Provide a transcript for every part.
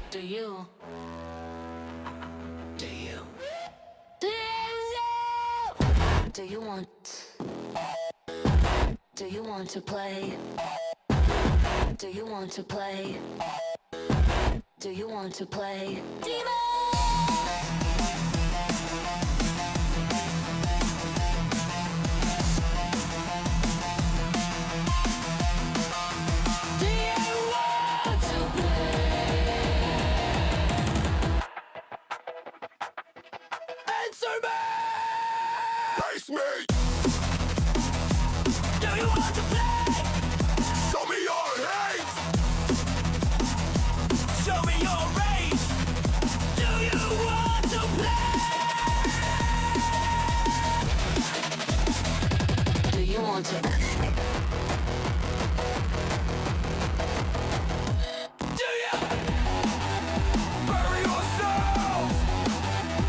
Do you? Do you? Do you want? Do you want to play? Do you want to play? Do you want to play? Demon! Face me! Do you want to play? Show me your hate! Show me your rage! Do you want to play? Do you want to? Do you? Bury yourselves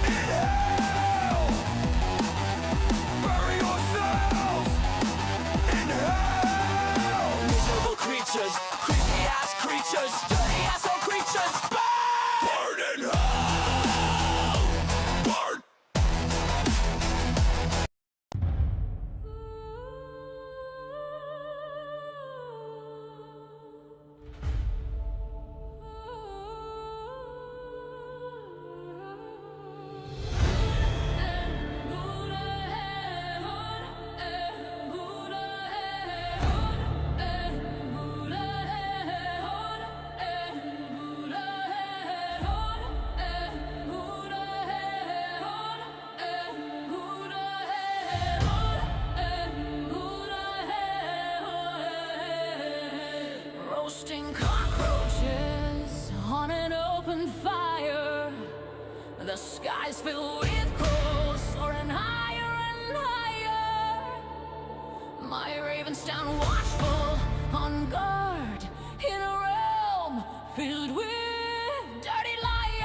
in hell! Bury yourselves in hell! Miserable creatures, creepy ass creatures, dirty asshole creatures, Burn in hell! Burn! roasting cockroaches on an open fire. The skies filled with crows soaring higher and higher. My ravens stand watchful on guard in a realm filled with dirty liars.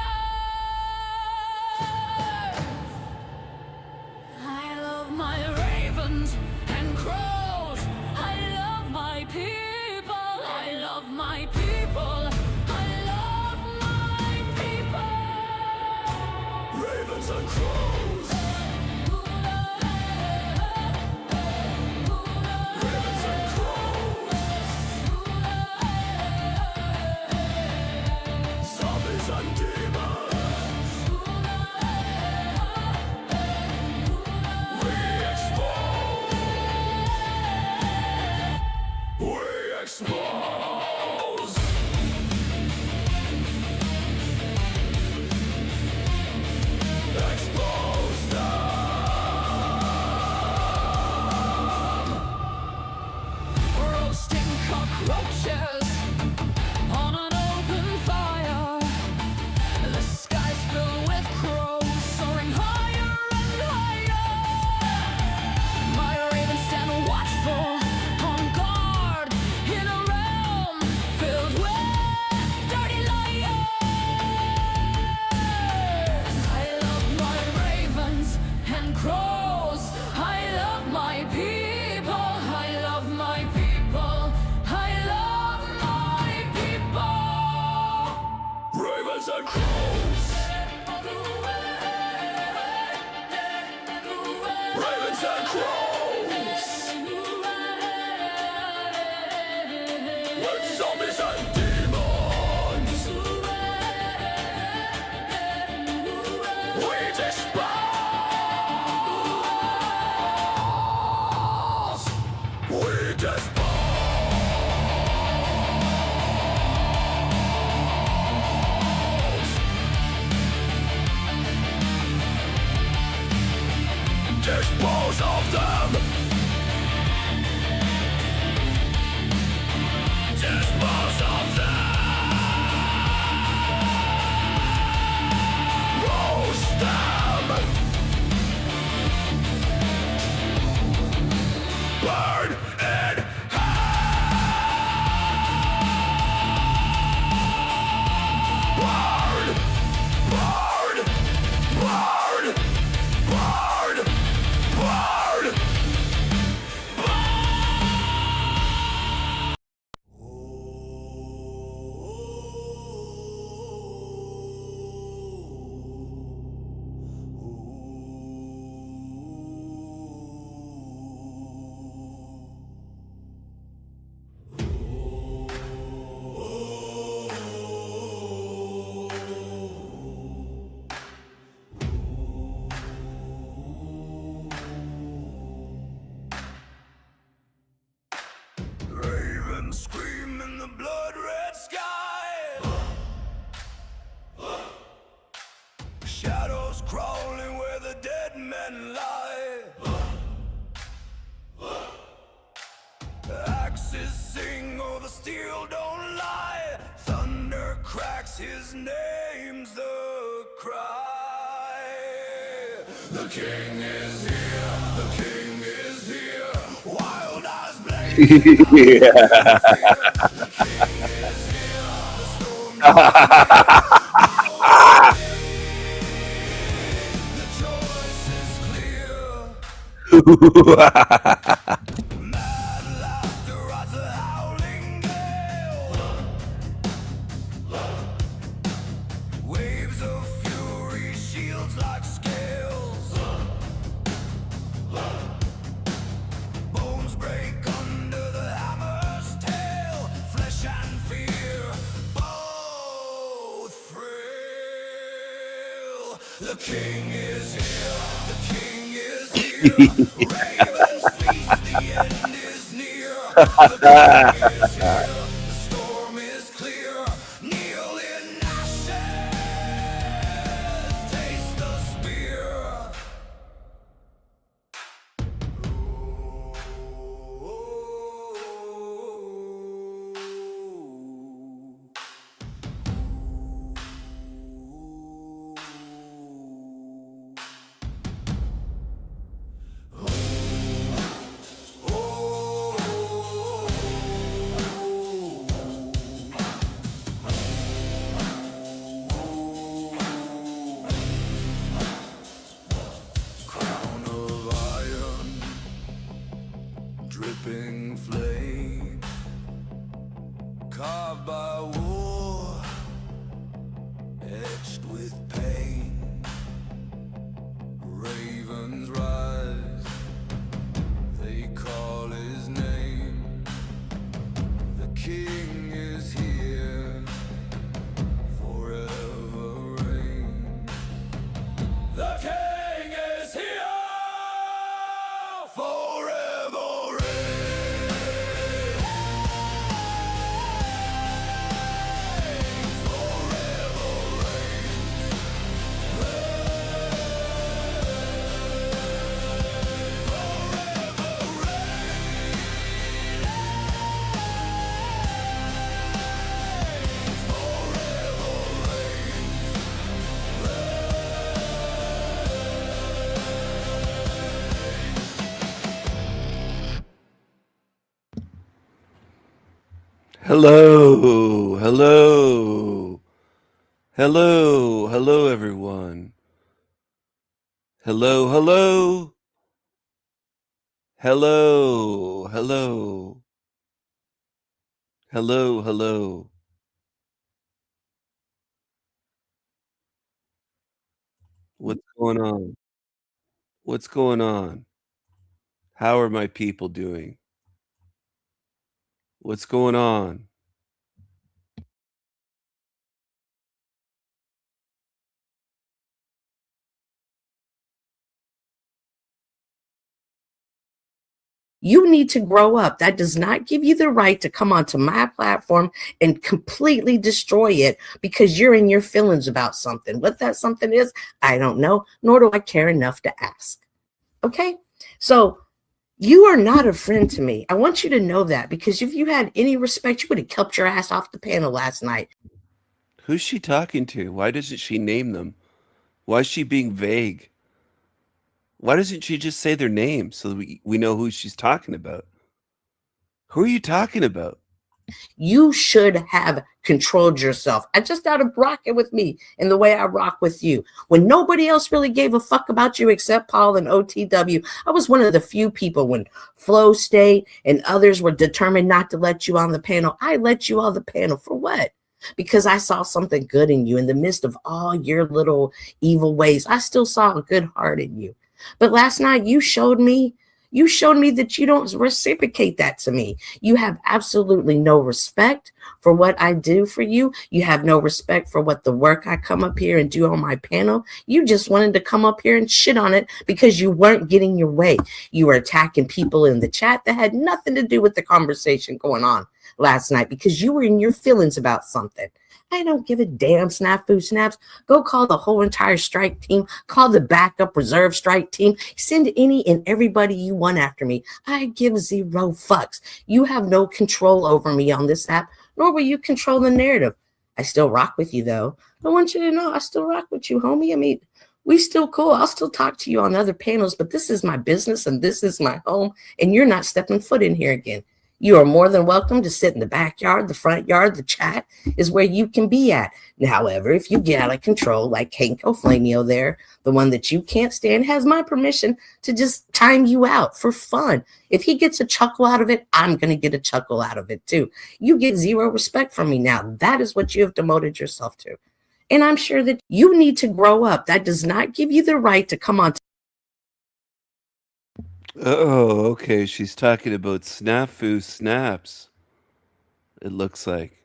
I love my ravens and crows. I love my people. I love my people. I love my people. Ravens and crows! Ravens and crows! Zombies and demons! We expose! We expose! Expose them! Roasting cockroaches on an open fire. The skies filled with crows soaring higher and higher. My ravens stand watchful on guard in a realm filled with dirty liars. I love my ravens and crows. I love my people. I love my people. I love my people. Ravens and crows! Ravens and crows! With zombies and demons! We dispose! We dispose! Dispose of them! Dispose of them! blood red sky. Shadows crawling where the dead men lie. Axes sing, oh the steel don't lie. Thunder cracks, his name's the cry. The king is here, the king is here. Wild eyes blazing, the king is here. The storm the choice is clear. Mad laughter rides a howling gale. Waves of fury, shields like scales. Bones break under the hammer's tail. Flesh and fear both frail. The king is here, the king is here. Ravens feast, the end is near. The king is here, the storm is clear. Kneel in ashes, taste the spear. Crown of iron, dripping flame, carved by war, etched with pain. Ravens rise, they call his name. The king is here, forever reign. The king is here, forever reign. Forever reign. Hello, hello, hello, hello, everyone. Hello, hello, hello, hello, hello, hello. What's going on? What's going on? How are my people doing? What's going on? You need to grow up. That does not give you the right to come onto my platform and completely destroy it because you're in your feelings about something. What that something is, I don't know, nor do I care enough to ask. Okay? So you are not a friend to me. I want you to know that because if you had any respect, you would have kept your ass off the panel last night. Who's she talking to? Why doesn't she name them? Why is she being vague? Why doesn't she just say their names so that we know who she's talking about? Who are you talking about? You should have controlled yourself. I just got to rock it with me in the way I rock with you. When nobody else really gave a fuck about you except Paul and OTW, I was one of the few people when Flo stayed and others were determined not to let you on the panel. I let you on the panel for what? Because I saw something good in you in the midst of all your little evil ways. I still saw a good heart in you. But last night you showed me that you don't reciprocate that to me. You have absolutely no respect for what I do for you. You have no respect for what the work I come up here and do on my panel. You just wanted to come up here and shit on it because you weren't getting your way. You were attacking people in the chat that had nothing to do with the conversation going on. last night because you were in your feelings about something. I don't give a damn, Snafu Snaps. Go call the whole entire strike team. Call the backup reserve strike team. Send any and everybody you want after me. I give zero fucks. You have no control over me on this app, nor will you control the narrative. I still rock with you, though. I want you to know I still rock with you, homie. I mean, we still cool. I'll still talk to you on other panels, but this is my business and this is my home, and you're not stepping foot in here again. You are more than welcome to sit in the backyard, the front yard, the chat is where you can be at. However, if you get out of control, like Kenko Flamio there, the one that you can't stand, has my permission to just time you out for fun. If he gets a chuckle out of it, I'm going to get a chuckle out of it too. You get zero respect from me now. That is what you have demoted yourself to. And I'm sure that you need to grow up. That does not give you the right to come on. Oh, okay. She's talking about Snafu Snaps, it looks like.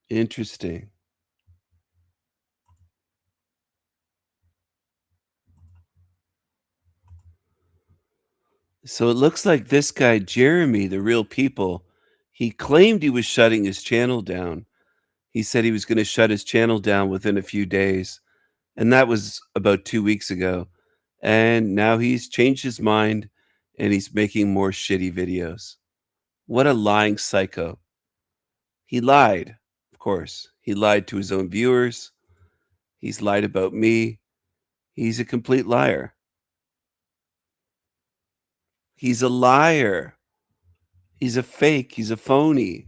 Interesting. So it looks like this guy, Jeremy, the real people, he claimed he was shutting his channel down. He said he was going to shut his channel down within a few days. And that was about 2 weeks ago. And now he's changed his mind and he's making more shitty videos. What a lying psycho. He lied, of course. He lied to his own viewers. He's lied about me. He's a complete liar. He's a liar. He's a fake. He's a phony.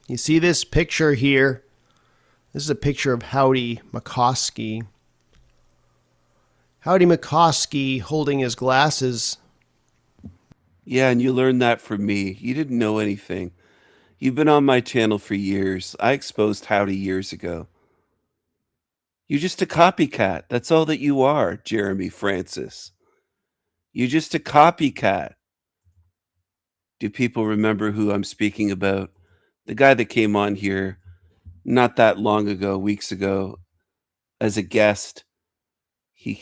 You see this picture here? This is a picture of Howdy McCoskey. Howdy McCoskey holding his glasses. Yeah, and you learned that from me. You didn't know anything. You've been on my channel for years. I exposed Howdy years ago. You're just a copycat. That's all that you are, Jeremy Francis. You're just a copycat. Do people remember who I'm speaking about? The guy that came on here not that long ago, weeks ago, as a guest.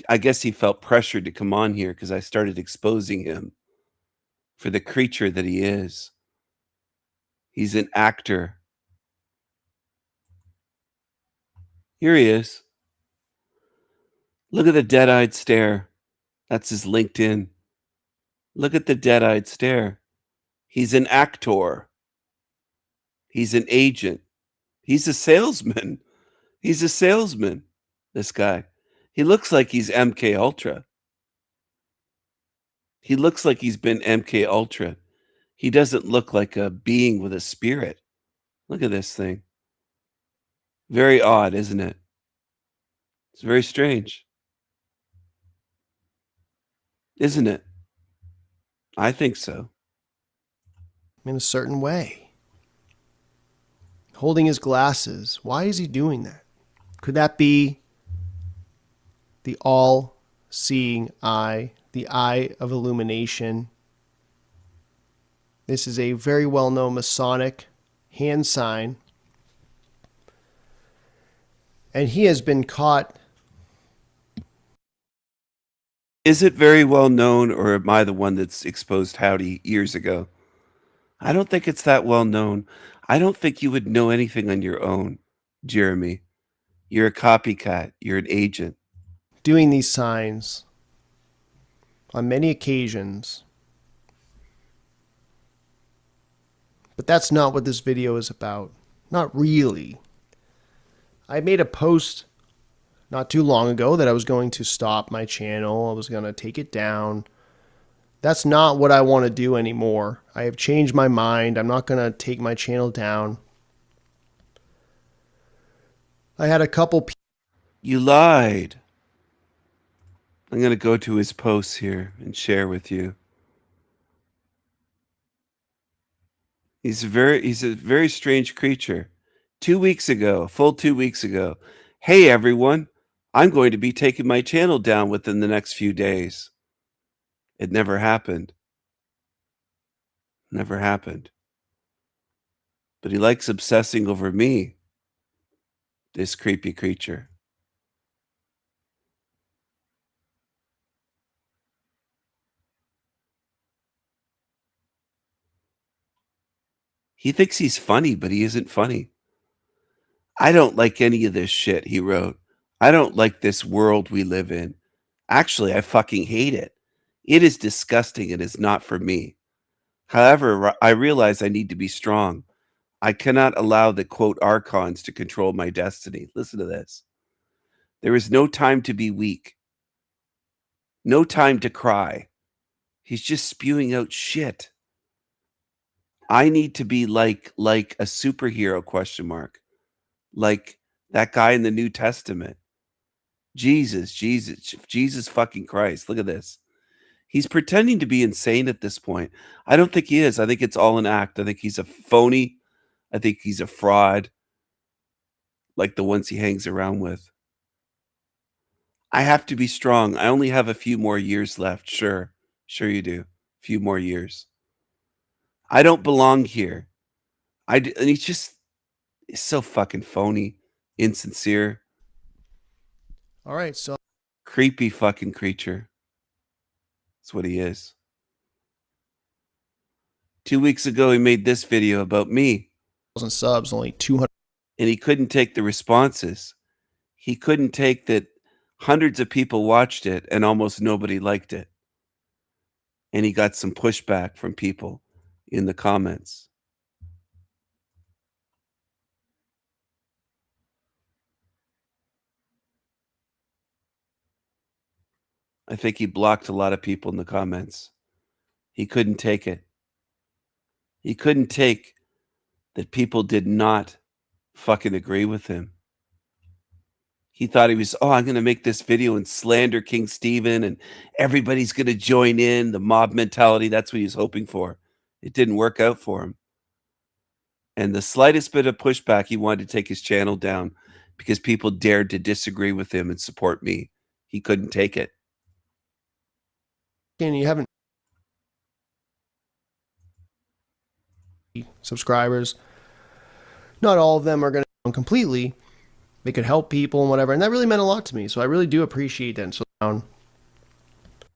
I guess he felt pressured to come on here because I started exposing him for the creature that he is. He's an actor. Here he is. Look at the dead-eyed stare. That's his LinkedIn. Look at the dead-eyed stare. He's an actor. He's an agent. He's a salesman. He's a salesman, this guy. He looks like he's MK Ultra. He looks like he's been MK Ultra. He doesn't look like a being with a spirit. Look at this thing. Very odd, isn't it? It's very strange. Isn't it? I think so. In a certain way. Holding his glasses. Why is he doing that? Could that be the all-seeing eye, the eye of illumination? This is a very well-known Masonic hand sign. And he has been caught. Is it very well known, or am I the one that's exposed Howdy years ago? I don't think it's that well known. I don't think you would know anything on your own, Jeremy. You're a copycat. You're an agent. Doing these signs on many occasions. But that's not what this video is about. Not really. I made a post not too long ago that I was going to stop my channel. I was going to take it down. That's not what I want to do anymore. I have changed my mind. I'm not going to take my channel down. I had a couple people. You lied. I'm going to go to his posts here and share with you. He's a very strange creature. 2 weeks ago, a full 2 weeks ago. Hey everyone, I'm going to be taking my channel down within the next few days. It never happened. Never happened. But he likes obsessing over me. This creepy creature. He thinks he's funny, but he isn't funny. I don't like any of this shit, he wrote. I don't like this world we live in. Actually, I fucking hate it. It is disgusting and is not for me. However, I realize I need to be strong. I cannot allow the quote archons to control my destiny. Listen to this. There is no time to be weak. No time to cry. He's just spewing out shit. I need to be like a superhero question mark. Like that guy in the New Testament. Jesus fucking Christ. Look at this. He's pretending to be insane at this point. I don't think he is. I think it's all an act. I think he's a phony. I think he's a fraud, like the ones he hangs around with. I have to be strong. I only have a few more years left. Sure. Sure you do. A few more years. I don't belong here. And he's just so fucking phony, insincere, All right, so creepy fucking creature. That's what he is. 2 weeks ago, he made this video about me. 1,000 subs, only 200. And he couldn't take the responses. He couldn't take that hundreds of people watched it and almost nobody liked it. And he got some pushback from people in the comments. I think he blocked a lot of people in the comments. He couldn't take it. He couldn't take that people did not fucking agree with him. He thought he was, I'm going to make this video and slander King Stephen and everybody's going to join in, the mob mentality. That's what he was hoping for. It didn't work out for him. And the slightest bit of pushback, he wanted to take his channel down because people dared to disagree with him and support me. He couldn't take it. And you haven't subscribers. Not all of them are going to completely. They could help people and whatever, and that really meant a lot to me. So I really do appreciate that. And so down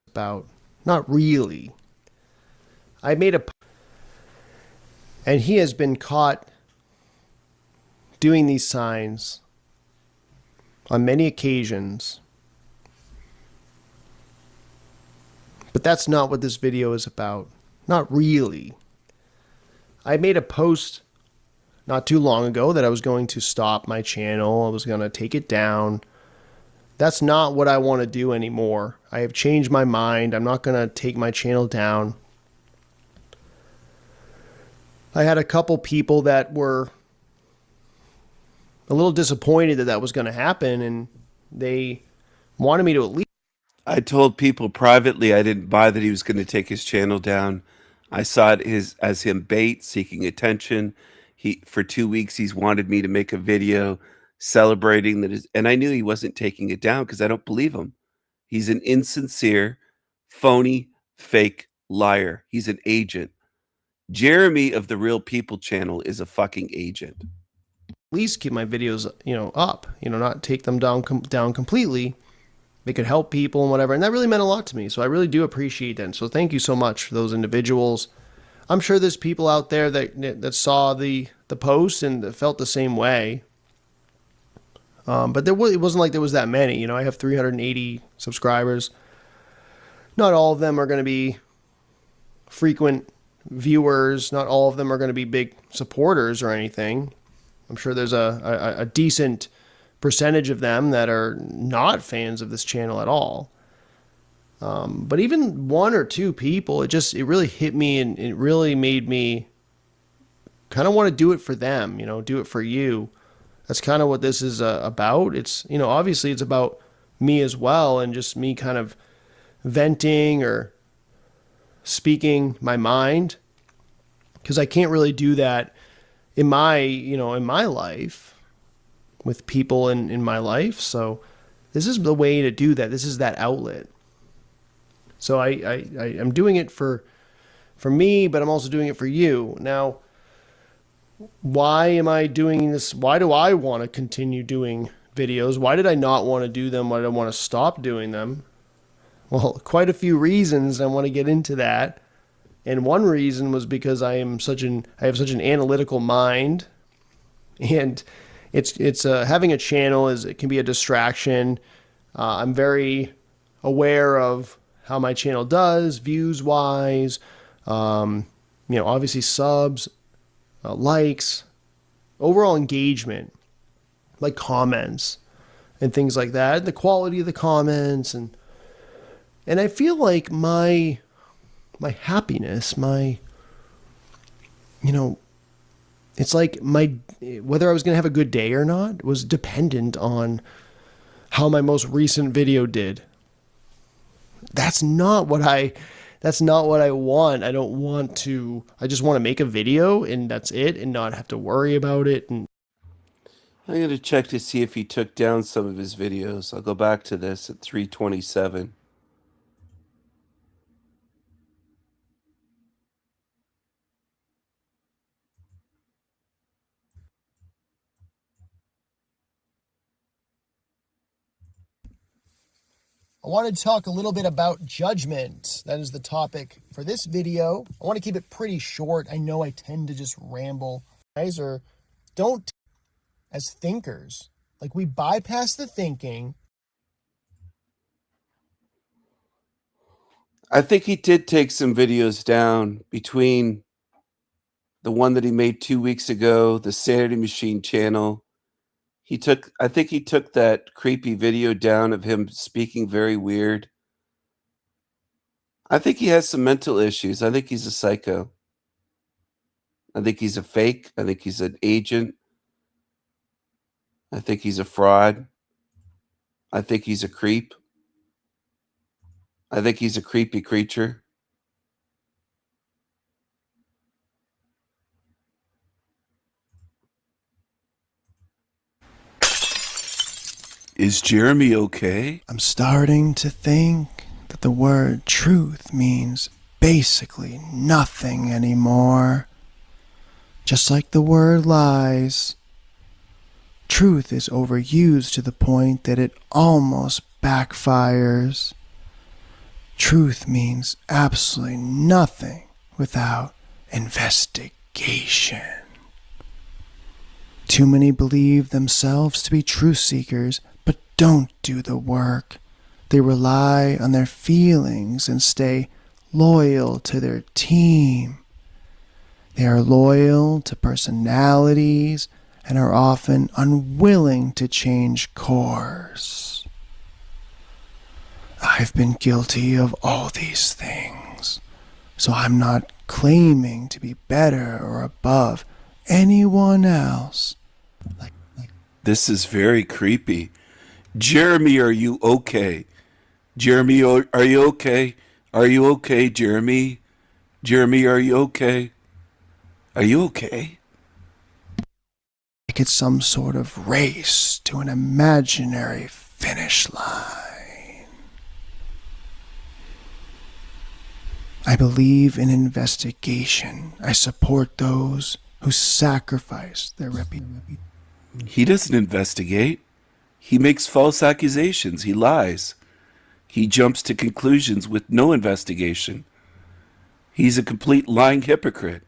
about not really. I made a, and he has been caught doing these signs on many occasions. But that's not what this video is about. Not really. I made a post not too long ago that I was going to stop my channel. I was going to take it down. That's not what I want to do anymore. I have changed my mind. I'm not going to take my channel down. I had a couple people that were a little disappointed that that was going to happen, and they wanted me to at least. I told people privately I didn't buy that he was going to take his channel down. I saw it as him bait, seeking attention. For 2 weeks, he's wanted me to make a video celebrating that, and I knew he wasn't taking it down because I don't believe him. He's an insincere, phony, fake liar. He's an agent. Jeremy of the Real People channel is a fucking agent. At least keep my videos, up, not take them down completely. They could help people and whatever. And that really meant a lot to me. So I really do appreciate that. And so thank you so much for those individuals. I'm sure there's people out there that saw the post and that felt the same way. But it wasn't like there was that many. I have 380 subscribers. Not all of them are going to be frequent viewers. Not all of them are going to be big supporters or anything. I'm sure there's a decent percentage of them that are not fans of this channel at all. But even one or two people, it really hit me, and it really made me kind of want to do it for them, do it for you. That's kind of what this is about. It's, obviously it's about me as well, and just me kind of venting or speaking my mind, because I can't really do that in my, in my life with people in my life. So this is the way to do that. This is that outlet. So I'm doing it for me, but I'm also doing it for you. Now, why am I doing this? Why do I want to continue doing videos? Why did I not want to do them? Why did I want to stop doing them? Well, quite a few reasons. I want to get into that. And one reason was because I have such an analytical mind, and it's having a channel it can be a distraction. I'm very aware of how my channel does views wise, obviously subs, likes, overall engagement, like comments and things like that, the quality of the comments, and I feel like my happiness, it's like whether I was going to have a good day or not was dependent on how my most recent video did. That's not what I want. I don't want to. I just want to make a video and that's it, and not have to worry about it. And I'm going to check to see if he took down some of his videos. I'll go back to this at 3:27. I wanted to talk a little bit about judgment. That is the topic for this video. I want to keep it pretty short. I know I tend to just ramble. Guys, don't as thinkers. Like, we bypass the thinking. I think he did take some videos down between the one that he made 2 weeks ago, the Sanity Machine channel. I think he took that creepy video down of him speaking very weird. I think he has some mental issues. I think he's a psycho. I think he's a fake. I think he's an agent. I think he's a fraud. I think he's a creep. I think he's a creepy creature. Is Jeremy okay? I'm starting to think that the word truth means basically nothing anymore. Just like the word lies. Truth is overused to the point that it almost backfires. Truth means absolutely nothing without investigation. Too many believe themselves to be truth seekers, but don't do the work. They rely on their feelings and stay loyal to their team. They are loyal to personalities and are often unwilling to change course. I've been guilty of all these things, so I'm not claiming to be better or above anyone else. This is very creepy. Jeremy, are you okay? Jeremy, are you okay? Are you okay, Jeremy? Jeremy, are you okay? Are you okay? Like it's some sort of race to an imaginary finish line. I believe in investigation. I support those who sacrifice their reputation. He doesn't investigate. He makes false accusations. He lies. He jumps to conclusions with no investigation. He's a complete lying hypocrite.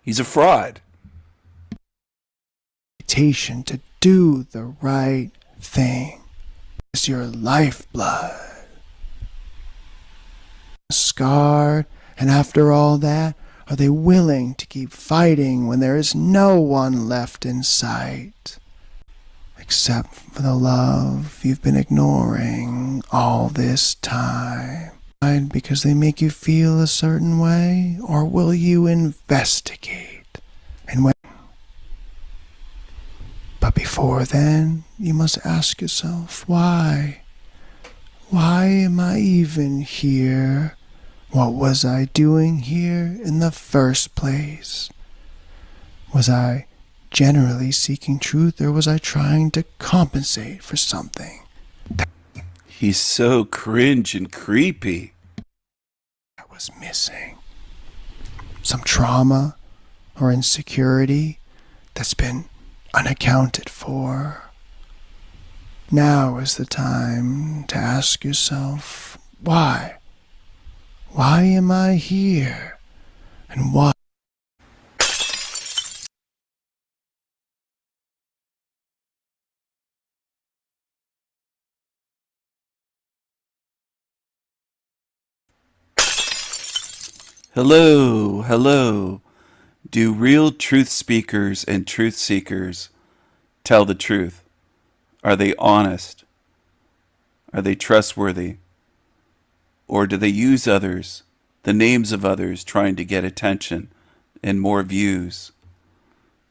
He's a fraud. To do the right thing. It's your lifeblood. Scarred, and after all that, are they willing to keep fighting when there is no one left in sight? Except for the love you've been ignoring all this time. Because they make you feel a certain way? Or will you investigate? And when... But before then, you must ask yourself, why? Why am I even here? What was I doing here in the first place? Was I generally seeking truth, or was I trying to compensate for something? He's so cringe and creepy. That was missing. Some trauma or insecurity, that's been unaccounted for. Now is the time to ask yourself, why? Why am I here? And why? Hello, hello. Do real truth speakers and truth seekers tell the truth? Are they honest? Are they trustworthy? Or do they use others, the names of others, trying to get attention and more views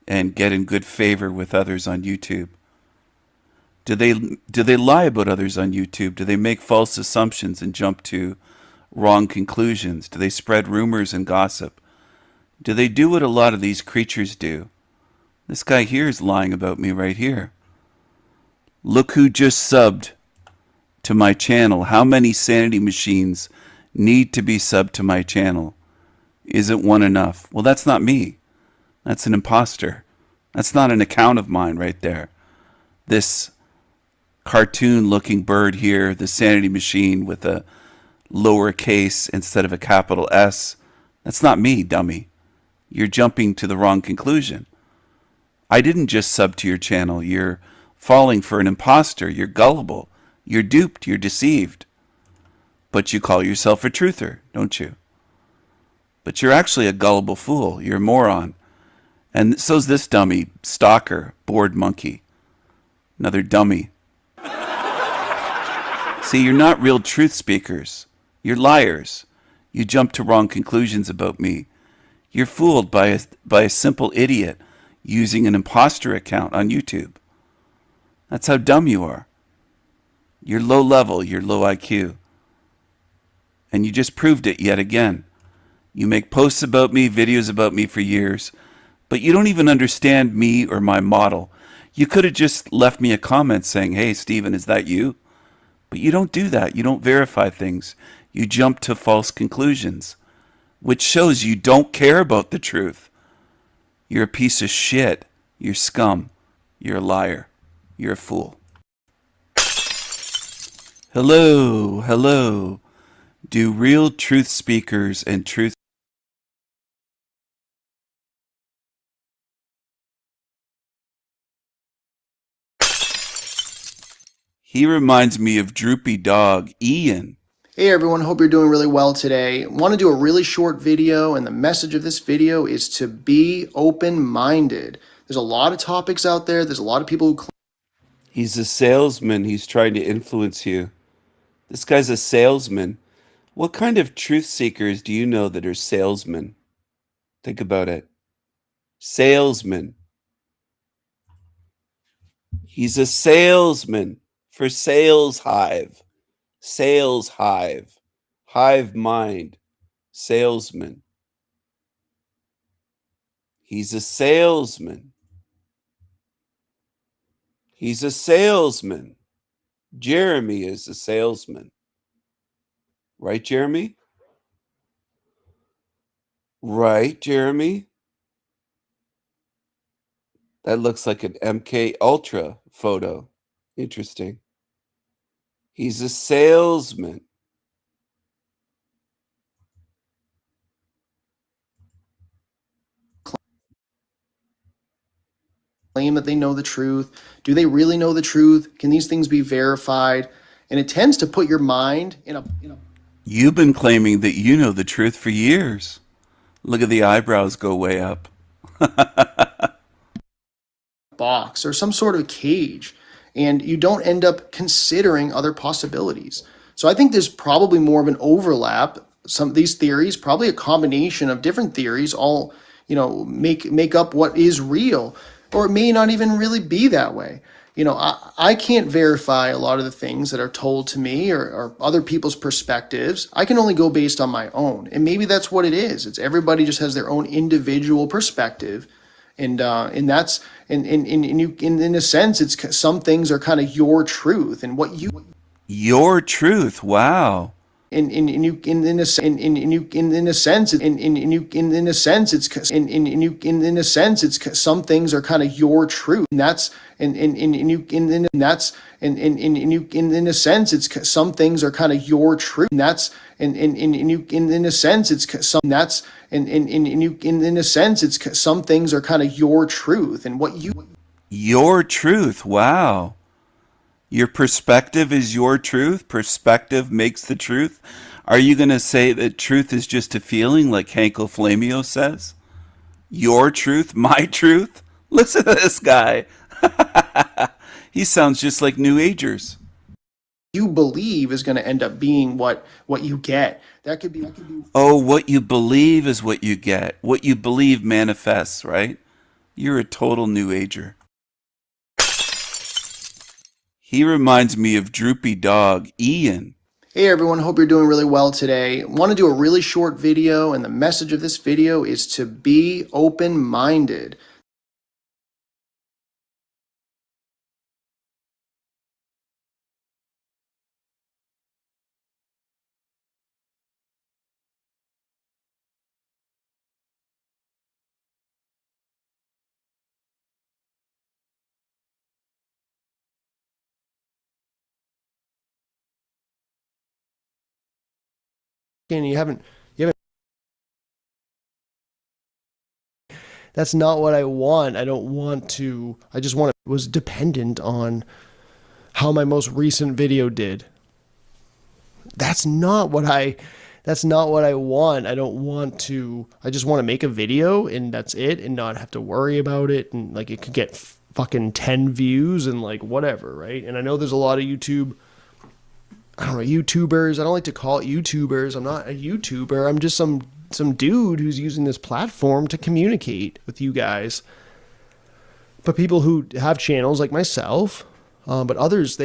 and get in good favor with others on YouTube? Do they lie about others on YouTube? Do they make false assumptions and jump to wrong conclusions? Do they spread rumors and gossip? Do they do what a lot of these creatures do? This guy here is lying about me right here. Look who just subbed to my channel. How many sanity machines need to be subbed to my channel? Isn't one enough? Well, that's not me. That's an imposter. That's not an account of mine right there. This cartoon-looking bird here, the sanity machine with a lowercase instead of a capital S, that's not me, dummy. You're jumping to the wrong conclusion. I didn't just sub to your channel. You're falling for an imposter. You're gullible. You're duped. You're deceived. But you call yourself a truther, don't you? But you're actually a gullible fool. You're a moron. And so's this dummy, stalker, bored monkey. Another dummy. See, you're not real truth speakers. You're liars. You jump to wrong conclusions about me. You're fooled by a simple idiot using an imposter account on YouTube. That's how dumb you are. You're low level, you're low IQ. And you just proved it yet again. You make posts about me, videos about me for years, but you don't even understand me or my model. You could have just left me a comment saying, hey, Steven, is that you? But you don't do that. You don't verify things. You jump to false conclusions, which shows you don't care about the truth. You're a piece of shit. You're scum. You're a liar. You're a fool. Hello, hello. Do real truth speakers and truth He reminds me of Droopy Dog, Ian. Hey everyone, hope you're doing really well today. Want to do a really short video, and the message of this video is to be open-minded. There's a lot of topics out there. There's a lot of people who claim He's a salesman. He's trying to influence you. This guy's a salesman. What kind of truth seekers do you know that are salesmen? Think about it. Salesman. He's a salesman for Sales Hive. Sales Hive. Hive mind. Salesman. He's a salesman. He's a salesman. Jeremy is a salesman. Right, Jeremy? Right, Jeremy? That looks like an MK Ultra photo. Interesting. He's a salesman. that they know the truth. Do they really know the truth? Can these things be verified? And it tends to put your mind in a You've been claiming that you know the truth for years. Look at the eyebrows go way up. box or some sort of cage, and you don't end up considering other possibilities. So I think there's probably more of an overlap. Some of these theories, probably a combination of different theories, all make up what is real, or it may not even really be that way. I can't verify a lot of the things that are told to me or other people's perspectives. I can only go based on my own, and maybe that's what it is. It's everybody just has their own individual perspective. And that's in a sense, it's some things are kind of your truth and what you Your truth. Wow. in a sense it's some things are kind of your truth, and that's in a sense it's some things are kind of your truth, and that's in a sense it's some that's in a sense it's some things are kind of your truth, and what Your truth. Wow. Your perspective is your truth. Perspective makes the truth. Are you going to say that truth is just a feeling, like Hankel Flamio says? Your truth, my truth? Listen to this guy. He sounds just like New Agers. you believe is going to end up being what you get. That could be Oh, what you believe is what you get. What you believe manifests, right? You're a total New Ager. He reminds me of Droopy Dog, Ian. Hey everyone, hope you're doing really well today. Want to do a really short video, and the message of this video is to be open-minded. And you haven't that's not what I want. I don't want to. I just want it was dependent on how my most recent video did. That's not what I want. I don't want to. I just want to make a video and that's it, and not have to worry about it, and like it could get fucking 10 views and like whatever, right? And I know there's a lot of YouTubers. I don't like to call it YouTubers. I'm not a YouTuber. I'm just some dude who's using this platform to communicate with you guys. But people who have channels like myself, but others,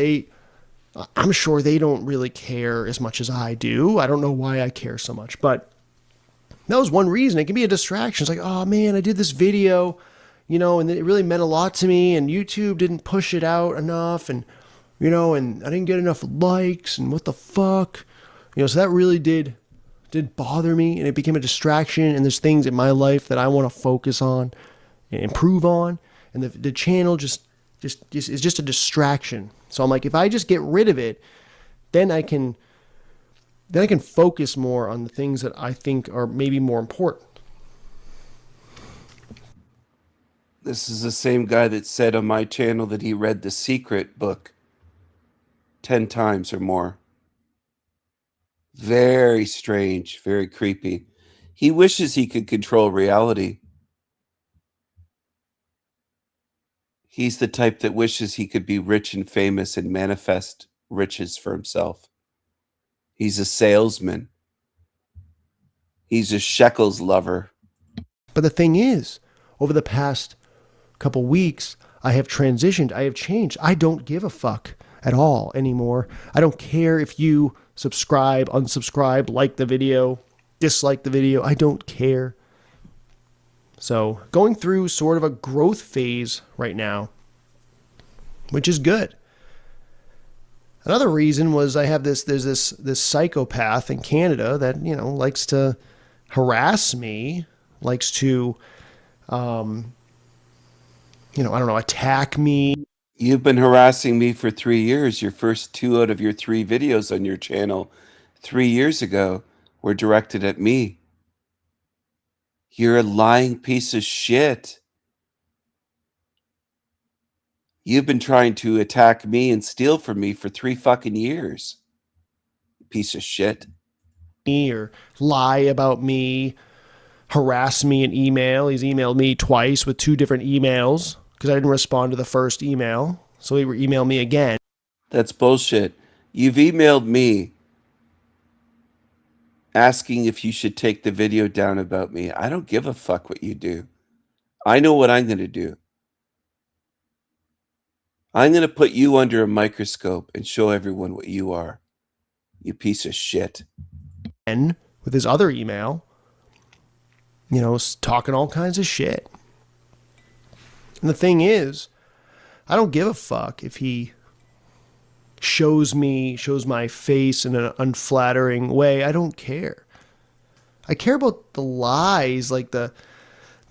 I'm sure they don't really care as much as I do. I don't know why I care so much, but that was one reason. It can be a distraction. It's like, oh man, I did this video, and it really meant a lot to me, and YouTube didn't push it out enough, and and I didn't get enough likes, and what the fuck, so that really did bother me, and it became a distraction. And there's things in my life that I want to focus on and improve on, and the channel just is just a distraction. So I'm like, if I just get rid of it, then I can focus more on the things that I think are maybe more important. This is the same guy that said on my channel that he read The Secret book 10 times or more. Very strange, very creepy. He wishes he could control reality. He's the type that wishes he could be rich and famous and manifest riches for himself. He's a salesman. He's a shekels lover. But the thing is, over the past couple weeks, I have transitioned. I have changed. I don't give a fuck at all anymore. I don't care if you subscribe, unsubscribe, like the video, dislike the video. I don't care. So going through sort of a growth phase right now, which is good. Another reason was there's this psychopath in Canada that, likes to harass me, likes to, attack me. You've been harassing me for 3 years. Your first 2 out of your 3 videos on your channel 3 years ago were directed at me. You're a lying piece of shit. You've been trying to attack me and steal from me for 3 fucking years. Piece of shit. Or lie about me, harass me in email. He's emailed me twice with 2 different emails because I didn't respond to the first email. So he emailed me again. That's bullshit. You've emailed me asking if you should take the video down about me. I don't give a fuck what you do. I know what I'm going to do. I'm going to put you under a microscope and show everyone what you are. You piece of shit. And with his other email, talking all kinds of shit. And the thing is, I don't give a fuck if he shows my face in an unflattering way, I don't care. I care about the lies, like the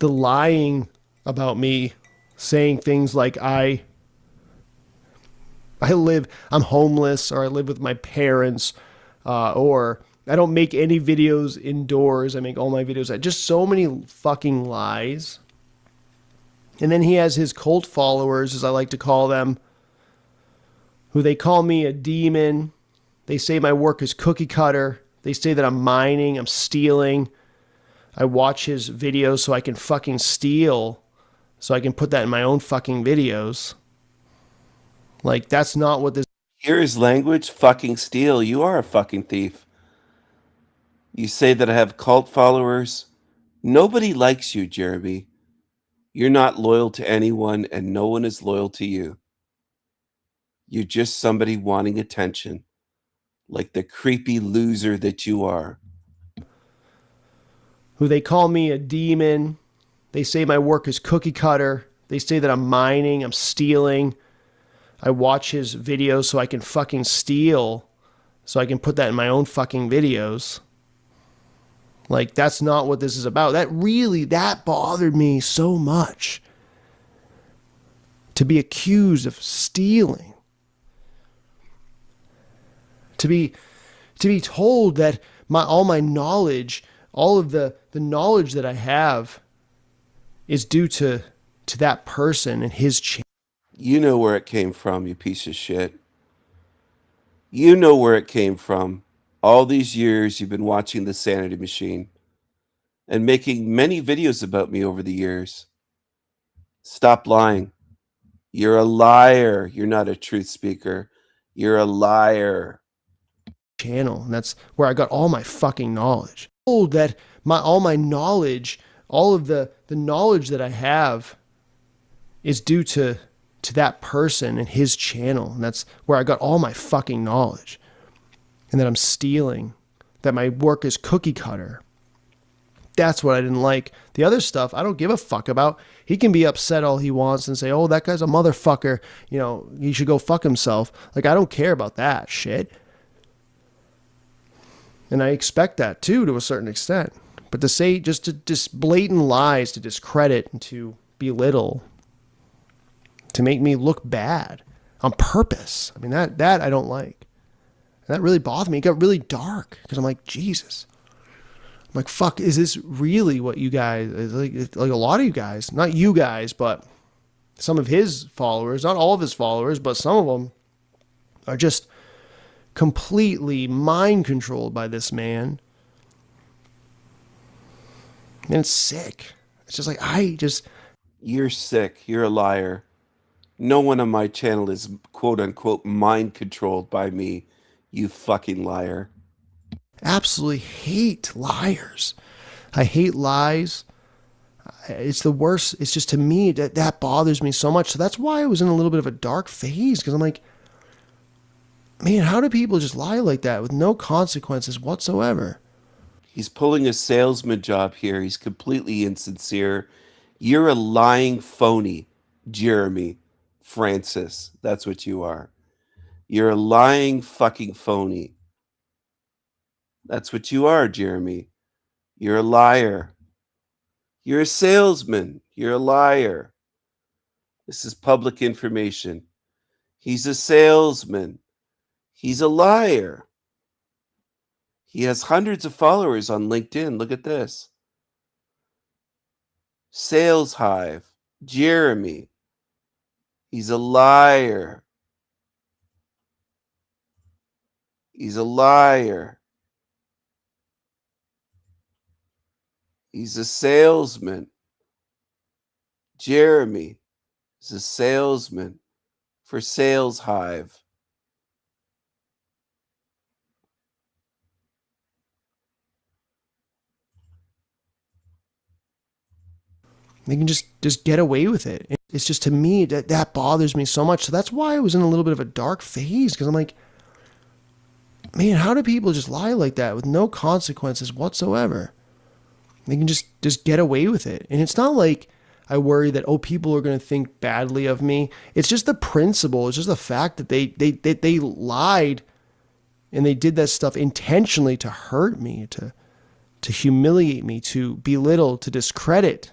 lying about me, saying things like I'm homeless, or I live with my parents, or I don't make any videos indoors. I make all my videos. Just so many fucking lies. And then he has his cult followers, as I like to call them, who they call me a demon. They say my work is cookie cutter. They say that I'm mining, I'm stealing. I watch his videos so I can fucking steal, so I can put that in my own fucking videos. Like, that's not what this... Here is language, fucking steal. You are a fucking thief. You say that I have cult followers. Nobody likes you, Jeremy. You're not loyal to anyone, and no one is loyal to you. You're just somebody wanting attention, like the creepy loser that you are. Who they call me a demon. They say my work is cookie cutter. They say that I'm mining, I'm stealing. I watch his videos so I can fucking steal, so I can put that in my own fucking videos. Like, that's not what this is about. That bothered me so much. To be accused of stealing. To be told that all my knowledge, all of the knowledge that I have is due to that person and his channel. You know where it came from, you piece of shit. You know where it came from. All these years you've been watching the Sanity Machine and making many videos about me over the years. Stop lying. You're a liar. You're not a truth speaker. You're a liar. Channel, and that's where I got all my fucking knowledge. Told that all my knowledge, all of the knowledge that I have is due to that person and his channel, and that's where I got all my fucking knowledge. And that I'm stealing, that my work is cookie cutter. That's what I didn't like. The other stuff I don't give a fuck about. He can be upset all he wants and say, oh, that guy's a motherfucker, you know, he should go fuck himself. Like, I don't care about that shit. And I expect that too, to a certain extent. But to say just blatant lies, to discredit and to belittle, to make me look bad on purpose. I mean, that I don't like. And that really bothered me. It got really dark because I'm like, Jesus. I'm like, fuck, is this really what you guys, like a lot of you guys, not you guys, but some of his followers, not all of his followers, but some of them are just completely mind controlled by this man. And it's sick. It's just like, You're sick. You're a liar. No one on my channel is quote unquote mind controlled by me. You fucking liar. absolutely hate liars. I hate lies. It's the worst. It's just, to me, that bothers me so much. So that's why I was in a little bit of a dark phase, because I'm like, man, how do people just lie like that with no consequences whatsoever? He's pulling a salesman job here. He's completely insincere. You're a lying phony, Jeremy Francis. That's what you are. You're a lying fucking phony. That's what you are, Jeremy. You're a liar. You're a salesman. You're a liar. This is public information. He's a salesman. He's a liar. He has hundreds of followers on LinkedIn. Look at this. Sales Hive. Jeremy. He's a liar. He's a liar. He's a salesman. Jeremy is a salesman for Sales Hive. They can just get away with it. It's just, to me, that bothers me so much. So that's why I was in a little bit of a dark phase, because I'm like, man, how do people just lie like that with no consequences whatsoever? They can just get away with it. And it's not like I worry that, oh, people are going to think badly of me. It's just the principle. It's just the fact that they lied and they did that stuff intentionally to hurt me, to humiliate me, to belittle, to discredit.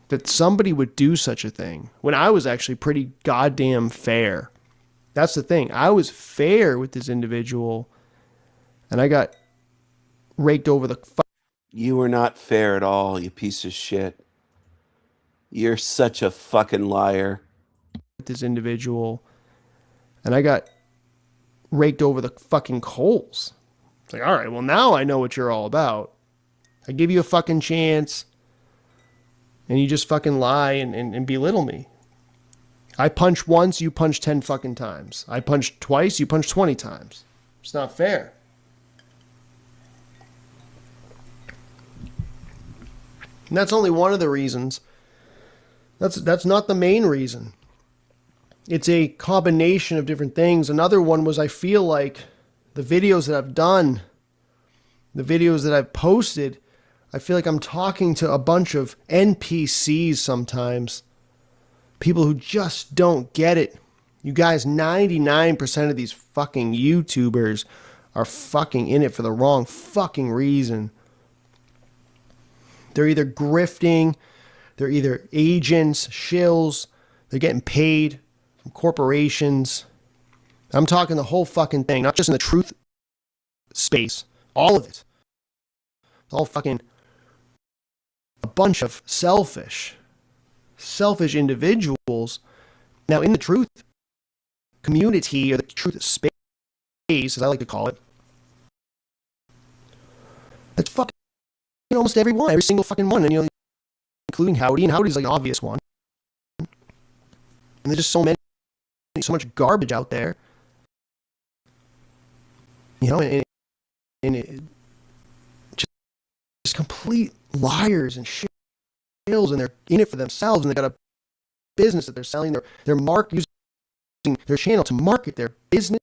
That somebody would do such a thing when I was actually pretty goddamn fair. That's the thing. I was fair with this individual, and I got raked over the You were not fair at all, you piece of shit. You're such a fucking liar. with this individual, and I got raked over the fucking coals. It's like, all right, well, now I know what you're all about. I give you a fucking chance, and you just fucking lie and belittle me. I punch once, you punch 10 fucking times. I punch twice, you punch 20 times. It's not fair. And that's only one of the reasons. That's not the main reason. It's a combination of different things. Another one was I feel like the videos that I've done, the videos that I've posted, I feel like I'm talking to a bunch of NPCs sometimes. People who just don't get it. You guys, 99% of these fucking YouTubers are fucking in it for the wrong fucking reason. They're either grifting, they're either agents, shills, they're getting paid from corporations. I'm talking the whole fucking thing, not just in the truth space. All of it. It's all fucking a bunch of selfish individuals. Now, in the truth community, or the truth space, as I like to call it, it's fucking almost everyone, every single fucking one, and including Howdy, and Howdy's like an obvious one. And there's just so much garbage out there, and it just complete liars and shills, and they're in it for themselves, and they got a business that they're selling, their mark, using their channel to market their business,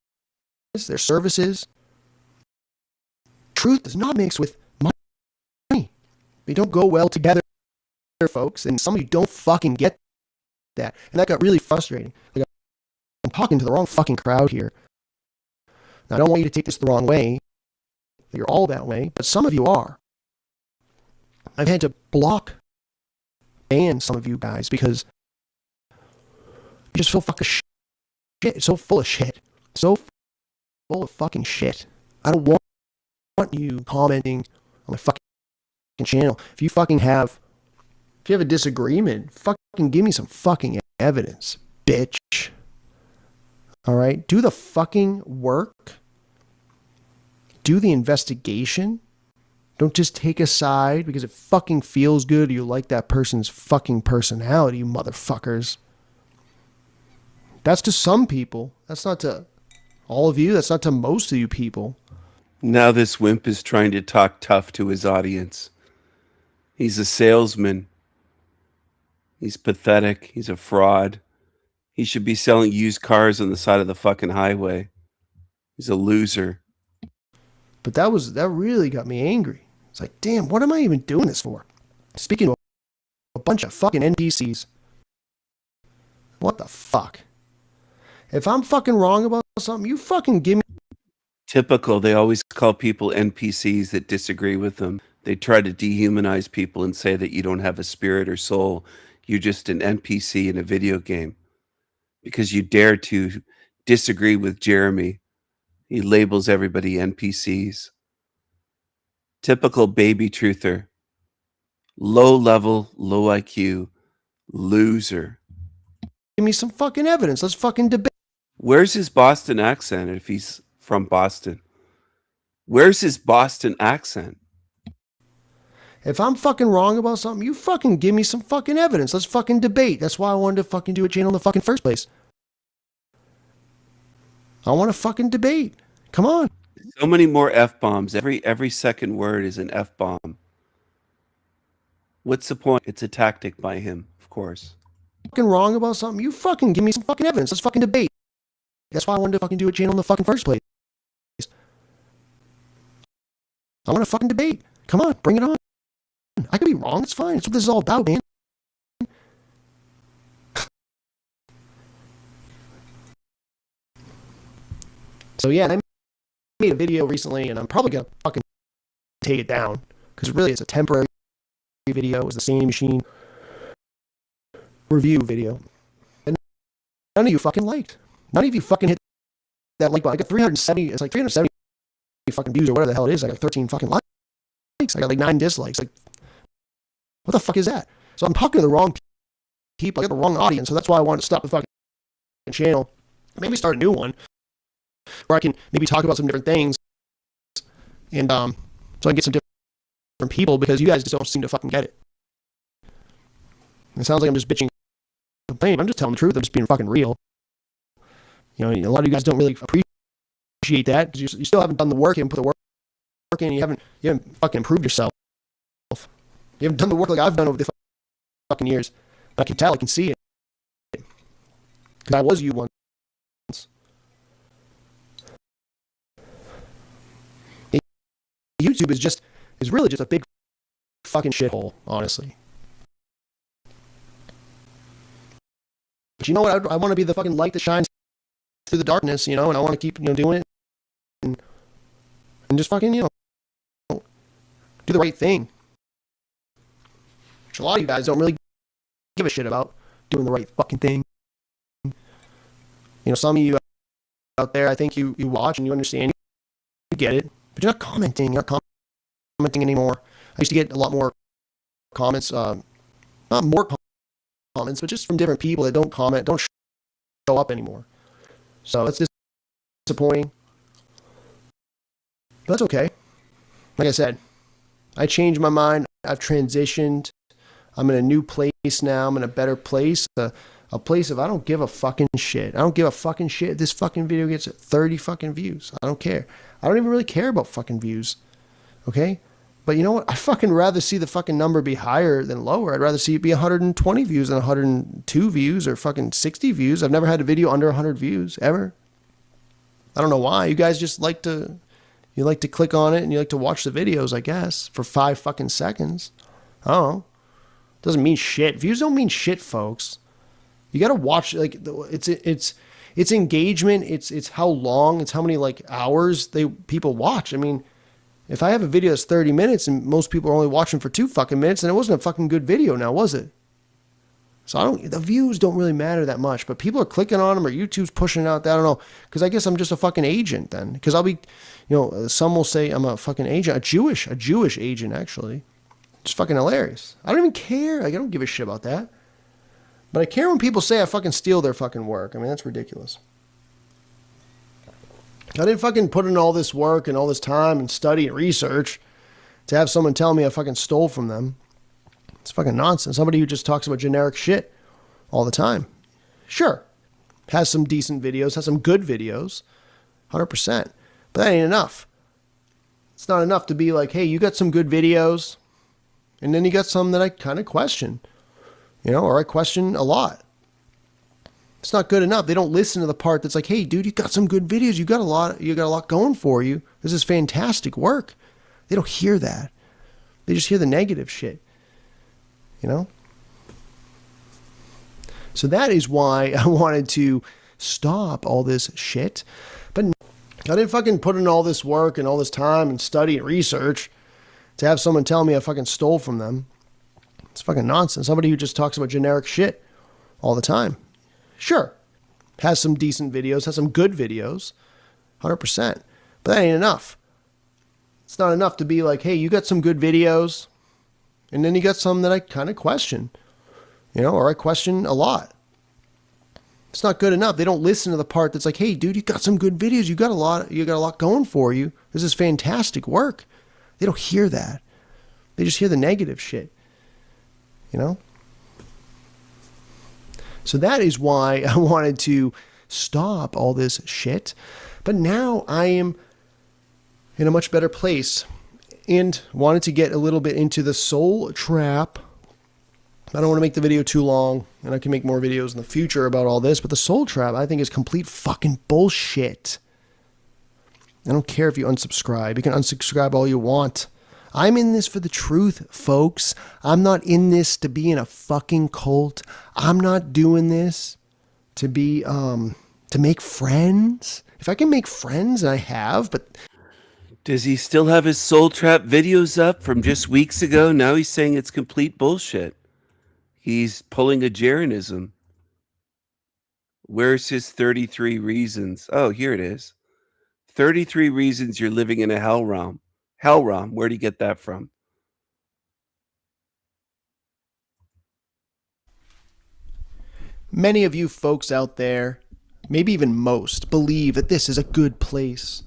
their services. Truth does not mix with money. They don't go well together, folks, and some of you don't fucking get that. And that got really frustrating. Like, I'm talking to the wrong fucking crowd here. Now, I don't want you to take this the wrong way. You're all that way, but some of you are. I've had to ban some of you guys because you're just so fucking shit. It's so full of shit. So full of fucking shit. I don't want you commenting on my fucking channel. If you have a disagreement, fucking give me some fucking evidence, bitch. All right? Do the fucking work. Do the investigation. Don't just take a side because it fucking feels good or you like that person's fucking personality, you motherfuckers. That's to some people. That's not to all of you. That's not to most of you people. Now this wimp is trying to talk tough to his audience. He's a salesman. He's pathetic. He's a fraud. He should be selling used cars on the side of the fucking highway. He's a loser. But that really got me angry. It's like, damn, what am I even doing this for? Speaking to a bunch of fucking NPCs. What the fuck? If I'm fucking wrong about something, you fucking give me... Typical, they always call people NPCs that disagree with them. They try to dehumanize people and say that you don't have a spirit or soul. You're just an NPC in a video game. Because you dare to disagree with Jeremy. He labels everybody NPCs. Typical baby truther. Low level, low IQ, loser. Give me some fucking evidence. Let's fucking debate. Where's his Boston accent if he's from Boston? Where's his Boston accent? If I'm fucking wrong about something, you fucking give me some fucking evidence. Let's fucking debate. That's why I wanted to fucking do a channel in the fucking first place. I want to fucking debate. Come on. So many more F-bombs. Every second word is an F-bomb. What's the point? It's a tactic by him, of course. Fucking wrong about something, you fucking give me some fucking evidence. Let's fucking debate. That's why I wanted to fucking do a channel in the fucking first place. I want to fucking debate. Come on, bring it on. I could be wrong. It's fine. It's what this is all about, man. So yeah, I made a video recently, and I'm probably gonna fucking take it down because really it's a temporary video. It was the Sane Machine review video, and none of you fucking liked. None of you fucking hit that like button. I got 370. It's like 370 fucking views or whatever the hell it is. I got 13 fucking likes. I got like 9 dislikes. Like, what the fuck is that? So I'm talking to the wrong people. I got the wrong audience. So that's why I wanted to stop the fucking channel. Maybe start a new one where I can maybe talk about some different things, and so I can get some different people, because you guys just don't seem to fucking get it. It sounds like I'm just bitching, complaining. I'm just telling the truth. I'm just being fucking real. You know, a lot of you guys don't really appreciate that because you still haven't done the work. You haven't put the work in. You haven't fucking improved yourself. You haven't done the work like I've done over the fucking years. But I can tell. I can see it. Because I was you once. YouTube is really just a big fucking shithole, honestly. But you know what? I want to be the fucking light that shines through the darkness, you know, and I want to keep, doing it and just fucking, do the right thing. Which a lot of you guys don't really give a shit about doing the right fucking thing. Some of you out there, I think you watch and you understand, you get it, but you're not commenting. You're not commenting anymore. I used to get a lot more comments, not more comments, but just from different people that don't comment, don't show up anymore. So that's disappointing. But that's okay. Like I said, I changed my mind. I've transitioned. I'm in a new place now. I'm in a better place. A place of I don't give a fucking shit. I don't give a fucking shit if this fucking video gets 30 fucking views. I don't care. I don't even really care about fucking views. Okay? But you know what? I fucking rather see the fucking number be higher than lower. I'd rather see it be 120 views than 102 views or fucking 60 views. I've never had a video under 100 views, ever. I don't know why. You guys just like to click on it and you like to watch the videos, I guess, for 5 fucking seconds. I don't know. Doesn't mean shit. Views don't mean shit, folks. You got to watch, like, it's engagement. It's how long, it's how many like hours people watch. I mean, if I have a video that's 30 minutes and most people are only watching for 2 fucking minutes, then it wasn't a fucking good video now, was it? So the views don't really matter that much, but people are clicking on them or YouTube's pushing it out. I don't know. Cause I guess I'm just a fucking agent then. Cause I'll be, some will say I'm a fucking agent, a Jewish agent, actually. It's fucking hilarious. I don't even care. Like, I don't give a shit about that. But I care when people say I fucking steal their fucking work. I mean, that's ridiculous. I didn't fucking put in all this work and all this time and study and research to have someone tell me I fucking stole from them. It's fucking nonsense. Somebody who just talks about generic shit all the time. Sure. Has some decent videos, has some good videos. 100%. But that ain't enough. It's not enough to be like, hey, you got some good videos, and then you got some that I kind of question. Or I question a lot. It's not good enough. They don't listen to the part that's like, hey, dude, you got some good videos. You got a lot going for you. This is fantastic work. They don't hear that. They just hear the negative shit. So that is why I wanted to stop all this shit. But I didn't fucking put in all this work and all this time and study and research to have someone tell me I fucking stole from them. It's fucking nonsense. Somebody who just talks about generic shit all the time. Sure. Has some decent videos, has some good videos. 100%. But that ain't enough. It's not enough to be like, hey, you got some good videos, and then you got some that I kind of question. Or I question a lot. It's not good enough. They don't listen to the part that's like, hey, dude, you got some good videos. You got a lot going for you. This is fantastic work. They don't hear that. They just hear the negative shit. So that is why I wanted to stop all this shit. But now I am in a much better place and wanted to get a little bit into the soul trap. I don't want to make the video too long, and I can make more videos in the future about all this, but the soul trap I think is complete fucking bullshit. I don't care if you unsubscribe. You can unsubscribe all you want. I'm in this for the truth, folks. I'm not in this to be in a fucking cult. I'm not doing this to be, to make friends. If I can make friends, and I have, but Does he still have his Soul Trap videos up from just weeks ago? Now he's saying it's complete bullshit. He's pulling a Jeranism. Where's his 33 reasons? Oh, here it is. 33 reasons you're living in a hell realm. Hell realm. Where'd he get that from? many of you folks out there, maybe even most, believe that this is a good place.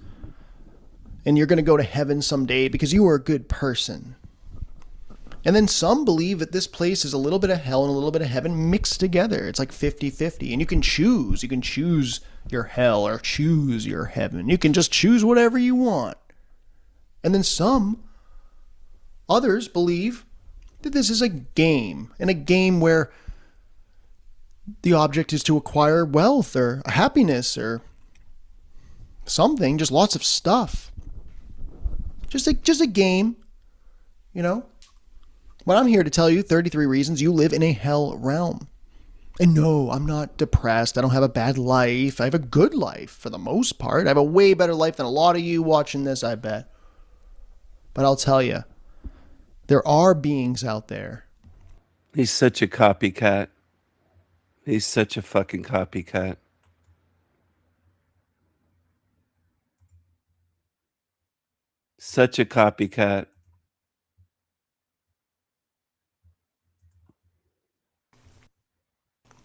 And you're going to go to heaven someday because you are a good person. And then some believe that this place is a little bit of hell and a little bit of heaven mixed together. It's like 50-50. And you can choose. You can choose your hell or choose your heaven. You can just choose whatever you want. And then some, others believe that this is a game. And a game where the object is to acquire wealth or happiness or something. Just lots of stuff. Just a game, you know? But I'm here to tell you 33 reasons you live in a hell realm. And no, I'm not depressed. I don't have a bad life. I have a good life for the most part. I have a way better life than a lot of you watching this, I bet. But I'll tell you, there are beings out there. He's such a copycat. He's such a fucking copycat. Such a copycat.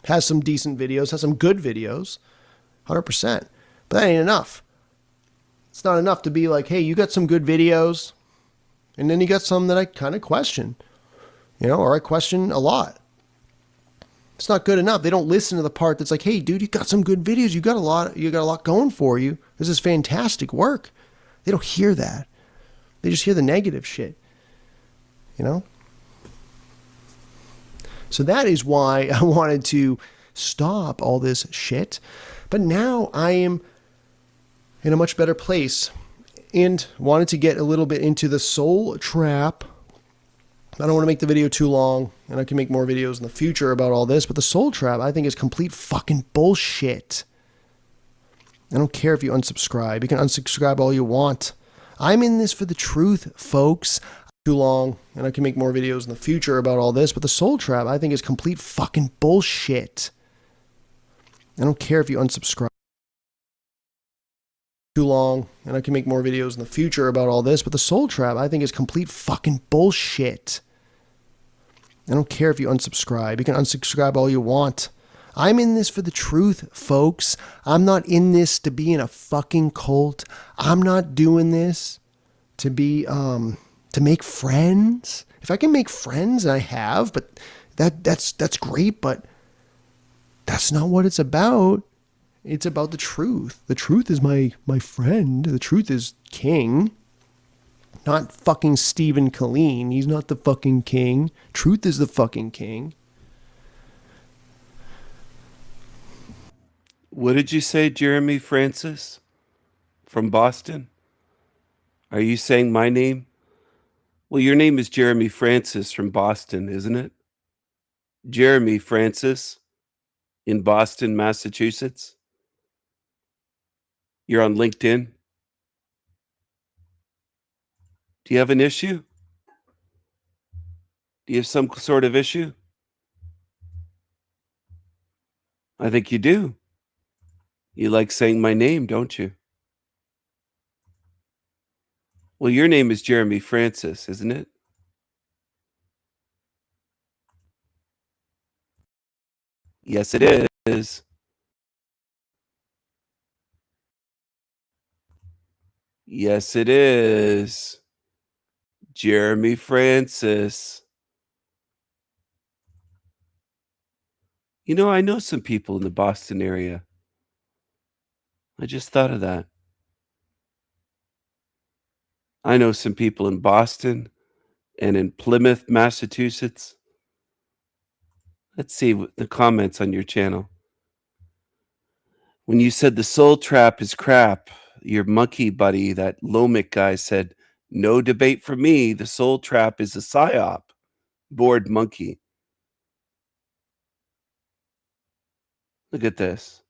Has some decent videos, has some good videos, 100%. But that ain't enough. It's not enough to be like, hey, you got some good videos, and then you got some that I kind of question, or I question a lot. It's not good enough. They don't listen to the part that's like, hey, dude, you got some good videos. You got a lot going for you. This is fantastic work. They don't hear that. They just hear the negative shit, So that is why I wanted to stop all this shit. But now I am in a much better place and wanted to get a little bit into the soul trap. I don't want to make the video too long, and I can make more videos in the future about all this, but the soul trap I think is complete fucking bullshit. I don't care if you unsubscribe. You can unsubscribe all you want. I'm in this for the truth, folks. Too long, and I can make more videos in the future about all this, but the soul trap I think is complete fucking bullshit. I don't care if you unsubscribe. Too long, and I can make more videos in the future about all this, but the soul trap I think is complete fucking bullshit. I don't care if you unsubscribe. You can unsubscribe all you want. I'm in this for the truth, folks. I'm not in this to be in a fucking cult. I'm not doing this to be to make friends. If I can make friends, and I have, but that's great, but that's not what it's about. It's about the truth. The truth is my friend. The truth is king. Not fucking Stephen Colleen. He's not the fucking king. Truth is the fucking king. What did you say, Jeremy Francis from Boston? Are you saying my name? Well, your name is Jeremy Francis from Boston, isn't it? Jeremy Francis in Boston, Massachusetts. You're on LinkedIn. Do you have an issue? Do you have some sort of issue? I think you do. You like saying my name, don't you? Well, your name is Jeremy Francis, isn't it? Yes, it is. Yes, it is. Jeremy Francis. I know some people in the Boston area. I just thought of that. I know some people in Boston and in Plymouth, Massachusetts. Let's see the comments on your channel. When you said the soul trap is crap, your monkey buddy, that Lomic guy, said, No debate for me. The soul trap is a psyop. Bored monkey. Look at this.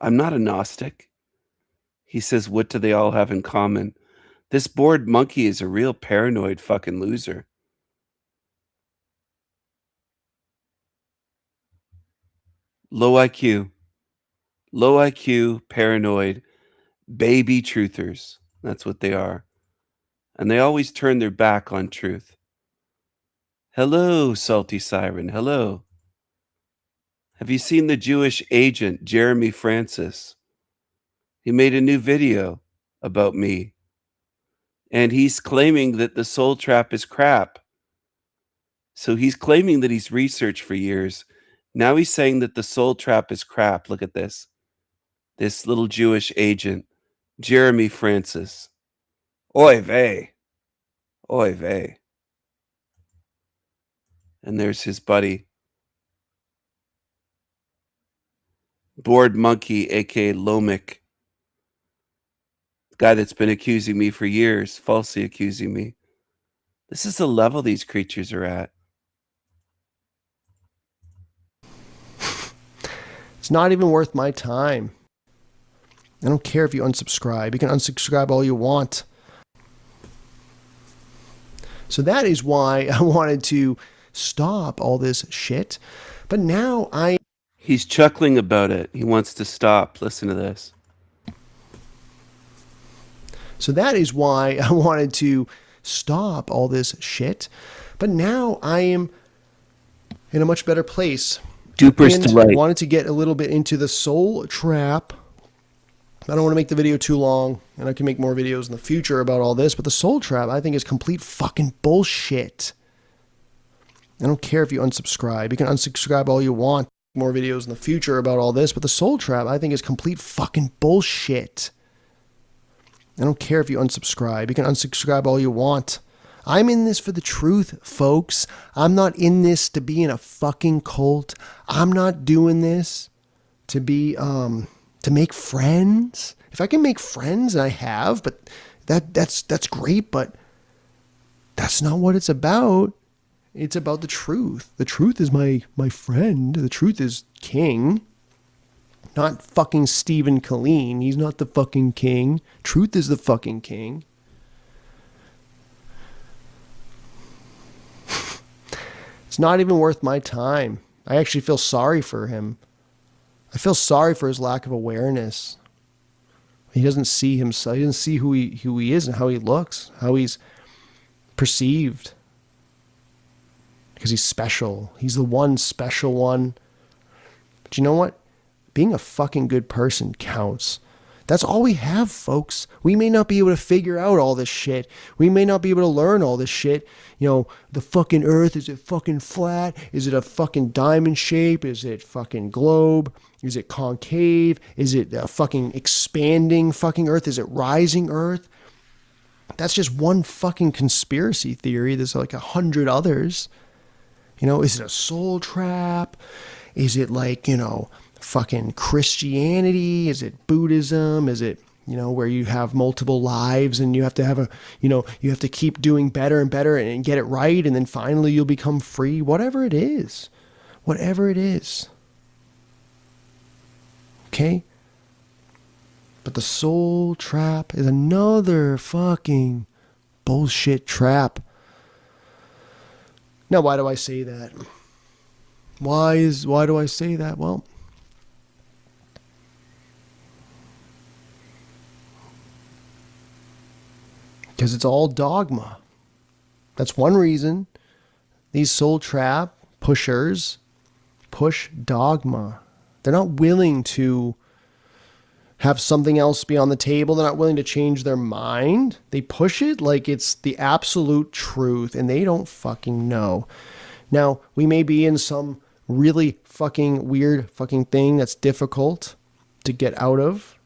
I'm not a Gnostic. He says, what do they all have in common? This bored monkey is a real paranoid fucking loser. Low IQ. Low IQ, paranoid, baby truthers. That's what they are. And they always turn their back on truth. Hello, salty siren. Hello. Have you seen the Jewish agent, Jeremy Francis? He made a new video about me. And he's claiming that the soul trap is crap. So he's claiming that he's researched for years. Now he's saying that the soul trap is crap. Look at this. This little Jewish agent, Jeremy Francis. Oy vey. Oy vey. And there's his buddy, Bored Monkey, aka Lomik. The guy that's been accusing me for years, falsely accusing me. This is the level these creatures are at. It's not even worth my time. I don't care if you unsubscribe. You can unsubscribe all you want. So that is why I wanted to stop all this shit. But now He's chuckling about it. He wants to stop. Listen to this. So that is why I wanted to stop all this shit. But now I am in a much better place. Duper's And delight. wanted to get a little bit into the soul trap. I don't want to make the video too long, and I can make more videos in the future about all this, but the soul trap I think is complete fucking bullshit. I don't care if you unsubscribe. You can unsubscribe all you want. More videos in the future about all this, but the soul trap I think is complete fucking bullshit. I don't care if you unsubscribe. You can unsubscribe all you want. I'm in this for the truth, folks. I'm not in this to be in a fucking cult. I'm not doing this to be to make friends. If I can make friends, and I have, but that's great, but that's not what it's about. It's about the truth. The truth is my friend. The truth is king. Not fucking Stephen Colleen. He's not the fucking king. Truth is the fucking king. It's not even worth my time. I actually feel sorry for him. I feel sorry for his lack of awareness. He doesn't see himself. He doesn't see who he is and how he looks, how he's perceived. Because he's special. He's the one special one. But you know what? Being a fucking good person counts. That's all we have, folks. We may not be able to figure out all this shit. We may not be able to learn all this shit. You know, the fucking earth, is it fucking flat? Is it a fucking diamond shape? Is it fucking globe? Is it concave? Is it a fucking expanding fucking earth? Is it rising earth? That's just one fucking conspiracy theory. There's like 100 others. You know, is it a soul trap? Is it like, you know, fucking Christianity? Is it Buddhism? Is it, you know, where you have multiple lives and you have to have a, you know, you have to keep doing better and better and get it right, and then finally you'll become free? Whatever it is. Whatever it is. Okay? But the soul trap is another fucking bullshit trap. Now, why do I say that? Why do I say that? Well, because it's all dogma. That's one reason these soul trap pushers push dogma. They're not willing to have something else be on the table. They're not willing to change their mind. They push it like it's the absolute truth, and they don't fucking know. Now, we may be in some really fucking weird fucking thing that's difficult to get out of,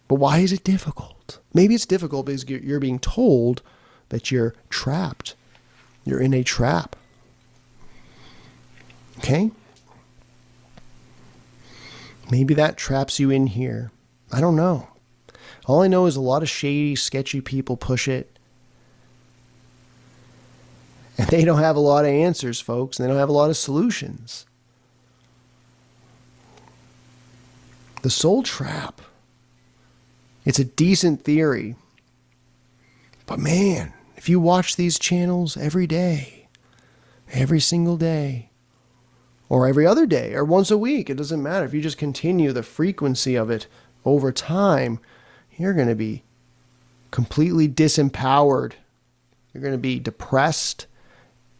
but why is it difficult? Maybe it's difficult because you're being told that you're trapped. You're in a trap. Okay? Maybe that traps you in here. I don't know. All I know is a lot of shady, sketchy people push it. And they don't have a lot of answers, folks. And they don't have a lot of solutions. The soul trap. It's a decent theory. But man, if you watch these channels every day, every single day, or every other day, or once a week, it doesn't matter. If you just continue the frequency of it over time, you're going to be completely disempowered. You're going to be depressed.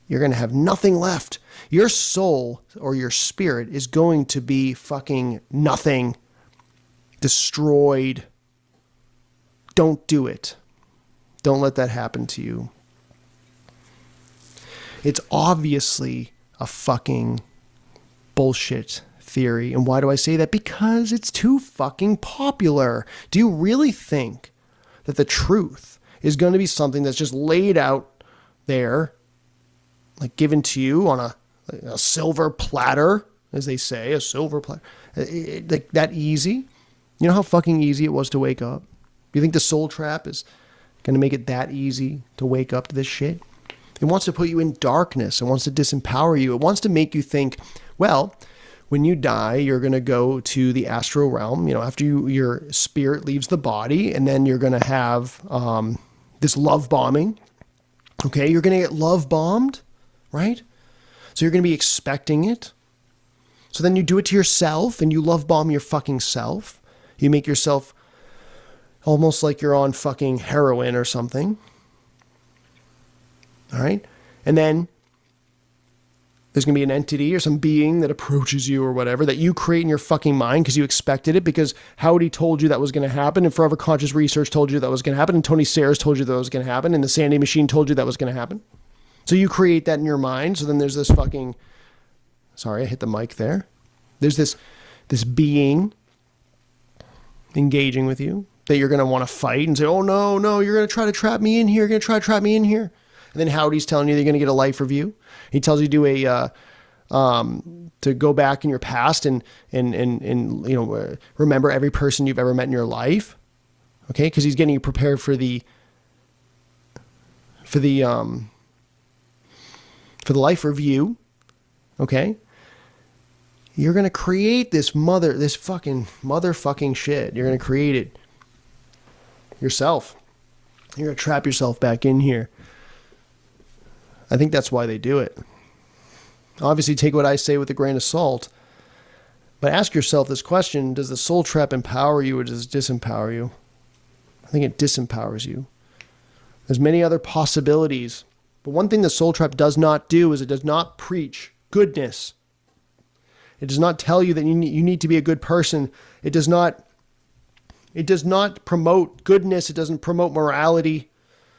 You're going to have nothing left. Your soul or your spirit is going to be fucking nothing. Destroyed. Don't do it. Don't let that happen to you. It's obviously a fucking bullshit theory. And why do I say that? Because it's too fucking popular. Do you really think that the truth is going to be something that's just laid out there, like given to you on a silver platter, as they say, a silver platter, like that easy? You know how fucking easy it was to wake up? You think the soul trap is going to make it that easy to wake up to this shit? It wants to put you in darkness. It wants to disempower you. It wants to make you think, well, when you die, you're going to go to the astral realm, after your spirit leaves the body, and then you're going to have this love bombing. Okay, you're going to get love bombed, right? So you're going to be expecting it. So then you do it to yourself, and you love bomb your fucking self. You make yourself almost like you're on fucking heroin or something. All right? And then there's going to be an entity or some being that approaches you or whatever that you create in your fucking mind because you expected it, because Howdy told you that was going to happen, and Forever Conscious Research told you that was going to happen, and Tony Sayers told you that was going to happen, and the Sandy Machine told you that was going to happen. So you create that in your mind. So then there's this fucking... Sorry, I hit the mic there. There's this being engaging with you that you're going to want to fight and say, oh, no, you're going to try to trap me in here. You're going to try to trap me in here. And then Howdy's telling you they're going to get a life review. He tells you to go back in your past and remember every person you've ever met in your life. Okay? Because he's getting you prepared for the life review. Okay? You're going to create this fucking motherfucking shit. You're going to create it yourself. You're going to trap yourself back in here. I think that's why they do it. Obviously, take what I say with a grain of salt. But ask yourself this question: does the soul trap empower you, or does it disempower you? I think it disempowers you. There's many other possibilities. But one thing the soul trap does not do is it does not preach goodness. It does not tell you that you need to be a good person. It does not promote goodness. It doesn't promote morality.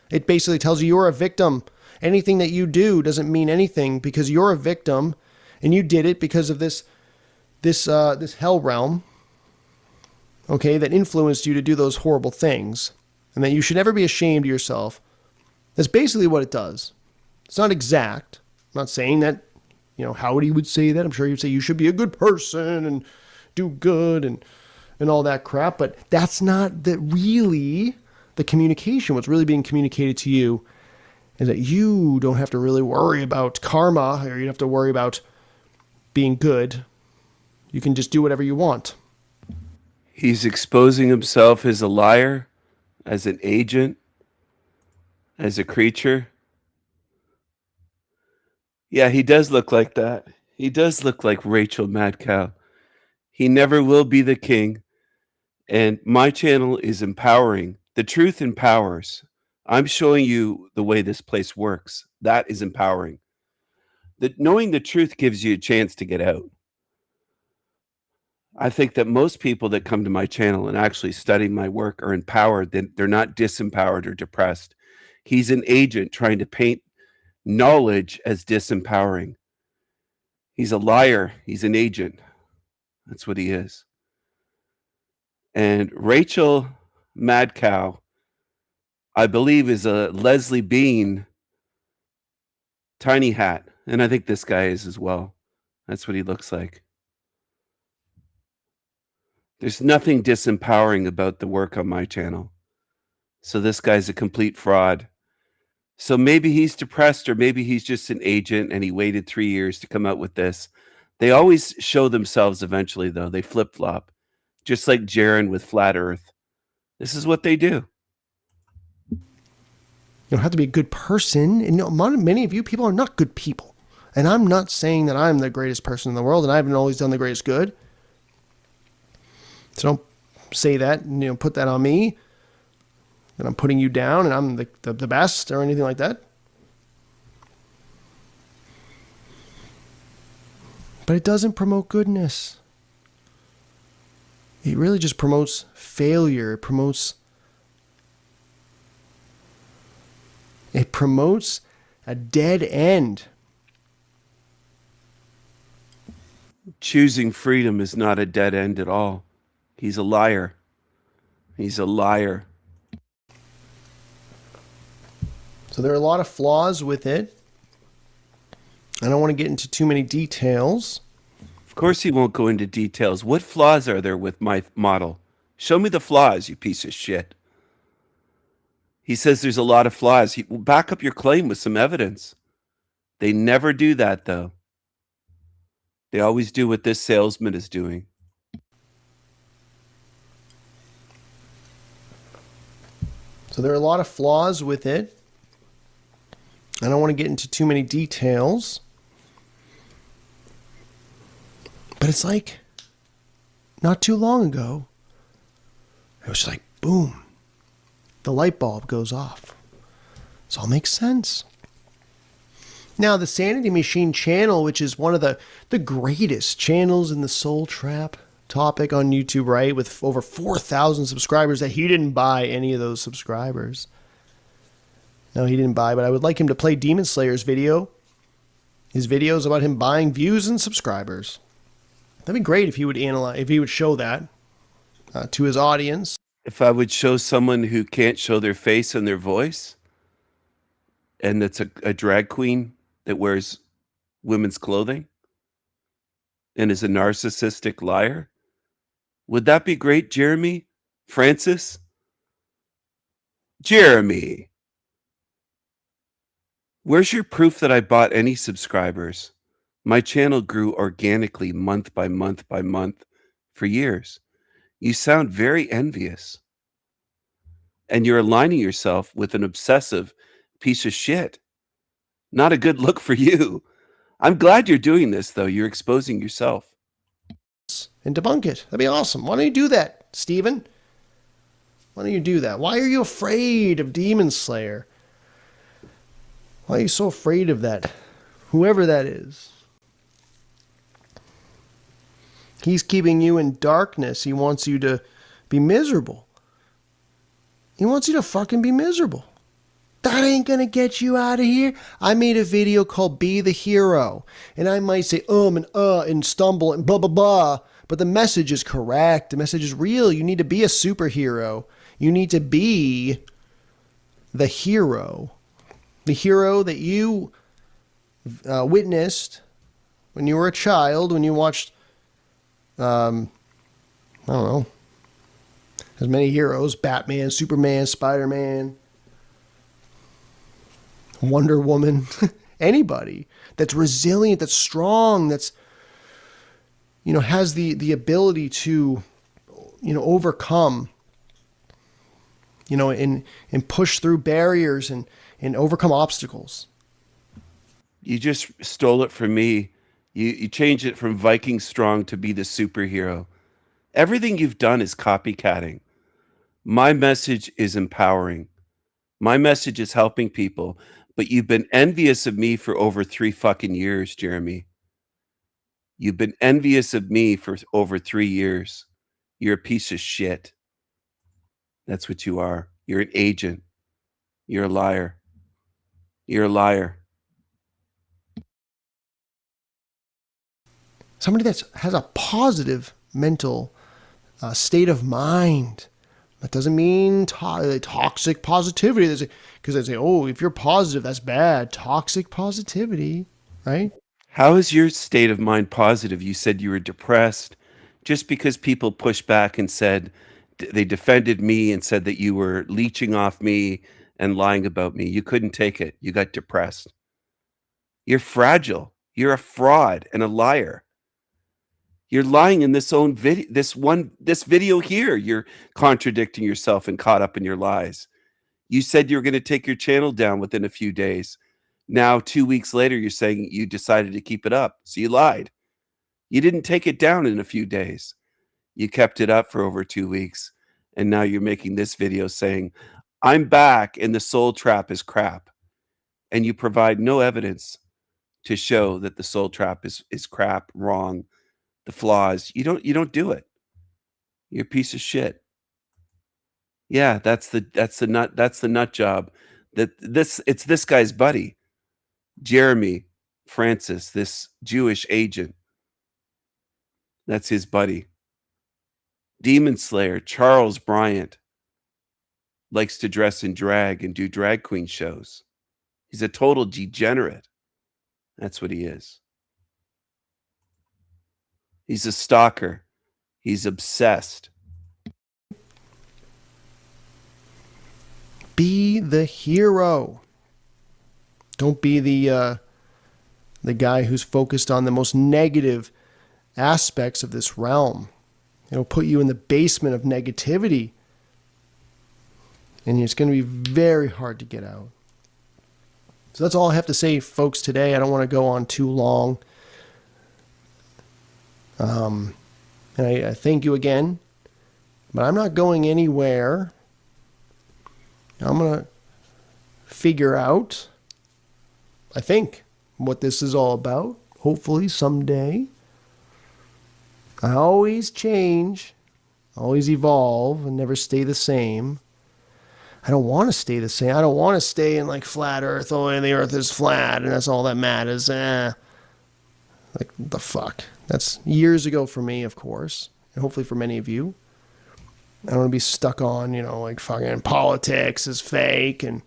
It basically tells you you're a victim. Anything that you do doesn't mean anything because you're a victim, and you did it because of this hell realm, okay, that influenced you to do those horrible things, and that you should never be ashamed of yourself. That's basically what it does. It's not exact. I'm not saying that, Howdy would say that. I'm sure he'd say you should be a good person and do good and all that crap, but that's not really the communication. What's really being communicated to you is that you don't have to really worry about karma, or you don't have to worry about being good. You can just do whatever you want. He's exposing himself as a liar, as an agent, as a creature. Yeah, he does look like that. He does look like Rachel Mad Cow. He never will be the king. And my channel is empowering. The truth empowers. I'm showing you the way this place works. That is empowering. Knowing the truth gives you a chance to get out. I think that most people that come to my channel and actually study my work are empowered. They're not disempowered or depressed. He's an agent trying to paint knowledge as disempowering. He's a liar. He's an agent. That's what he is. And Rachel Mad Cow, I believe, is a Leslie Bean tiny hat. And I think this guy is as well. That's what he looks like. There's nothing disempowering about the work on my channel. So this guy's a complete fraud. So maybe he's depressed, or maybe he's just an agent and he waited 3 years to come out with this. They always show themselves eventually, though. They flip-flop, just like Jaren with Flat Earth. This is what they do. You don't have to be a good person. And many of you people are not good people. And I'm not saying that I'm the greatest person in the world and I haven't always done the greatest good. So don't say that and put that on me. That I'm putting you down and I'm the best or anything like that. But it doesn't promote goodness. It really just promotes failure. It promotes a dead end. Choosing freedom is not a dead end at all. He's a liar. He's a liar. So there are a lot of flaws with it. I don't want to get into too many details. Of course he won't go into details. What flaws are there with my model? Show me the flaws, you piece of shit. He says there's a lot of flaws. Back up your claim with some evidence. They never do that, though. They always do what this salesman is doing. So there are a lot of flaws with it. I don't want to get into too many details. But it's like, not too long ago, it was just like, boom, the light bulb goes off. This all makes sense. Now, the Sanity Machine channel, which is one of the greatest channels in the Soul Trap topic on YouTube, right? With over 4,000 subscribers, that he didn't buy any of those subscribers. No, he didn't buy, but I would like him to play Demon Slayer's video. His videos about him buying views and subscribers. That'd be great if he would show that to his audience. If I would show someone who can't show their face and their voice, and that's a drag queen that wears women's clothing and is a narcissistic liar, would that be great, Jeremy? Francis? Jeremy, where's your proof that I bought any subscribers? My channel grew organically month by month by month for years. You sound very envious. And you're aligning yourself with an obsessive piece of shit. Not a good look for you. I'm glad you're doing this, though. You're exposing yourself. And debunk it. That'd be awesome. Why don't you do that, Steven? Why don't you do that? Why are you afraid of Demon Slayer? Why are you so afraid of that? Whoever that is. He's keeping you in darkness. He wants you to be miserable. He wants you to fucking be miserable. That ain't gonna get you out of here. I made a video called Be the Hero. And I might say and stumble and blah, blah, blah. But the message is correct. The message is real. You need to be a superhero. You need to be the hero. The hero that you witnessed when you were a child, when you watched, I don't know, as many heroes, Batman, Superman, Spider-Man, Wonder Woman, anybody that's resilient, that's strong, that's, has the ability to, overcome, and push through barriers and overcome obstacles. You just stole it from me. You changed it from Viking strong to be the superhero. Everything you've done is copycatting. My message is empowering. My message is helping people. But you've been envious of me for over 3 fucking years, Jeremy. You've been envious of me for over 3 years. You're a piece of shit. That's what you are. You're an agent. You're a liar. You're a liar. Somebody that has a positive mental state of mind. That doesn't mean toxic positivity. Because they say, oh, if you're positive, that's bad. Toxic positivity, right? How is your state of mind positive? You said you were depressed. Just because people pushed back and said they defended me and said that you were leeching off me and lying about me, you couldn't take it. You got depressed. You're fragile. You're a fraud and a liar. You're lying in this own video, this video here. You're contradicting yourself and caught up in your lies. You said you were going to take your channel down within a few days. Now, 2 weeks later, you're saying you decided to keep it up. So you lied. You didn't take it down in a few days. You kept it up for over 2 weeks. And now you're making this video saying, I'm back and the soul trap is crap. And you provide no evidence to show that the soul trap is crap, wrong, the flaws. You don't do it. You're a piece of shit. Yeah, that's the nut job. It's this guy's buddy, Jeremy Francis, this Jewish agent. That's his buddy. Demon Slayer Charles Bryant likes to dress in drag and do drag queen shows. He's a total degenerate. That's what he is. He's a stalker. He's obsessed. Be the hero. Don't be the guy who's focused on the most negative aspects of this realm. It'll put you in the basement of negativity. And it's going to be very hard to get out. So that's all I have to say, folks, today. I don't want to go on too long. And I thank you again. But I'm not going anywhere. I'm going to figure out, I think, what this is all about. Hopefully someday. I always change, always evolve, and never stay the same. I don't want to stay the same. I don't want to stay in like flat earth. Oh, and the earth is flat, and that's all that matters. Like, the fuck? That's years ago for me, of course, and hopefully for many of you. I don't want to be stuck on, like fucking politics is fake, and,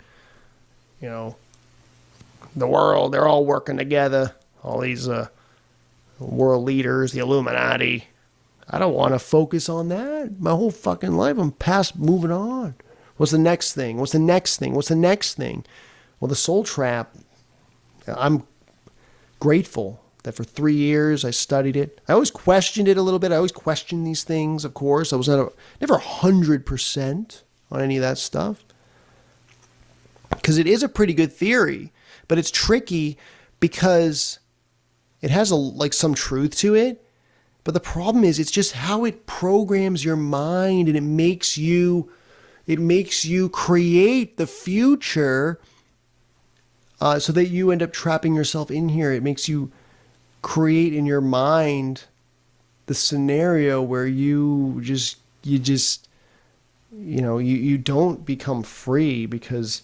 the world, they're all working together. All these world leaders, the Illuminati. I don't want to focus on that. My whole fucking life, I'm past moving on. What's the next thing? What's the next thing? What's the next thing? Well, the soul trap, I'm grateful that for 3 years I studied it. I always questioned it a little bit. I always questioned these things, of course. I was never 100% on any of that stuff. Because it is a pretty good theory, but it's tricky because it has some truth to it. But the problem is it's just how it programs your mind, and it makes you create the future so that you end up trapping yourself in here. It makes you create in your mind the scenario where you don't become free because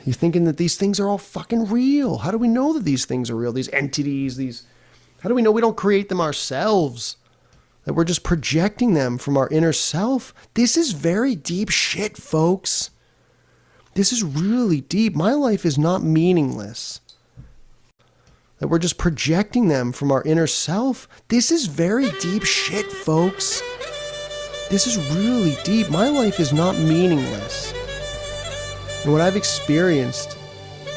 you're thinking that these things are all fucking real. How do we know that these things are real? These entities, how do we know we don't create them ourselves? That we're just projecting them from our inner self? This is very deep shit, folks. This is really deep. My life is not meaningless. That we're just projecting them from our inner self. This is very deep shit, folks. This is really deep. My life is not meaningless. And what I've experienced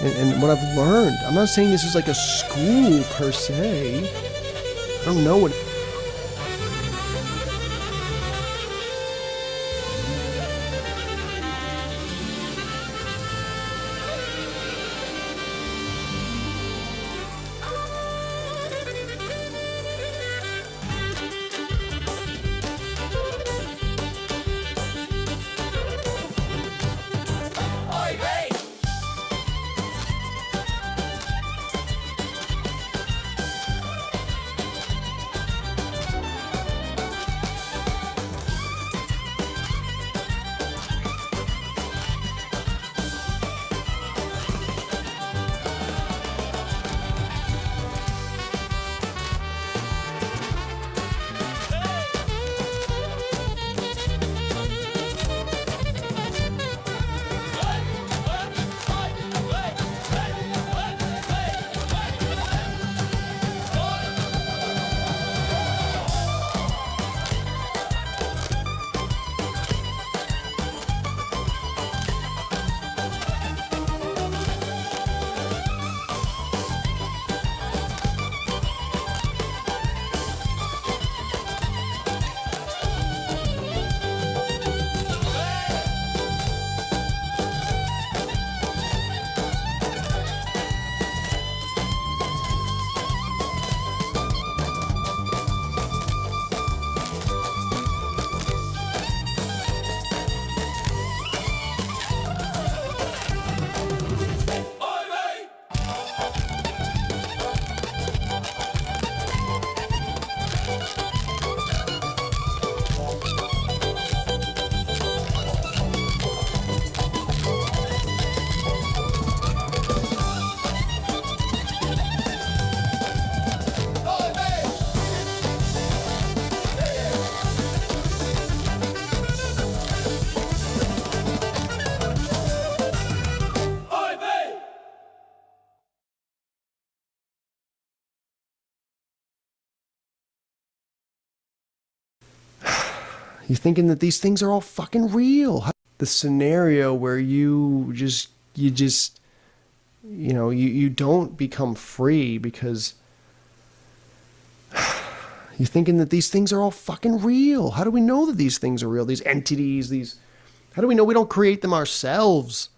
and what I've learned, I'm not saying this is like a school per se. I don't know what... You're thinking that these things are all fucking real. The scenario where you don't become free because you're thinking that these things are all fucking real. How do we know that these things are real? These entities, how do we know we don't create them ourselves?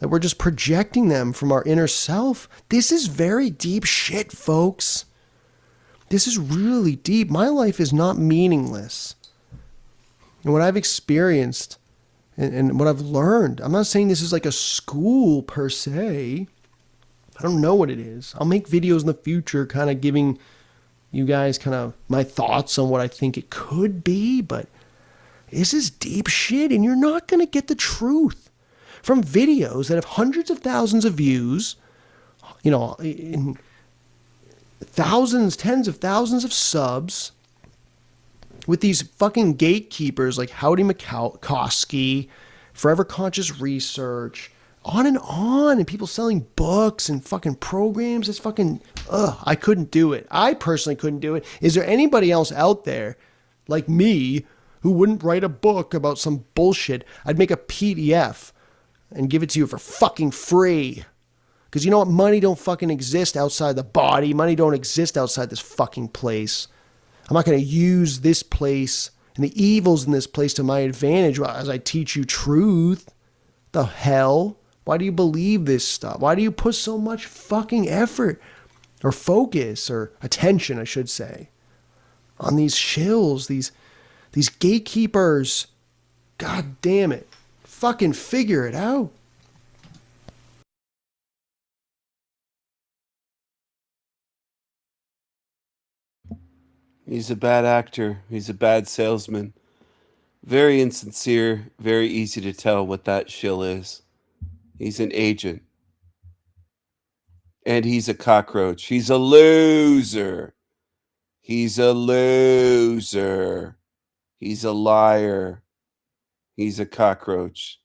That we're just projecting them from our inner self? This is very deep shit, folks. This is really deep. My life is not meaningless. And what I've experienced and what I've learned, I'm not saying this is like a school per se. I don't know what it is. I'll make videos in the future kind of giving you guys kind of my thoughts on what I think it could be, but this is deep shit, and you're not going to get the truth from videos that have hundreds of thousands of views, in thousands, tens of thousands of subs, with these fucking gatekeepers like Howdy McCoskey, Forever Conscious Research, on, and people selling books and fucking programs. It's fucking, I couldn't do it. I personally couldn't do it. Is there anybody else out there like me who wouldn't write a book about some bullshit? I'd make a PDF and give it to you for fucking free. Because you know what? Money don't fucking exist outside the body. Money don't exist outside this fucking place. I'm not going to use this place and the evils in this place to my advantage as I teach you truth. The hell? Why do you believe this stuff? Why do you put so much fucking effort or focus or attention, I should say, on these shills, these gatekeepers? God damn it. Fucking figure it out. He's a bad actor. He's a bad salesman. Very insincere, very easy to tell what that shill is. He's an agent. And he's a cockroach. He's a loser. He's a loser. He's a liar. He's a cockroach.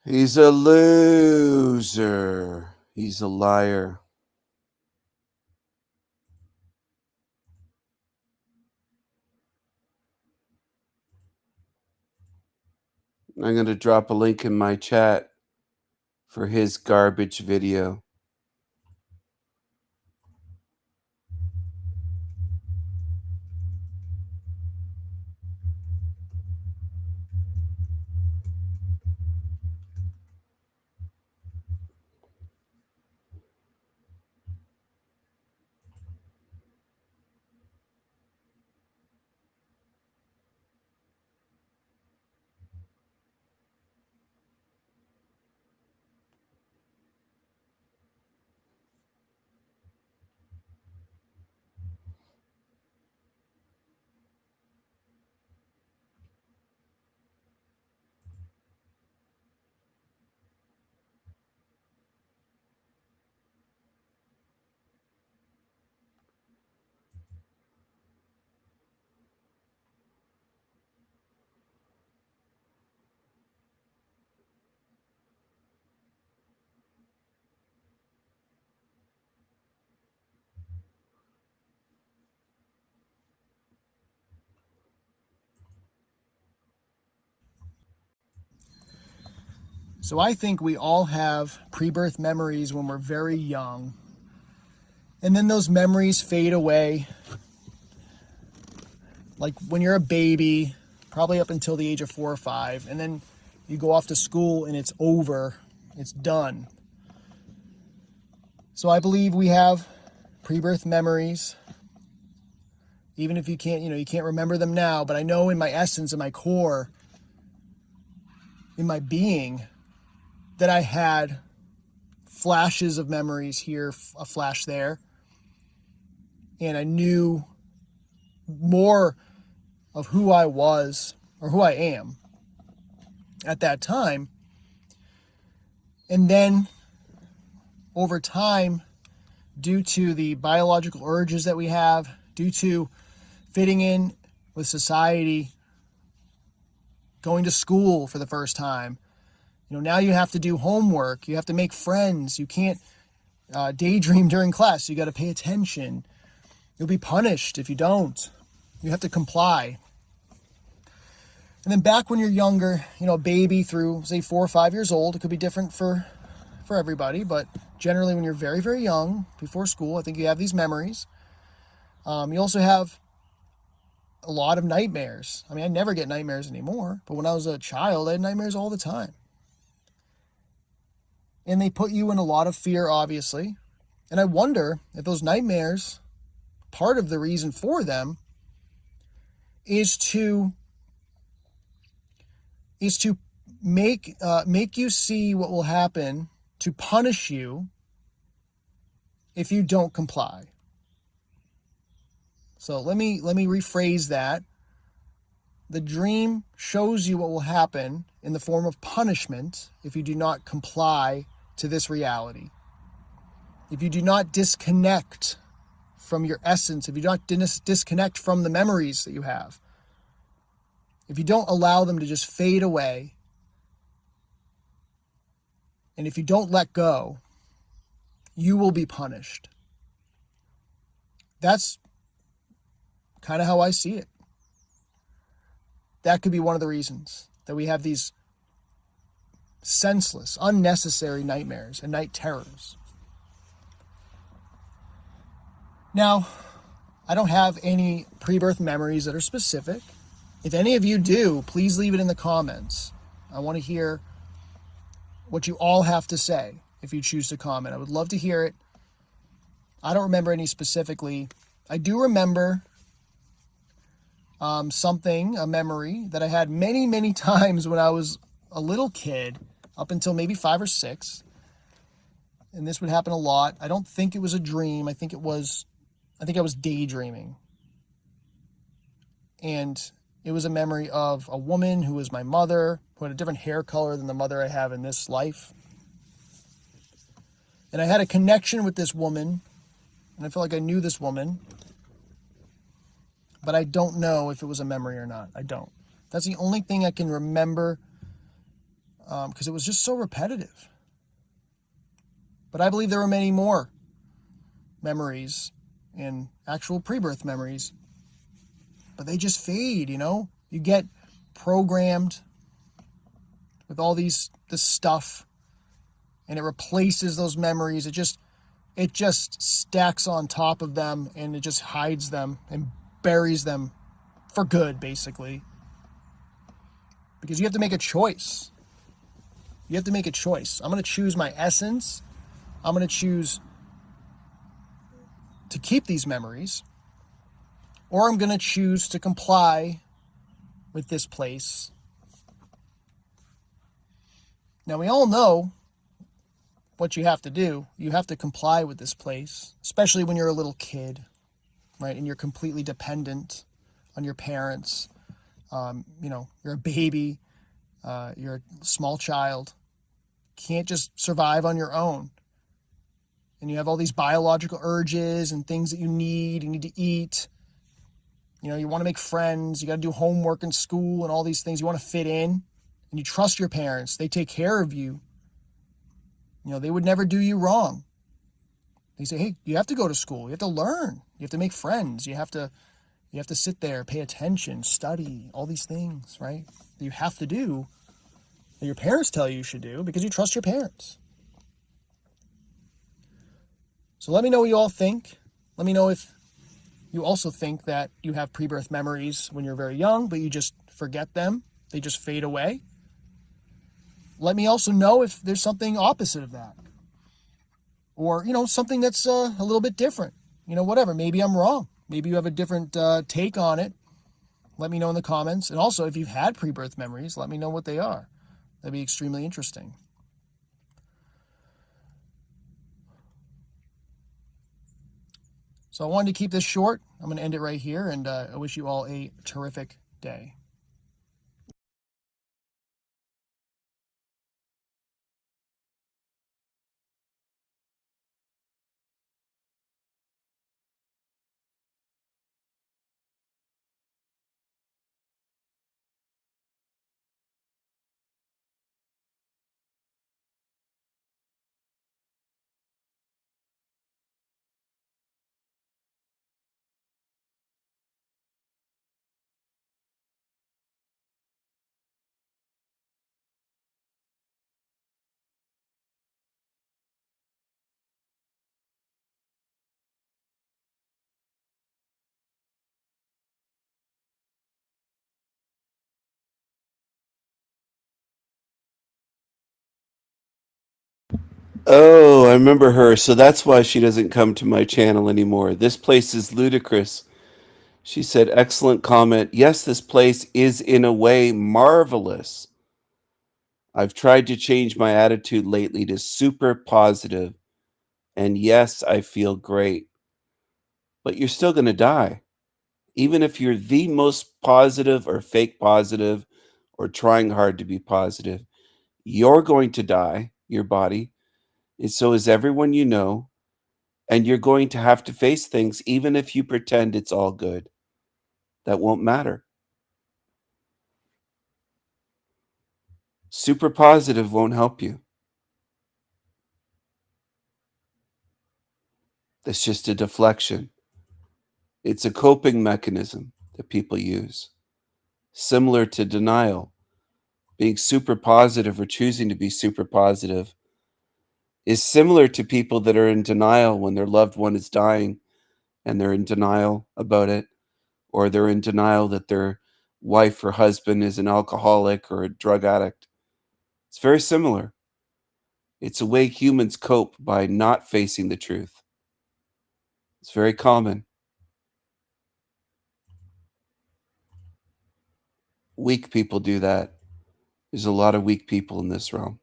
He's a loser. He's a liar. I'm going to drop a link in my chat for his garbage video. So I think we all have pre-birth memories when we're very young. And then those memories fade away. Like when you're a baby, probably up until the age of 4 or 5. And then you go off to school and it's over. It's done. So I believe we have pre-birth memories. Even if you can't remember them now. But I know in my essence, in my core, in my being, that I had flashes of memories here, a flash there. And I knew more of who I was, or who I am, at that time. And then, over time, due to the biological urges that we have, due to fitting in with society, going to school for the first time. Now you have to do homework. You have to make friends. You can't daydream during class. You got to pay attention. You'll be punished if you don't. You have to comply. And then back when you're younger, a baby through, say, 4 or 5 years old, it could be different for everybody, but generally when you're very, very young, before school, I think you have these memories. You also have a lot of nightmares. I mean, I never get nightmares anymore, but when I was a child, I had nightmares all the time. And they put you in a lot of fear, obviously. And I wonder if those nightmares, part of the reason for them is to make you see what will happen to punish you if you don't comply. So let me rephrase that. The dream shows you what will happen in the form of punishment if you do not comply to this reality. If you do not disconnect from your essence, if you do not disconnect from the memories that you have, if you don't allow them to just fade away, and if you don't let go, you will be punished. That's kind of how I see it. That could be one of the reasons that we have these senseless, unnecessary nightmares and night terrors. Now, I don't have any pre-birth memories that are specific. If any of you do, please leave it in the comments. I want to hear what you all have to say if you choose to comment. I would love to hear it. I don't remember any specifically. I do remember a memory that I had many, many times when I was a little kid, up until maybe 5 or 6. And this would happen a lot. I don't think it was a dream. I think I was daydreaming. And it was a memory of a woman who was my mother, who had a different hair color than the mother I have in this life. And I had a connection with this woman, and I felt like I knew this woman. But I don't know if it was a memory or not. I don't. That's the only thing I can remember, because it was just so repetitive. But I believe there were many more memories and actual pre-birth memories. But they just fade, You get programmed with all this stuff, and it replaces those memories. It just stacks on top of them, and it just hides them and buries them for good, basically. Because you have to make a choice. You have to make a choice. I'm going to choose my essence. I'm going to choose to keep these memories, or I'm going to choose to comply with this place. Now, we all know what you have to do. You have to comply with this place, especially when you're a little kid, right? And you're completely dependent on your parents. You're a baby. You're a small child. Can't just survive on your own. And you have all these biological urges and things that you need. You need to eat. You want to make friends. You got to do homework in school and all these things. You want to fit in. And you trust your parents. They take care of you. They would never do you wrong. They say, hey, you have to go to school. You have to learn. You have to make friends. You have to sit there, pay attention, study, all these things, right? That you have to do, that your parents tell you should do, because you trust your parents. So let me know what you all think. Let me know if you also think that you have pre-birth memories when you're very young, but you just forget them. They just fade away. Let me also know if there's something opposite of that. Or, something that's a little bit different. Whatever. Maybe I'm wrong. Maybe you have a different take on it. Let me know in the comments. And also, if you've had pre-birth memories, let me know what they are. That'd be extremely interesting. So I wanted to keep this short. I'm going to end it right here, and I wish you all a terrific day. Oh, I remember her. So that's why she doesn't come to my channel anymore. This place is ludicrous. She said, excellent comment. Yes, this place is in a way marvelous. I've tried to change my attitude lately to super positive, and yes, I feel great. But you're still going to die. Even if you're the most positive or fake positive or trying hard to be positive, you're going to die, your body, and so is everyone you know, and you're going to have to face things even if you pretend it's all good. That won't matter. Super positive won't help you. That's just a deflection. It's a coping mechanism that people use, similar to denial. Being super positive or choosing to be super positive is similar to people that are in denial when their loved one is dying and they're in denial about it, or they're in denial that their wife or husband is an alcoholic or a drug addict. It's very similar. It's a way humans cope by not facing the truth. It's very common. Weak people do that. There's a lot of weak people in this realm.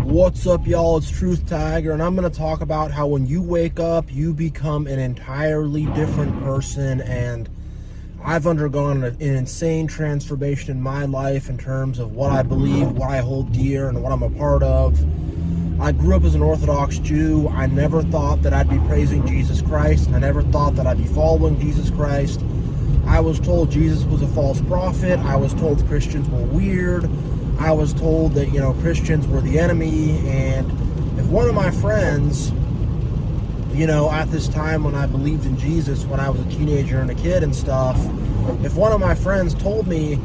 What's up, y'all? It's Truth Tiger, and I'm going to talk about how when you wake up, you become an entirely different person. And I've undergone an insane transformation in my life in terms of what I believe, what I hold dear, and what I'm a part of. I grew up as an Orthodox Jew. I never thought that I'd be praising Jesus Christ. I never thought that I'd be following Jesus Christ. I was told Jesus was a false prophet. I was told Christians were weird. I was told that, Christians were the enemy. And if one of my friends, at this time when I believed in Jesus, when I was a teenager and a kid and stuff, if one of my friends told me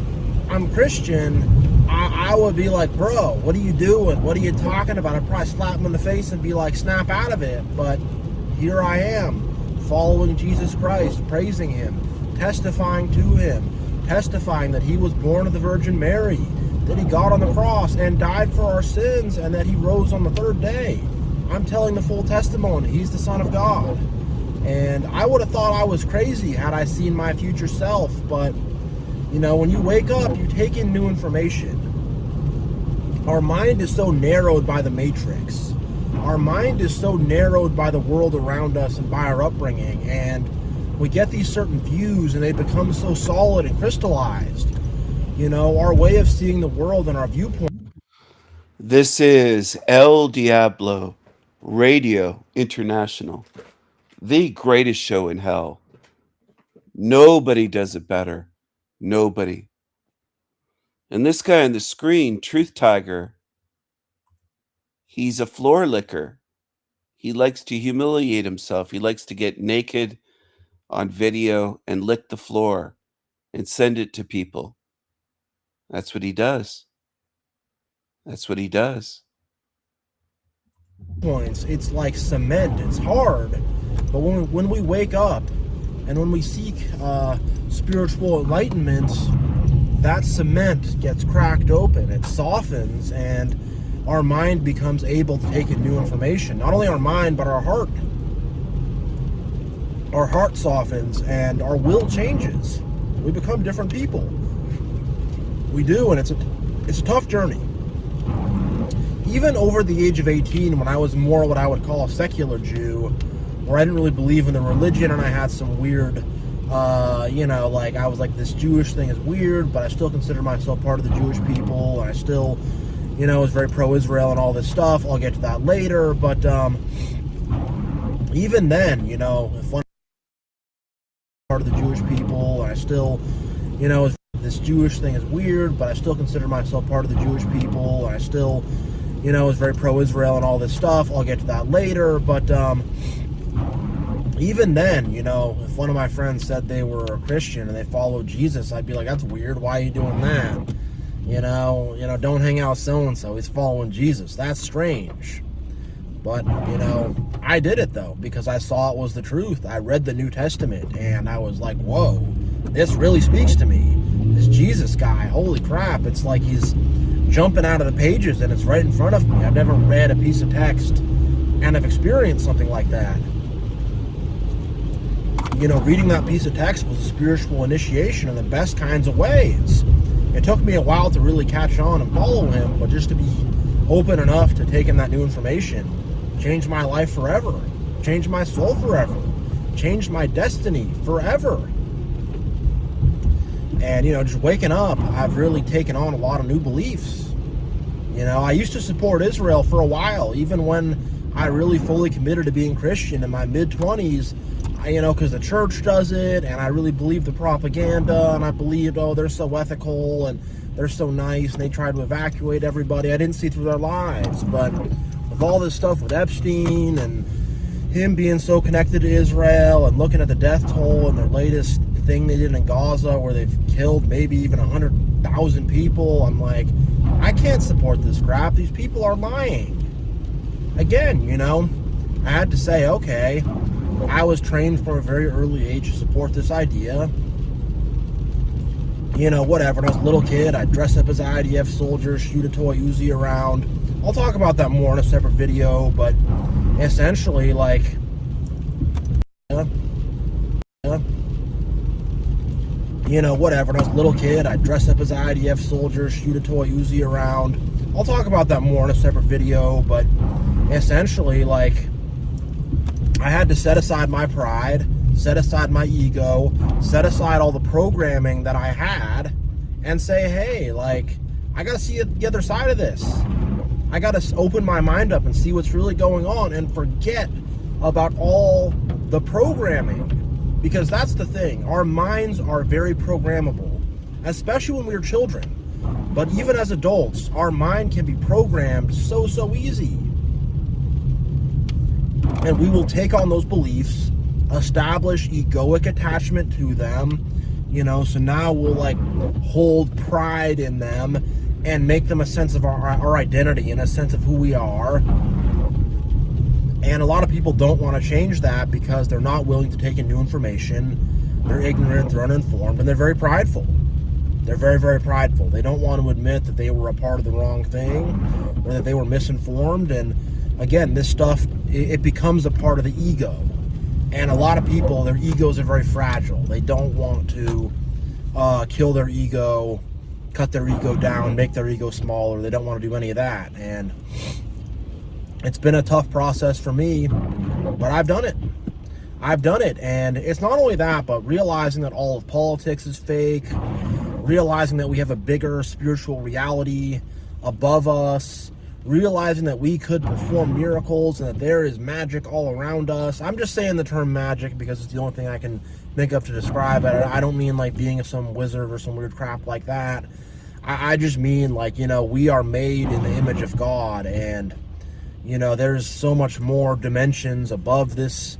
I'm Christian, I would be like, bro, what are you doing? What are you talking about? I'd probably slap him in the face and be like, snap out of it. But here I am, following Jesus Christ, praising him, testifying to him, testifying that he was born of the Virgin Mary, that he got on the cross and died for our sins, and that he rose on the third day. I'm telling the full testimony. He's the Son of God. And I would have thought I was crazy had I seen my future self, but when you wake up, you take in new information. Our mind is so narrowed by the matrix. Our mind is so narrowed by the world around us and by our upbringing, and we get these certain views and they become so solid and crystallized. Our way of seeing the world and our viewpoint. This is El Diablo Radio International, the greatest show in hell. Nobody does it better. Nobody. And this guy on the screen, Truth Tiger, he's a floor licker. He likes to humiliate himself. He likes to get naked on video and lick the floor and send it to people. That's what he does. That's what he does. Points, it's like cement. It's hard. But when we wake up and when we seek spiritual enlightenment, that cement gets cracked open. It softens, and our mind becomes able to take in new information. Not only our mind, but our heart. Our heart softens, and our will changes. We become different people. We do, and it's a tough journey. Even over the age of 18, when I was more what I would call a secular Jew, where I didn't really believe in the religion, and I had some weird, I was like, this Jewish thing is weird, but I still consider myself part of the Jewish people, and I still, was very pro-Israel and all this stuff. I'll get to that later, but even then, if one part of the Jewish people, and I still, this Jewish thing is weird, but I still consider myself part of the Jewish people, and I still, was very pro-Israel and all this stuff. I'll get to that later, but even then, if one of my friends said they were a Christian and they followed Jesus, I'd be like, that's weird. Why are you doing that? Don't hang out with so-and-so. He's following Jesus. That's strange. But, you know, I did it though, because I saw it was the truth. I read the New Testament and I was like, whoa, this really speaks to me. This Jesus guy, holy crap. It's like he's jumping out of the pages and it's right in front of me. I've never read a piece of text and I've experienced something like that. You know, reading that piece of text was a spiritual initiation in the best kinds of ways. It took me a while to really catch on and follow him, but just to be open enough to take in that new information changed my life forever, changed my soul forever, changed my destiny forever. And, you know, just waking up, I've really taken on a lot of new beliefs. You know, I used to support Israel for a while, even when I really fully committed to being Christian in my mid-20s, you know, because the church does it, and I really believed the propaganda, and I believed, oh, they're so ethical, and they're so nice, and they try to evacuate everybody. I didn't see through their lives, but with all this stuff with Epstein, and him being so connected to Israel, and looking at the death toll, and their latest thing they did in Gaza, where they've killed maybe even 100,000 people, I'm like, I can't support this crap. These people are lying. Again, you know, I had to say, okay, I was trained from a very early age to support this idea. You know, whatever. When I was a little kid, I'd dress up as an IDF soldier, shoot a toy Uzi around. I'll talk about that more in a separate video, but essentially, like, you know, whatever. When I was a little kid, I'd dress up as an IDF soldier, shoot a toy Uzi around. I'll talk about that more in a separate video, but essentially, like, I had to set aside my pride, set aside my ego, set aside all the programming that I had, and say, hey, like, I gotta see the other side of this. I gotta open my mind up and see what's really going on and forget about all the programming. Because that's the thing, our minds are very programmable, especially when we're children. But even as adults, our mind can be programmed so easy. And we will take on those beliefs, establish egoic attachment to them, you know, so now we'll like hold pride in them and make them a sense of our identity and a sense of who we are. And a lot of people don't want to change that because they're not willing to take in new information. They're ignorant, they're uninformed, and they're very prideful. They're very prideful. They don't want to admit that they were a part of the wrong thing or that they were misinformed. And again, this stuff, it becomes a part of the ego. And a lot of people, their egos are very fragile. They don't want to kill their ego, cut their ego down, make their ego smaller. They don't want to do any of that. And it's been a tough process for me, but I've done it. I've done it. And it's not only that, but realizing that all of politics is fake, realizing that we have a bigger spiritual reality above us, realizing that we could perform miracles and that there is magic all around us. I'm just saying the term magic because it's the only thing I can think of to describe it. I don't mean like being some wizard or some weird crap like that. I just mean like, you know, we are made in the image of God, and, you know, there's so much more dimensions above this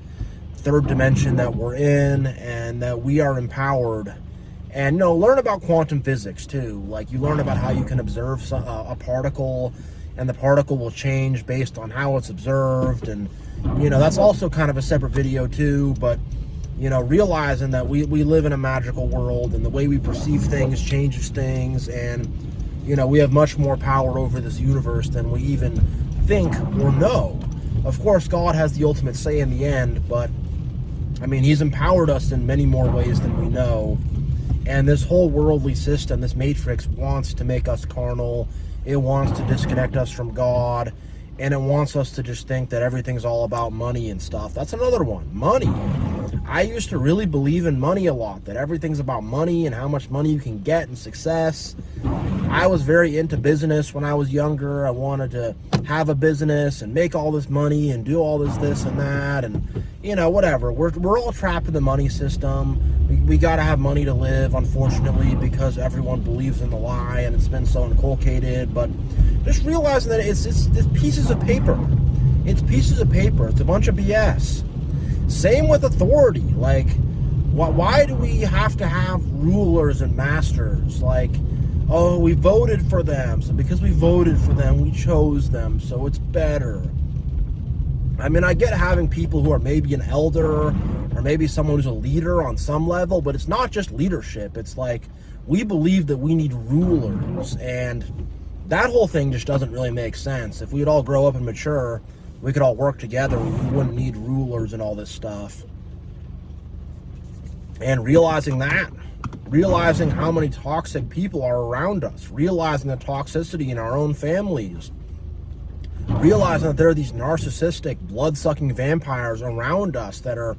third dimension that we're in, and that we are empowered. And, you know, learn about quantum physics too. Like, you learn about how you can observe a particle, and the particle will change based on how it's observed. And, you know, that's also kind of a separate video too. But, you know, realizing that we live in a magical world, and the way we perceive things changes things. And, you know, we have much more power over this universe than we even think or know. Of course, God has the ultimate say in the end, but, I mean, he's empowered us in many more ways than we know. And this whole worldly system, this matrix, wants to make us carnal. It wants to disconnect us from God. And it wants us to just think that everything's all about money and stuff. That's another one. Money. I used to really believe in money a lot, that everything's about money and how much money you can get and success. I was very into business when I was younger. I wanted to have a business and make all this money and do all this and that, and, you know, whatever. We're all trapped in the money system. We got to have money to live, unfortunately, because everyone believes in the lie and it's been so inculcated. But just realizing that it's pieces of paper. It's pieces of paper. It's a bunch of BS. Same with authority. Like, why do we have to have rulers and masters? Like, oh, we voted for them, so because we voted for them, we chose them, so it's better. I mean, I get having people who are maybe an elder or maybe someone who's a leader on some level, but it's not just leadership. It's like we believe that we need rulers, and that whole thing just doesn't really make sense. If we'd all grow up and mature, we could all work together. We wouldn't need rulers and all this stuff. And realizing how many toxic people are around us, realizing the toxicity in our own families, realizing that there are these narcissistic, blood-sucking vampires around us that are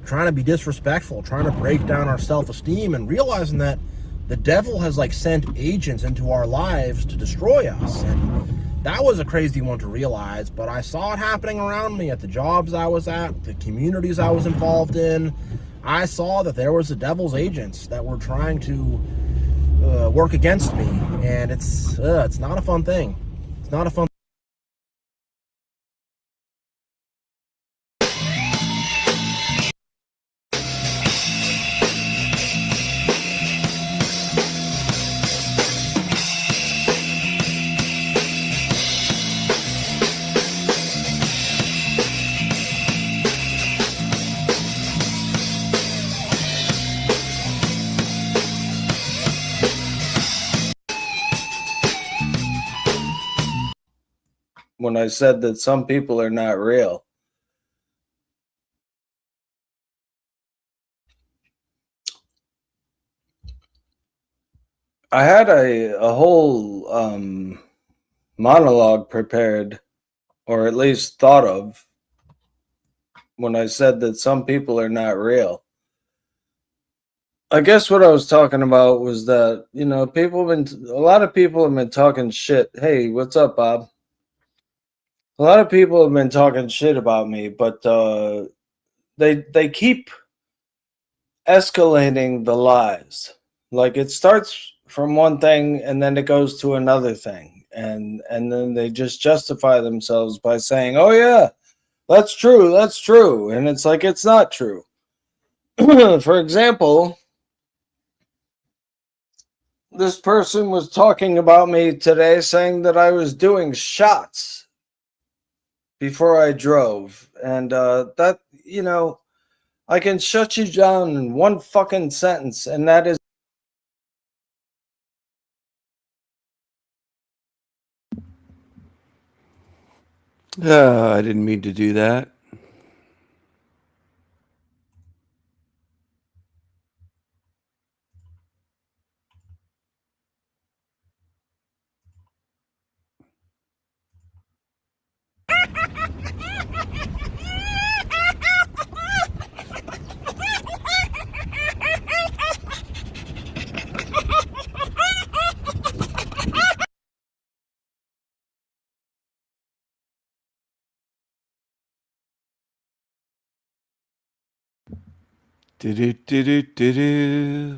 trying to be disrespectful, trying to break down our self-esteem, and realizing that the devil has like sent agents into our lives to destroy us. And that was a crazy one to realize, but I saw it happening around me at the jobs I was at, the communities I was involved in. I saw that there was the devil's agents that were trying to work against me, and it's not a fun thing. It's not a fun. When I said that some people are not real. I had a whole monologue prepared, or at least thought of, when I said that some people are not real. I guess what I was talking about was that, you know, a lot of people have been talking shit. Hey, what's up, Bob? A lot of people have been talking shit about me, but they keep escalating the lies. Like it starts from one thing and then it goes to another thing, and then they just justify themselves by saying, "Oh yeah, that's true," and it's like it's not true. For example, this person was talking about me today, saying that I was doing shots before I drove, and that, you know, I can shut you down in one fucking sentence, and that is. I didn't mean to do that. Do do do do do do.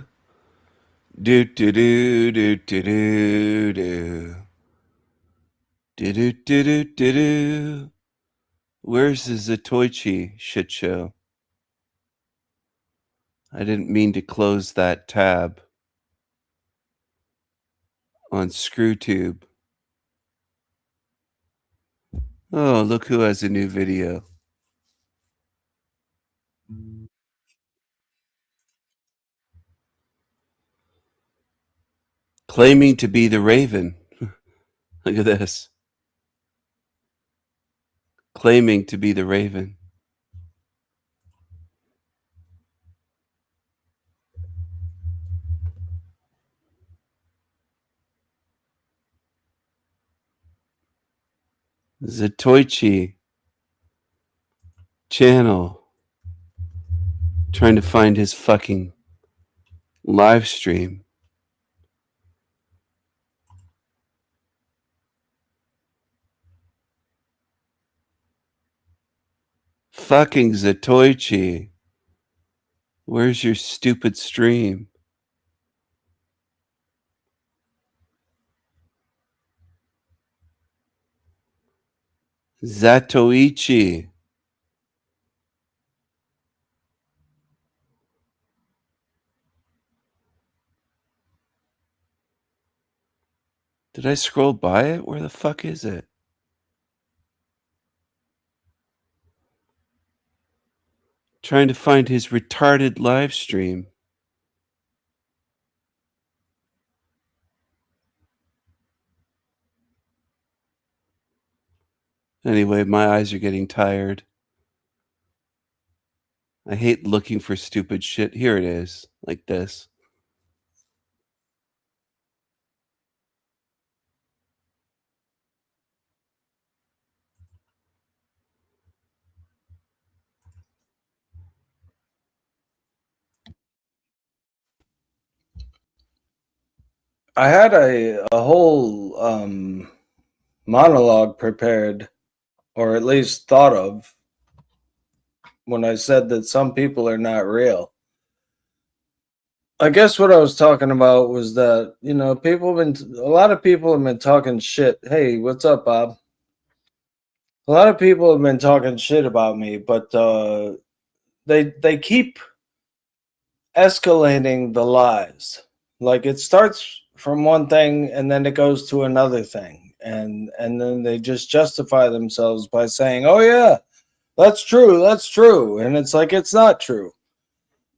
Do do do do do do do. Do do do do do do. Where's the Zatoichi shit show? I didn't mean to close that tab on ScrewTube. Oh, look who has a new video. Claiming to be the Raven. Look at this. Claiming to be the Raven. Zatoichi channel. Trying to find his fucking live stream. Fucking Zatoichi. Where's your stupid stream? Zatoichi. Did I scroll by it? Where the fuck is it? Trying to find his retarded live stream. Anyway, my eyes are getting tired. I hate looking for stupid shit. Here it is, like this. I had a whole monologue prepared, or at least thought of, when I said that some people are not real. I guess what I was talking about was that, you know, a lot of people have been talking shit. Hey, what's up, Bob? A lot of people have been talking shit about me, but they keep escalating the lies. Like, it starts from one thing and then it goes to another thing, and then they just justify themselves by saying, "Oh yeah, that's true," and it's like it's not true.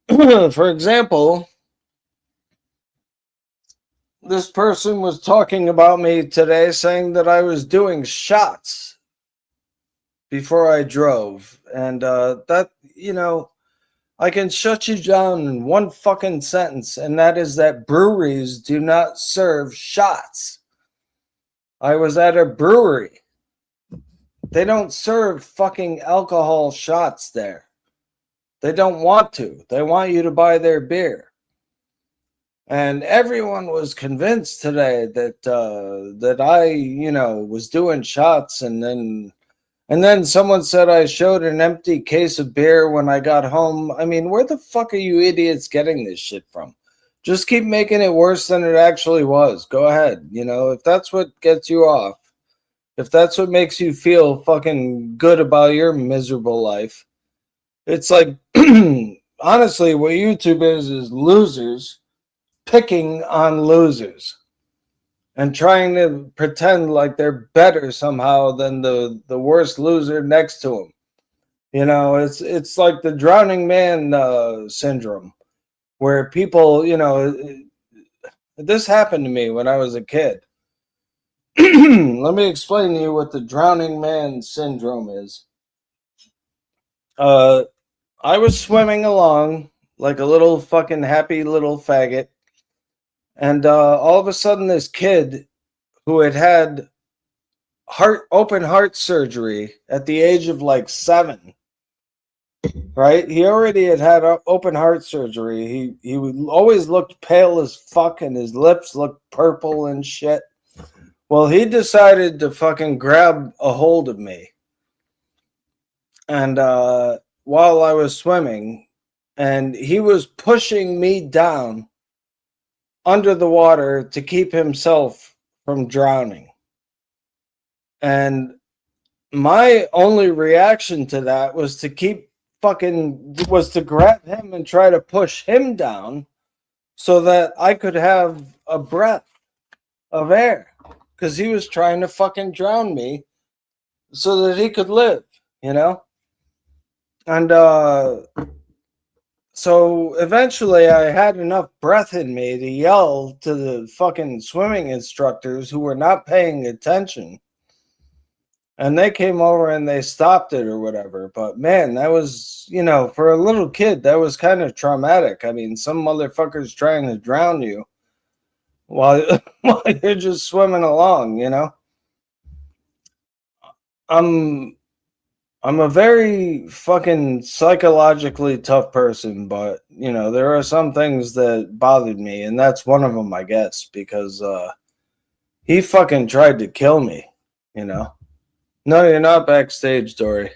For example, this person was talking about me today, saying that I was doing shots before I drove, and that, you know, I can shut you down in one fucking sentence, and that is that breweries do not serve shots. I was at a brewery. They don't serve fucking alcohol shots there. They don't want to. They want you to buy their beer. And everyone was convinced today that that I, you know, was doing shots, and then someone said I showed an empty case of beer when I got home. I mean, where the fuck are you idiots getting this shit from? Just keep making it worse than it actually was. Go ahead. You know, if that's what gets you off, if that's what makes you feel fucking good about your miserable life, it's like, honestly, what YouTube is losers picking on losers and trying to pretend like they're better somehow than the worst loser next to them. You know, it's like the drowning man syndrome, where people, you know, this happened to me when I was a kid. Let me explain to you what the drowning man syndrome is. I was swimming along like a little fucking happy little faggot, and all of a sudden this kid who had open heart surgery at the age of like 7, right? He already had open heart surgery. He always looked pale as fuck, and his lips looked purple and shit. Well, he decided to fucking grab a hold of me, and while I was swimming, and he was pushing me down under the water to keep himself from drowning. And my only reaction to that was to grab him and try to push him down so that I could have a breath of air, because he was trying to fucking drown me so that he could live, you know? And so eventually I had enough breath in me to yell to the fucking swimming instructors who were not paying attention. And they came over and they stopped it or whatever. But man, that was, you know, for a little kid, that was kind of traumatic. I mean, some motherfucker's trying to drown you while you're just swimming along, you know? I'm a very fucking psychologically tough person, but, you know, there are some things that bothered me, and that's one of them, I guess, because he fucking tried to kill me, you know? No, you're not backstage, Dory.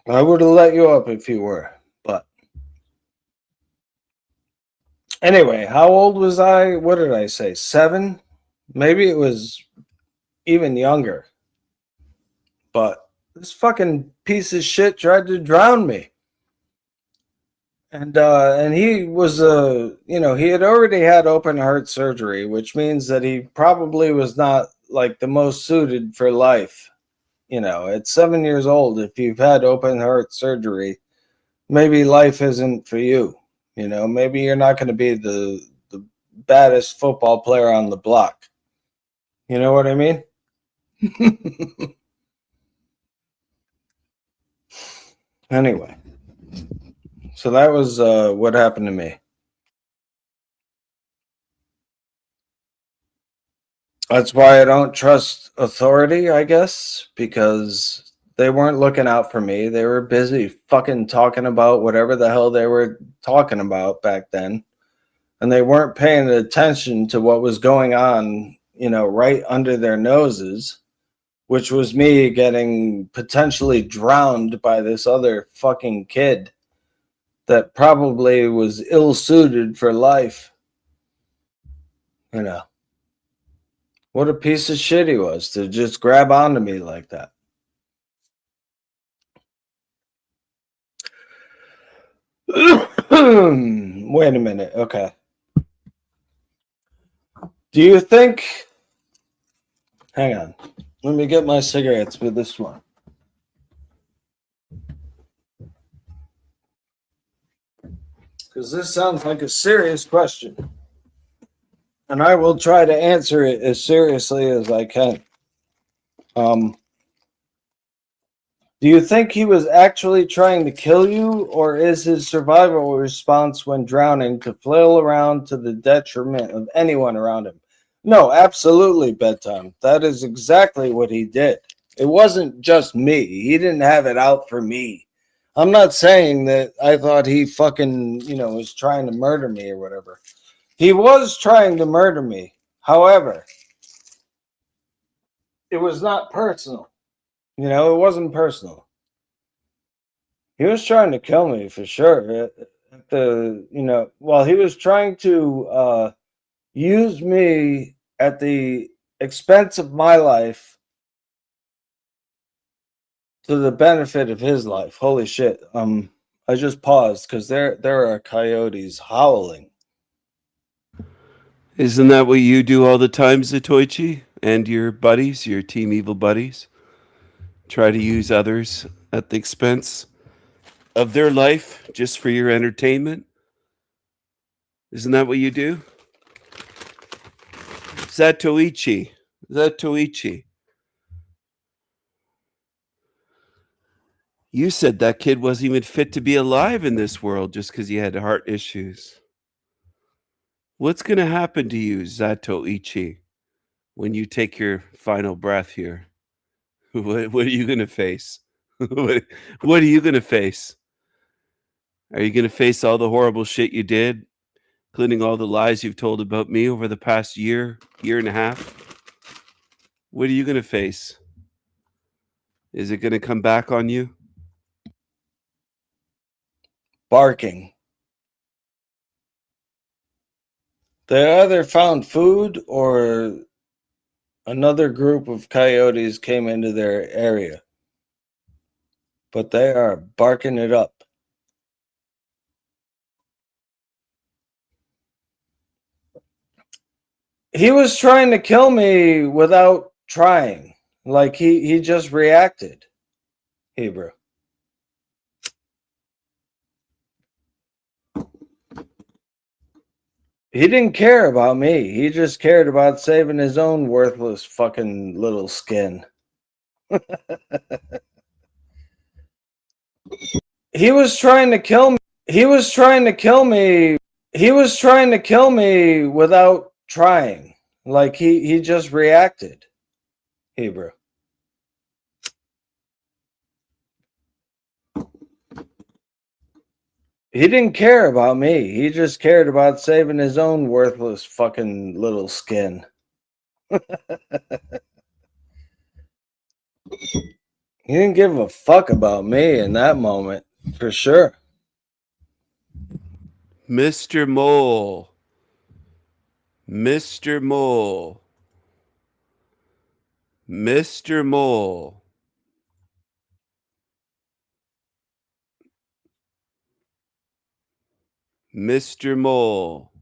I would have let you up if you were, but anyway, how old was I? What did I say? 7? Maybe it was even younger. But this fucking piece of shit tried to drown me. And he was you know, he had already had open heart surgery, which means that he probably was not like the most suited for life. at 7 years old, if you've had open heart surgery, maybe life isn't for you. Maybe you're not going to be the baddest football player on the block. You know what I mean? Anyway, so that was what happened to me. That's why I don't trust authority, I guess, because they weren't looking out for me. They were busy fucking talking about whatever the hell they were talking about back then. And they weren't paying attention to what was going on, right under their noses, which was me getting potentially drowned by this other fucking kid that probably was ill-suited for life. What a piece of shit he was to just grab onto me like that. Wait a minute. Okay. Do you think... Hang on. Let me get my cigarettes for this one. Because this sounds like a serious question. And I will try to answer it as seriously as I can. Do you think he was actually trying to kill you, or is his survival response when drowning to flail around to the detriment of anyone around him? No, absolutely, Bedtime. That is exactly what he did. It wasn't just me. He didn't have it out for me. I'm not saying that I thought he fucking, was trying to murder me or whatever. He was trying to murder me. However, it was not personal. It wasn't personal. He was trying to kill me for sure. While he was trying to use me at the expense of my life to the benefit of his life. Holy shit. I just paused because there are coyotes howling. Isn't that what you do all the time, Zatoichi? And your buddies, your Team Evil buddies? Try to use others at the expense of their life just for your entertainment? Isn't that what you do? Zatoichi. You said that kid wasn't even fit to be alive in this world just because he had heart issues. What's going to happen to you, Zatoichi, when you take your final breath here? What are you going to face? What are you going to face? Are you going to face all the horrible shit you did, including all the lies you've told about me over the past year and a half? What are you going to face? Is it going to come back on you? Barking. They either found food or another group of coyotes came into their area. But they are barking it up. He was trying to kill me without trying. Like he just reacted. Hebrew. He didn't care about me. He just cared about saving his own worthless fucking little skin. He was trying to kill me. He was trying to kill me. He was trying to kill me without trying. Like he just reacted. Hebrew. He didn't care about me. He just cared about saving his own worthless fucking little skin. He didn't give a fuck about me in that moment, for sure. Mr. Mole. Mr. Mole. Mr. Mole. Mr. Mole.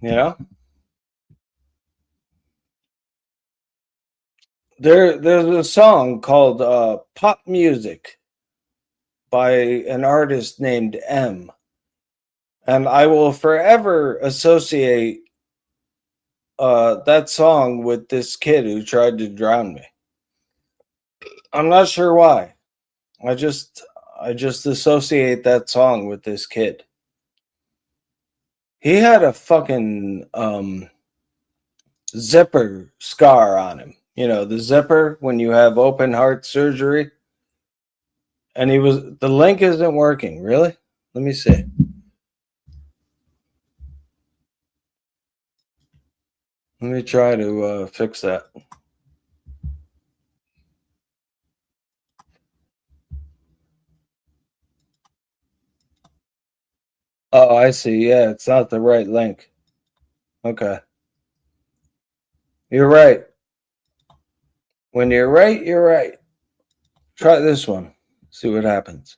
You know? There's a song called Pop Music by an artist named M. And I will forever associate that song with this kid who tried to drown me. I'm not sure why. I just associate that song with this kid. He had a fucking zipper scar on him. You know, the zipper when you have open heart surgery. And the link isn't working. Really? Let me see. Let me try to fix that. Oh, I see. Yeah, it's not the right link. Okay. You're right. When you're right, you're right. Try this one. See what happens.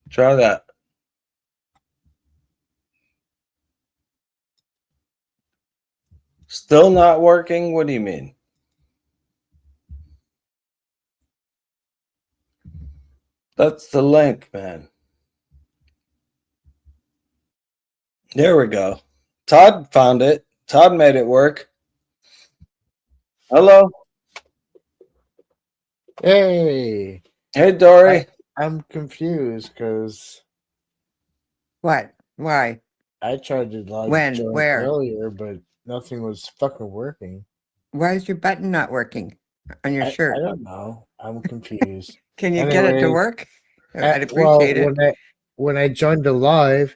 Try that. Still not working? What do you mean? That's the link, man. There we go. Todd found it. Todd made it work. Hello. Hey, Hey, Dory. I'm confused because What? Why? I tried to like When? join Where? earlier, but nothing was fucking working. Why is your button not working on your I shirt? don't know. I'm confused. Can you get it to Anyway, work? I'd well, appreciate it. when I joined the live,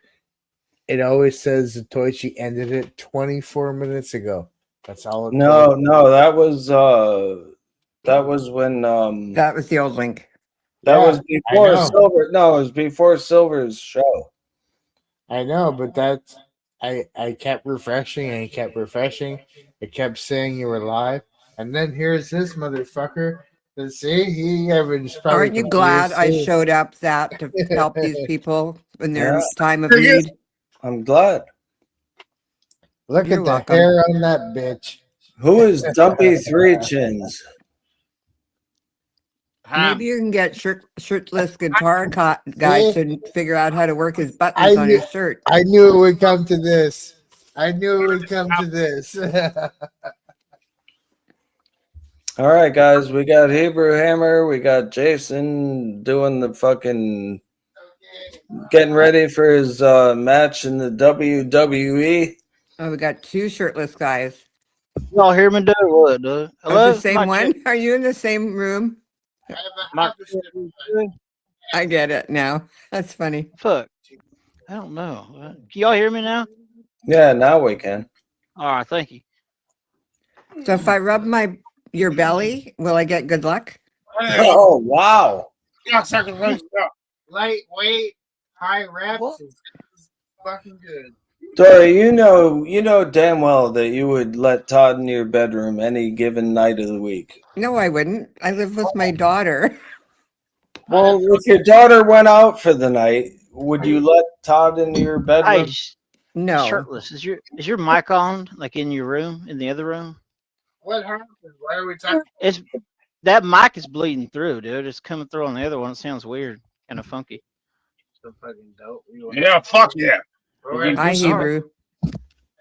it always says Toichi ended it 24 minutes ago. That's all it No, told me. no, that was when That was the old link. that was Yeah, I before know. Silver. No, it was before Silver's show. I know, but that's I kept refreshing and kept refreshing. It kept saying you were live, and then here's this motherfucker. And see, he was probably Aren't you glad confused I too. showed up that to help these people in their Yeah, time of need? I'm glad. Look You're at the welcome. hair on that bitch. Who is Dumpy Three Chins? Maybe you can get shirtless guitar guy See, to figure out how to work his I buttons on knew, his shirt. I knew it would come to this. I knew it would come to this. All right, guys, we got Hebrew Hammer, we got Jason doing the fucking getting ready for his match in the WWE. Oh, we got two shirtless guys. Y'all hear me, dude? What, dude? Of Hello? the same one? Are you in the same room? My, I get it now. That's funny. fuck. I don't know. Can y'all hear me now? Yeah, now we can. All right, thank you. So if I rub your belly, will I get good luck? Oh wow! Lightweight, high reps What? is fucking good. Dory, you know damn well that you would let Todd in your bedroom any given night of the week. No, I wouldn't. I live with my daughter. Well, if your daughter went out for the night, would you let Todd into your Hey, bedroom? No. shirtless. Is your mic on? Like in your room, in the other room? What happened? Why are we talking? It's that mic is bleeding through, dude. It's coming through on the other one. It sounds weird, kind of funky. So fucking dope. Yeah, fuck yeah. Hi, Hebrew.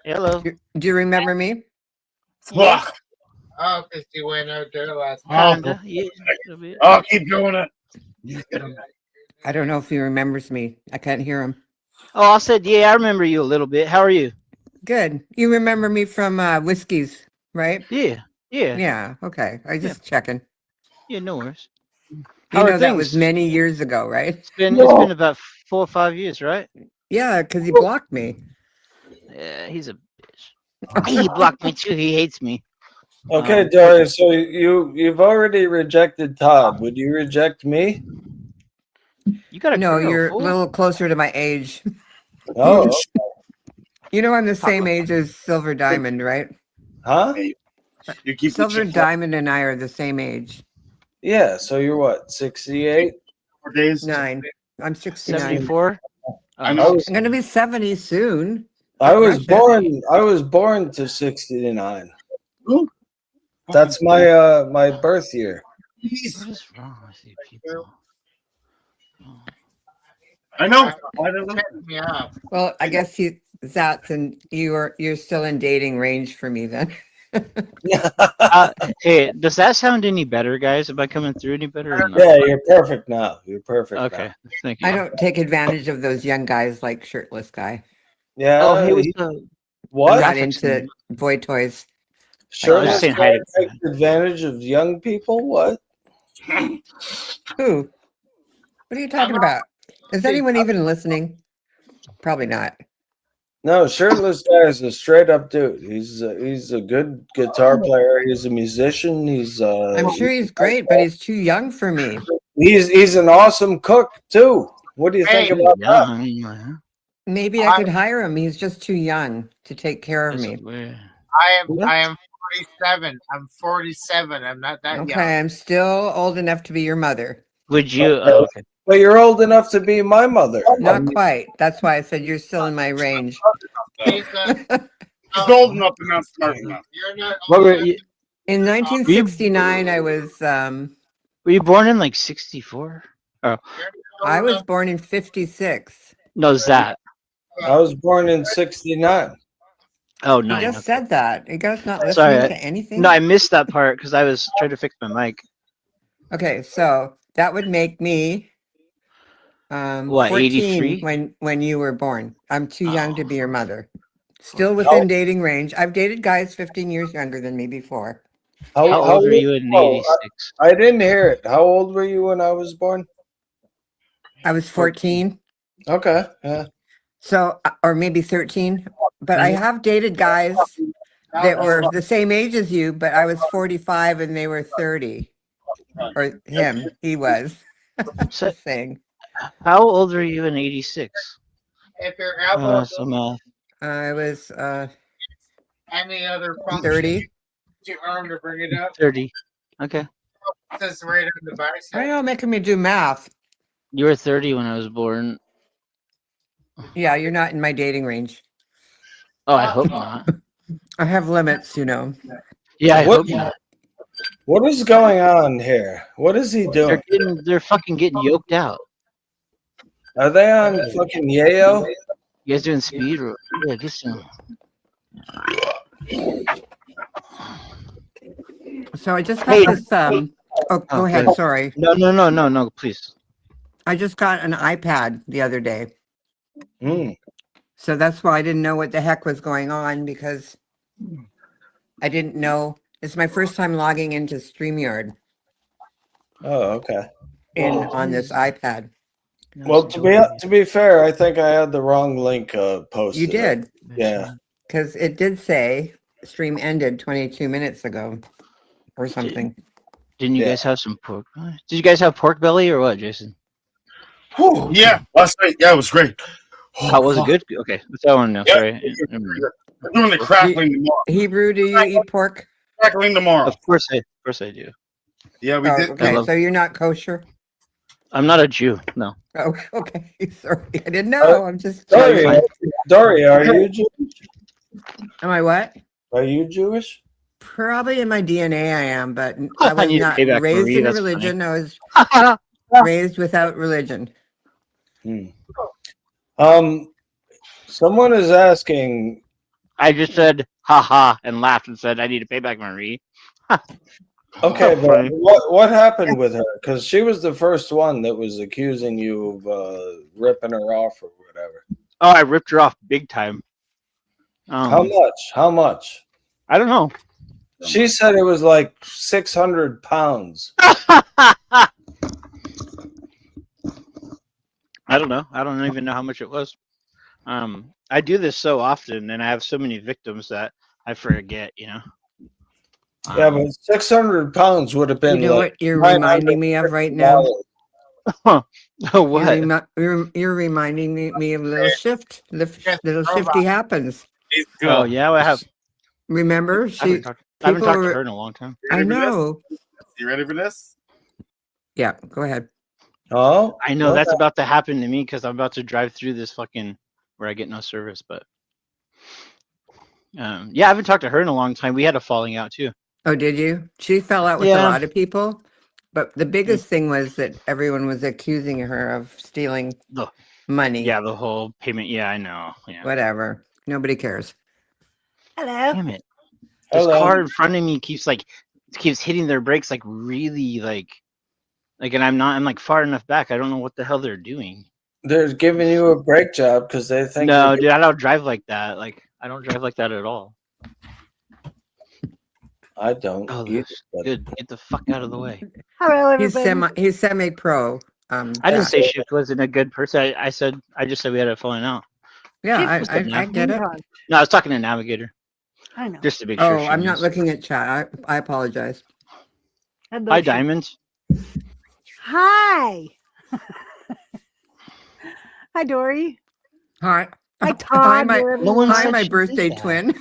Hello. Do you remember me? Fuck. Oh, because you went out there last night. Kinda. Yeah. A little bit. I'll keep doing it. I don't know if he remembers me. I can't hear him. Oh, I said, yeah, I remember you a little bit. How are you? Good. You remember me from Whiskies, right? Yeah. Yeah. Yeah. Okay. I just checking. Yeah, no worries. You How are know, that was things? many years ago, right? It's been about 4 or 5 years, right? Yeah, because he blocked me. Yeah, he's a bitch. He blocked me too. He hates me. Okay, Dory. So you've already rejected Todd. Would you reject me? You got a No, girl, you're a fool. little closer to my age. Oh, You know, I'm the same age as Silver Diamond, right? huh? You keep Silver the Diamond and I are the same age. Yeah, so you're what, 68? 4 days. 9. I'm 69. 74. I I'm know. going to be 70 soon. I was Rush it. born to 69. Ooh. That's my my birth year. What is wrong with you people? I know. Why did I- Me up. Well, I guess you're still in dating range for me then. Hey, does that sound any better, guys? Am I coming through any better or not? Yeah, you're perfect now. You're perfect Okay, now. thank you. I don't take advantage of those young guys like shirtless guy. Yeah. Oh, hey, what's the I'm what? not graphics into name? boy toys. Shirtless saying guy hi to- takes advantage of young people? What? Who? What are you talking about? Is anyone even listening? Probably not. No, shirtless guy is a straight up dude. He's a good guitar player. He's a musician. I'm sure he's great, but he's too young for me. He's an awesome cook too. What do you think Hey, about that? Young. Maybe I could hire him. He's just too young to take care of That's me. weird. I am 47. I'm 47. I'm not that young. Okay, I'm still old enough to be your mother. Would you? Oh, okay. But you're old enough to be my mother. Not quite. That's why I said you're still in my range. He's old enough but not smart enough. You're not What old were enough. you? In 1969, I was Were you born in like 64? Oh, You're not I old was enough. born in 56. no, Zach. I was born in '69. Oh, You 9. just Okay. said that. You guys not Sorry. listening to anything? No, I missed that part because I was trying to fix my mic. Okay, so that would make me What, 14 83? when you were born. I'm too young to Oh, be your mother. Still within dating range. I've dated guys 15 years younger than me before. how old were you in Oh, 86? I didn't hear it. How old were you when I was born? I was 14. Okay. Yeah. So, or maybe 13. But I have dated guys that were the same age as you, but I was 45 and they were 30. Or him, he was. So, Just saying. how old were you in 86? If your elbow Some math. I was any other function, 30. your arm to bring it up. 30. Okay. It says right on the Why are bicep. y'all making me do math? You were 30 when I was born. Yeah, you're not in my dating range. Oh, I hope not. I have limits, you know. Yeah, I What- hope not. What is going on here? What is he doing? They're fucking getting yoked out. Are they on fucking yayo? You guys doing speed? Or, yeah, just So I just got this oh, go ahead, good. sorry. No, please. I just got an iPad the other day. Mm. So that's why I didn't know what the heck was going on because I didn't know. It's my first time logging into StreamYard Oh, okay. on this iPad. Well, to be fair, I think I had the wrong link posted. You did, Yeah. because it did say stream ended 22 minutes ago or something. Didn't you Yeah. guys have some pork? Did you guys have pork belly or what, Jason? Whew, yeah, last night. Yeah, it was great. Oh, How was it fuck. good? Okay, that's all I want to know. Yeah, Sorry. we're doing the crackling tomorrow. Hebrew, do you eat pork? Crackling tomorrow. Of course I do. Yeah, we Oh, did. okay, love- so you're not kosher? I'm not a Jew. No. Oh, okay. Sorry, I didn't know. I'm just. Doria, are you Jewish? Am I what? Are you Jewish? Probably in my DNA I am, but I I was need to not pay back raised Marie, in a that's funny. religion. I was raised without religion. Someone is asking. I just said haha and laughed and said I need to pay back Marie. Okay, So but funny. what happened with her? Because she was the first one that was accusing you of ripping her off or whatever. Oh, I ripped her off big time. How much? How much? I don't know. She said it was like 600 pounds. I don't know. I don't even know how much it was. I do this so often, and I have so many victims that I forget. You know. Yeah, but 600 pounds would have been You know like what you're reminding me of right now? What? You're reminding me of Little Shift. Little Shifty happens. Oh yeah, I have. Remember, I haven't talked to her in a long time. I know. You ready for this? Yeah, go ahead. Oh, I know that's about to happen to me because I'm about to drive through this fucking where I get no service. But yeah, I haven't talked to her in a long time. We had a falling out too. Oh, did you? She fell out with a Yeah. lot of people, but the biggest thing was that everyone was accusing her of stealing The money. yeah, the whole payment. Yeah, I know. Yeah. Whatever. Nobody cares. Hello. Damn it. This Hello. car in front of me keeps hitting their brakes like really like, and I'm like far enough back. I don't know what the hell they're doing. They're giving you a brake job because they think. No, dude, I don't drive like that. Like I don't drive like that at all. I don't. Oh, either, that's but- good. Get the fuck out of the way. Hello, everybody. He's semi-pro. I didn't say Shift wasn't a good person. I just said we had a falling out. Yeah, Shift I get it. No, I was talking to Navigator. I know. Just to make sure. Oh, she I'm not knows. looking at chat. I apologize. Hello, Hi, Shift. Diamond. Hi. Hi, Dory. Hi. Hi, Hi, Todd. my, wherever No one you hi, said are. my she did birthday that. twin.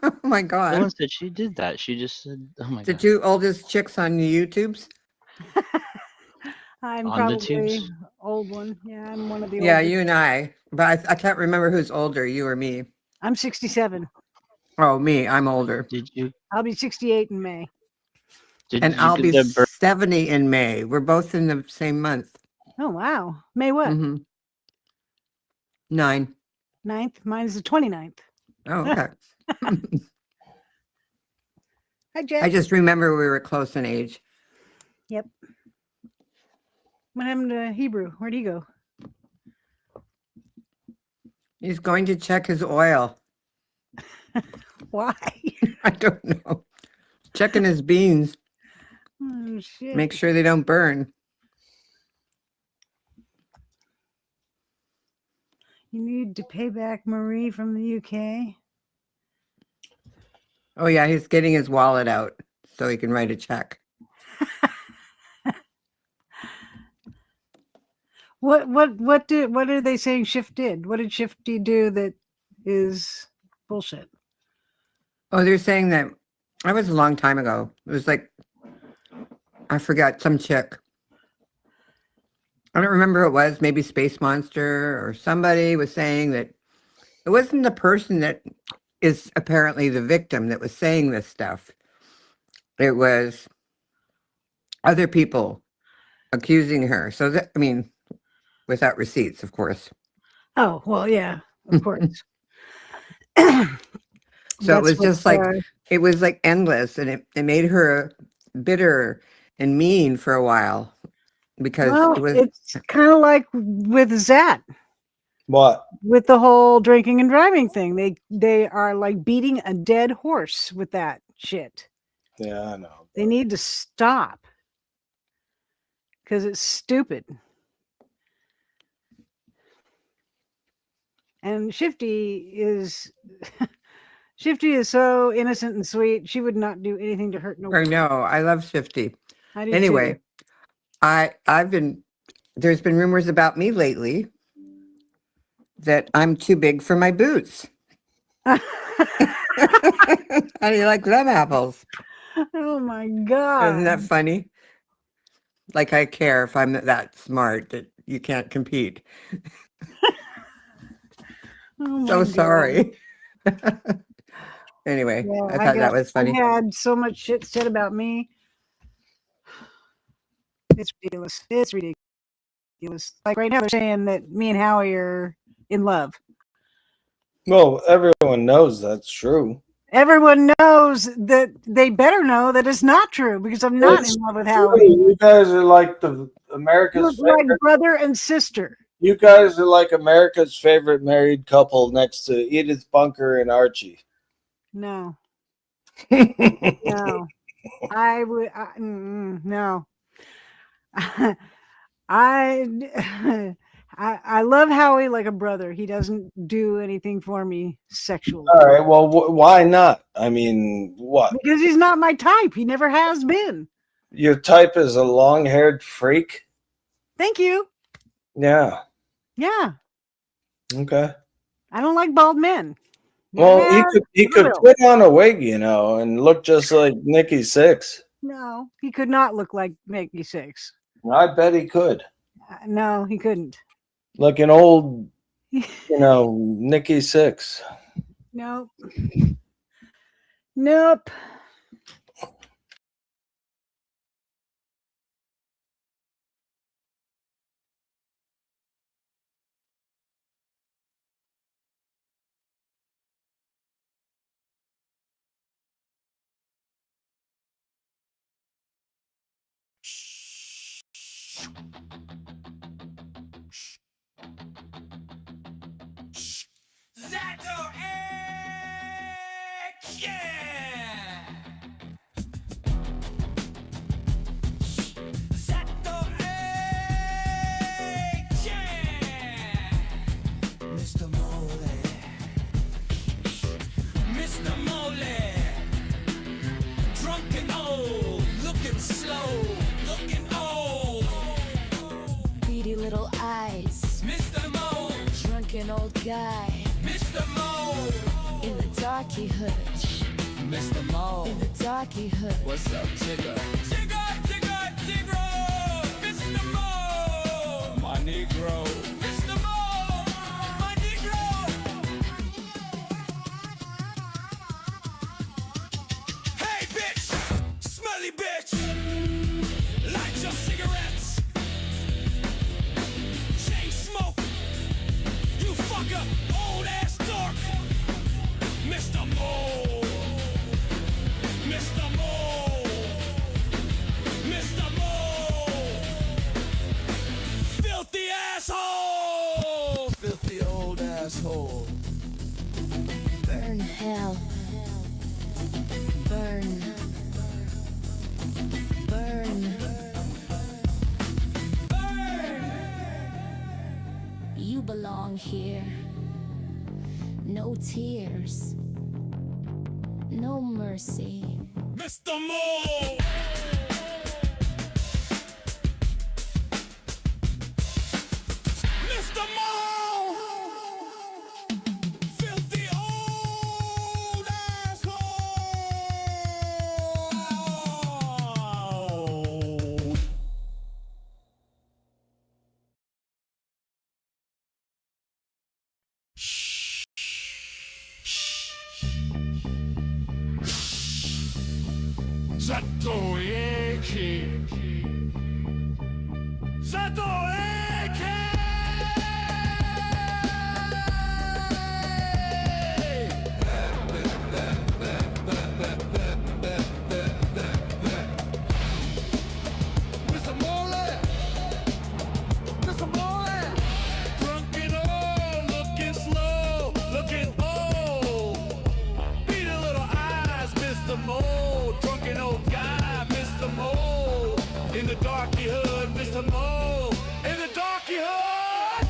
Oh my No God. one said she did that. She just said, "Oh my The god." two oldest chicks on the YouTubes. I'm On the probably tubes? old one. Yeah, I'm one of the Yeah, oldest. you and I. But I can't remember who's older, you or me. I'm 67. Oh, me. I'm older. Did you? I'll be 68 in May. And I'll be 70 in May. We're both in the same month. Oh, wow. May what? Mm-hmm. 9. 9th? Mine's the 29th. Oh, okay. Hi, Jeff. I just remember we were close in age. Yep. What happened to Hebrew? Where'd he go? He's going to check his oil. Why? I don't know. Checking his beans. Oh, shit. Make sure they don't burn. You need to pay back Marie from the UK. Oh, yeah. He's getting his wallet out so he can write a check. What are they saying Shift did? What did Shifty do that is bullshit? Oh, they're saying that that was a long time ago. It was like, I forgot, some chick. I don't remember who it was. Maybe Space Monster or somebody was saying that it wasn't the person that is apparently the victim that was saying this stuff. It was other people accusing her. So that, I mean, without receipts, of course. Oh, well, yeah, of course. So it was just like, it was like endless, and it made her bitter and mean for a while because well, it was. it's kind of like with Zat. What? With the whole drinking and driving thing. They are like beating a dead horse with that shit. Yeah, I know. They need to stop because it's stupid. And Shifty is so innocent and sweet. She would not do anything to hurt I nobody. know. I love Shifty. I do Anyway, too. there's been rumors about me lately that I'm too big for my boots. How do you like them apples? Oh my God. Isn't that funny? Like I care if I'm that smart that you can't compete. Oh So my sorry. Anyway, Yeah, I thought that was funny. I had so much shit said about me. It's ridiculous. It's ridiculous. Like right now, they're saying that me and Howie are in love. Well, everyone knows that's true. Everyone knows that. They better know that it's not true because I'm not It's in love with true. Howie. You guys are like the America's We're like favorite. brother and sister. You guys are like America's favorite married couple next to Edith Bunker and Archie. No. No. I would. No. I love Howie like a brother. He doesn't do anything for me sexually. All right. Well, why not? I mean, what? Because he's not my type. He never has been. Your type is a long-haired freak? Thank you. Yeah. Yeah. Okay. I don't like bald men. Well, Yeah, he could put on a wig, you know, and look just like Nikki Sixx. No, he could not look like Nikki Sixx. I bet he could. No, he couldn't. Like an old, Nikki Sixx. Nope. Nope. Zato yeah! Zato yeah! Mr. Mole, Mr. Mole, drunk and old, looking slow, looking old. Beady little eyes, Mr. Mole, drunken old guy. Mr. Mole, In the darky hood, Mr. Mole. in the darky hood. What's up, Tigger? Tigger, Tigger, Tigger! Mr. Mo! My Negro! Mr. Mo! My Negro! Hey, bitch! Smelly bitch! Light your cigarettes! Chain smoke! You fucker! Old ass dork! Mr. Mo! Mr. Mo! Mr. Mo! Filthy asshole! Filthy old asshole. Burn hell. Burn. Burn. You belong here. No tears. No mercy. Mr. Mo! Mr. Mo! Filthy old asshole! Zatoieki! Zatoieki! Mr. Mole! Mr. Mole! Drunk and old, looking slow, looking old. Beady little eyes, Mr. Mole. Drunken old guy, Mr. Mole. In the darky hood, Mr. Mole. In the darky hood.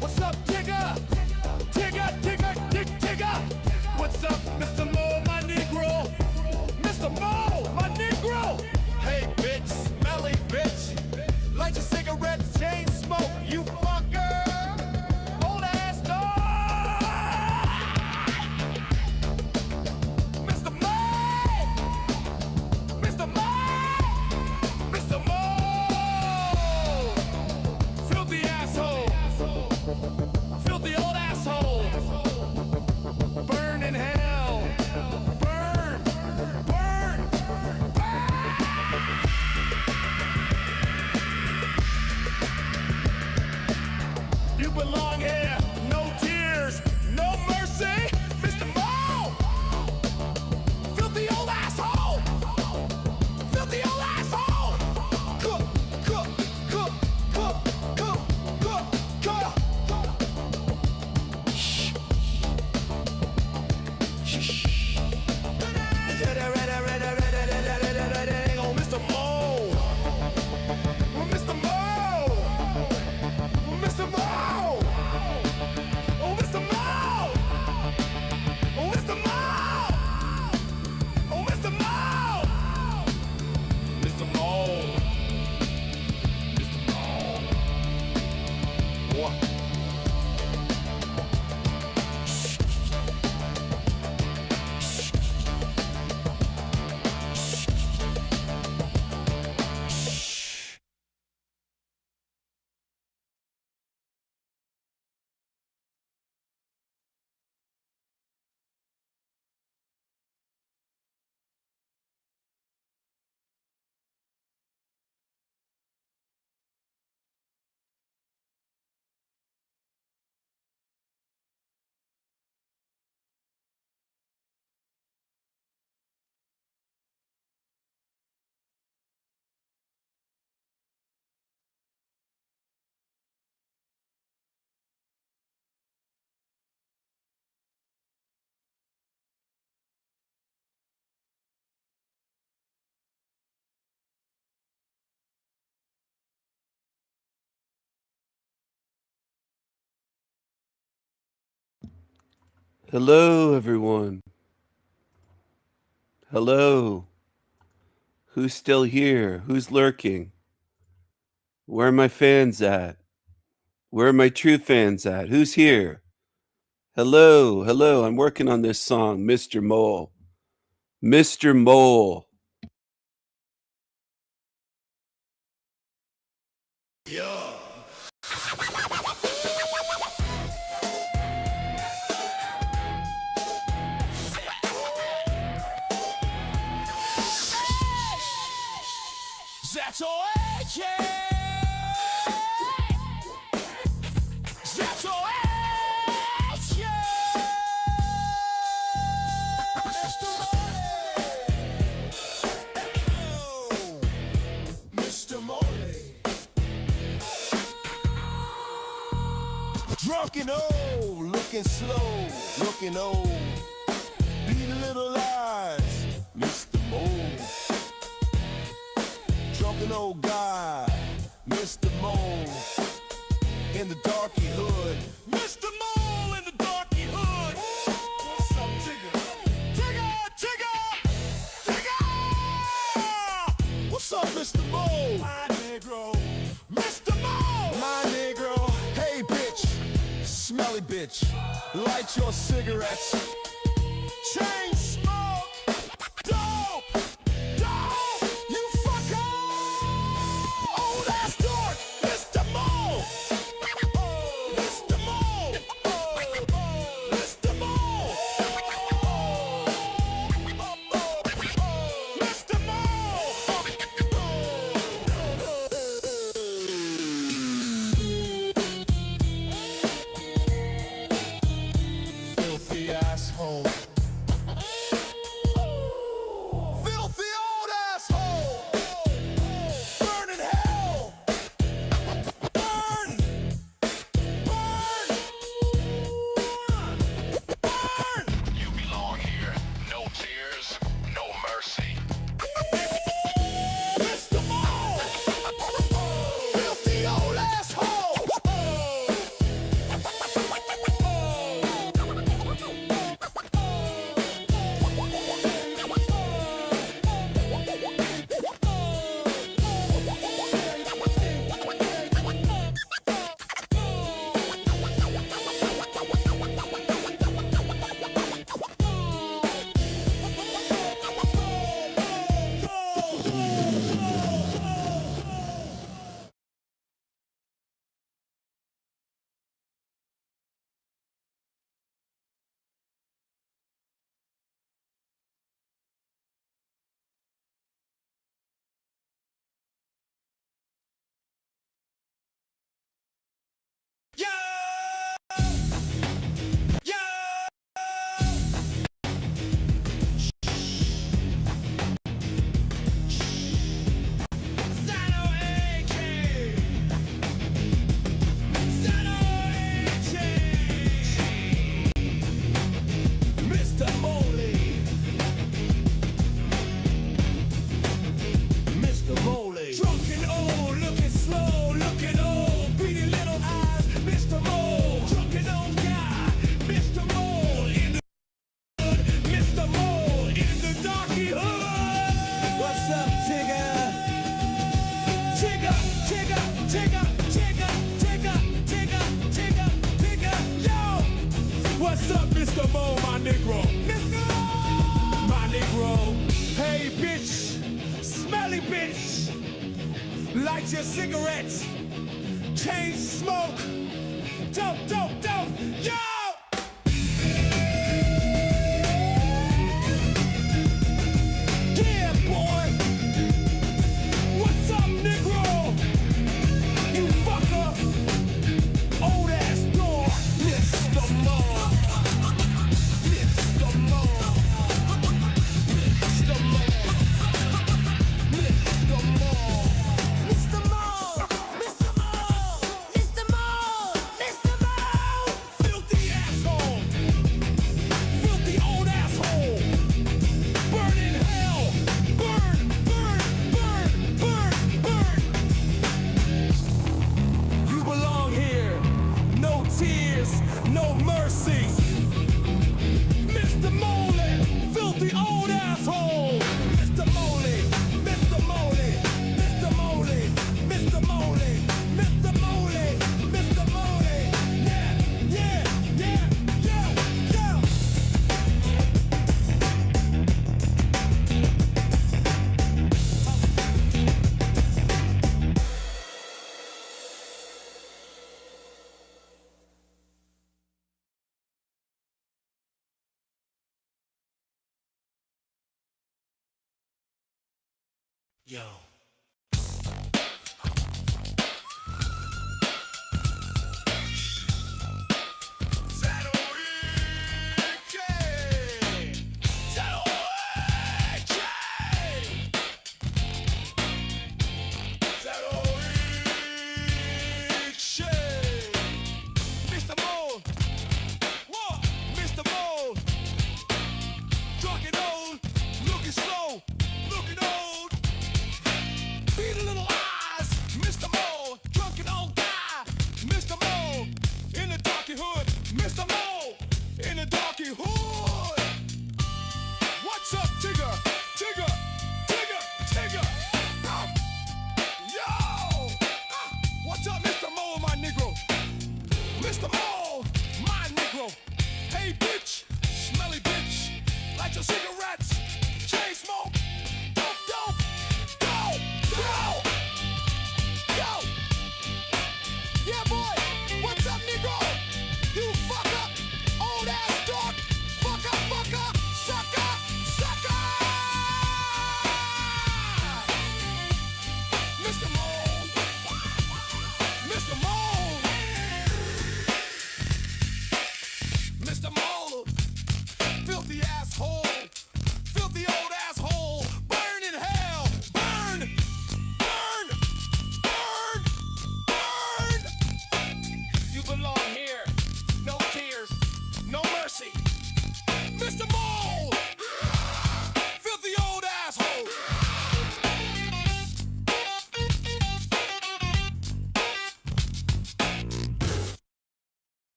What's up, Tigger? Tigger, Tigger, Tigger. What's up, Mr. Mole, my Negro? Mr. Mole, my Negro. Hey, bitch, smelly bitch. Light your cigarettes, chain smoke, you fucker. Old ass dog. Mr. Mole! Mr. Mole! Mr. Mole! Hello, everyone. Hello. Who's still here? Who's lurking? Where are my fans at? Where are my true fans at? Who's here? Hello, hello. I'm working on this song, Mr. Mole. Mr. Mole. That's all AK. That's all AK. Mr. Mole. Drunk and old, looking slow, looking old. Beat little eyes, Mr. Mole. Drunken old guy, Mr. Mole, in the darky hood. Mr. Mole in the darky hood. What's up, Tigger? Tigger, Tigger, Tigger! What's up, Mr. Mole? My Negro. Mr. Mole! My Negro. Hey, bitch, smelly bitch, light your cigarettes. Chain smoke, dope, dope, you fucker! Old ass dork, Mr. Mole! Oh, Mr. Mole! Oh, Mr. Mole! Oh, Mr. Mole! Filthy asshole. Filthy old asshole! Burn in hell! Burn! Burn! Burn! You belong here. No tears, no mercy. Mr. Mole! Filthy old asshole! Mr. Mole. Mr. Mole. Drunk and old, looking slow, looking old, beady little eyes, Mr. Mole. Drunk and old guy, Mr. Mole in the hood, Mr. Mole in the darky hood. What's up, Tigger? Tigger, Tigger, Tigger, Tigger, Tigger, Tigger, Tigger, Tigger, yo! What's up, Mr. Mole, my Negro? Mr. Mole! My Negro. Hey, bitch, smelly bitch, light your cigarettes, chain smoke, dope, dope, dope, yo! Yeah, boy! What's up, Negro? You fucker! Old ass dog! Mr. Mole! Mr. Mole! Mr. Mole! Mr. Mole! Mr. Mole! Mr. Mole! Mr. Mole! Mr. Mole! Filthy Yo. Mr. Mole, what? Mr. Mole, drunk and old, looking slow, looking old. Beat a little eyes, Mr. Mole, drunk and old guy, Mr. Mole, in the darky hood, Mr. Mole, in the darky hood. What's up, Tigger? Tigger, Tigger, Tigger. Yo! What's up, Mr. Mole, my Negro? Mr. Mole, my Negro. Hey, bitch, smelly bitch. Light your cigarettes, chain smoke. Dope, dope, go, go, go. Yeah, boy, what's up, Negro? You fuck up, old ass dog. Fuck up, sucker, sucker. Mr. Mole, Mr. Mole, Mr. Mole, filthy asshole, filthy old asshole, burn in hell, burn, burn, burn, burn. You belong here, no tears, no mercy. Mr. Mole, filthy old asshole.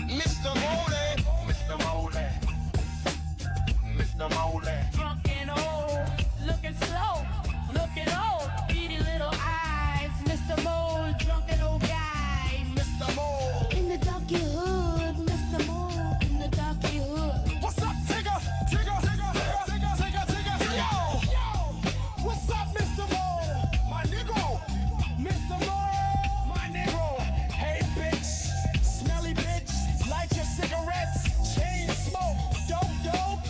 Mr. Mole, Mr. Mole, Mr. Mole. Drunk and old, looking slow, looking old, beady little eyes, Mr. Mole, drunk and old guy, Mr. Mole. in the darky hood, Mr. Mole, in the darky hood. What's up, Tigger? Tigger, Tigger, Tigger, Tigger, Tigger. Yo! What's up, Mr. Mole? My Negro. Mr. Mole, my Negro. Hey, bitch, smelly bitch. Light your cigarettes, chain smoke, dope, dope.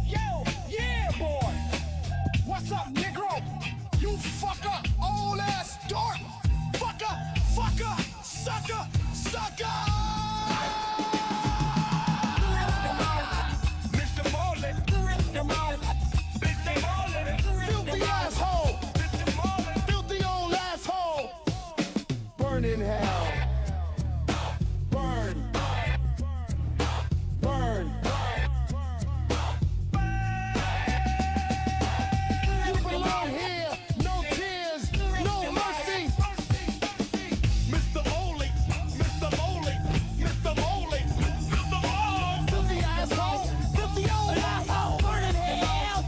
Yo, yeah, boy. What's up, Negro? You fucker, old ass dork. Fucker, fucker, sucker, sucker. Mr. Mole, Mr. Mole, Mr. Mole, filthy asshole, Mr. Mole, filthy old asshole. Burn in hell. Burn. Burn. You belong here. No tears, no mercy. Mr. Mole, Mr. Mole, Mr. Mole, Mr. Mole, filthy asshole, filthy old asshole. Burn in hell.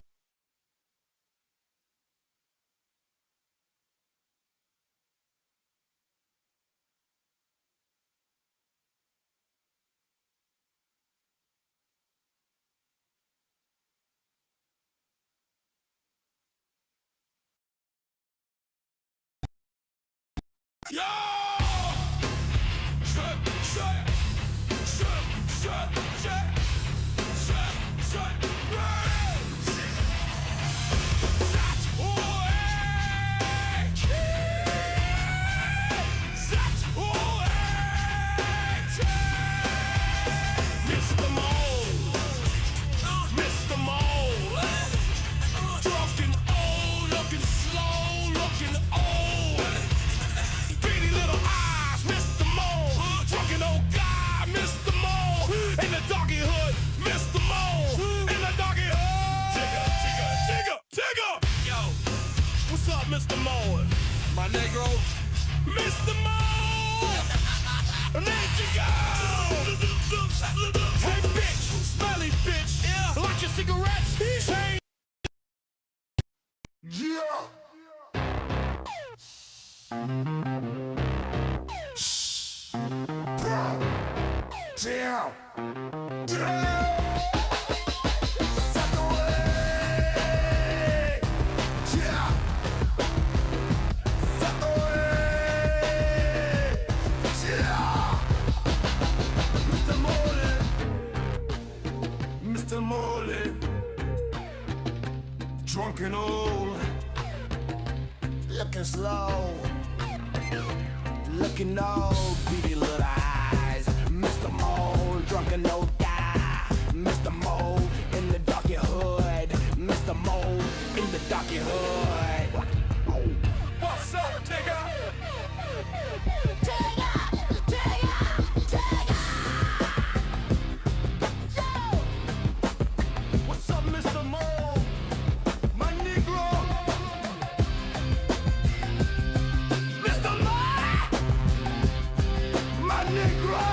Yo! Shut, shut, shut, shut, shut, shut, shut. Mr. Mole? My Negro, Mr. Mole! There you go! Hey, bitch, smelly bitch, yeah. Like your cigarettes, change. Yeah! Damn! Fuck away! Yeah! Fuck away! Yeah! Mr. Mole! Mr. Mole! Drunk and old, looking slow, looking old, beady little eyes. Mr. Mole, drunk and old guy. Mr. Mole in the darky hood. Mr. Mole in the darky hood. What's up, Tigger? Tigger! Tigger! Tigger! Yo! What's up, Mr. Mole? My Negro! Mr. Mole! My Negro!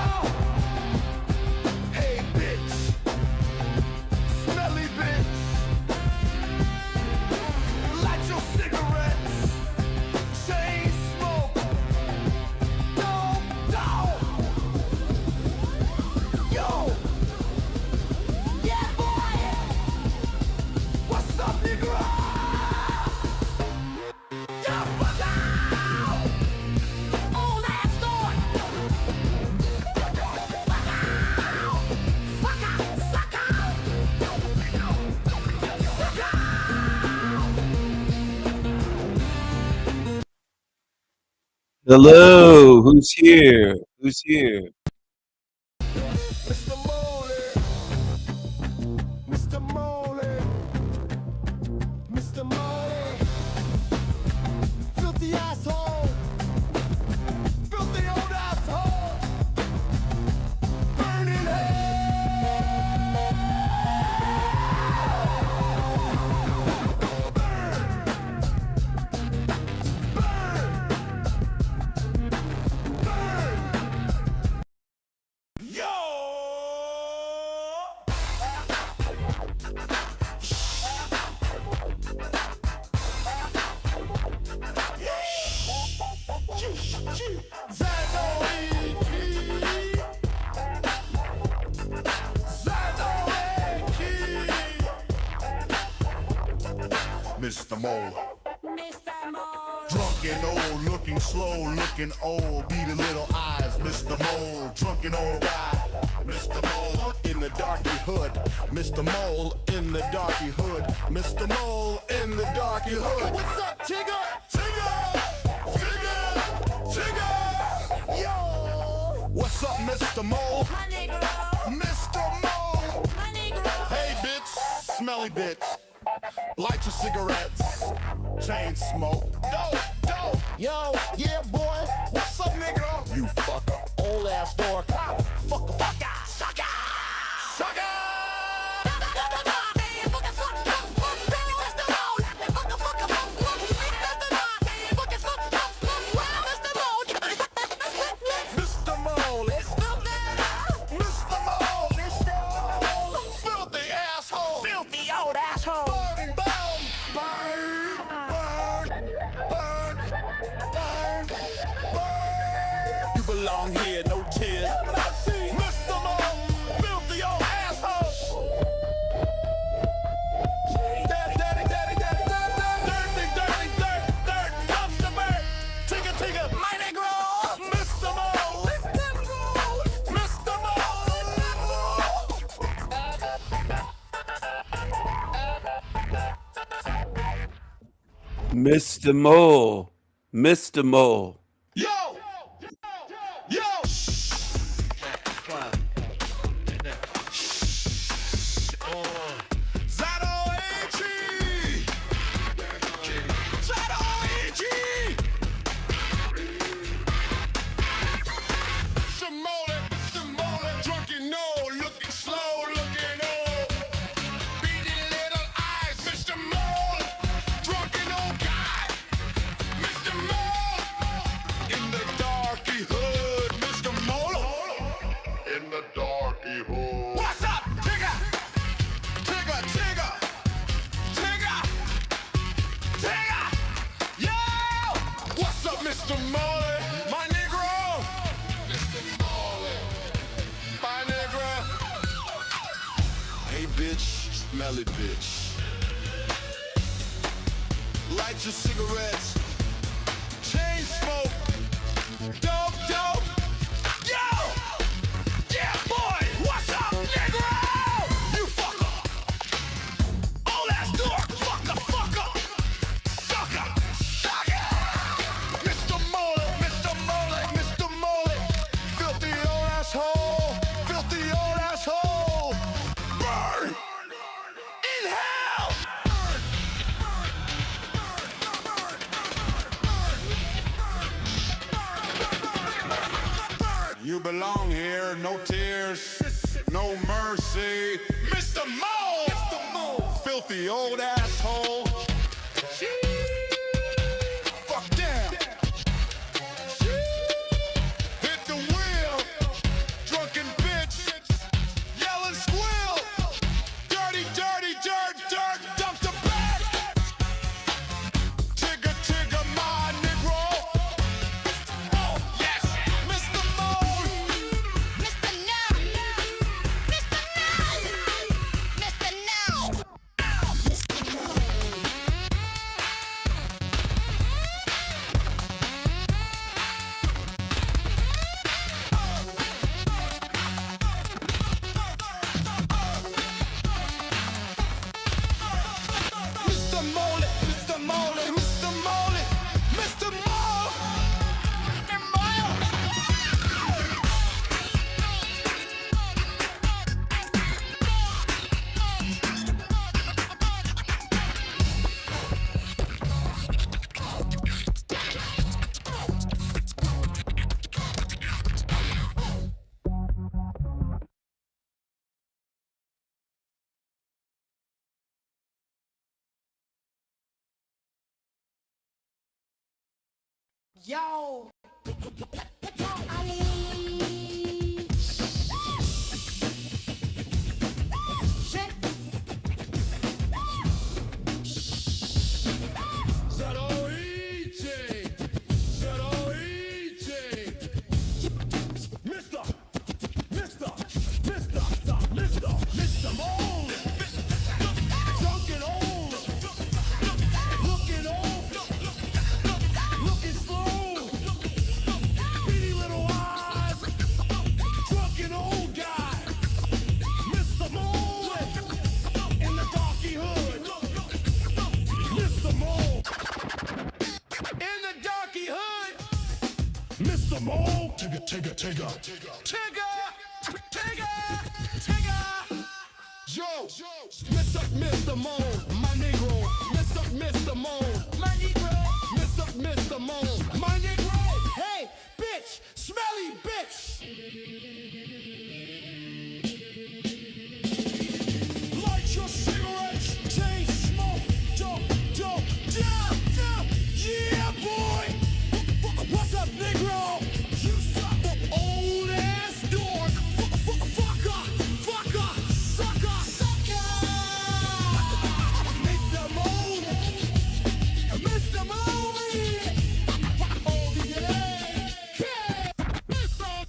Hey, bitch! Smelly bitch! Light your cigarettes! Chain smoke! Dog, dog! Yo! Yeah, boy! What's up, Negro? Yeah, fuck out! Old ass dog! Fuck out! Fuck out! Suck out! Suck out! Hello, who's here? Who's here? Mr. Mole! Mr. Mole! Mr. Mole! Filthy asshole! Filthy old asshole! Burning Yo! Mr. Mole. Drunk and old, looking slow, looking old, beady little eyes, Mr. Mole, drunk and old guy, Mr. Mole in the darky hood, Mr. Mole in the darky hood, Mr. Mole in the darky hood. What's up, Tigger? Tigger! Tigger! Tigger! Yo! What's up, Mr. Mole? My Negro! Mr. Mole! My Negro! Hey, bitch! Smelly bitch! Light your cigarettes, chain smoke, dope, dope. Yo, yeah, boy, what's up, nigga? You fucker, old ass dog, fucker, fucker, sucker, sucker. Mr. Mole, Mr. Mole, filthy asshole, filthy old asshole. Burn, burn, burn, burn, burn. You belong here, no tears. Mr. Mole, filthy old asshole. Daddy, daddy, daddy, daddy, dirty, dirty, dirt, dirt, dumpster bird. Tigger, tigger, my Negro. Mr. Mole, Mr. Mole. Mr. Mole. Mr. Mole. Yo! Yo! Mr. Molly, my Negro. Mr. Molly, my Negro. Hey, bitch, smelly bitch. Light your cigarettes. Chain smoke. Dope, dope. Yo! Yeah, boy! What's up, Negro? You fucker! Old ass dork! Fucker, fucker! Sucker! Sucker! Mr. Molly, Mr. Molly, Mr. Molly! Filthy old asshole! Filthy old asshole! Burn! In hell! You belong here, no tears, no mercy. Mr. Mole! Mr. Mole! Filthy old asshole. Fuck them. Hit the wheel. Drunken bitch. Yell and squeal. Dirty, dirty, dirt, dirt, dumpster bag. Tigger, tigger, my Negro. Oh, yes, Mr. Mole. Mr. No. Mr. No. Mr. No. Mr. Mole, Mr. Mole, Mr. Mole, Mr. Mole, Mr. Mole. Yo. Mr. Mole, drunken old, looking old, looking slow, beady little eyes, drunken old guy, Mr. Mole, in the darky hood, Mr. Mole, in the darky hood, Mr. Mole, Tigger, Tigger, Tigger, Tigger, Tigger, Tigger. Joe, Mr. Mole, my Negro, Mr. Mole, my Negro, Mr. Mole, my Negro. Hey, bitch, smelly bitch. Light your cigarettes, chain smoke, dope, dope, dope, dope. Yeah, boy. What's up, Negro? You suck, old ass dork. Fucker, fucker, sucker, sucker. Mr. Mole, Mr. Mole. Oh yeah, Mr. Mole,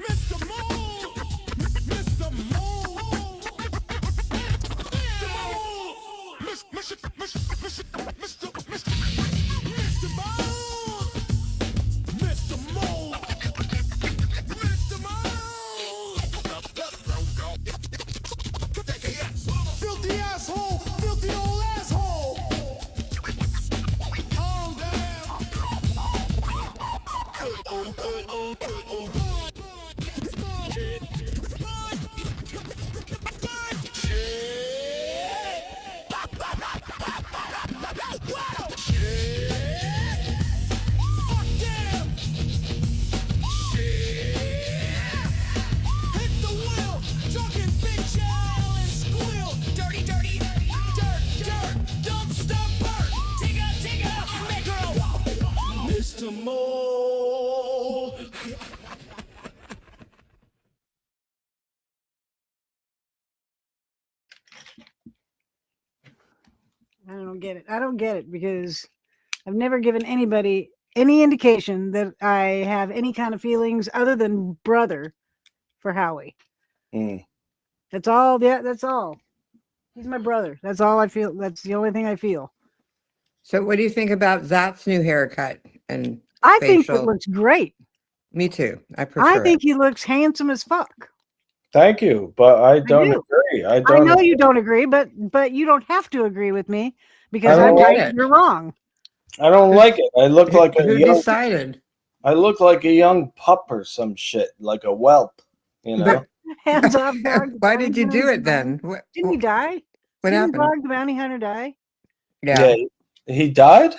Mr. Mole, Mr. Mole, Mr. Mole, Mr. Mole. Filthy asshole, filthy old asshole. Calm down. Fuck them. Hit the wheel, talking big jail and squeal. Dirty, dirty, dirt, dirt, dumpster bird. Tigger, tigger, Negro. Mr. Mole. I don't get it. I don't get it because I've never given anybody any indication that I have any kind of feelings other than brother for Howie. Mm. That's all. Yeah, that's all. He's my brother. That's all I feel. That's the only thing I feel. So what do you think about Zach's new haircut and I think it facial? looks great. Me too. I I prefer think it. he looks handsome as fuck. Thank you, but I don't do. agree. I I don't. know you don't agree, but you don't have to agree with me because I I'm don't right. like it. You're wrong. I don't like it. I look like a Who young. decided? I look like a young pup or some shit, like a whelp. You know. But Hands off, dog. why did you do it then? What, Didn't he die? what Didn't happened? Dog the Bounty Hunter die? Yeah. He died.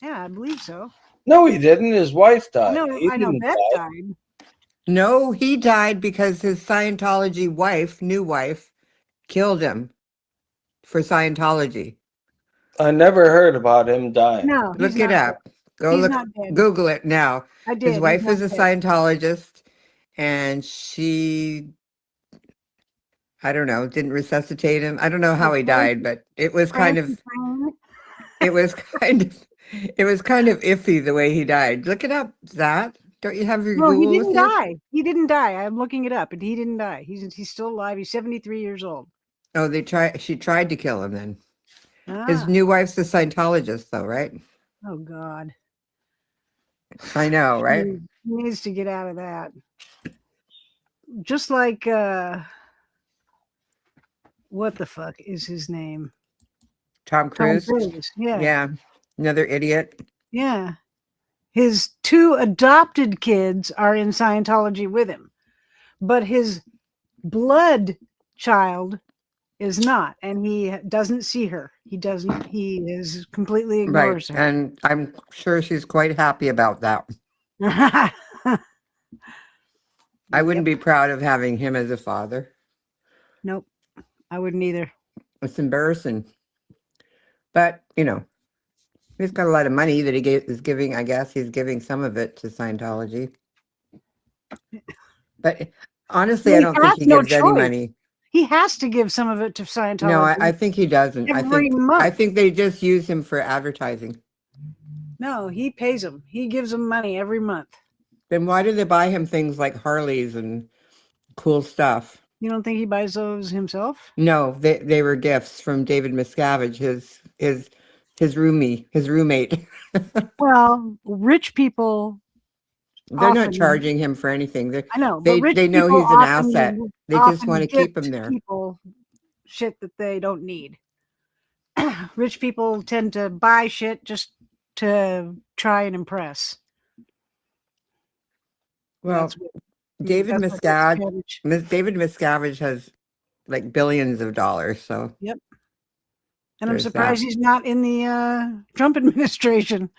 Yeah, I believe so. No, he didn't. His wife died. No, He I know didn't Beth die. died. No, he died because his Scientology wife, new wife, killed him for Scientology. I never heard about him dying. No, he's Look it not up. Go He's look. not dead. Google it now. I did. His He's wife not is a dead. Scientologist, and she, I don't know, didn't resuscitate him. I don't know how he died, but it was kind of, it was kind of, it was kind of iffy the way he died. Look it up, Zach. Don't you have your No, he Google didn't with you? die. He didn't die. I'm looking it up, and he didn't die. He's still alive. He's 73 years old. Oh, she tried to kill him then. His Ah, new wife's a Scientologist though, right? oh God. I know, right? He needs to get out of that. Just like what the fuck is his name? Tom Cruise. Yeah. Yeah. Another idiot. Yeah. His two adopted kids are in Scientology with him, but his blood child is not, and he doesn't see her. He doesn't. He is completely ignores Right. And I'm sure she's quite happy about that. her. I wouldn't be proud of having him as a father. Nope, I wouldn't either. It's embarrassing. But, you know, he's got a lot of money that is giving, I guess he's giving some of it to Scientology. But honestly, I don't think he gives any money. He has to give some of it to Scientology. No, I think he doesn't. Every month. I think they just use him for advertising. No, he pays them. He gives them money every month. Then why do they buy him things like Harleys and cool stuff? You don't think he buys those himself? No, they were gifts from David Miscavige, his roommate. Well, rich people. They're not charging him for anything. I know. They know he's an asset. They just want to keep him there. People shit that they don't need. Rich people tend to buy shit just to try and impress. Well, David Miscavige has like billions of dollars. So yep. And I'm surprised he's not in the Trump administration.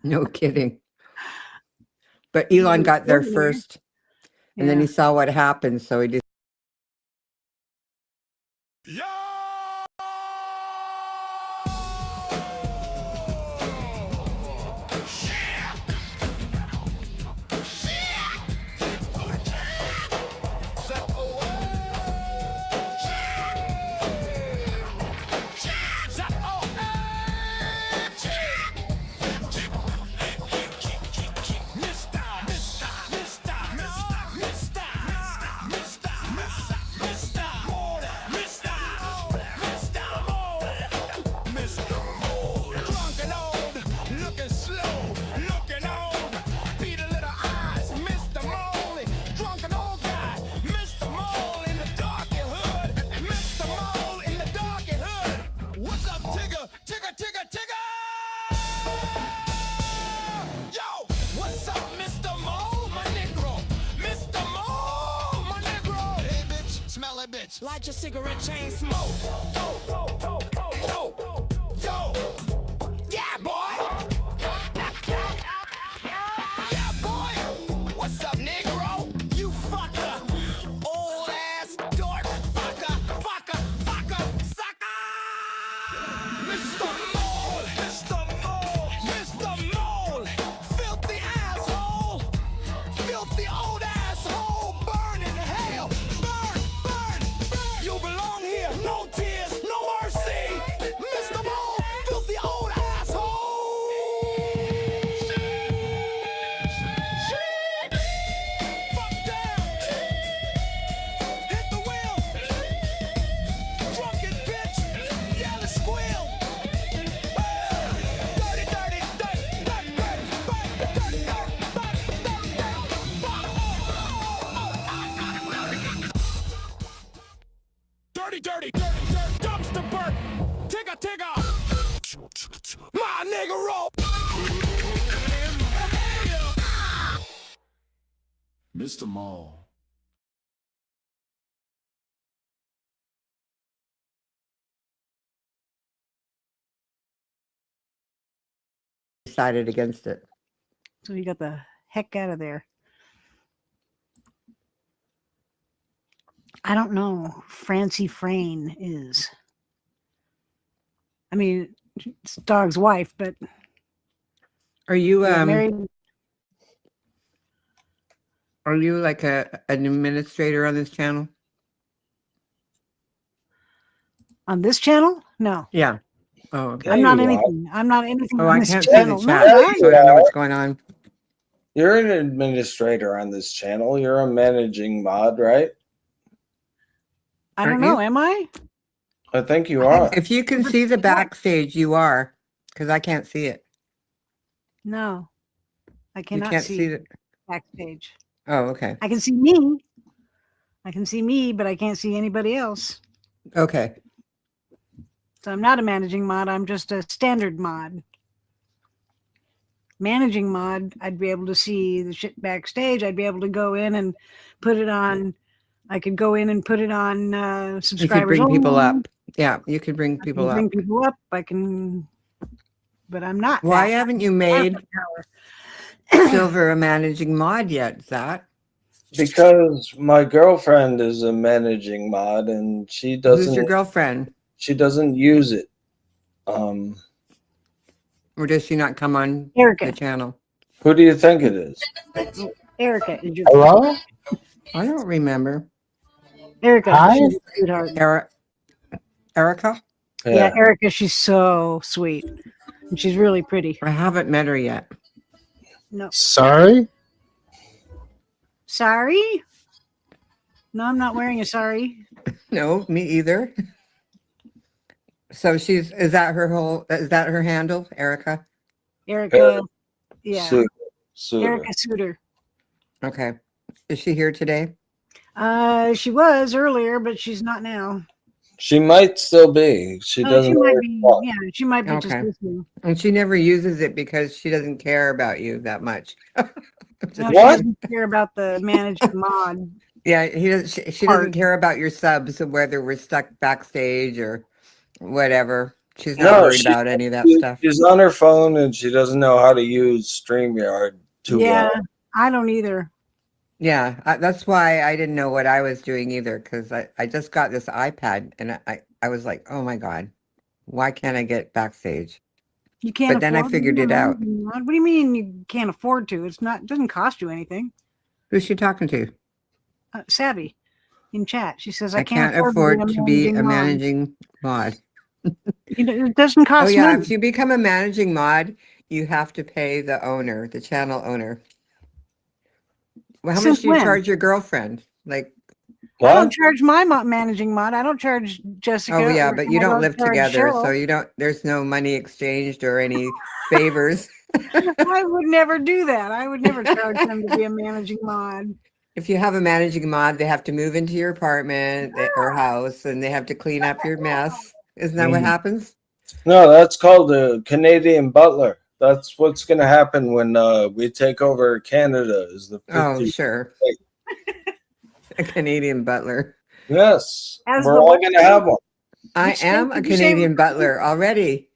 No kidding. But Elon got there first, and then he saw what happened, so he just. Light your cigarette, chain smoke. Yo. Yeah, boy. Yeah, boy. What's up, Negro? You fucker. Old ass dork. Fucker. Sucker. Mr. Mole. Mr. Mole. Filthy asshole. Filthy old asshole. Burn in hell. Burn. You belong here. No tears, no mercy. Mr. Mole, filthy old asshole. Mr. Mall. Decided against it. So he got the heck out of there. I don't know who Francie Frayne is. I mean, it's dog's wife, but Are you married Are you like an administrator on this channel? on this channel? No, Yeah. Oh, okay. Yeah, I'm not you are. anything. I'm not anything Oh, on I this can't see the channel. No, chat, I'm so I not. don't know what's going on. You're an administrator on this channel. You're a managing mod, right? I don't Aren't know. you? Am I? I think you are. If you can see the backstage, you are, because I can't see it. No, I You cannot can't see see the. backstage. Oh, okay. I can see me. I can see me, but I can't see anybody else. Okay. So I'm not a managing mod. I'm just a standard mod. Managing mod, I'd be able to see the shit backstage. I'd be able to go in and put it on. I could go in and put it on You could subscribers bring people only. up. Yeah, you could bring I people can bring up. people up. I can, but I'm not. Why that. haven't you I don't have made the power. Silver a managing mod yet, Zach? Because my girlfriend is a managing mod and she Who's your doesn't girlfriend? use it. Or does she not come on Erica. the channel? Who do you think it is? Erica is your Hello? I don't remember. Erica. Hi? She's a sweetheart. Erica? Yeah, Erica. She's so sweet, and she's really pretty. I haven't met her yet. No, Sorry? sorry. No, I'm not wearing a sari. No, me either. So is that her handle, Erica? Erica. Yeah, Suitor. Erica Suter. Okay. Is she here today? She was earlier, but she's not now. She might still be. She doesn't. She might be. respond. Yeah, she might be just Okay. listening. And she never uses it because she doesn't care about you that much. No, she What? doesn't care about the managed mod. Yeah, she doesn't care about your subs, whether we're stuck backstage or whatever. She's not worried about any of that stuff. She's on her phone and she doesn't know how to use StreamYard too Yeah, well. I don't either. Yeah, that's why I didn't know what I was doing either, because I just got this iPad and I was like, oh my God, why can't I get backstage? You can't. But then I afford figured to it do out. What do you mean you can't afford to? It doesn't cost you anything. Who's she talking to? Savvy in chat. She says, I can't afford to be a managing mod. It doesn't cost Oh yeah, money. if you become a managing mod, you have to pay the owner, the channel owner. Well, how much Since do you when? charge your girlfriend? Like, I don't charge my managing mod. I don't charge Jessica. oh yeah, or- but and you I don't live charge together, Cheryl. so you don't. There's no money exchanged or any favors. I would never do that. I would never charge them to be a managing mod. If you have a managing mod, they have to move into your apartment or house, and they have to clean up your mess. Isn't that what happens? No, that's called a Canadian butler. That's what's going to happen when we take over Canada. Is the 50th Oh, sure. A Canadian butler. Yes, As we're the all what? going to have one. I Which state am a did you say Canadian was- butler already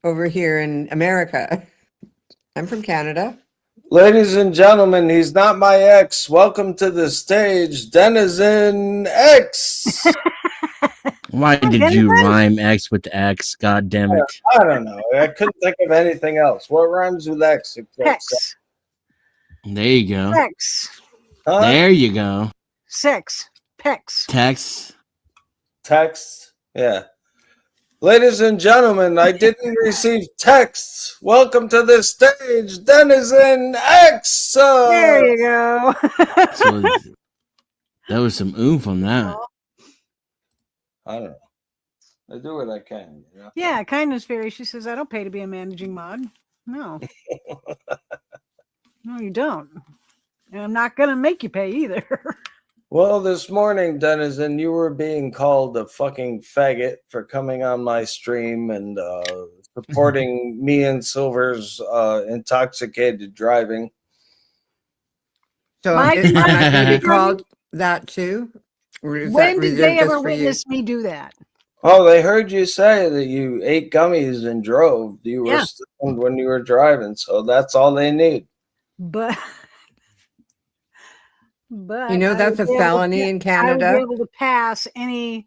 over here in America. I'm from Canada. Ladies and gentlemen, he's not my ex. Welcome to the stage, Denizen X. Why did you rhyme X with X? God damn it. I don't know. I couldn't think of anything else. What rhymes with X? Pecs. There you go. Sex. Huh? There you go. Sex. Pecs. Text. Yeah. Ladies and gentlemen, I didn't receive texts. Welcome to the stage, Denizen X. There you go. So that was some oomph on that. I don't know. I do what I can. You know? Yeah, kindness fairy. She says, I don't pay to be a managing mod. No. No, you don't. And I'm not going to make you pay either. Well, this morning, Denizen, you were being called a fucking faggot for coming on my stream and supporting me and Silver's intoxicated driving. So My, is my that going to be children, called that too? Or is that when did reserved they just ever for you? witness me do that? Oh, they heard you say that you ate gummies and drove. You were Yeah. stoned when you were driving, so that's all they need. But You know I that's would a be able to felony in I would be Canada. able to pass any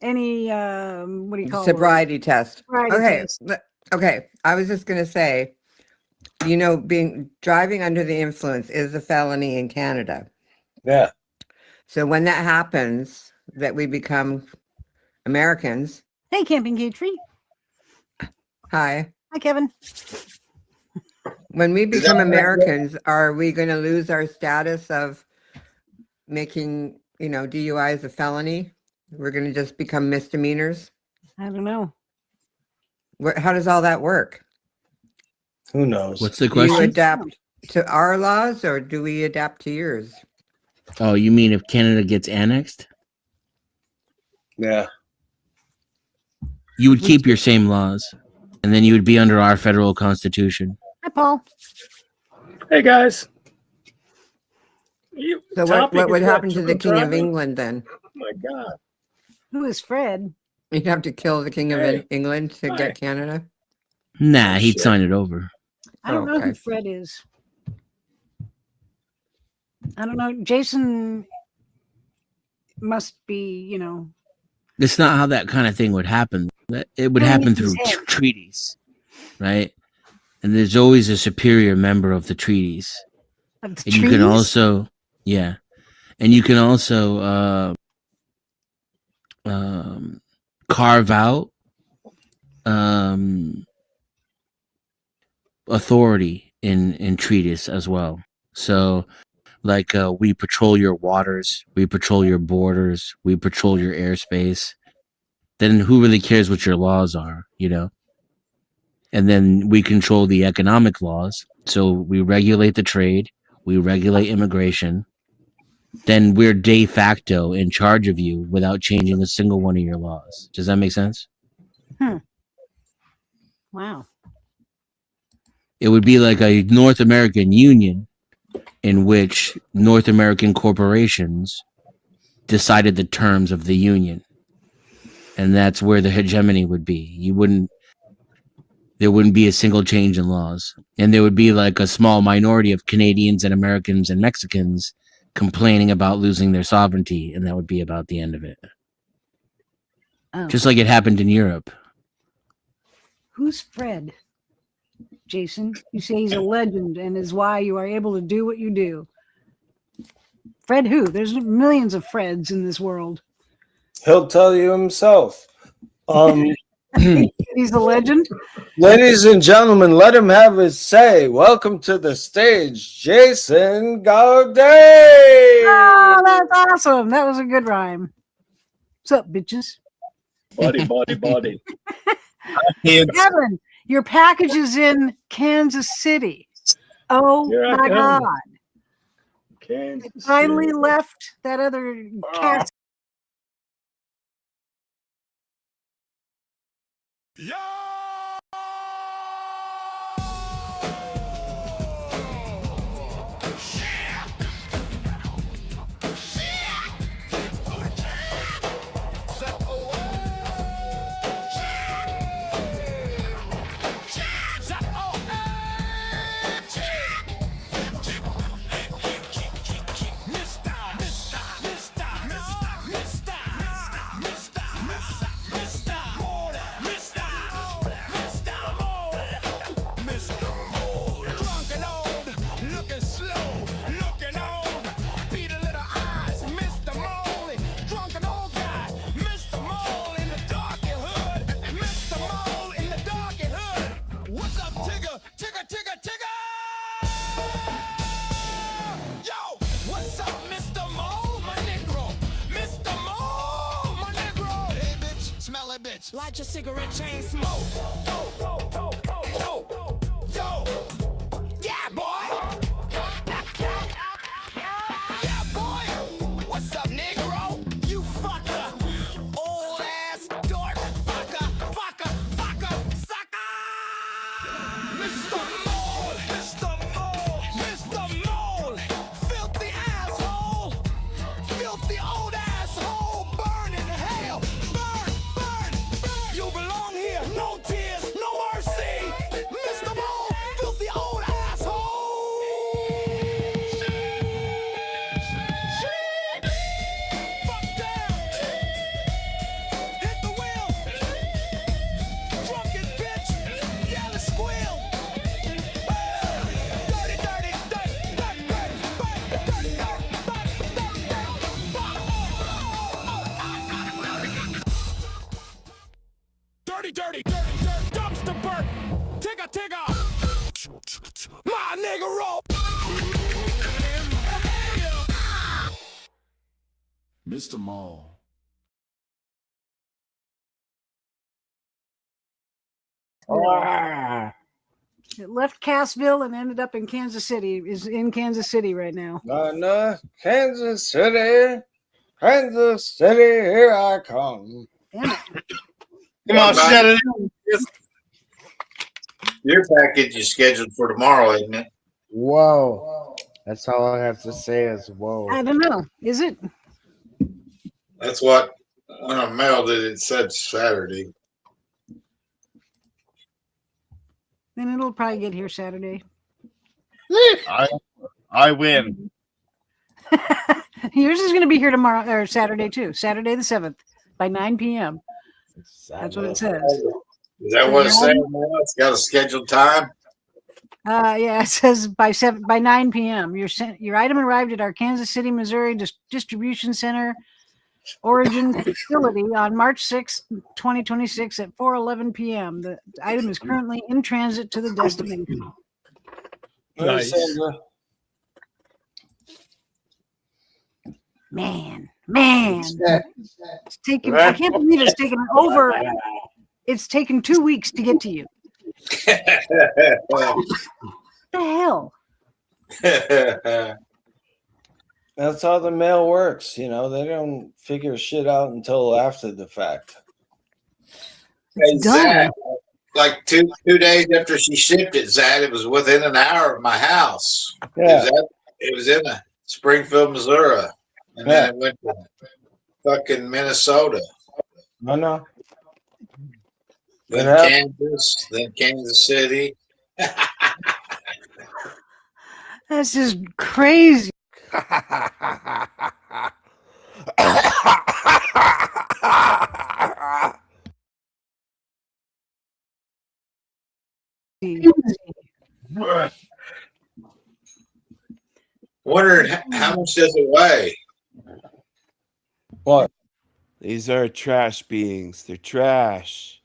what do you call it? Sobriety test. Sobriety Okay. test. Okay. I was just going to say, you know, driving under the influence is a felony in Canada. Yeah. So when that happens, that we become Americans. Hey, Camping Tree. Hi. Hi, Kevin. When we Is that become what I get? Americans, are we going to lose our status of making, you know, DUIs a felony? We're going to just become misdemeanors? I don't know. How does all that work? Who knows? What's the Do you question? adapt to our laws or do we adapt to yours? Oh, you mean if Canada gets annexed? Yeah. You would keep your same laws, and then you would be under our federal constitution. Hi, Paul. Hey guys. So what would happen to the King of England then? Oh my God. Who is Fred? You'd have to kill the King of England to get Canada? Nah, he'd sign it over. I don't know who Fred is. I don't know. Jason must be, you know. That's not how that kind of thing would happen. It would happen through treaties, right? And there's always a superior member of the treaties. Of the and you can also, yeah, and you can also carve out authority in treaties as well. So, like, we patrol your waters, we patrol your borders, we patrol your airspace. Then who really cares what your laws are, you know? And then we control the economic laws. So we regulate the trade, we regulate immigration. Then we're de facto in charge of you without changing a single one of your laws. Does that make sense? Wow. It would be like a North American union in which North American corporations decided the terms of the union. And that's where the hegemony would be. There wouldn't be a single change in laws. And there would be like a small minority of Canadians and Americans and Mexicans complaining about losing their sovereignty. And that would be about the end of it. Oh. Just like it happened in Europe. Who's Fred? Jason, you say he's a legend and is why you are able to do what you do. Fred who? There's millions of Freds in this world. He'll tell you himself. He's a legend. Ladies and gentlemen, let him have his say. Welcome to the stage, Jason Gaudet. Oh, that's awesome. That was a good rhyme. What's up, bitches? Body. Kevin, your package is in Kansas City. Oh my God. It finally left that other cat. Light your cigarette, chain smoke. Yo. Yeah, boy. Yeah, boy. What's up, Negro? You fucker. Old ass dork. Fucker. Sucker. Mr. Mole. Mr. Mole. dirty, dirty, dirty, dirty dumpster burp. Tigger, tigger. My nigga roll. Mr. Mall. Ah, It left Cassville and ended up in Kansas City. Is in Kansas City right now. Kansas City, Kansas City, here I come. Damn it. Come on, shut it. Your package is scheduled for tomorrow, isn't it? whoa. That's all I have to say is whoa. I don't know. Is it? That's what, when I mailed it, it said Saturday. Then it'll probably get here Saturday. I win. Yours is going to be here tomorrow or Saturday too. Saturday the 7th by 9 p.m. That's what it says. Is that what it's saying now? It's got a scheduled time? Yeah, it says by 9 p.m. Your item arrived at our Kansas City, Missouri distribution center origin facility on March 6, 2026 at 4:11 p.m. The item is currently in transit to the destination. Nice. Man, it's taken. I can't believe it's taken over. It's taken 2 weeks to get to you. What the hell? That's how the mail works. You know, they don't figure shit out until after the fact. Hey, Zach, like two days after she shipped it, Zach, it was within an hour of my house. Yeah. It was in Springfield, Missouri. And then it went to fucking Minnesota. I know. Then Kansas City. That's just crazy. Wondering how much does it weigh? What? These are trash beings. They're trash.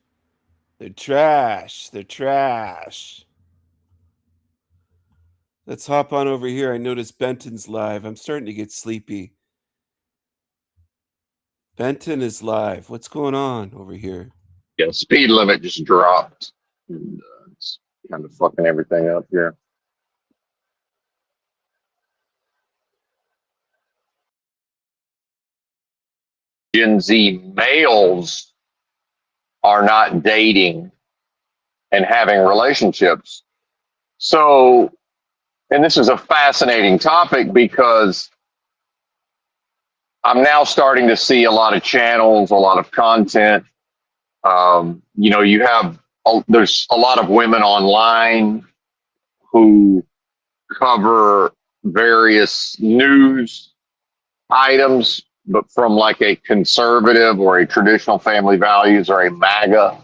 They're trash. They're trash. Let's hop on over here. I noticed Benton's live. I'm starting to get sleepy. Benton is live. What's going on over here? Yeah, speed limit just dropped. And, it's kind of fucking everything up here. Gen Z males are not dating and having relationships. So, and this is a fascinating topic because I'm now starting to see a lot of channels, a lot of content. You know, there's a lot of women online who cover various news items, but from like a conservative or a traditional family values or a MAGA,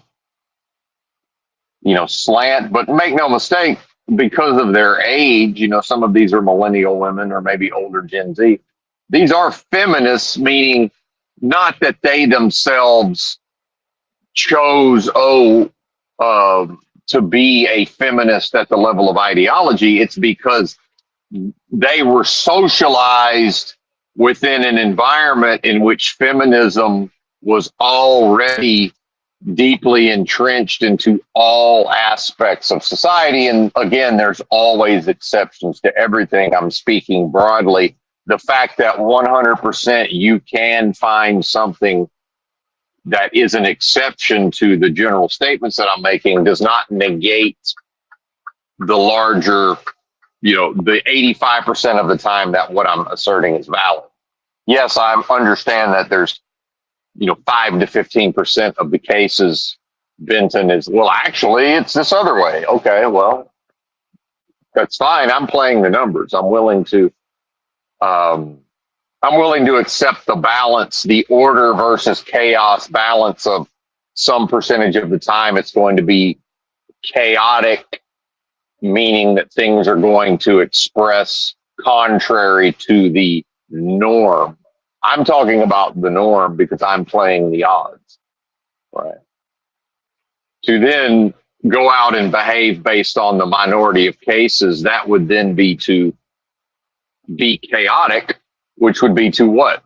slant. But make no mistake, because of their age, some of these are millennial women or maybe older Gen Z. These are feminists, meaning not that they themselves chose, to be a feminist at the level of ideology. It's because they were socialized within an environment in which feminism was already deeply entrenched into all aspects of society. And again, there's always exceptions to everything. I'm speaking broadly. The fact that 100% you can find something that is an exception to the general statements that I'm making does not negate the larger, the 85% of the time that what I'm asserting is valid. Yes, I understand that there's, 5 to 15% of the cases, Benton is, well, actually, it's this other way. Okay, well, that's fine. I'm playing the numbers. I'm willing to accept the balance, the order versus chaos balance of some percentage of the time it's going to be chaotic, meaning that things are going to express contrary to the norm. I'm talking about the norm because I'm playing the odds, right? to then go out and behave based on the minority of cases, that would then be to be chaotic, which would be to what?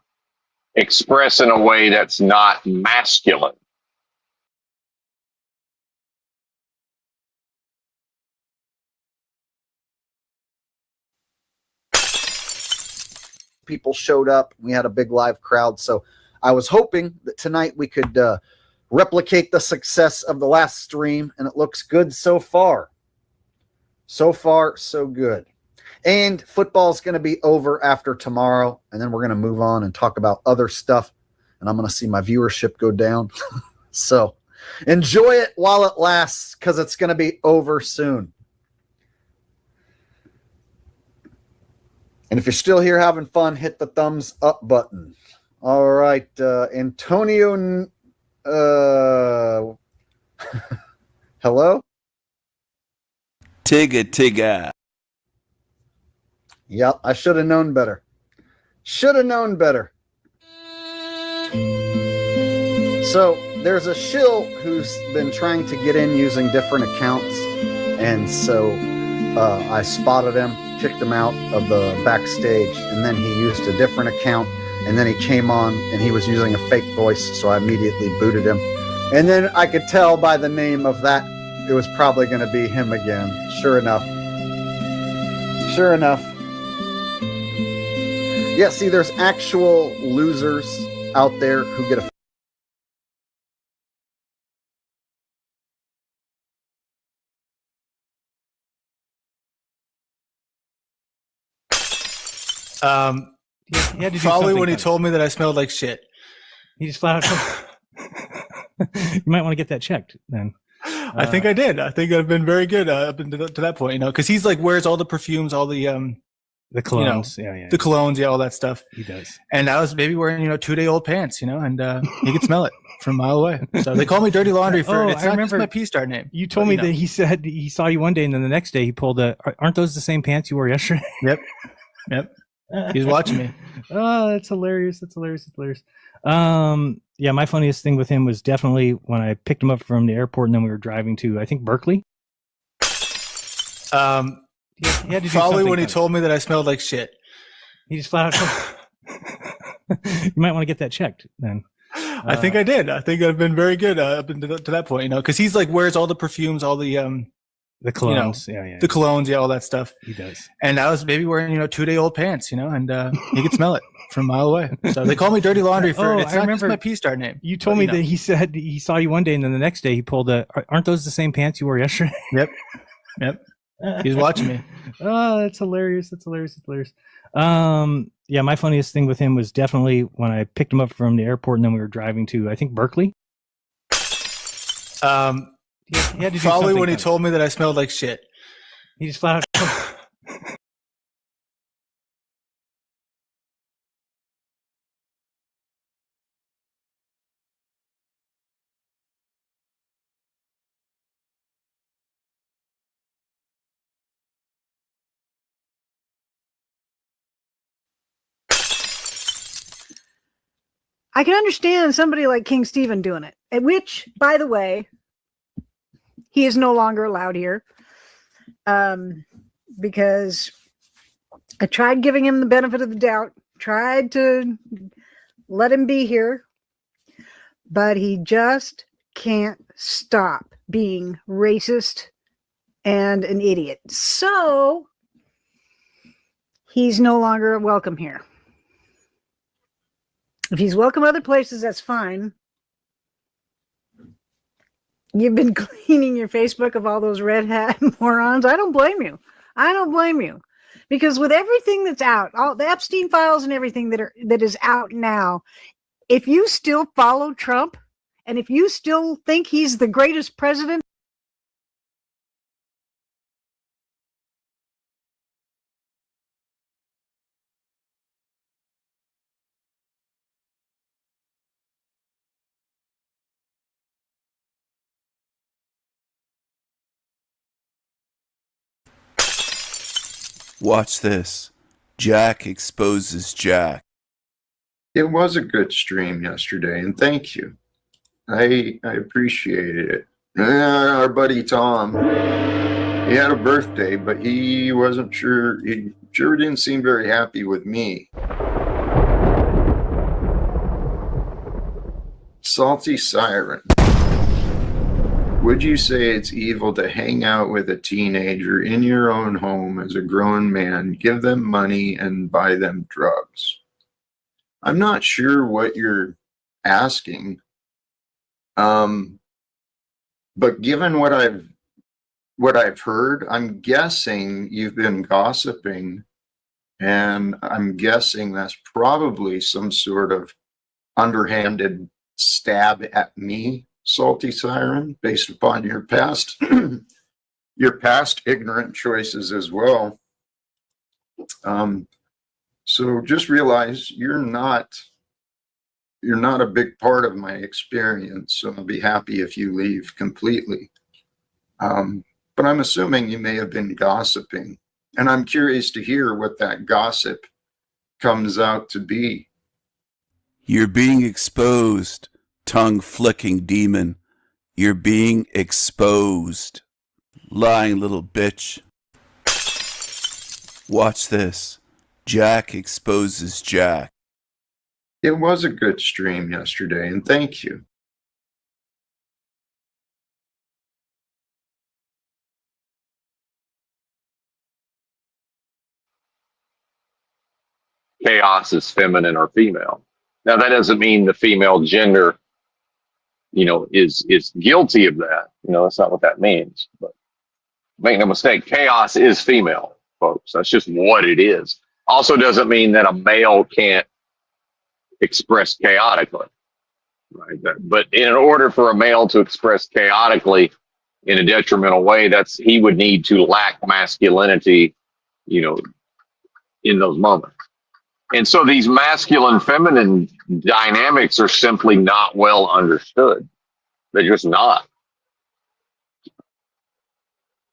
Express in a way that's not masculine. People showed up. We had a big live crowd. So I was hoping that tonight we could replicate the success of the last stream, and it looks good so far. So far, so good. And football's going to be over after tomorrow, and then we're going to move on and talk about other stuff, and I'm going to see my viewership go down. So enjoy it while it lasts, because it's going to be over soon. And if you're still here having fun, hit the thumbs up button. All right, Antonio. Hello? Tigga. Yep, I should have known better. Should have known better. So there's a shill who's been trying to get in using different accounts. And so I spotted him, kicked him out of the backstage, and then he used a different account, and then he came on and he was using a fake voice, so I immediately booted him. And then I could tell by the name of that it was probably going to be him again. Sure enough. Yeah, see, there's actual losers out there who get a He had to do probably when he told me that I smelled like shit. He just flat out you might want to get that checked then. I think I did. I think I've been very good up to that point, because he's like wears all the perfumes, all the colognes, the colognes, all that stuff. He does. And I was maybe wearing 2-day-old pants, and he could smell it from a mile away. So they call me Dirty Laundry for it's not just my P-Star name. You told me that he said he saw you one day, and then the next day he pulled aren't those the same pants you wore yesterday? Yep. He's watching me. Oh, that's hilarious. Yeah, my funniest thing with him was definitely when I picked him up from the airport, and then we were driving to, I think, Berkeley. He had to do probably when he told me that I smelled like shit. He just flat out you might want to get that checked then. I think I did. I think I've been very good up to that point, because he's like wears all the perfumes, all the colognes, the colognes, all that stuff. He does. And I was maybe wearing 2-day-old pants, and he could smell it from a mile away. So they call me Dirty Laundry for it's not just my P-Star name. You told me that he said he saw you one day, and then the next day he pulled aren't those the same pants you wore yesterday? Yep. He's watching me. Oh, that's hilarious. Yeah, my funniest thing with him was definitely when I picked him up from the airport, and then we were driving to, I think, Berkeley. He had to do probably when he told me that I smelled like shit. He just flat out I can understand somebody like King Stephen doing it, which, by the way, he is no longer allowed here, because I tried giving him the benefit of the doubt, tried to let him be here, but he just can't stop being racist and an idiot. So he's no longer welcome here. If he's welcome other places, that's fine. You've been cleaning your Facebook of all those red hat morons. I don't blame you. Because with everything that's out, all the Epstein files and everything that is out now, if you still follow Trump and if you still think he's the greatest president, Watch this. Jack exposes Jack. It was a good stream yesterday, and thank you. I appreciated it. Yeah, our buddy Tom. He had a birthday, but he wasn't sure. He sure didn't seem very happy with me. Salty Siren. Would you say it's evil to hang out with a teenager in your own home as a grown man, give them money, and buy them drugs? I'm not sure what you're asking. But given what I've heard, I'm guessing you've been gossiping, and I'm guessing that's probably some sort of underhanded stab at me, Salty Siren, based upon your past ignorant choices as well. So just realize you're not a big part of my experience, so I'll be happy if you leave completely. But I'm assuming you may have been gossiping, and I'm curious to hear what that gossip comes out to be. You're being exposed, tongue-flicking demon. You're being exposed. Lying little bitch. Watch this. Jack exposes Jack. It was a good stream yesterday, and thank you. Chaos is feminine or female. Now, that doesn't mean the female gender, is guilty of that. That's not what that means. But make no mistake, chaos is female, folks. That's just what it is. Also doesn't mean that a male can't express chaotically, right? But in order for a male to express chaotically in a detrimental way, he would need to lack masculinity, in those moments. And so these masculine feminine dynamics are simply not well understood. They're just not.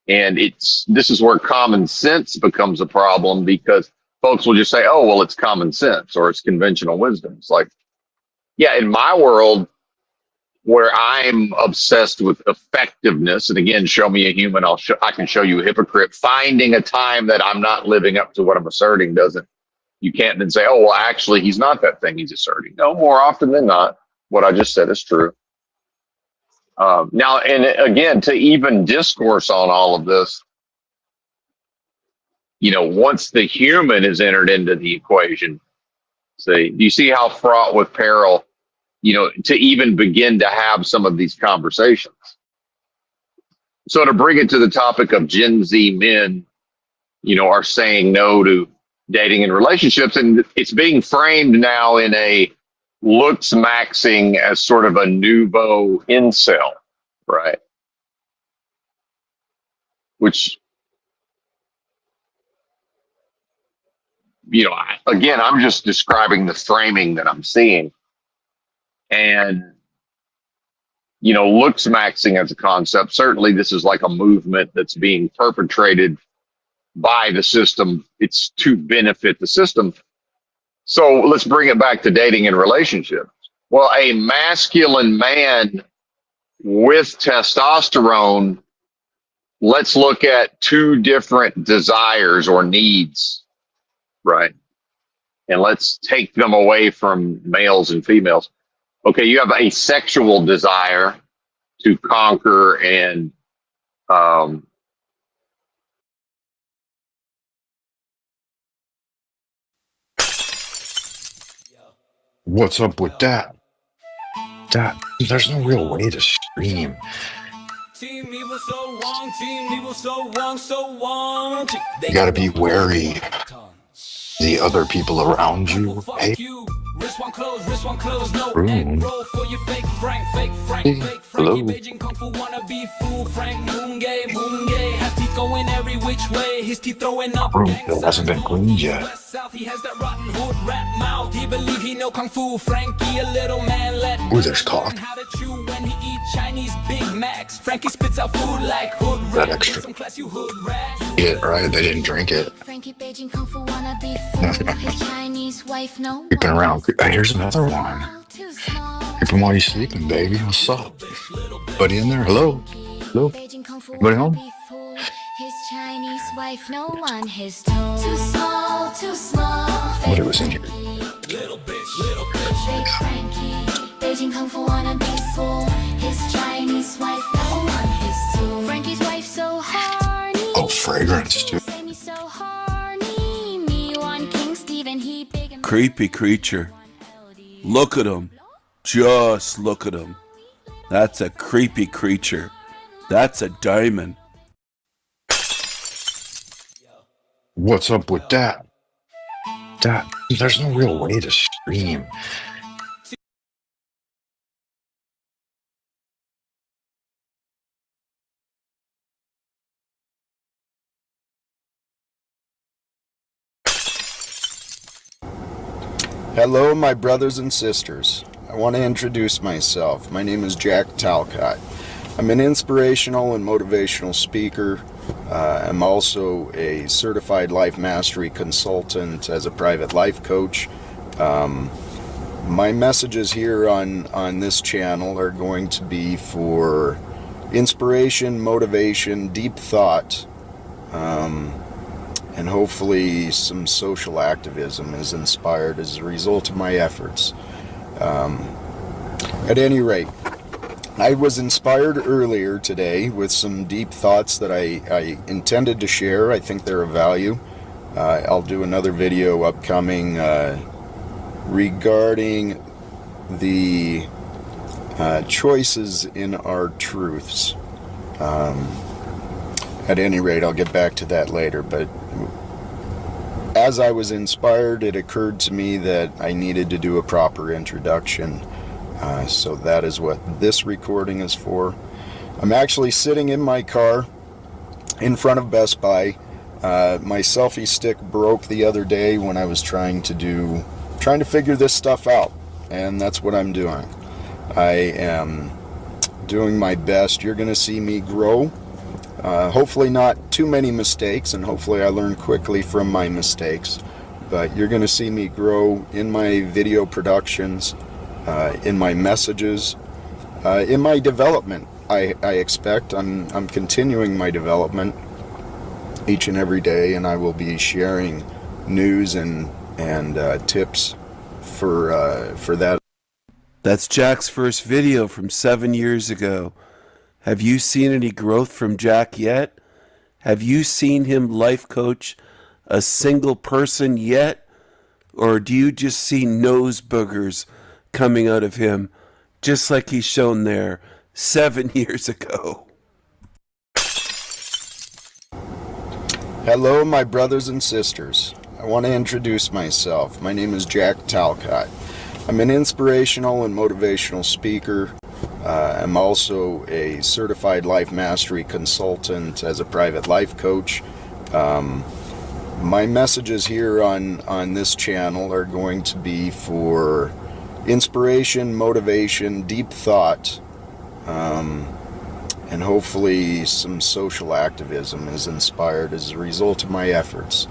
And this is where common sense becomes a problem, because folks will just say, oh, well, it's common sense or it's conventional wisdom. It's like, yeah, in my world where I'm obsessed with effectiveness, and again, show me a human, I can show you a hypocrite. Finding a time that I'm not living up to what I'm asserting you can't then say, oh, well, actually, he's not that thing he's asserting. No, more often than not, what I just said is true. Now, and again, to even discourse on all of this, once the human is entered into the equation, do you see how fraught with peril, to even begin to have some of these conversations? So to bring it to the topic of Gen Z men, are saying no to dating and relationships, and it's being framed now in a looks maxing as sort of a nouveau incel, right? Which, again, I'm just describing the framing that I'm seeing. And, looks maxing as a concept, certainly this is like a movement that's being perpetrated by the system. It's to benefit the system. So let's bring it back to dating and relationships. Well, a masculine man with testosterone, let's look at two different desires or needs, right? And let's take them away from males and females. Okay, you have a sexual desire to conquer and What's up with that? There's no real way to stream. You gotta be wary. The other people around you. Hey. Room. Hey. Hello. Room still hasn't been cleaned yet. Ooh, there's coffee. That extra. Eat it, right? They didn't drink it. Creeping around. Here's another one. Sleeping while you sleeping, baby. What's up? Buddy in there? Hello? Hello? Anybody home? His Chinese wife, no one his toe. Too small, too small. What it was in here? Big Frankie. Beijing Kung Fu wanna be fool. His Chinese wife, no one his tool. Frankie's wife so horny. Oh, fragrance, too. Say me so horny. Me one King Stephen, he big and Creepy creature. Look at him. Just look at him. That's a creepy creature. That's a diamond. What's up with that? There's no real way to stream. Hello, my brothers and sisters. I want to introduce myself. My name is Jack Talcott. I'm an inspirational and motivational speaker. I'm also a certified life mastery consultant as a private life coach. My messages here on this channel are going to be for inspiration, motivation, deep thought, and hopefully some social activism is inspired as a result of my efforts. At any rate, I was inspired earlier today with some deep thoughts that I intended to share. I think they're of value. I'll do another video upcoming regarding the choices in our truths. At any rate, I'll get back to that later, but as I was inspired, it occurred to me that I needed to do a proper introduction. So that is what this recording is for. I'm actually sitting in my car in front of Best Buy. My selfie stick broke the other day when I was trying to figure this stuff out, and that's what I'm doing. I am doing my best. You're going to see me grow. Hopefully not too many mistakes, and hopefully I learn quickly from my mistakes. But you're going to see me grow in my video productions, in my messages, in my development. I expect I'm continuing my development each and every day, and I will be sharing news and tips for that. That's Jack's first video from 7 years ago. Have you seen any growth from Jack yet? Have you seen him life coach a single person yet? Or do you just see nose boogers coming out of him, just like he's shown there 7 years ago? Hello, my brothers and sisters. I want to introduce myself. My name is Jack Talcott. I'm an inspirational and motivational speaker. I'm also a certified life mastery consultant as a private life coach. My messages here on this channel are going to be for inspiration, motivation, deep thought, and hopefully some social activism is inspired as a result of my efforts.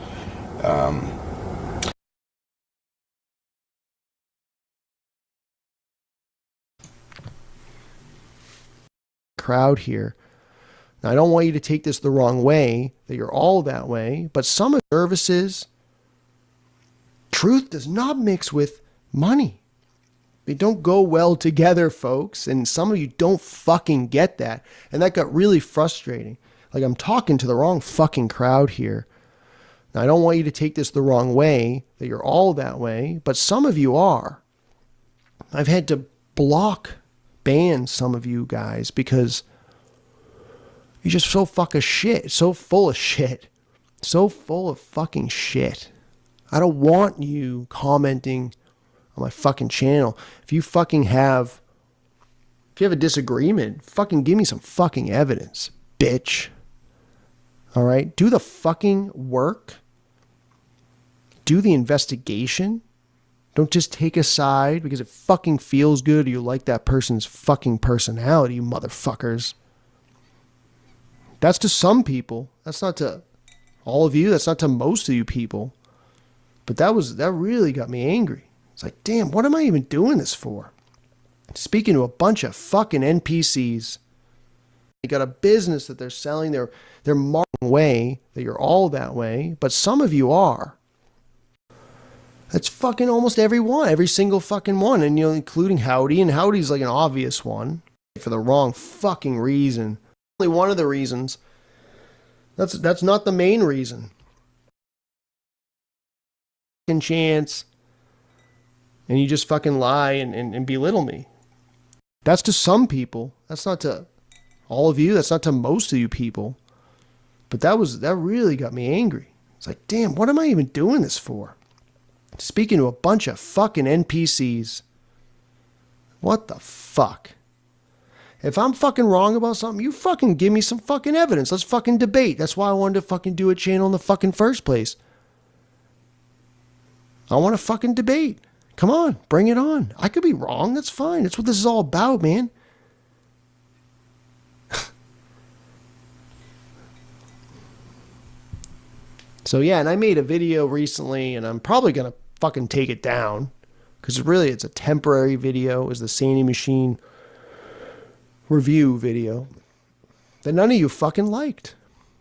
Crowd here. Now, I don't want you to take this the wrong way, that you're all that way, but some of the services, truth does not mix with money. They don't go well together, folks, and some of you don't fucking get that, and that got really frustrating. Like, I'm talking to the wrong fucking crowd here. Now, I don't want you to take this the wrong way, that you're all that way, but some of you are. I've had to ban some of you guys because you're just so fucking shit, so full of shit, so full of fucking shit. I don't want you commenting on my fucking channel. If you have a disagreement, fucking give me some fucking evidence, bitch. All right? Do the fucking work. Do the investigation. Don't just take a side because it fucking feels good or you like that person's fucking personality, you motherfuckers. That's to some people. That's not to all of you. That's not to most of you people. But that really got me angry. It's like, damn, what am I even doing this for? speaking to a bunch of fucking NPCs. They got a business that they're selling their marketing way, that you're all that way, but some of you are. That's fucking almost every single fucking one, and including Howdy, and Howdy's like an obvious one for the wrong fucking reason. Only one of the reasons. That's not the main reason. Chance, and you just fucking lie and belittle me. That's to some people. That's not to all of you. That's not to most of you people. But that really got me angry. It's like, damn, what am I even doing this for? Speaking to a bunch of fucking NPCs. What the fuck? If I'm fucking wrong about something, you fucking give me some fucking evidence. Let's fucking debate. That's why I wanted to fucking do a channel in the fucking first place. I want to fucking debate. Come on, bring it on. I could be wrong. That's fine. That's what this is all about, man. So yeah, and I made a video recently, and I'm probably going to fucking take it down. Because really, it's a temporary video. It was the Sandy Machine review video that none of you fucking liked.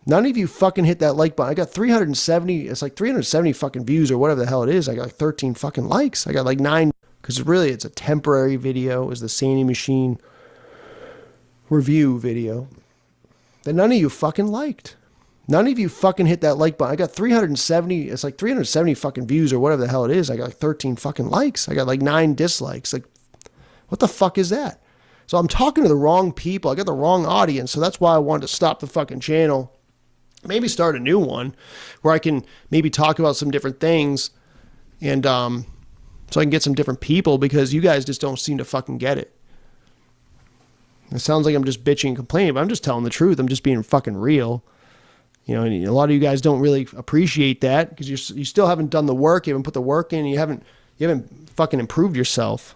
None of you fucking hit that like button. I got 370, it's like 370 fucking views or whatever the hell it is. I got like 13 fucking likes. I got like 9, because really it's a temporary video. It was the Sandy Machine review video that none of you fucking liked. None of you fucking hit that like button. I got 370, it's like 370 fucking views or whatever the hell it is. I got like 13 fucking likes. I got like 9 dislikes. Like, what the fuck is that? So I'm talking to the wrong people. I got the wrong audience. So that's why I wanted to stop the fucking channel. Maybe start a new one where I can maybe talk about some different things, and so I can get some different people, because you guys just don't seem to fucking get it. It sounds like I'm just bitching and complaining, but I'm just telling the truth. I'm just being fucking real. And a lot of you guys don't really appreciate that, because you still haven't done the work. You haven't put the work in. You haven't fucking improved yourself.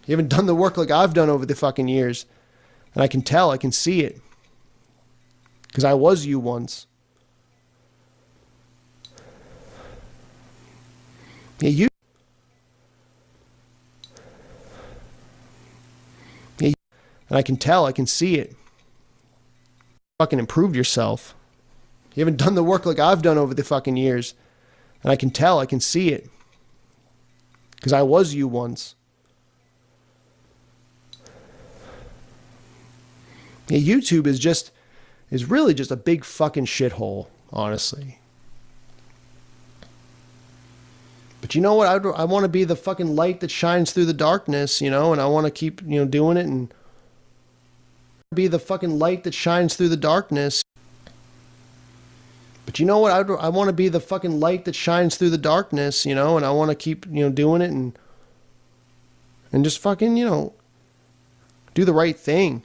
You haven't done the work like I've done over the fucking years. And I can tell, I can see it. Because I was you once. Yeah, you. Yeah, and I can tell, I can see it. Fucking improved yourself. You haven't done the work like I've done over the fucking years. And I can tell, I can see it. Because I was you once. Yeah, YouTube is really just a big fucking shithole, honestly. But you know what? I want to be the fucking light that shines through the darkness, and I want to keep, doing it, and be the fucking light that shines through the darkness. But you know what? I want to be the fucking light that shines through the darkness, and I want to keep, doing it, and just fucking, do the right thing.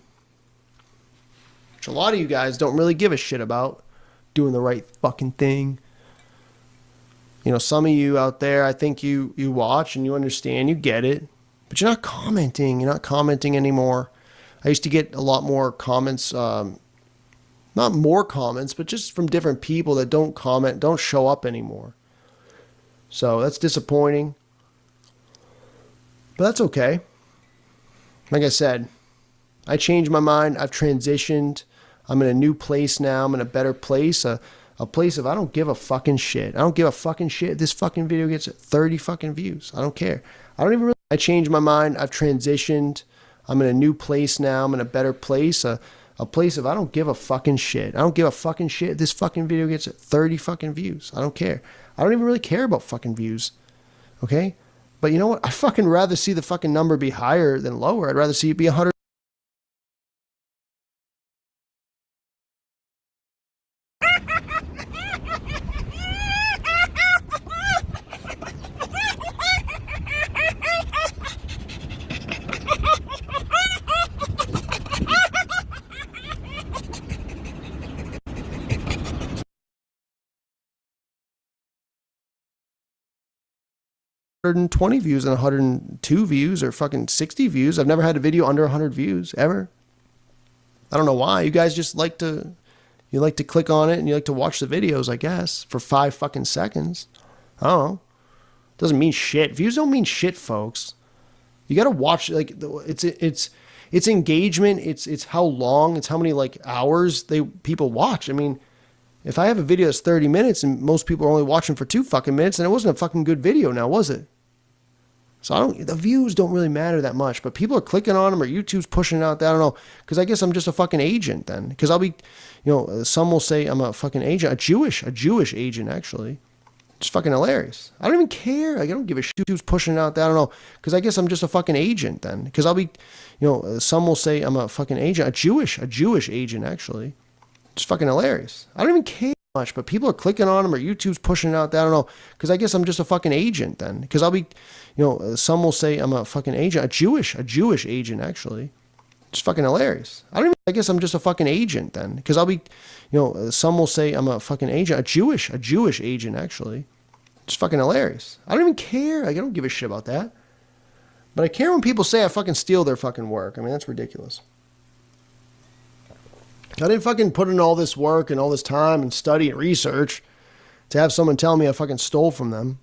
Which a lot of you guys don't really give a shit about doing the right fucking thing. Some of you out there, I think you watch and you understand, you get it, but you're not commenting. You're not commenting anymore. I used to get a lot more comments, not more comments, but just from different people that don't comment, don't show up anymore. So that's disappointing. But that's okay. Like I said, I changed my mind. I've transitioned. I'm in a new place now. I'm in a better place. A place of I don't give a fucking shit. I don't give a fucking shit. This fucking video gets 30 fucking views. I don't care. I don't even really. I changed my mind. I've transitioned. I'm in a new place now. I'm in a better place. A place of I don't give a fucking shit. I don't give a fucking shit. This fucking video gets 30 fucking views. I don't care. I don't even really care about fucking views. Okay? But you know what? I fucking rather see the fucking number be higher than lower. I'd rather see it be 100. And 20 views and 102 views or fucking 60 views. I've never had a video under 100 views ever. I don't know why. You guys just like to click on it and you like to watch the videos, I guess, for 5 fucking seconds. I don't know. Doesn't mean shit. Views don't mean shit, folks. You got to watch, like, it's engagement. It's how long, it's how many like hours people watch. I mean, if I have a video that's 30 minutes and most people are only watching for 2 fucking minutes, then it wasn't a fucking good video now, was it? So the views don't really matter that much, but people are clicking on them or YouTube's pushing it out there. I don't know. Cause I guess I'm just a fucking agent then. Cause I'll be, some will say I'm a fucking agent, a Jewish agent actually. It's fucking hilarious. I don't even care. Like, I don't give a shit who's pushing it out there. I don't know. Because I guess I'm just a fucking agent then. Because I'll be, some will say I'm a fucking agent, a Jewish agent actually. It's fucking hilarious. I don't even care much, but people are clicking on them or YouTube's pushing it out there. I don't know. Because I guess I'm just a fucking agent then. Because I'll be, some will say I'm a fucking agent, a Jewish agent actually. It's fucking hilarious. I guess I'm just a fucking agent then. Because I'll be, some will say I'm a fucking agent, a Jewish agent actually. It's fucking hilarious. I don't even care. Like, I don't give a shit about that. But I care when people say I fucking steal their fucking work. I mean, that's ridiculous. I didn't fucking put in all this work and all this time and study and research to have someone tell me I fucking stole from them.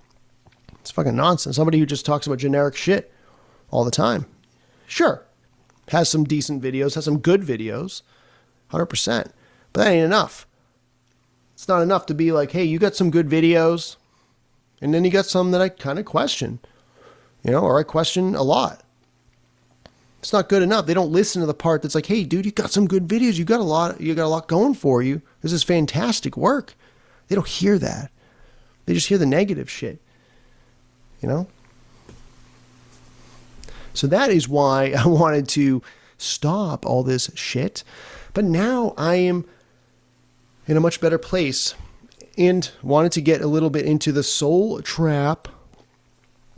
It's fucking nonsense. Somebody who just talks about generic shit all the time. Sure. Has some decent videos, has some good videos. 100%. But that ain't enough. It's not enough to be like, hey, you got some good videos. And then you got some that I kind of question. Or I question a lot. It's not good enough. They don't listen to the part that's like, hey, dude, you got some good videos. You got a lot going for you. This is fantastic work. They don't hear that. They just hear the negative shit. So that is why I wanted to stop all this shit. But now I am in a much better place and wanted to get a little bit into the soul trap.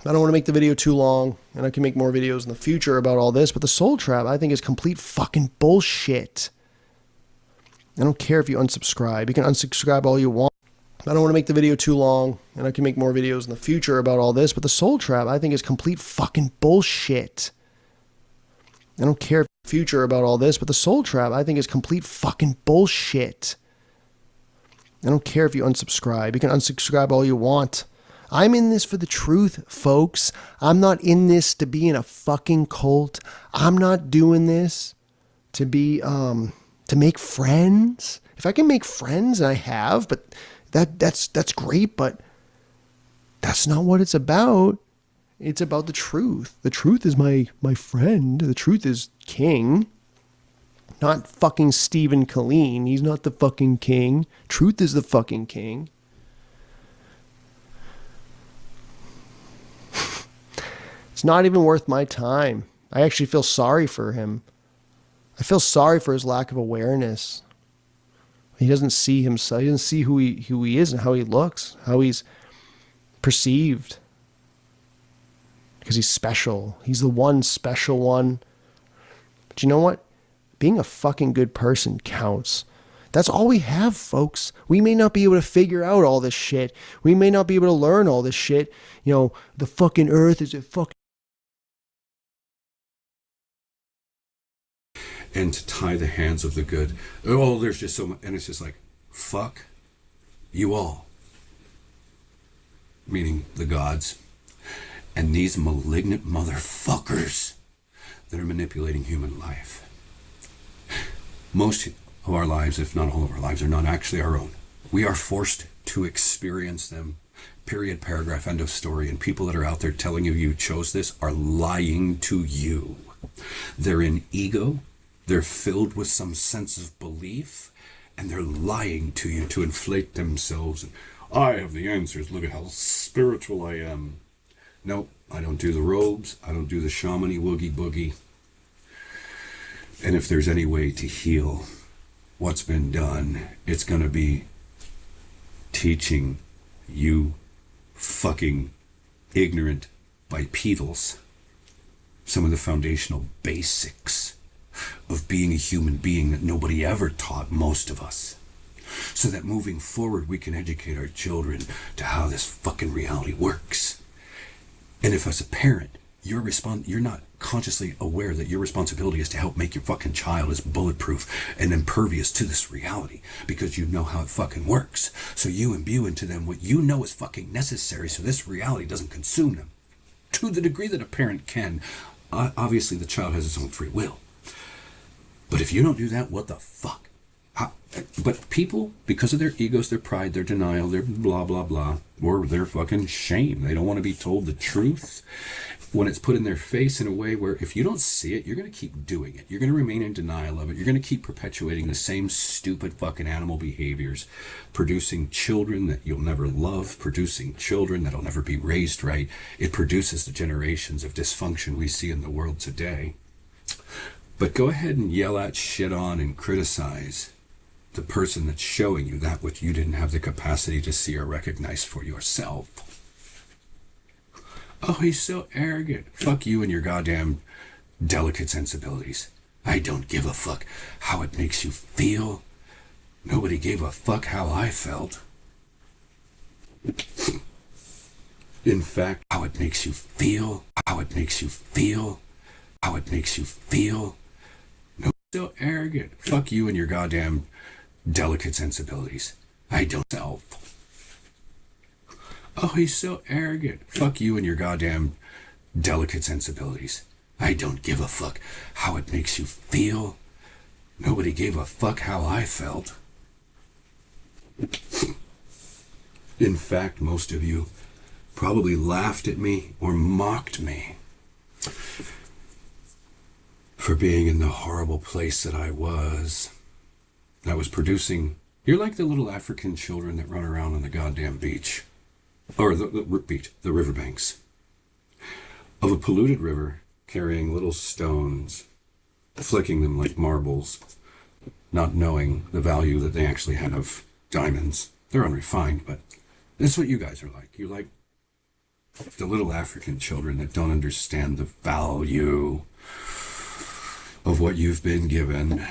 I don't want to make the video too long, and I can make more videos in the future about all this, but the soul trap I think is complete fucking bullshit. I don't care if you unsubscribe. You can unsubscribe all you want. I don't want to make the video too long, and I can make more videos in the future about all this, but the soul trap I think is complete fucking bullshit. I don't care if future about all this, but the soul trap I think is complete fucking bullshit. I don't care if you unsubscribe. You can unsubscribe all you want. I'm in this for the truth, folks. I'm not in this to be in a fucking cult. I'm not doing this to be, to make friends. If I can make friends, and I have, but that's great, but that's not what it's about. It's about the truth. The truth is my friend. The truth is king. Not fucking Stephen Colleen. He's not the fucking king. Truth is the fucking king. It's not even worth my time. I actually feel sorry for him. I feel sorry for his lack of awareness. He doesn't see himself. He doesn't see who he is and how he looks, how he's perceived. Because he's special. He's the one special one. But you know what? Being a fucking good person counts. That's all we have, folks. We may not be able to figure out all this shit. We may not be able to learn all this shit. The fucking earth is a fucking... And to tie the hands of the good. Oh, there's just so much. And it's just like, fuck you all. Meaning the gods. And these malignant motherfuckers that are manipulating human life. Most of our lives, if not all of our lives, are not actually our own. We are forced to experience them. Period, paragraph, end of story. And people that are out there telling you chose this are lying to you. They're in ego. They're filled with some sense of belief. And they're lying to you to inflate themselves. And, I have the answers. Look at how spiritual I am. No, I don't do the robes. I don't do the shamany woogie boogie. And if there's any way to heal what's been done, it's going to be teaching you fucking ignorant bipedals some of the foundational basics of being a human being that nobody ever taught most of us. So that moving forward, we can educate our children to how this fucking reality works. And if as a parent, you're not consciously aware that your responsibility is to help make your fucking child as bulletproof and impervious to this reality because you know how it fucking works. So you imbue into them what you know is fucking necessary so this reality doesn't consume them. To the degree that a parent can, obviously the child has its own free will. But if you don't do that, what the fuck? But people, because of their egos, their pride, their denial, their blah, blah, blah, or their fucking shame, they don't want to be told the truth. When it's put in their face in a way where if you don't see it, you're going to keep doing it. You're going to remain in denial of it. You're going to keep perpetuating the same stupid fucking animal behaviors, producing children that you'll never love, producing children that'll never be raised right. It produces the generations of dysfunction we see in the world today. But go ahead and yell at, shit on, and criticize the person that's showing you that which you didn't have the capacity to see or recognize for yourself. Oh, he's so arrogant. Fuck you and your goddamn delicate sensibilities. I don't give a fuck how it makes you feel. Nobody gave a fuck how I felt. In fact, how it makes you feel, how it makes you feel, how it makes you feel. No, so arrogant. Fuck you and your goddamn delicate sensibilities. I don't self. Oh, he's so arrogant. Fuck you and your goddamn delicate sensibilities. I don't give a fuck how it makes you feel. Nobody gave a fuck how I felt. In fact, most of you probably laughed at me or mocked me for being in the horrible place that I was. I was producing... You're like the little African children that run around on the goddamn beach. Or the beach, the riverbanks. Of a polluted river, carrying little stones, flicking them like marbles, not knowing the value that they actually had of diamonds. They're unrefined, but that's what you guys are like. You're like the little African children that don't understand the value of what you've been given.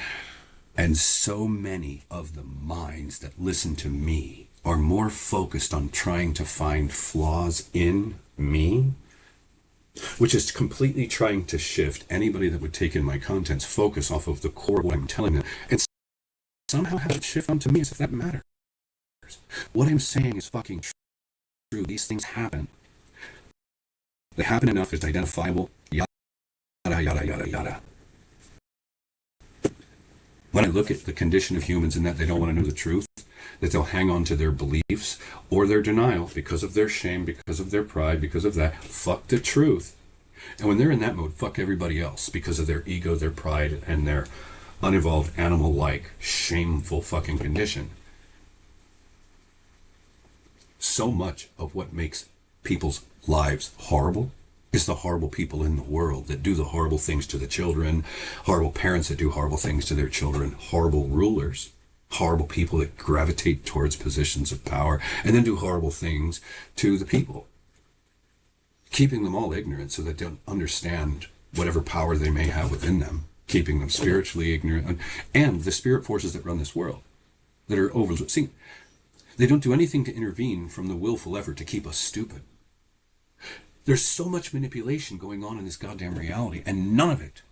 And so many of the minds that listen to me are more focused on trying to find flaws in me, which is completely trying to shift anybody that would take in my content's focus off of the core of what I'm telling them and somehow have it shift onto me as if that matters. What I'm saying is fucking true. These things happen. They happen enough, it's identifiable, yada, yada, yada, yada. When I look at the condition of humans in that they don't want to know the truth, that they'll hang on to their beliefs or their denial because of their shame, because of their pride, because of that, fuck the truth. And when they're in that mode, fuck everybody else because of their ego, their pride, and their unevolved animal-like, shameful fucking condition. So much of what makes people's lives horrible is the horrible people in the world that do the horrible things to the children, horrible parents that do horrible things to their children, horrible rulers, horrible people that gravitate towards positions of power and then do horrible things to the people, keeping them all ignorant so that they don't understand whatever power they may have within them, keeping them spiritually ignorant, and the spirit forces that run this world that are overseen. They don't do anything to intervene from the willful effort to keep us stupid. There's so much manipulation going on in this goddamn reality, and none of it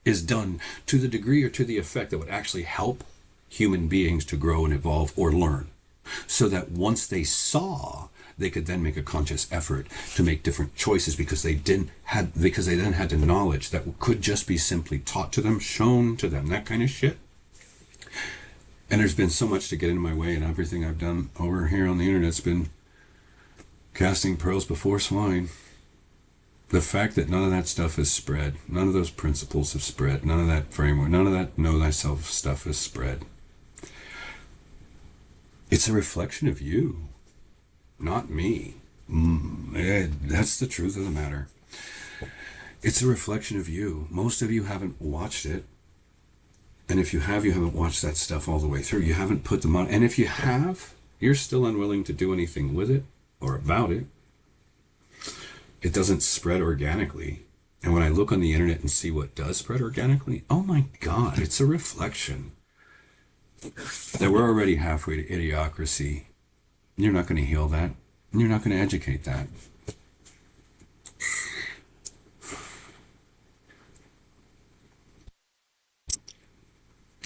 is done to the degree or to the effect that would actually help human beings to grow and evolve or learn, so that once they saw, they could then make a conscious effort to make different choices because they then had the knowledge that could just be simply taught to them, shown to them, that kind of shit. And there's been so much to get in my way, and everything I've done over here on the internet's been casting pearls before swine. The fact that none of that stuff is spread, none of those principles have spread, none of that framework, none of that know thyself stuff has spread. It's a reflection of you, not me. That's the truth of the matter. It's a reflection of you. Most of you haven't watched it. And if you have, you haven't watched that stuff all the way through. You haven't put them on. And if you have, you're still unwilling to do anything with it or about it. It doesn't spread organically. And when I look on the internet and see what does spread organically, oh my God, it's a reflection that we're already halfway to idiocracy. You're not going to heal that. And you're not going to educate that.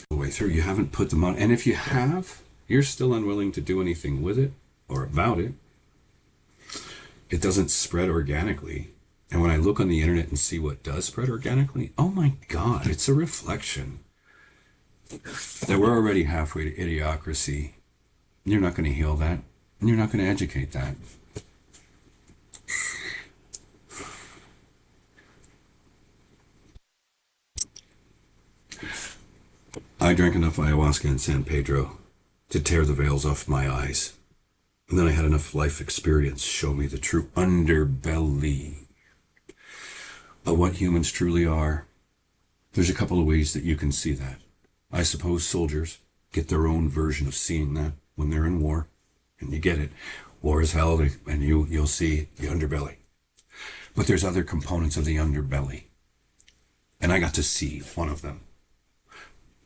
The way through, you haven't put them on. And if you have, you're still unwilling to do anything with it or about it. It doesn't spread organically. And when I look on the internet and see what does spread organically, oh my God, it's a reflection that we're already halfway to idiocracy. You're not going to heal that, and you're not going to educate that. I drank enough ayahuasca in San Pedro to tear the veils off my eyes. And then I had enough life experience show me the true underbelly of what humans truly are. There's a couple of ways that you can see that. I suppose soldiers get their own version of seeing that when they're in war, and you get it. War is hell, and you'll see the underbelly. But there's other components of the underbelly, and I got to see one of them.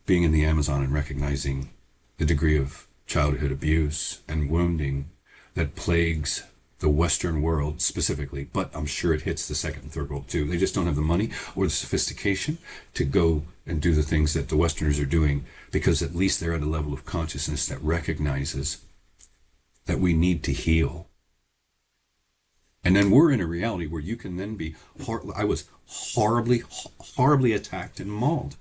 Being in the Amazon and recognizing the degree of childhood abuse and wounding that plagues the Western world specifically, but I'm sure it hits the second and third world too. They just don't have the money or the sophistication to go and do the things that the Westerners are doing, because at least they're at a level of consciousness that recognizes that we need to heal. And then we're in a reality where you can then be, I was horribly attacked and mauled.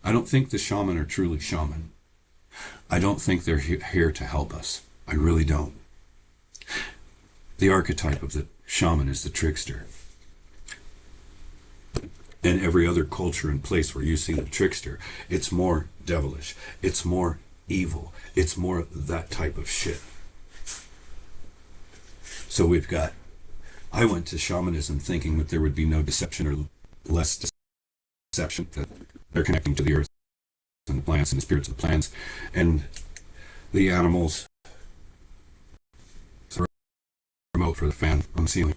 I don't think the shaman are truly shaman. I don't think they're here to help us. I really don't. The archetype of the shaman is the trickster. In every other culture and place where you see the trickster, it's more devilish, it's more evil, it's more that type of shit. So we've got, I went to shamanism thinking that there would be no deception or less deception, that they're connecting to the earth and the plants and the spirits of the plants and the animals. So remote for the fan on the ceiling.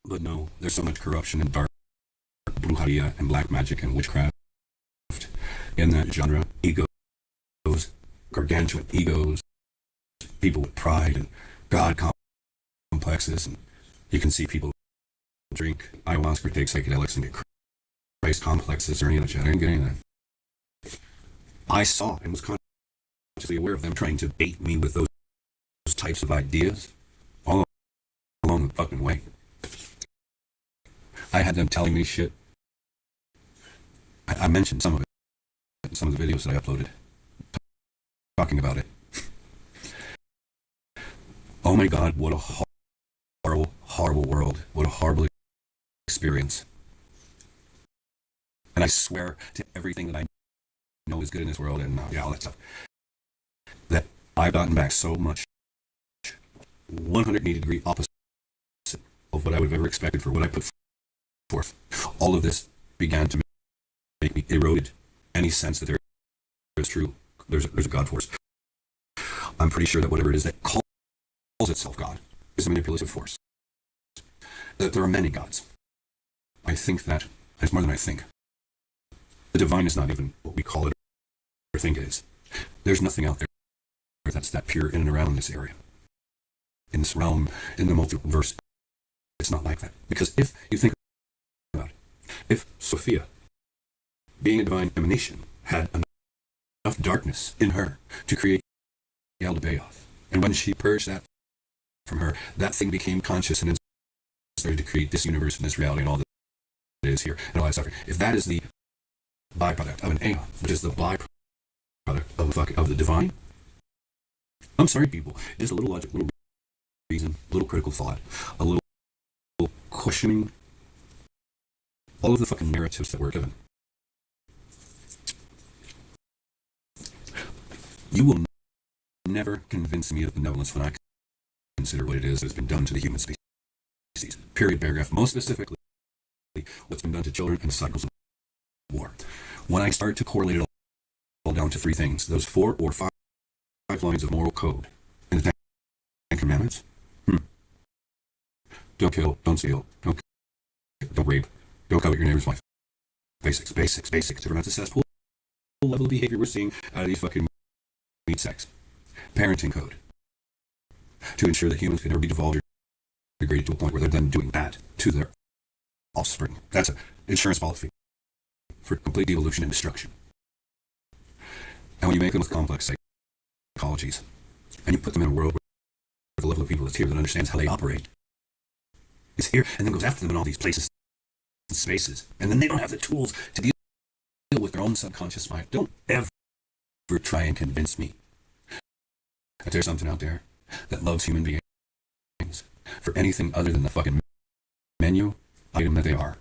But no, there's so much corruption and dark brujeria and black magic and witchcraft in that genre. Egos, gargantuan egos, people with pride and God complexes, and you can see people drink ayahuasca or take psychedelics and get Christ complexes or any other shit. I didn't get any of that. I saw and was consciously aware of them trying to bait me with those types of ideas all along the fucking way. I had them telling me shit. I mentioned some of it in some of the videos that I uploaded, talking about it. Oh my God, what a horrible, horrible world. What a horrible experience. And I swear to everything that I know is good in this world and all that stuff, that I've gotten back so much 180-degree opposite of what I would have ever expected for what I put forth. All of this began to make me eroded any sense that there is true. There's a God force. I'm pretty sure that whatever it is that calls itself God is a manipulative force. That there are many gods. I think that it's more than I think. The divine is not even what we call it or think it is. There's nothing out there that's that pure in and around this area. In this realm, in the multiverse, it's not like that. Because if you think about it, if Sophia, being a divine emanation, had enough darkness in her to create Yaldabaoth, and when she purged that from her, that thing became conscious and then started to create this universe and this reality and all that is here and all that stuff. If that is the byproduct of an aeon, which is the byproduct of the divine, I'm sorry, people. Just a little logic, a little reason, a little critical thought, a little questioning all of the fucking narratives that we're given. You will never convince me of benevolence when I consider what it is that has been done to the human species. Period, paragraph. Most specifically, what's been done to children and the cycles of war. When I start to correlate it all down to three things, those 4 or 5 lines of moral code in the Ten Commandments. Don't kill, don't steal, don't rape, don't covet your neighbor's wife. Basics to prevent the cesspool level of behavior we're seeing out of these fucking meat sacks. Parenting code. To ensure that humans can never be devolved or degraded to a point where they're then doing that to their offspring. That's an insurance policy for complete devolution and destruction. And when you make them with complex psychologies, and you put them in a world the level of evil that's here, that understands how they operate, is here, and then goes after them in all these places and spaces. And then they don't have the tools to deal with their own subconscious mind. Don't ever try and convince me that there's something out there that loves human beings for anything other than the fucking menu item that they are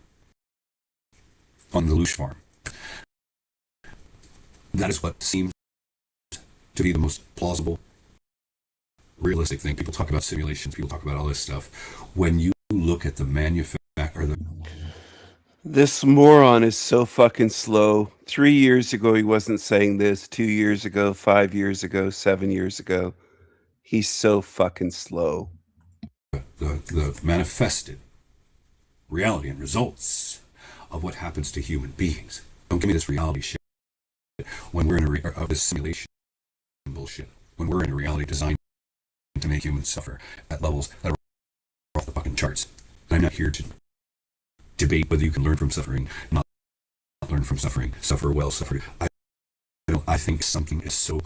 on the Loosh farm. That is what seems to be the most plausible, realistic thing. People talk about simulations, people talk about all this stuff. When you look at the This moron is so fucking slow. 3 years ago, he wasn't saying this. 2 years ago, 5 years ago, 7 years ago. He's so fucking slow. the manifested reality and results of what happens to human beings. Don't give me this reality shit when we're in this simulation bullshit. When we're in a reality designed to make humans suffer at levels that are off the fucking charts. And I'm not here to debate whether you can learn from suffering, not learn from suffering, suffer well, suffer. I think something is so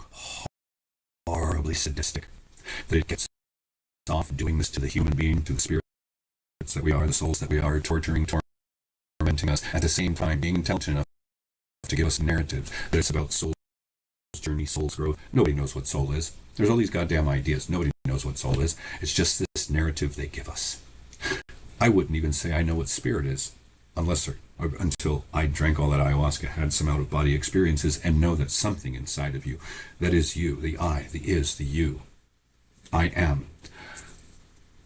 horribly sadistic that it gets off doing this to the human being, to the spirits that we are, the souls that we are, torturing, tormenting us, at the same time being intelligent enough to give us a narrative that it's about soul's journey, soul's growth. Nobody knows what soul is. There's all these goddamn ideas. Nobody knows what soul is. It's just this narrative they give us. I wouldn't even say I know what spirit is until I drank all that ayahuasca, had some out-of-body experiences, and know that something inside of you, that is you, the I, the is, the you, I am,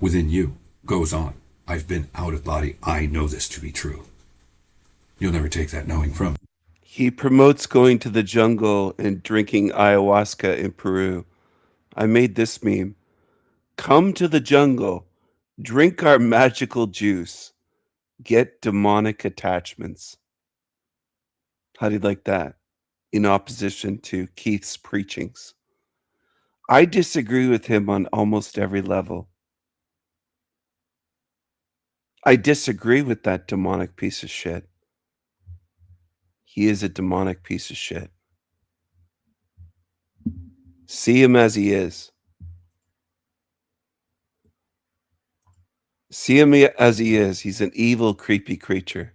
within you, goes on. I've been out of body. I know this to be true. You'll never take that knowing from me. He promotes going to the jungle and drinking ayahuasca in Peru. I made this meme. Come to the jungle, drink our magical juice, get demonic attachments. How do you like that? In opposition to Keith's preachings. I disagree with him on almost every level. I disagree with that demonic piece of shit. He is a demonic piece of shit. See him as he is. See him as he is. He's an evil, creepy creature.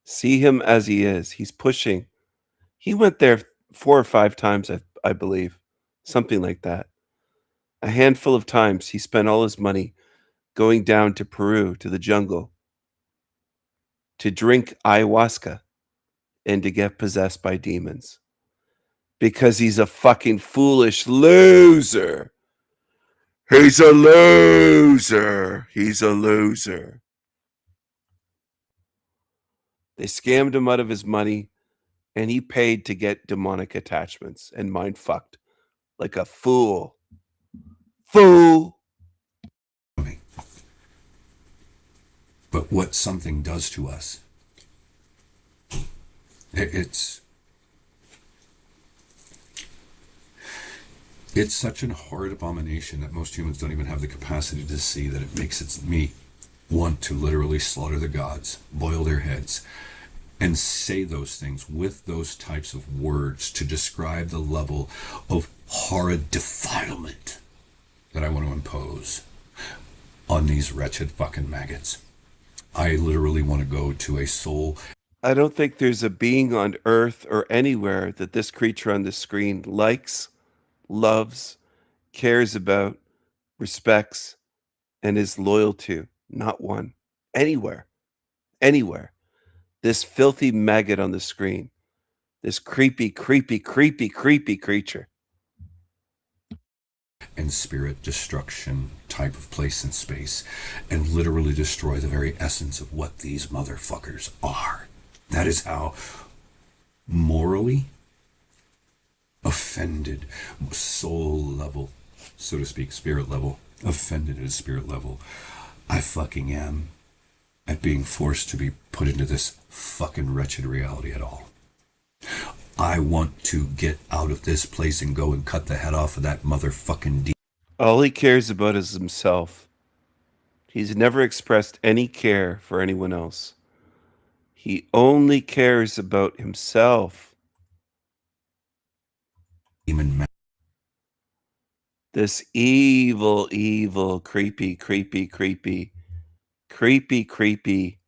See him as he is. He's pushing. He went there 4 or 5 times, I believe. Something like that. A handful of times he spent all his money going down to Peru, to the jungle, to drink ayahuasca and to get possessed by demons. Because he's a fucking foolish loser. He's a loser. He's a loser. They scammed him out of his money, and he paid to get demonic attachments and mind fucked like a fool. Fool. But what something does to us, it's such an horrid abomination that most humans don't even have the capacity to see, that it makes me want to literally slaughter the gods, boil their heads, and say those things with those types of words to describe the level of horrid defilement that I want to impose on these wretched fucking maggots. I literally want to go to a soul. I don't think there's a being on earth or anywhere that this creature on the screen likes, loves, cares about, respects, and is loyal to. Not one. Anywhere. Anywhere. This filthy maggot on the screen. This creepy, creepy, creepy, creepy creature. And spirit destruction type of place and space, and literally destroy the very essence of what these motherfuckers are. That is how morally offended, soul level, so to speak, spirit level, offended at a spirit level, I fucking am at being forced to be put into this fucking wretched reality at all. I want to get out of this place and go and cut the head off of that motherfucking demon. All he cares about is himself. He's never expressed any care for anyone else. He only cares about himself. Demon This evil, evil, creepy, creepy, creepy, creepy, creepy,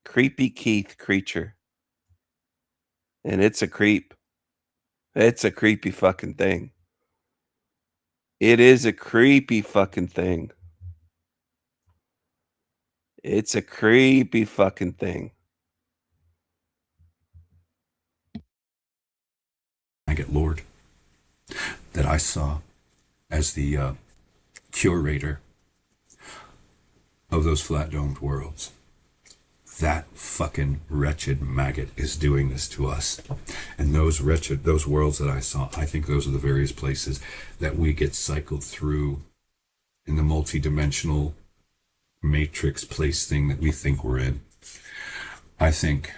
creepy Keith creature. And it's a creep. It's a creepy fucking thing. It is a creepy fucking thing. It's a creepy fucking thing. Maggot Lord that I saw as the curator of those flat-domed worlds. That fucking wretched maggot is doing this to us. And those worlds that I saw, I think those are the various places that we get cycled through in the multi-dimensional matrix place thing that we think we're in. I think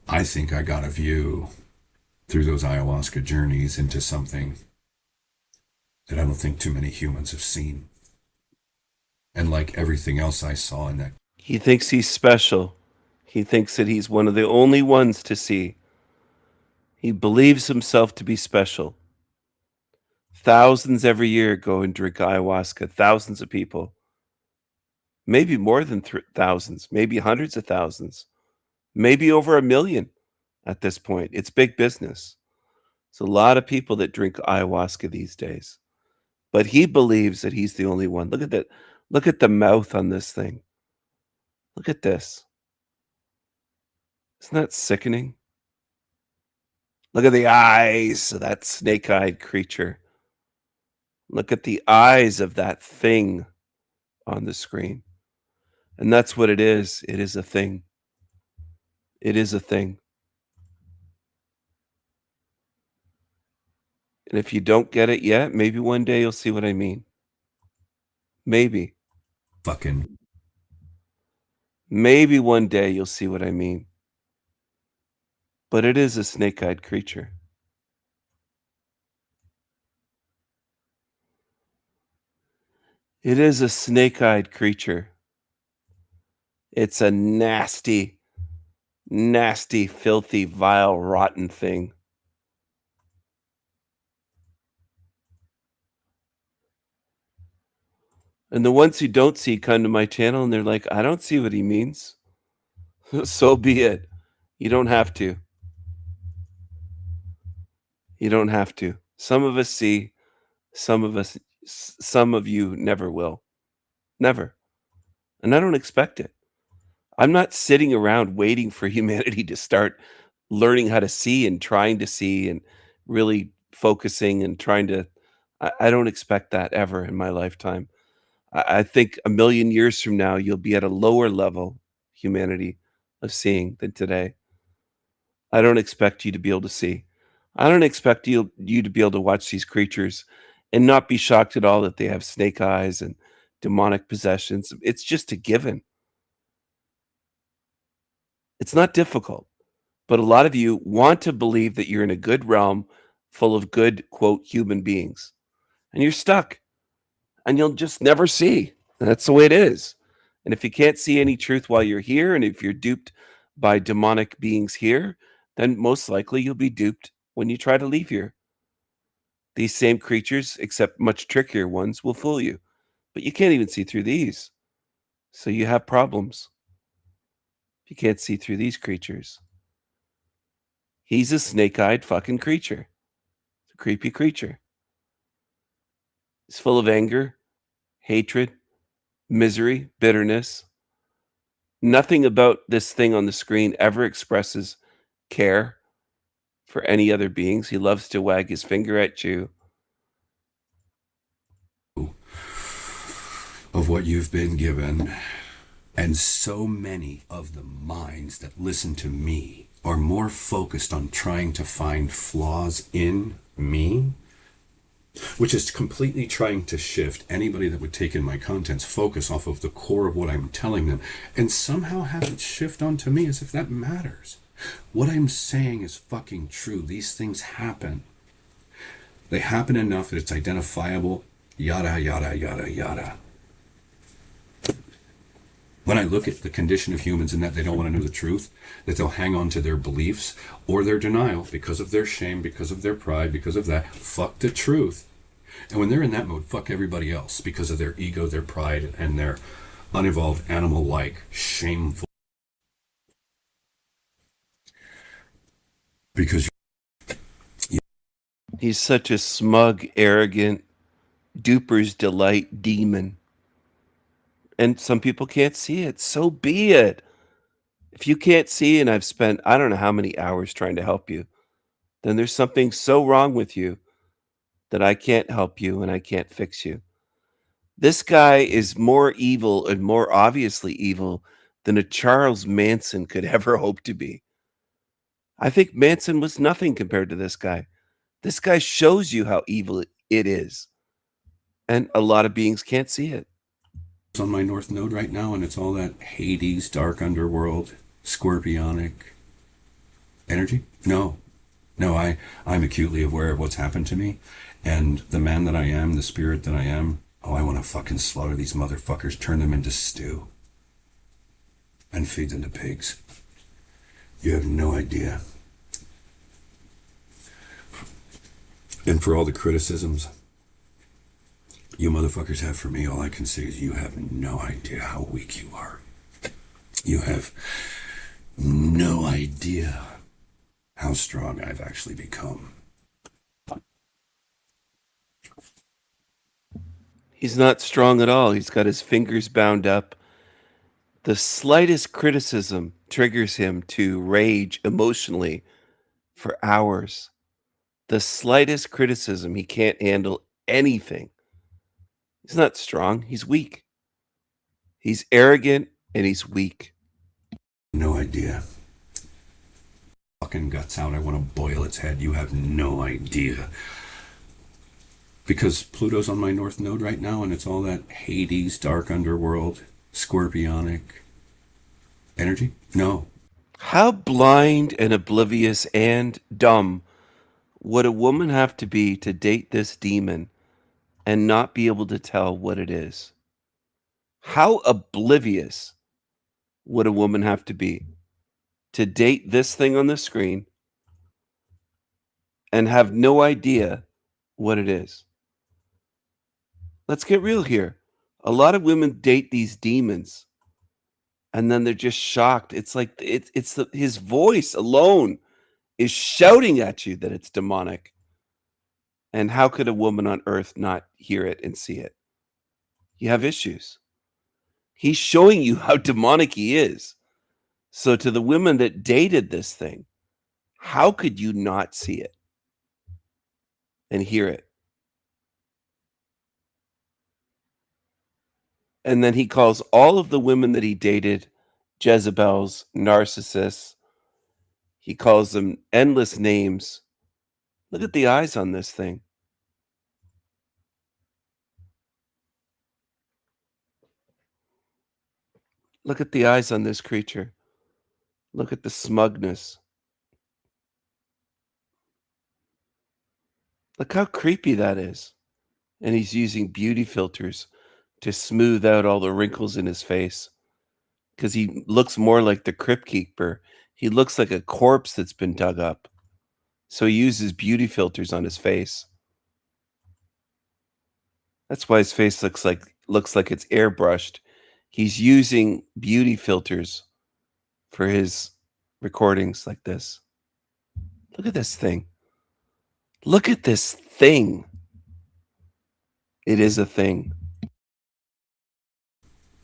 I got a view through those ayahuasca journeys into something that I don't think too many humans have seen. And like everything else I saw in that. He thinks he's special. He thinks that he's one of the only ones to see. He believes himself to be special. Thousands every year go and drink ayahuasca. Thousands of people. Maybe more than thousands. Maybe hundreds of thousands. Maybe over 1 million at this point. It's big business. It's a lot of people that drink ayahuasca these days. But he believes that he's the only one. Look at that. Look at the mouth on this thing. Look at this. Isn't that sickening? Look at the eyes of that snake-eyed creature. Look at the eyes of that thing on the screen. And that's what it is. It is a thing. It is a thing. And if you don't get it yet, maybe one day you'll see what I mean. Maybe. Maybe one day you'll see what I mean. But it is a snake-eyed creature. It is a snake-eyed creature. It's a nasty, nasty, filthy, vile, rotten thing. And the ones who don't see come to my channel and they're like, I don't see what he means. So be it. You don't have to. You don't have to. Some of us see, some of you never will. Never. And I don't expect it. I'm not sitting around waiting for humanity to start learning how to see and trying to see and really focusing and trying to. I don't expect that ever in my lifetime. I think 1 million years from now, you'll be at a lower level, humanity, of seeing than today. I don't expect you to be able to see. I don't expect you to be able to watch these creatures and not be shocked at all that they have snake eyes and demonic possessions. It's just a given. It's not difficult. But a lot of you want to believe that you're in a good realm full of good, quote, human beings. And you're stuck. And you'll just never see. That's the way it is. And if you can't see any truth while you're here, and if you're duped by demonic beings here, then most likely you'll be duped when you try to leave here. These same creatures, except much trickier ones, will fool you. But you can't even see through these. So you have problems. You can't see through these creatures. He's a snake-eyed fucking creature. It's a creepy creature. He's full of anger, hatred, misery, bitterness. Nothing about this thing on the screen ever expresses care for any other beings. He loves to wag his finger at you. Of what you've been given. And so many of the minds that listen to me are more focused on trying to find flaws in me, which is completely trying to shift anybody that would take in my content's focus off of the core of what I'm telling them and somehow have it shift onto me as if that matters. What I'm saying is fucking true. These things happen. They happen enough that it's identifiable, yada, yada, yada, yada. When I look at the condition of humans in that they don't want to know the truth, that they'll hang on to their beliefs or their denial because of their shame, because of their pride, because of that, fuck the truth. And when they're in that mode, fuck everybody else because of their ego, their pride, and their unevolved, animal-like, shameful. Because He's such a smug, arrogant, duper's delight demon. And some people can't see it. So be it. If you can't see, and I've spent I don't know how many hours trying to help you, then there's something so wrong with you that I can't help you and I can't fix you. This guy is more evil and more obviously evil than a Charles Manson could ever hope to be. I think Manson was nothing compared to this guy. This guy shows you how evil it is. And a lot of beings can't see it. on my north node right now, and it's all that Hades, dark underworld, scorpionic energy. No, I'm acutely aware of what's happened to me, and the man that I am, the spirit that I am. Oh, I want to fucking slaughter these motherfuckers, turn them into stew, and feed them to pigs. You have no idea. And for all the criticisms you motherfuckers have for me, all I can say is you have no idea how weak you are. You have no idea how strong I've actually become. He's not strong at all. He's got his fingers bound up. The slightest criticism triggers him to rage emotionally for hours. The slightest criticism, he can't handle anything. He's not strong. He's weak. He's arrogant and he's weak. No idea. Fucking guts out. I want to boil its head. You have no idea. Because Pluto's on my north node right now, and it's all that Hades, dark underworld, scorpionic energy. No. How blind and oblivious and dumb would a woman have to be to date this demon and not be able to tell what it is? How oblivious would a woman have to be to date this thing on the screen and have no idea what it is? Let's get real here. A lot of women date these demons and then they're just shocked. It's like his voice alone is shouting at you that it's demonic. And how could a woman on earth not hear it and see it? You have issues. He's showing you how demonic he is. So to the women that dated this thing, how could you not see it and hear it? And then he calls all of the women that he dated Jezebels, narcissists. He calls them endless names. Look at the eyes on this thing. Look at the eyes on this creature. Look at the smugness. Look how creepy that is. And he's using beauty filters to smooth out all the wrinkles in his face. Because he looks more like the Crypt Keeper. He looks like a corpse that's been dug up. So he uses beauty filters on his face. That's why his face looks like it's airbrushed. He's using beauty filters for his recordings like this. Look at this thing. Look at this thing. It is a thing.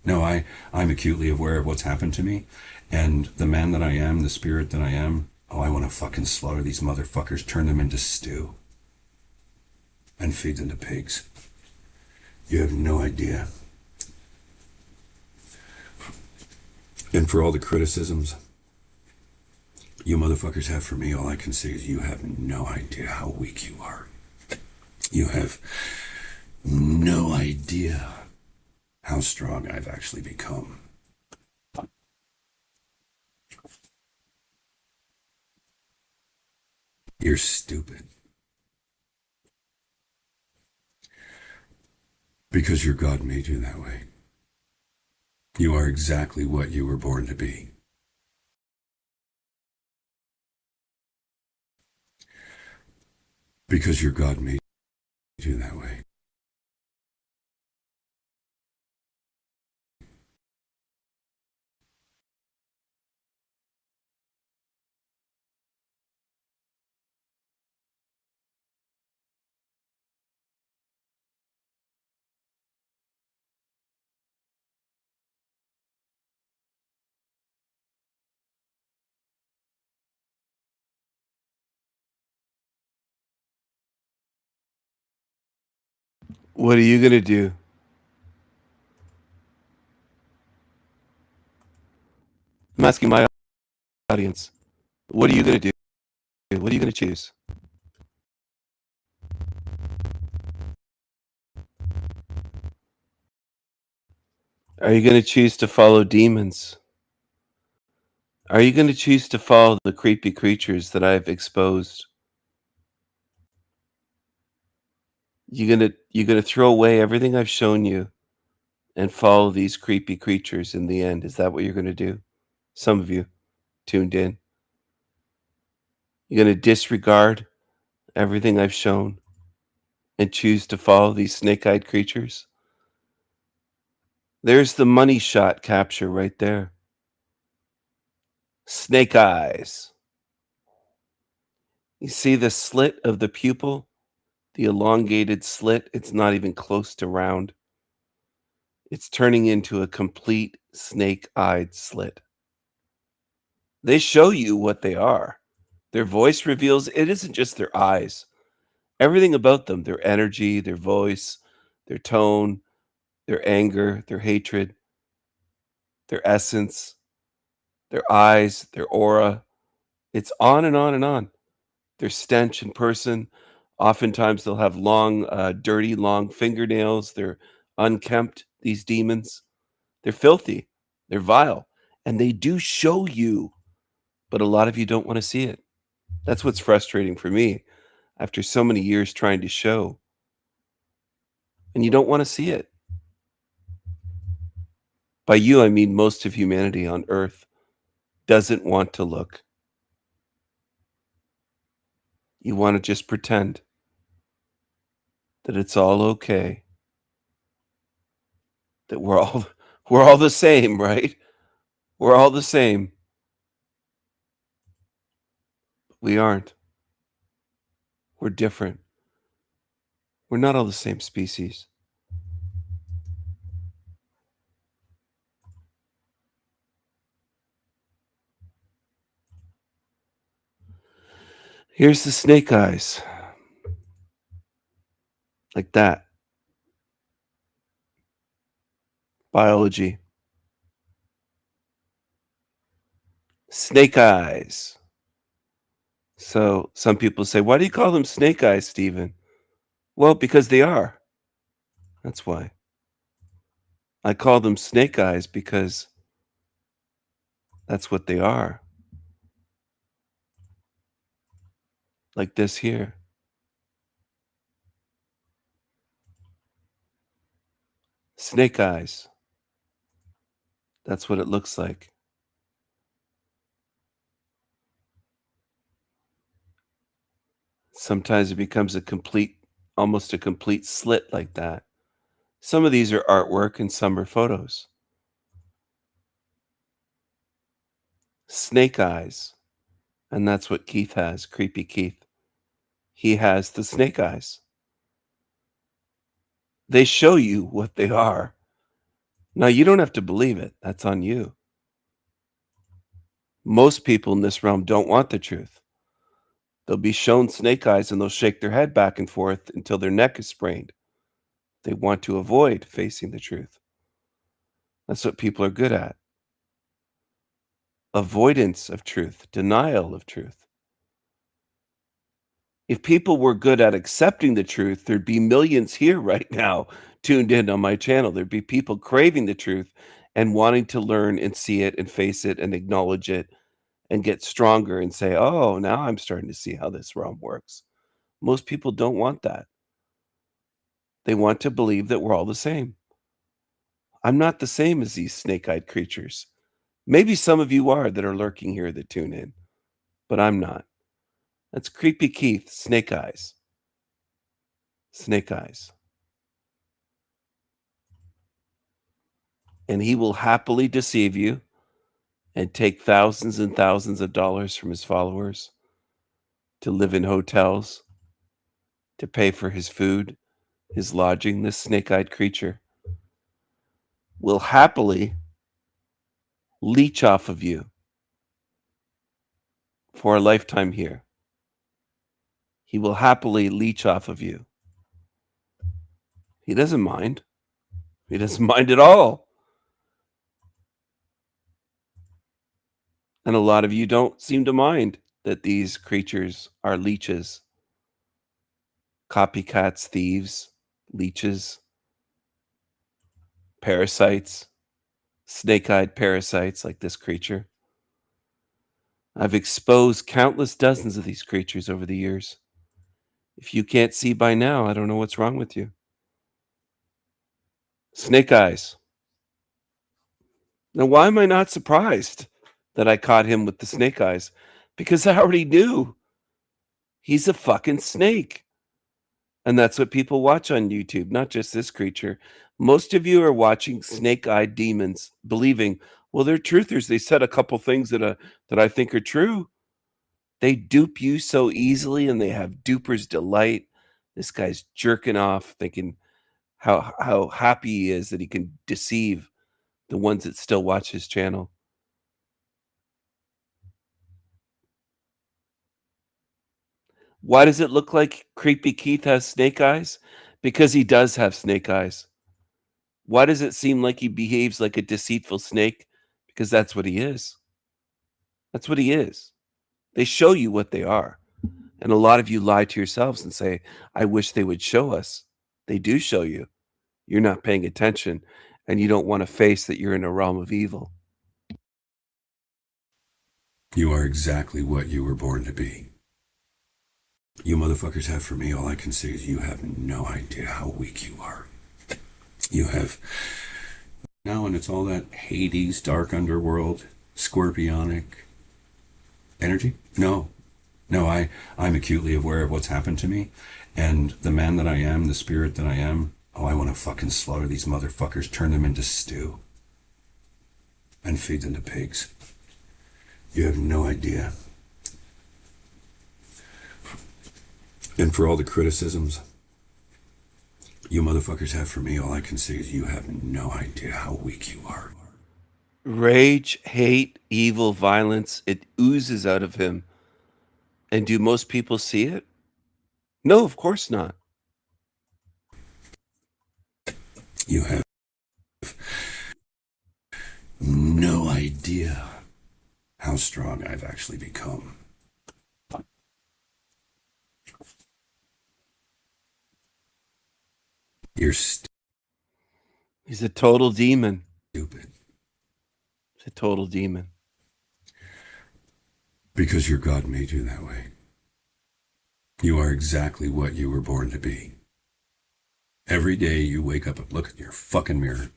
No, I'm acutely aware of what's happened to me. And the man that I am, the spirit that I am, oh, I want to fucking slaughter these motherfuckers, turn them into stew, and feed them to pigs. You have no idea. And for all the criticisms you motherfuckers have for me, all I can say is you have no idea how weak you are. You have no idea how strong I've actually become. You're stupid. Because your God made you that way. You are exactly what you were born to be. Because your God made you that way. What are you going to do? I'm asking my audience. What are you going to do? What are you going to choose? Are you going to choose to follow demons? Are you going to choose to follow the creepy creatures that I've exposed? You're going to throw away everything I've shown you and follow these creepy creatures in the end. Is that what you're going to do? Some of you tuned in. You're going to disregard everything I've shown and choose to follow these snake-eyed creatures? There's the money shot capture right there. Snake eyes. You see the slit of the pupil? The elongated slit? It's not even close to round. It's turning into a complete snake-eyed slit. They show you what they are. Their voice reveals it isn't just their eyes. Everything about them, their energy, their voice, their tone, their anger, their hatred, their essence, their eyes, their aura. It's on and on and on. Their stench in person. Oftentimes they'll have long, dirty, long fingernails. They're unkempt, these demons. They're filthy. They're vile. And they do show you, but a lot of you don't want to see it. That's what's frustrating for me after so many years trying to show. And you don't want to see it. By you, I mean most of humanity on Earth doesn't want to look. You want to just pretend that it's all okay, that we're all the same, right? We're all the same. We aren't. We're different. We're not all the same species. Here's the snake eyes. Like that. Biology. Snake eyes. So some people say, why do you call them snake eyes, Stephen? Well, because they are. That's why. I call them snake eyes because that's what they are. Like this here. Snake eyes. That's what it looks like. Sometimes it becomes almost a complete slit like that. Some of these are artwork and some are photos. Snake eyes. And that's what Keith has, Creepy Keith. He has the snake eyes. They show you what they are. Now, you don't have to believe it. That's on you. Most people in this realm don't want the truth. They'll be shown snake eyes and they'll shake their head back and forth until their neck is sprained. They want to avoid facing the truth. That's what people are good at. Avoidance of truth, denial of truth. If people were good at accepting the truth, there'd be millions here right now tuned in on my channel. There'd be people craving the truth and wanting to learn and see it and face it and acknowledge it and get stronger and say, oh, now I'm starting to see how this realm works. Most people don't want that. They want to believe that we're all the same. I'm not the same as these snake-eyed creatures. Maybe some of you are that are lurking here that tune in, but I'm not. That's Creepy Keith, Snake Eyes. Snake Eyes. And he will happily deceive you and take thousands and thousands of dollars from his followers to live in hotels, to pay for his food, his lodging. This snake-eyed creature will happily leech off of you for a lifetime here. He will happily leech off of you. He doesn't mind. He doesn't mind at all. And a lot of you don't seem to mind that these creatures are leeches. Copycats, thieves, leeches, parasites, snake-eyed parasites like this creature. I've exposed countless dozens of these creatures over the years. If you can't see by now, I don't know what's wrong with you. Snake Eyes. Now, why am I not surprised that I caught him with the snake eyes? Because I already knew. He's a fucking snake. And that's what people watch on YouTube, not just this creature. Most of you are watching snake-eyed demons, believing, well, they're truthers. They said a couple things that I think are true. They dupe you so easily, and they have duper's delight. This guy's jerking off, thinking how happy he is that he can deceive the ones that still watch his channel. Why does it look like Creepy Keith has snake eyes? Because he does have snake eyes. Why does it seem like he behaves like a deceitful snake? Because that's what he is. That's what he is. They show you what they are. And a lot of you lie to yourselves and say, I wish they would show us. They do show you. You're not paying attention, and you don't want to face that you're in a realm of evil. You are exactly what you were born to be. You motherfuckers have for me, all I can say is you have no idea how weak you are. You have now, and it's all that Hades, dark underworld, scorpionic energy. No, I'm acutely aware of what's happened to me, and the man that I am, the spirit that I am, I want to fucking slaughter these motherfuckers, turn them into stew, and feed them to pigs. You have no idea. And for all the criticisms you motherfuckers have for me, all I can say is you have no idea how weak you are. Rage, hate, evil, violence, it oozes out of him. And do most people see it? No, of course not. You have no idea how strong I've actually become. You're He's a total demon. Stupid. He's a total demon. Because your God made you that way. You are exactly what you were born to be. Every day you wake up and look in your fucking mirror.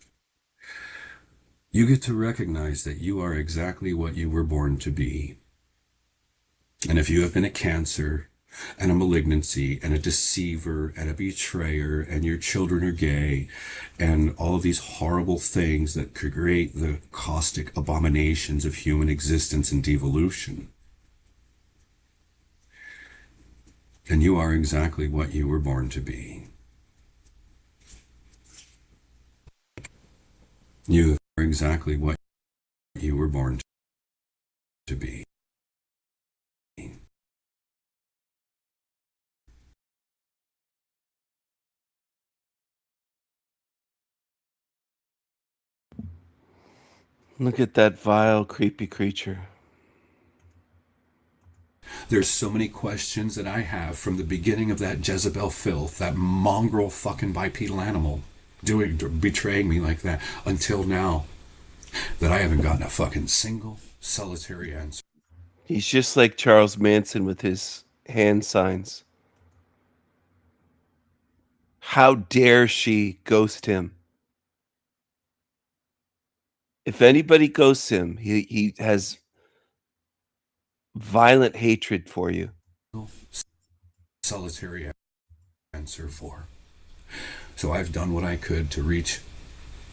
You get to recognize that you are exactly what you were born to be. And if you have been a cancer and a malignancy and a deceiver and a betrayer and your children are gay and all of these horrible things that create the caustic abominations of human existence and devolution, and you are exactly what you were born to be. You are exactly what you were born to be. Look at that vile, creepy creature. There's so many questions that I have from the beginning of that Jezebel filth, that mongrel fucking bipedal animal betraying me like that, until now, that I haven't gotten a fucking single solitary answer. He's just like Charles Manson with his hand signs. How dare she ghost him? If anybody ghosts him, he has violent hatred for you. Solitary answer for. So I've done what I could to reach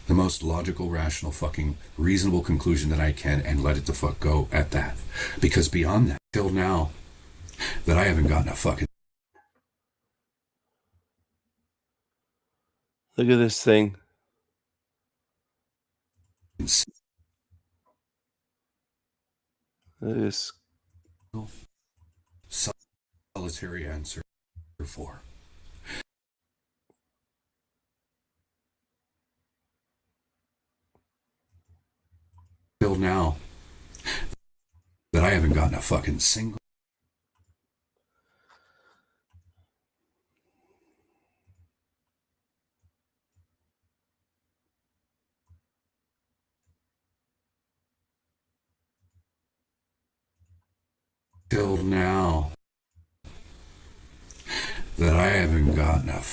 the most logical, rational, fucking reasonable conclusion that I can and let it the fuck go at that. Because beyond that, till now, that I haven't gotten a fucking... Look at this thing. Look at this solitary answer for. Till now, that I haven't gotten a fucking single... Till now, that I haven't gotten a...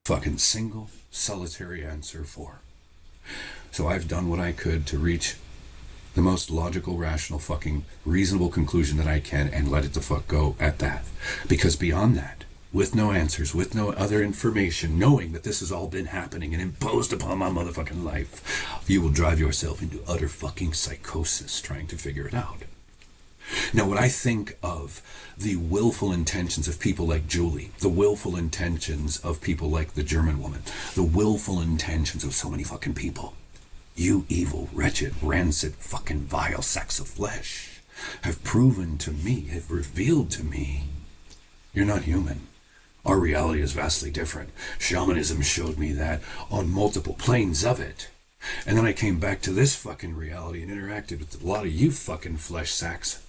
fucking single, solitary answer for. So I've done what I could to reach the most logical, rational, fucking reasonable conclusion that I can and let it the fuck go at that. Because beyond that, with no answers, with no other information, knowing that this has all been happening and imposed upon my motherfucking life, you will drive yourself into utter fucking psychosis trying to figure it out. Now, when I think of the willful intentions of people like Julie, the willful intentions of people like the German woman, the willful intentions of so many fucking people, you evil, wretched, rancid, fucking vile sacks of flesh have proven to me, have revealed to me, you're not human. Our reality is vastly different. Shamanism showed me that on multiple planes of it. And then I came back to this fucking reality and interacted with a lot of you fucking flesh sacks.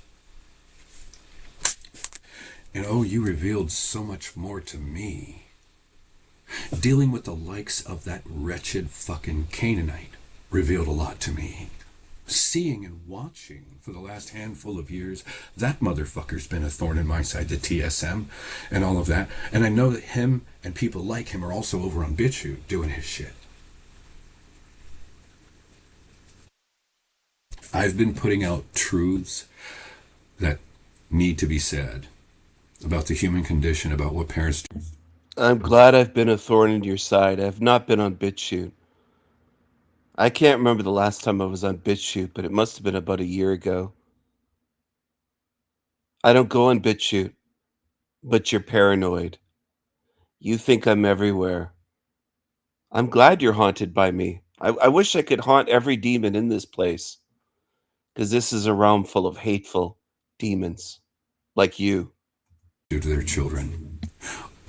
And oh, you revealed so much more to me. Dealing with the likes of that wretched fucking Canaanite revealed a lot to me. Seeing and watching for the last handful of years, that motherfucker's been a thorn in my side, the TSM and all of that. And I know that him and people like him are also over on Bitchute doing his shit. I've been putting out truths that need to be said about the human condition, about what parents do. I'm glad I've been a thorn in your side. I've not been on BitChute. I can't remember the last time I was on BitChute, but it must have been about a year ago. I don't go on BitChute, but you're paranoid. You think I'm everywhere. I'm glad you're haunted by me. I wish I could haunt every demon in this place, because this is a realm full of hateful demons like you. Do to their children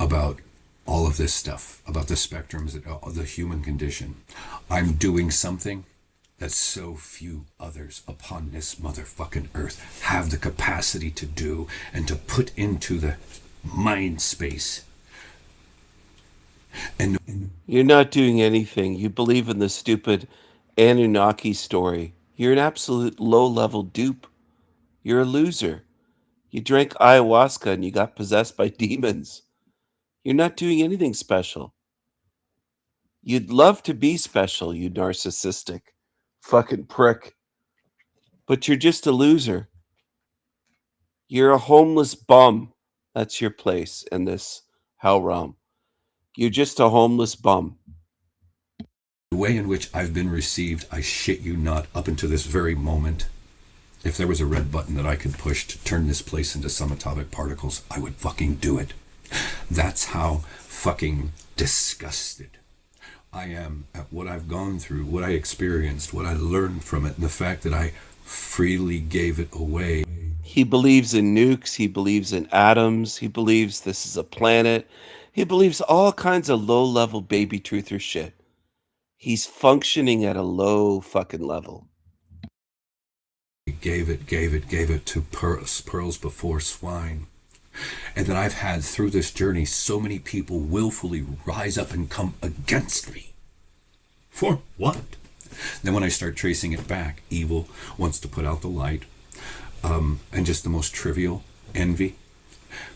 about all of this stuff, about the spectrums of the human condition. I'm doing something that so few others upon this motherfucking earth have the capacity to do and to put into the mind space. And you're not doing anything. You believe in the stupid Anunnaki story. You're an absolute low-level dupe. You're a loser. You drank ayahuasca and you got possessed by demons. You're not doing anything special. You'd love to be special, you narcissistic fucking prick. But you're just a loser. You're a homeless bum. That's your place in this hell realm. You're just a homeless bum. The way in which I've been received, I shit you not, up until this very moment, if there was a red button that I could push to turn this place into subatomic particles, I would fucking do it. That's how fucking disgusted I am at what I've gone through, what I experienced, what I learned from it, and the fact that I freely gave it away. He believes in nukes. He believes in atoms. He believes this is a planet. He believes all kinds of low-level baby truther shit. He's functioning at a low fucking level. Gave it to pearls before swine. And that I've had through this journey so many people willfully rise up and come against me For what? Then when I start tracing it back, evil wants to put out the light, and just the most trivial envy.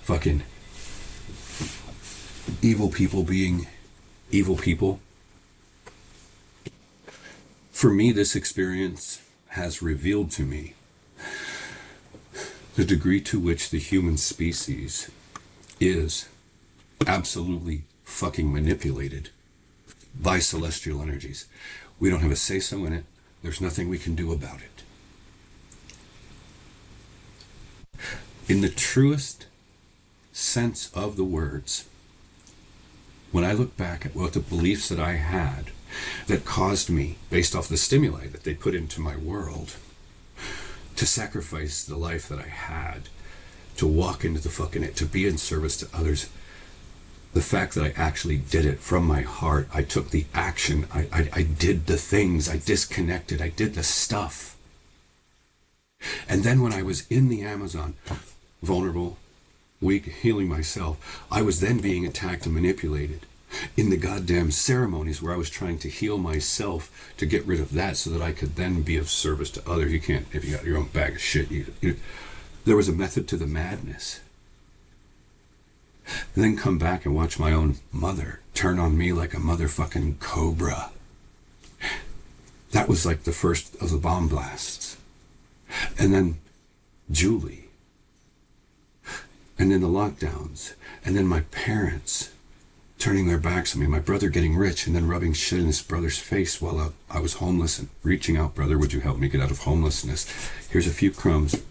Fucking evil people being evil people. For me, this experience has revealed to me the degree to which the human species is absolutely fucking manipulated by celestial energies. We don't have a say-so in it. There's nothing we can do about it. In the truest sense of the words, when I look back at what the beliefs that I had that caused me, based off the stimuli that they put into my world, to sacrifice the life that I had, to walk into the fucking it, to be in service to others, the fact that I actually did it from my heart, I took the action, I did the things, I disconnected, I did the stuff. And then when I was in the Amazon, vulnerable, weak, healing myself, I was then being attacked and manipulated in the goddamn ceremonies where I was trying to heal myself to get rid of that so that I could then be of service to others. You can't, if you got your own bag of shit, there was a method to the madness. And then come back and watch my own mother turn on me like a motherfucking cobra. That was like the first of the bomb blasts. And then Julie. And then the lockdowns. And then my parents turning their backs on me. My brother getting rich and then rubbing shit in his brother's face while I was homeless and reaching out, brother, would you help me get out of homelessness? Here's a few crumbs.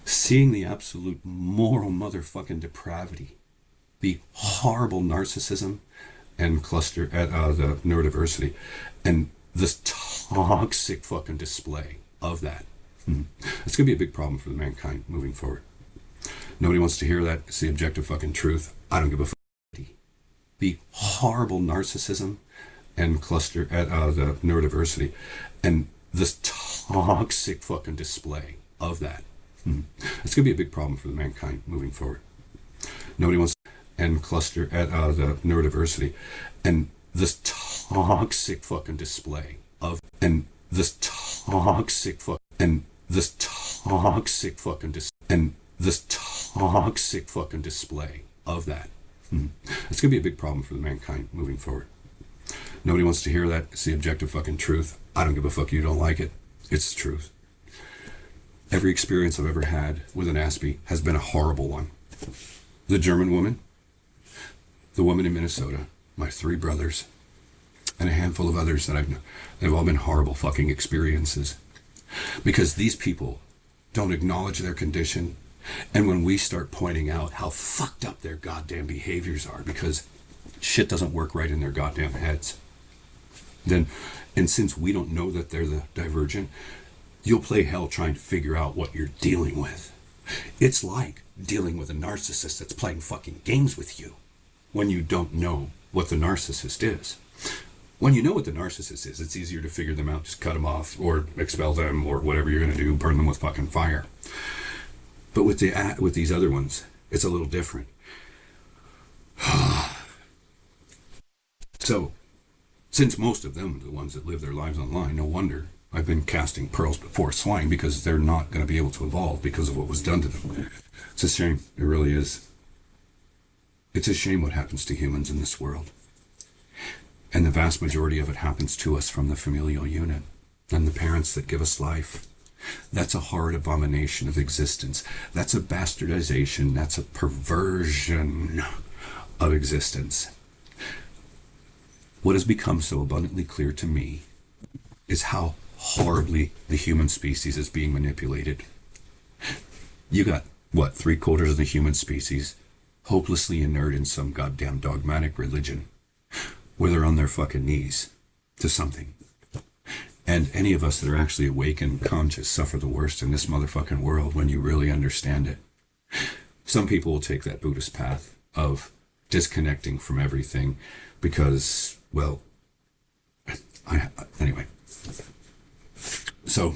Seeing the absolute moral motherfucking depravity, the horrible narcissism and cluster at the neurodiversity, and this toxic fucking display of that. It's going to be a big problem for the mankind moving forward. Nobody wants to hear that. It's the objective fucking truth. I don't give a fuck. The horrible narcissism and cluster at the neurodiversity, and this toxic fucking display of that. It's going to be a big problem for the mankind moving forward. Nobody wants and cluster at the neurodiversity, and this toxic fucking display of and this toxic fuck and this toxic fucking and this toxic fucking display of that. It's going to be a big problem for the mankind moving forward. Nobody wants to hear that. It's the objective fucking truth. I don't give a fuck. You don't like it. It's the truth. Every experience I've ever had with an Aspie has been a horrible one. The German woman, the woman in Minnesota, my 3 brothers, and a handful of others that I've known. They've all been horrible fucking experiences. Because these people don't acknowledge their condition. And when we start pointing out how fucked up their goddamn behaviors are because shit doesn't work right in their goddamn heads, then, and since we don't know that they're the divergent, you'll play hell trying to figure out what you're dealing with. It's like dealing with a narcissist that's playing fucking games with you when you don't know what the narcissist is. When you know what the narcissist is, it's easier to figure them out. Just cut them off or expel them or whatever you're going to do, burn them with fucking fire. But with these other ones, it's a little different. So, since most of them are the ones that live their lives online, no wonder I've been casting pearls before swine because they're not going to be able to evolve because of what was done to them. It's a shame. It really is. It's a shame what happens to humans in this world. And the vast majority of it happens to us from the familial unit and the parents that give us life. That's a horrid abomination of existence. That's a bastardization. That's a perversion of existence. What has become so abundantly clear to me is how horribly the human species is being manipulated. You got, what, 3/4 of the human species hopelessly inert in some goddamn dogmatic religion where they're on their fucking knees to something. And any of us that are actually awake and conscious suffer the worst in this motherfucking world when you really understand it. Some people will take that Buddhist path of disconnecting from everything because, well, anyway. So,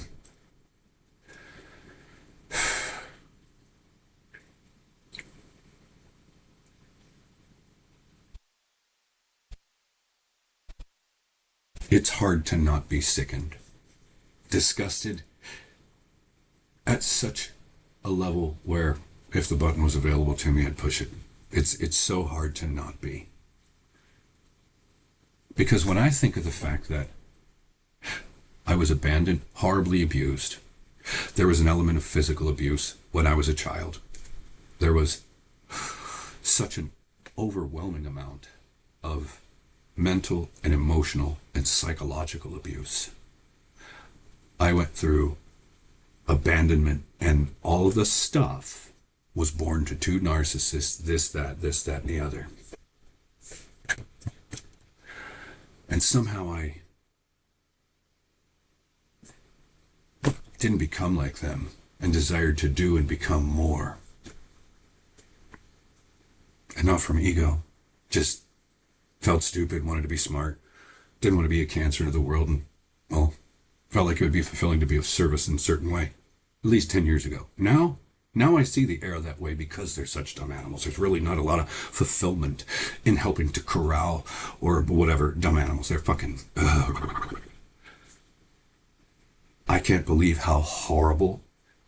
it's hard to not be sickened, disgusted at such a level where if the button was available to me, I'd push it. It's so hard to not be. Because when I think of the fact that I was abandoned, horribly abused, there was an element of physical abuse when I was a child. There was such an overwhelming amount of mental and emotional and psychological abuse. I went through abandonment, and all of the stuff was born to two narcissists, this, that, and the other. And somehow I didn't become like them and desired to do and become more. And not from ego, just felt stupid, wanted to be smart, didn't want to be a cancer to the world, and, well, felt like it would be fulfilling to be of service in a certain way, at least 10 years ago. Now I see the error that way because they're such dumb animals. There's really not a lot of fulfillment in helping to corral or whatever dumb animals. They're fucking... I can't believe how horrible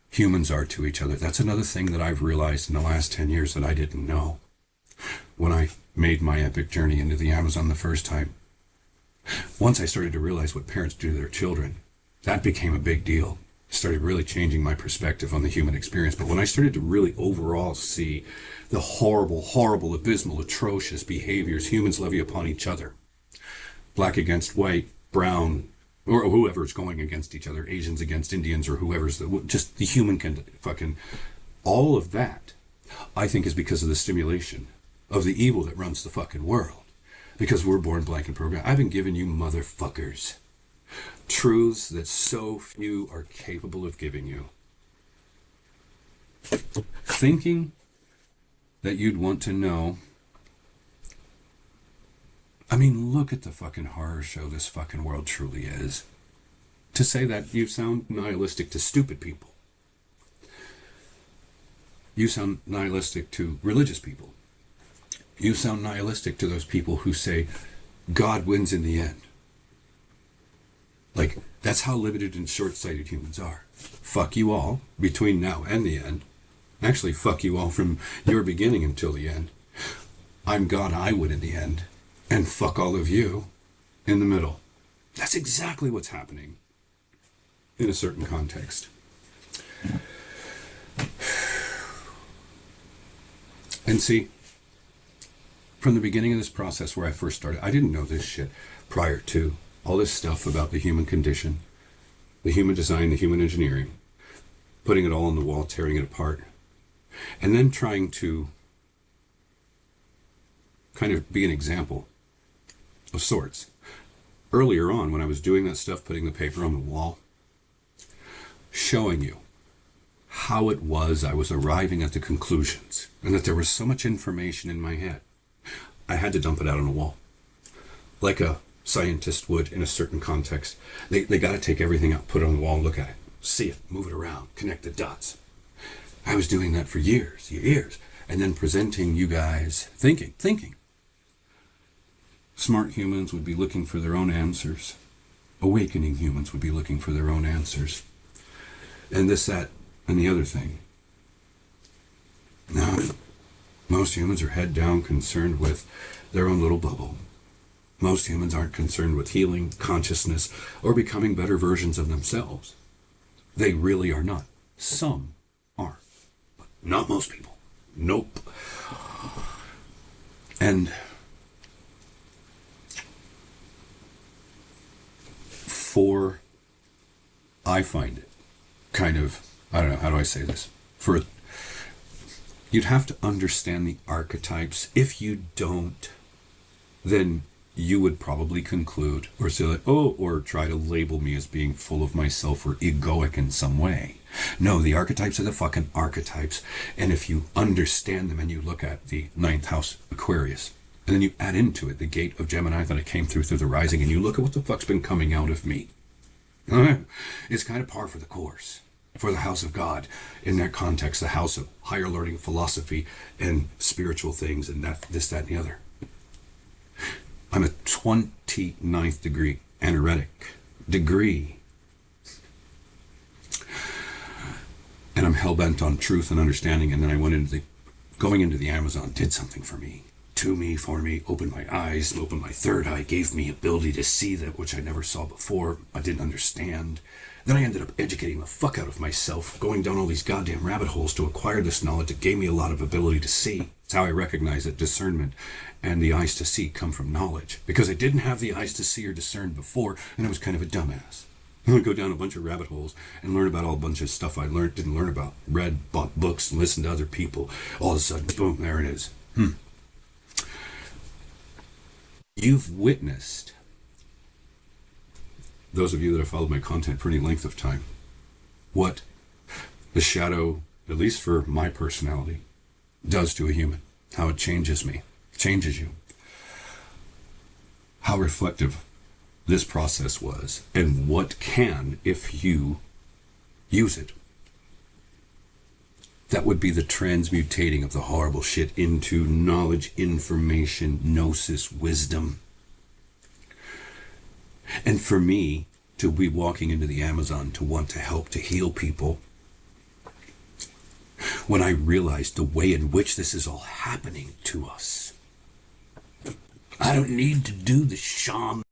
humans are to each other. That's another thing that I've realized in the last 10 years that I didn't know. When I made my epic journey into the Amazon the first time, once I started to realize what parents do to their children, that became a big deal. It started really changing my perspective on the human experience. But when I started to really overall see the horrible, abysmal, atrocious behaviors humans levy upon each other, black against white, brown, or whoever's going against each other, Asians against Indians, or whoever's just the human can fucking, all of that, I think is because of the stimulation of the evil that runs the fucking world. Because we're born blank and programmed. I've been giving you motherfuckers truths that so few are capable of giving you. Thinking that you'd want to know. I mean, look at the fucking horror show this fucking world truly is. To say that, you sound nihilistic to stupid people. You sound nihilistic to religious people. You sound nihilistic to those people who say God wins in the end. Like, that's how limited and short-sighted humans are. Fuck you all between now and the end. Actually, fuck you all from your beginning until the end. I'm God, I win in the end. And fuck all of you in the middle. That's exactly what's happening in a certain context. And see, from the beginning of this process where I first started, I didn't know this shit prior to all this stuff about the human condition, the human design, the human engineering, putting it all on the wall, tearing it apart, and then trying to kind of be an example of sorts. Earlier on, when I was doing that stuff, putting the paper on the wall, showing you how it was I was arriving at the conclusions, and that there was so much information in my head, I had to dump it out on a wall. Like a scientist would in a certain context. They got to take everything out, put it on the wall, and look at it, see it, move it around, connect the dots. I was doing that for years, and then presenting you guys, thinking. Smart humans would be looking for their own answers. Awakening humans would be looking for their own answers. And this, that, and the other thing. Now, most humans are head down concerned with their own little bubble. Most humans aren't concerned with healing, consciousness, or becoming better versions of themselves. They really are not. Some are, but not most people. Nope. And I find it kind of, I don't know, how do I say this? You'd have to understand the archetypes. If you don't, then you would probably conclude or say like, or try to label me as being full of myself or egoic in some way. No, the archetypes are the fucking archetypes. And if you understand them and you look at the 9th house Aquarius, and then you add into it the gate of Gemini that I came through the rising, and you look at what the fuck's been coming out of me. It's kind of par for the course for the house of God in that context, the house of higher learning, philosophy, and spiritual things, and that, this, that, and the other. I'm a 29th degree aneretic degree. And I'm hell-bent on truth and understanding. And then I went into going into the Amazon did something for me, to me, for me, opened my eyes, opened my third eye, gave me ability to see that which I never saw before. I didn't understand. Then I ended up educating the fuck out of myself, going down all these goddamn rabbit holes to acquire this knowledge that gave me a lot of ability to see. It's how I recognize that discernment and the eyes to see come from knowledge. Because I didn't have the eyes to see or discern before, and I was kind of a dumbass. I would go down a bunch of rabbit holes and learn about all a bunch of stuff I didn't learn about. Read, bought books, and listened to other people. All of a sudden, boom, there it is. You've witnessed, those of you that have followed my content for any length of time, what the shadow, at least for my personality, does to a human. How it changes me, changes you. How reflective this process was, and what can, if you use it. That would be the transmutating of the horrible shit into knowledge, information, gnosis, wisdom. And for me, to be walking into the Amazon to want to help to heal people, when I realized the way in which this is all happening to us, I don't need to do the shaman.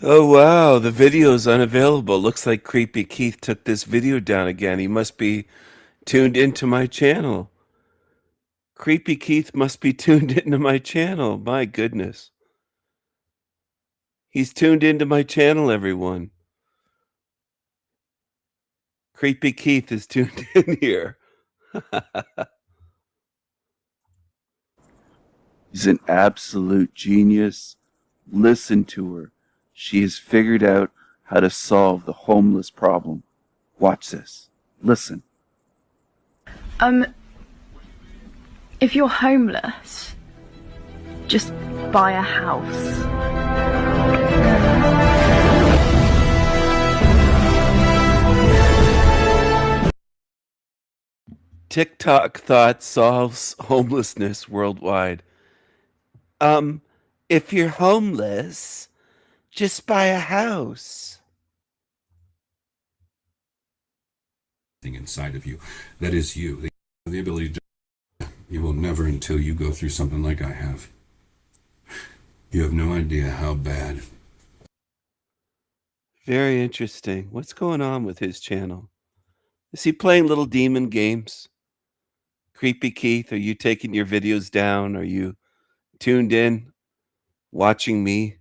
Oh wow, the video's unavailable. Looks like Creepy Keith took this video down again. He must be tuned into my channel. Creepy Keith must be tuned into my channel. My goodness. He's tuned into my channel, everyone. Creepy Keith is tuned in here. He's an absolute genius. Listen to her. She has figured out how to solve the homeless problem. Watch this. Listen. If you're homeless, just buy a house. TikTok thought solves homelessness worldwide. If you're homeless, just buy a house. Inside of you, that is you. The ability to, you will never until you go through something like I have. You have no idea how bad. Very interesting. What's going on with his channel? Is he playing little demon games? Creepy Keith, are you taking your videos down? Are you tuned in, watching me?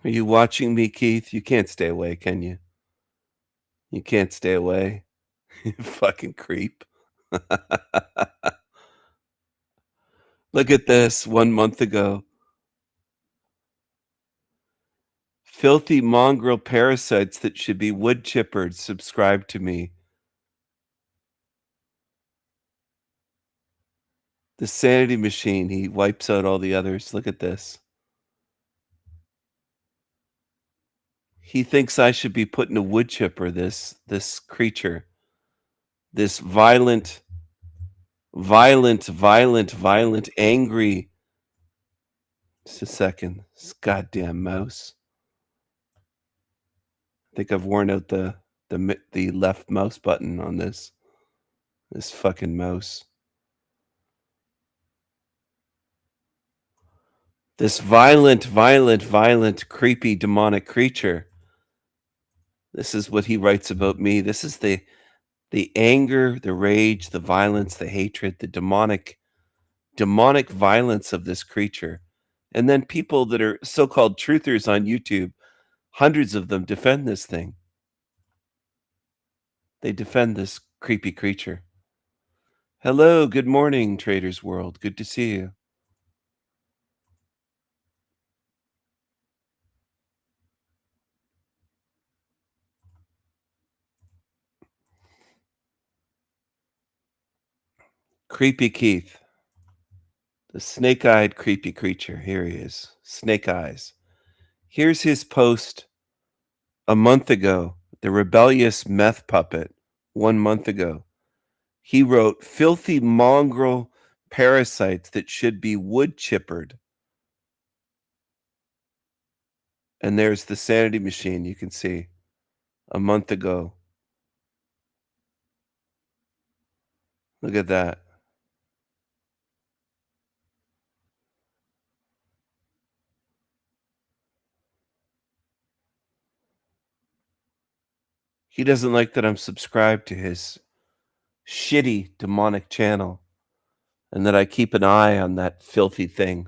Are you watching me, Keith? You can't stay away, can you? You can't stay away. You fucking creep. Look at this 1 month ago. Filthy mongrel parasites that should be wood chippered. Subscribe to me. The sanity machine. He wipes out all the others. Look at this. He thinks I should be put in a wood chipper, this creature. This violent, angry. Just a second. This goddamn mouse. I think I've worn out the left mouse button on this fucking mouse. This violent, creepy, demonic creature. This is what he writes about me. This is the anger, the rage, the violence, the hatred, the demonic violence of this creature. And then people that are so-called truthers on YouTube, hundreds of them defend this thing. They defend this creepy creature. Hello, good morning, Traders World. Good to see you. Creepy Keith. The snake-eyed creepy creature. Here he is. Snake eyes. Here's his post a month ago. The rebellious meth puppet. 1 month ago. He wrote, filthy mongrel parasites that should be wood chippered. And there's the sanity machine, you can see, a month ago. Look at that. He doesn't like that I'm subscribed to his shitty demonic channel and that I keep an eye on that filthy thing.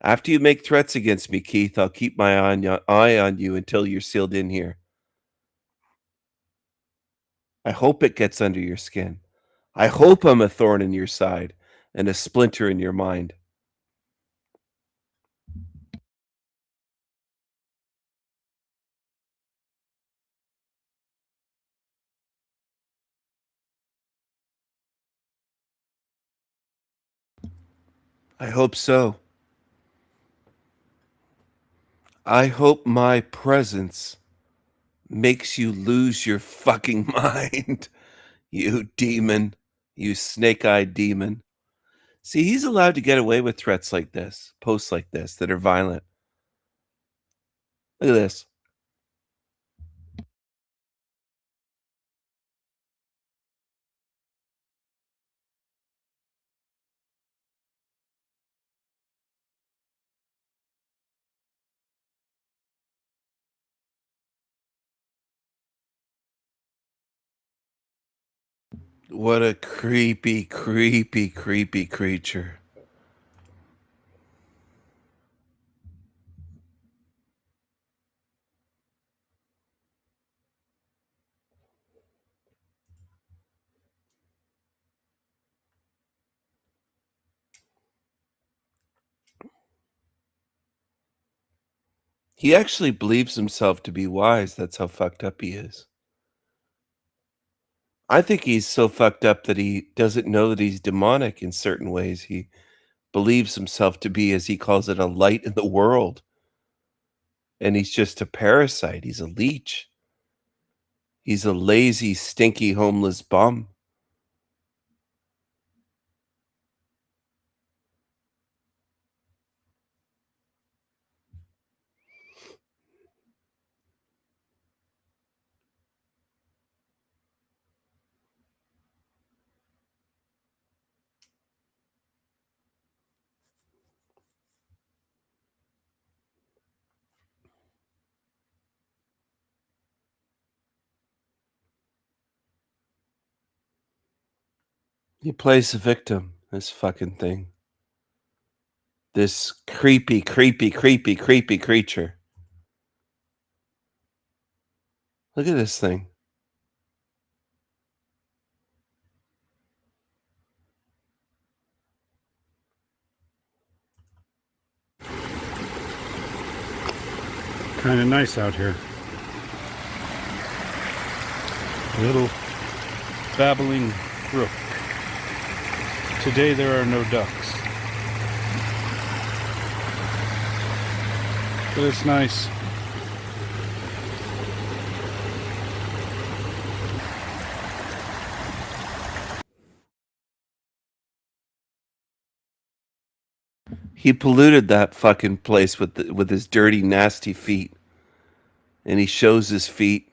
After you make threats against me, Keith, I'll keep my eye on you until you're sealed in here. I hope it gets under your skin. I hope I'm a thorn in your side and a splinter in your mind. I hope so. I hope my presence makes you lose your fucking mind, you demon, you snake-eyed demon. See, he's allowed to get away with threats like this, posts like this that are violent. Look at this. What a creepy, creepy, creepy creature. He actually believes himself to be wise. That's how fucked up he is. I think he's so fucked up that he doesn't know that he's demonic in certain ways. He believes himself to be, as he calls it, a light in the world. And he's just a parasite. He's a leech. He's a lazy, stinky, homeless bum. He plays the victim, this fucking thing. This creepy, creepy, creepy, creepy creature. Look at this thing. Kind of nice out here. A little babbling brook. Today there are no ducks. But it's nice. He polluted that fucking place with his dirty, nasty feet. And he shows his feet.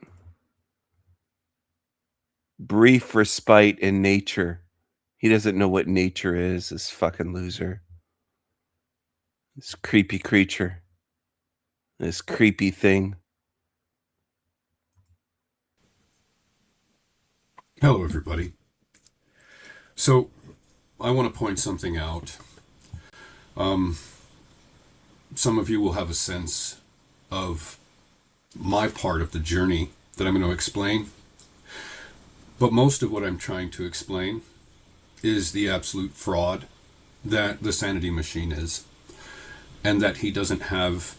Brief respite in nature. He doesn't know what nature is, this fucking loser. This creepy creature. This creepy thing. Hello, everybody. So, I want to point something out. Some of you will have a sense of my part of the journey that I'm going to explain. But most of what I'm trying to explain is the absolute fraud that the sanity machine is, and that he doesn't have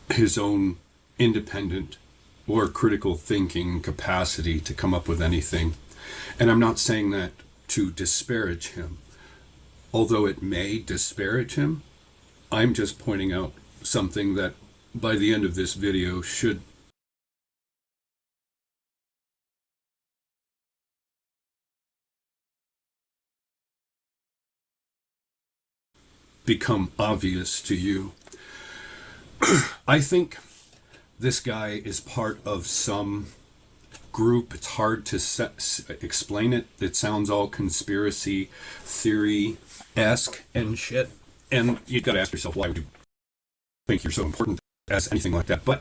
his own independent or critical thinking capacity to come up with anything. And I'm not saying that to disparage him, although it may disparage him. I'm just pointing out something that by the end of this video should become obvious to you. I think this guy is part of some group. It's hard to explain it. It sounds all conspiracy theory-esque and shit. And you've got to ask yourself, why would you think you're so important as anything like that? But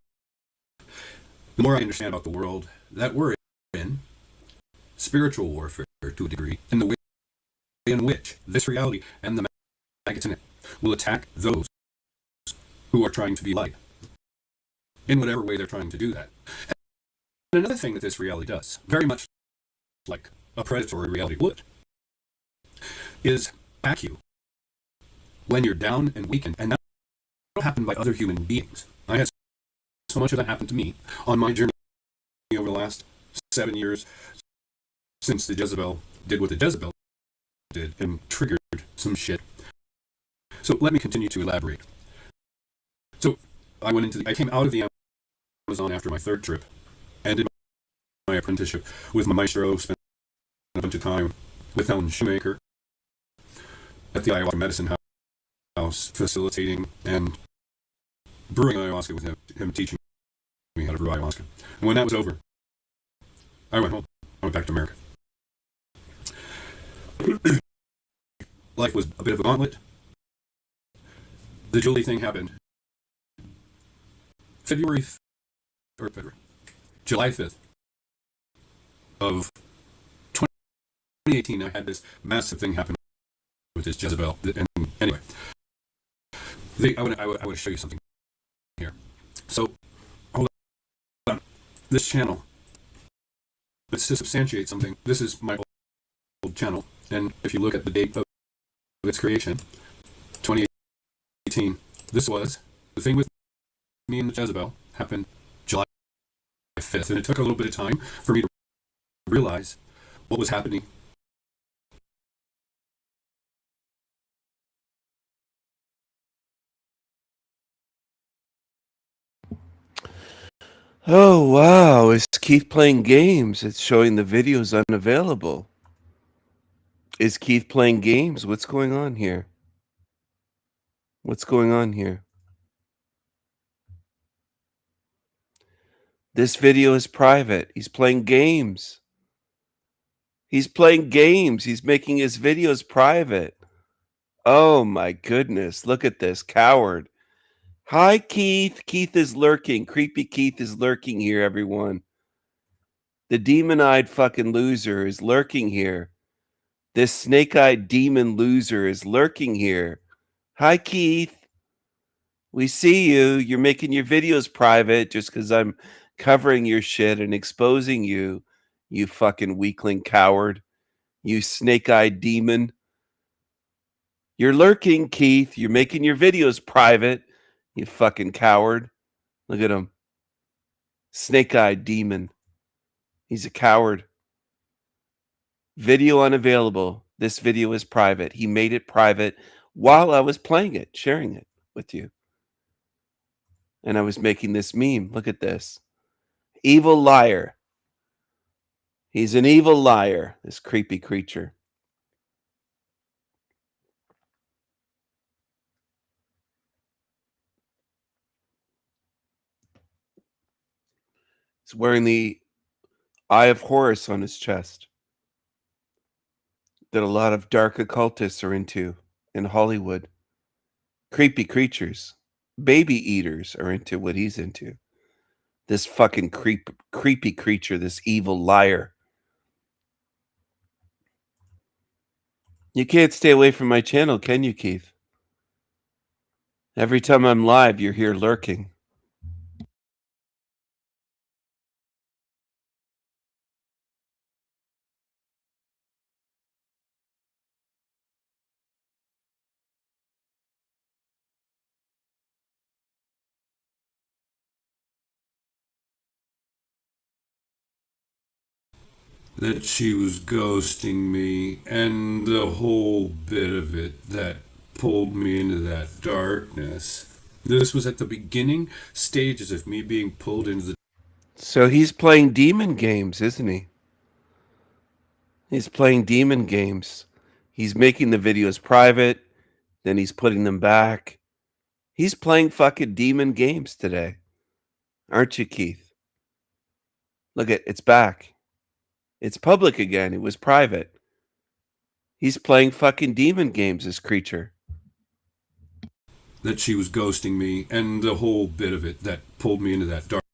the more I understand about the world that we're in, spiritual warfare to a degree, and the way in which this reality and the maggots in it will attack those who are trying to be light, in whatever way they're trying to do that. And another thing that this reality does, very much like a predatory reality would, is attack you when you're down and weakened. And that don't happen by other human beings. I had so much of that happen to me on my journey over the last 7 years since the Jezebel did what the Jezebel did and triggered some shit. So let me continue to elaborate. So I came out of the Amazon after my third trip and did my apprenticeship with my maestro, spent a bunch of time with Helen Shoemaker at the ayahuasca medicine house, facilitating and brewing ayahuasca with him teaching me how to brew ayahuasca. And when that was over, I went home. I went back to America. Life was a bit of a gauntlet. The Julie thing happened July 5th of 2018. I had this massive thing happen with this Jezebel. And anyway, I want to show you something here. So, hold on. This channel, it's to substantiate something. This is my old channel. And if you look at the date of its creation, 2018, this was the thing with me and the Jezebel happened July 5th. And it took a little bit of time for me to realize what was happening. Oh, wow. Is Keith playing games? It's showing the videos unavailable. Is Keith playing games? What's going on here? What's going on here? This video is private. He's playing games. He's playing games. He's making his videos private. Oh my goodness. Look at this. Coward. Hi, Keith. Keith is lurking. Creepy Keith is lurking here, everyone. The demon-eyed fucking loser is lurking here. This snake-eyed demon loser is lurking here. Hi, Keith. We see you. You're making your videos private just because I'm covering your shit and exposing you, you fucking weakling coward. You snake-eyed demon. You're lurking, Keith. You're making your videos private, you fucking coward. Look at him. Snake-eyed demon. He's a coward. Video unavailable. This video is private. He made it private while I was playing it, sharing it with you. And I was making this meme. Look at this. Evil liar. He's an evil liar, this creepy creature. He's wearing the Eye of Horus on his chest that a lot of dark occultists are into in Hollywood. Creepy creatures. Baby eaters are into what he's into. This fucking creepy creature, this evil liar. You can't stay away from my channel, can you, Keith? Every time I'm live, you're here lurking. That she was ghosting me, and the whole bit of it that pulled me into that darkness. This was at the beginning stages of me being pulled into the... So he's playing demon games, isn't he? He's playing demon games. He's making the videos private. Then he's putting them back. He's playing fucking demon games today. Aren't you, Keith? Look it's back. It's public again. It was private. He's playing fucking demon games, this creature. That she was ghosting me, and the whole bit of it that pulled me into that dark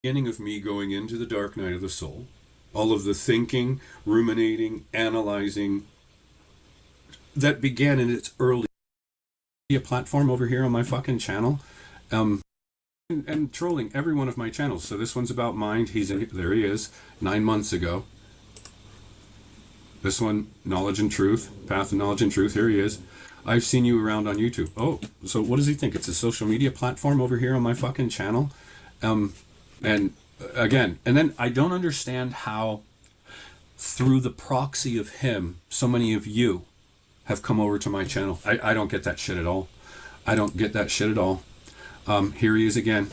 beginning of me going into the dark night of the soul. All of the thinking, ruminating, analyzing that began in its early platform over here on my fucking channel. And trolling every one of my channels. So this one's about mind. There he is, 9 months ago. This one, knowledge and truth, path of knowledge and truth. Here he is. I've seen you around on YouTube. Oh, so what does he think? It's a social media platform over here on my fucking channel. And again, and then I don't understand how through the proxy of him, so many of you have come over to my channel. I don't get that shit at all. I don't get that shit at all. Here he is again.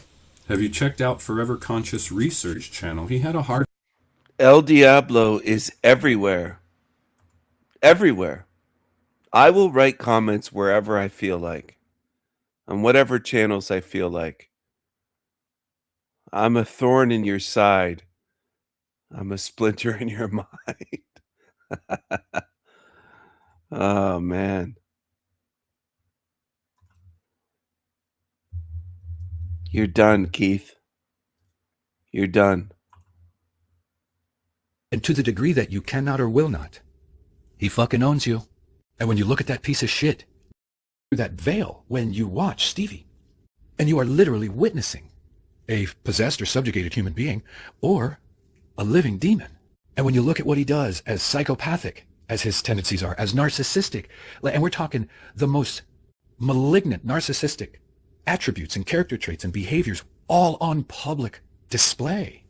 Have you checked out Forever Conscious Research channel? He had a hard... El Diablo is everywhere. Everywhere. I will write comments wherever I feel like. On whatever channels I feel like. I'm a thorn in your side. I'm a splinter in your mind. Oh, man. You're done, Keith. You're done. And to the degree that you cannot or will not, he fucking owns you. And when you look at that piece of shit, that veil, when you watch Stevie, and you are literally witnessing a possessed or subjugated human being or a living demon. And when you look at what he does, as psychopathic as his tendencies are, as narcissistic, and we're talking the most malignant narcissistic attributes and character traits and behaviors all on public display.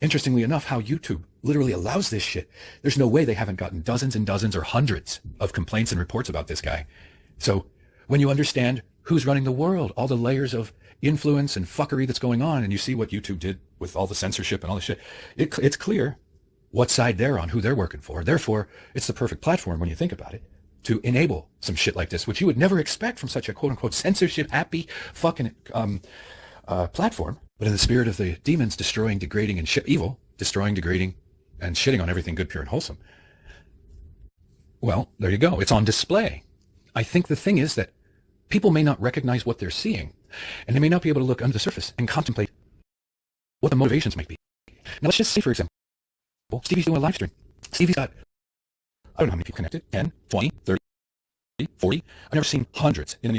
Interestingly enough, how YouTube literally allows this shit. There's no way they haven't gotten dozens and dozens or hundreds of complaints and reports about this guy. So when you understand who's running the world, all the layers of influence and fuckery that's going on, and you see what YouTube did with all the censorship and all this shit, it's clear what side they're on, who they're working for. Therefore, it's the perfect platform when you think about it to enable some shit like this, which you would never expect from such a quote-unquote censorship-happy fucking platform. But in the spirit of the demons destroying, degrading, and evil, destroying, degrading, and shitting on everything good, pure, and wholesome, well, there you go. It's on display. I think the thing is that people may not recognize what they're seeing, and they may not be able to look under the surface and contemplate what the motivations might be. Now, let's just say, for example, Stevie's doing a live stream. Stevie's got, I don't know how many people connected, 10, 20, 30, 40. I've never seen hundreds in any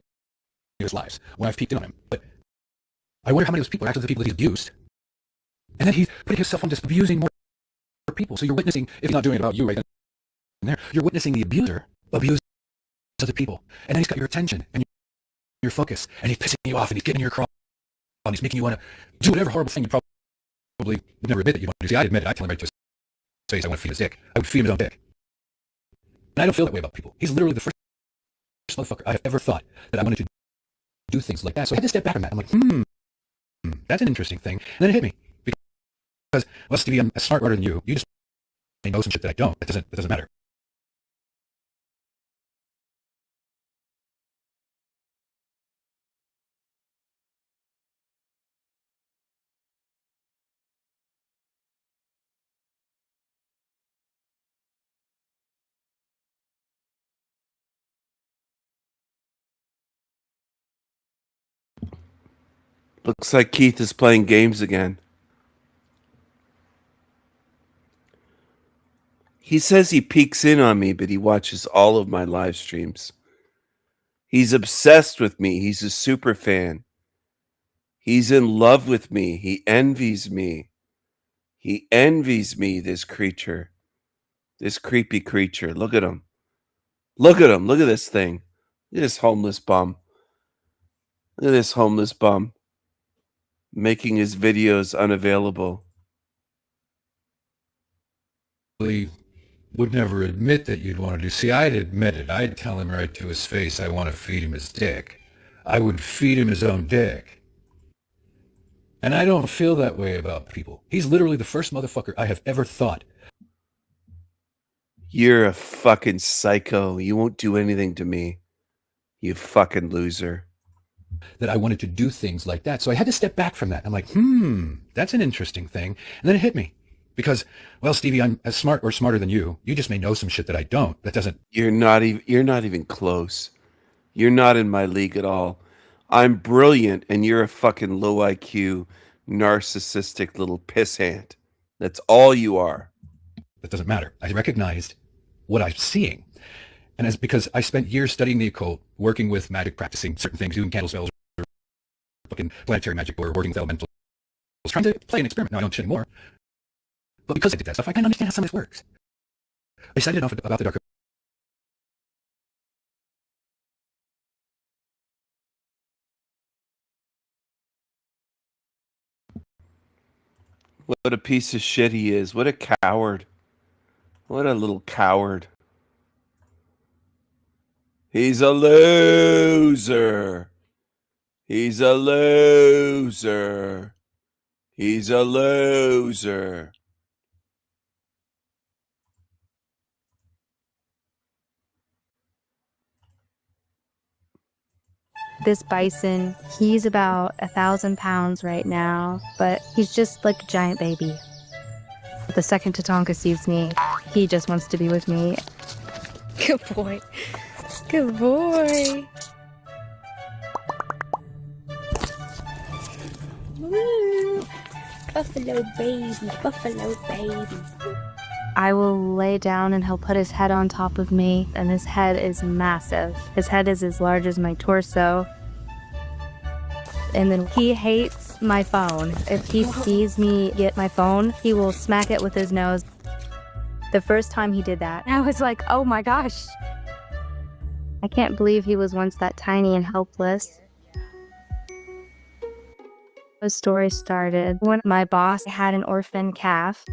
of his lives when I've peeked in on him. But I wonder how many of those people are actually the people that he's abused. And then he's putting himself on just abusing more people. So you're witnessing, if he's not doing it about you right then and there, you're witnessing the abuser abuse other people. And then he's got your attention and your focus, and he's pissing you off, and he's getting your crawl, and he's making you want to do whatever horrible thing you probably would never admit that you want to do. See, I'd admit it. I'd tell him right to his face, I want to feed his dick. I would feed him his own dick. And I don't feel that way about people. He's literally the first motherfucker I have ever thought that I wanted to do things like that. So I had to step back from that. I'm like, that's an interesting thing. And then it hit me. Because, well, Stevie, I'm smarter than you. You just know some shit that I don't. It doesn't matter. Looks like Keith is playing games again. He says he peeks in on me, but he watches all of my live streams. He's obsessed with me. He's a super fan. He's in love with me. He envies me. He envies me, this creature. This creepy creature. Look at him. Look at him. Look at this thing. Look at this homeless bum. Look at this homeless bum. Making his videos unavailable. Would never admit that you'd want to do. See, I'd admit it. I'd tell him right to his face I want to feed him his dick. I would feed him his own dick. And I don't feel that way about people. He's literally the first motherfucker I have ever thought. You're a fucking psycho. You won't do anything to me. You fucking loser. That I wanted to do things like that. So I had to step back from that. I'm like, that's an interesting thing. And then it hit me. Because, well, Stevie, I'm as smart or smarter than you. You just may know some shit that I don't. That doesn't... You're not even close. You're not in my league at all. I'm brilliant, and you're a fucking low IQ, narcissistic little pissant. That's all you are. That doesn't matter. I recognized what I'm seeing. And as because I spent years studying the occult, working with magic, practicing certain things, doing candle spells, or fucking planetary magic, or working with elementals, trying to play an experiment. Now I don't anymore. But because I did that stuff, I kind of understand how some of this works. I decided enough about the dark. What a piece of shit he is. What a coward. What a little coward. He's a loser. He's a loser. He's a loser. This bison, he's about 1,000 pounds right now, but he's just like a giant baby. The second Tatanka sees me, he just wants to be with me. Good boy. Good boy. Woo. Buffalo baby, buffalo baby. I will lay down and he'll put his head on top of me, and his head is massive. His head is as large as my torso. And then he hates my phone. If he sees me get my phone, he will smack it with his nose. The first time he did that, I was like, oh my gosh. I can't believe he was once that tiny and helpless. The story started when my boss had an orphan calf.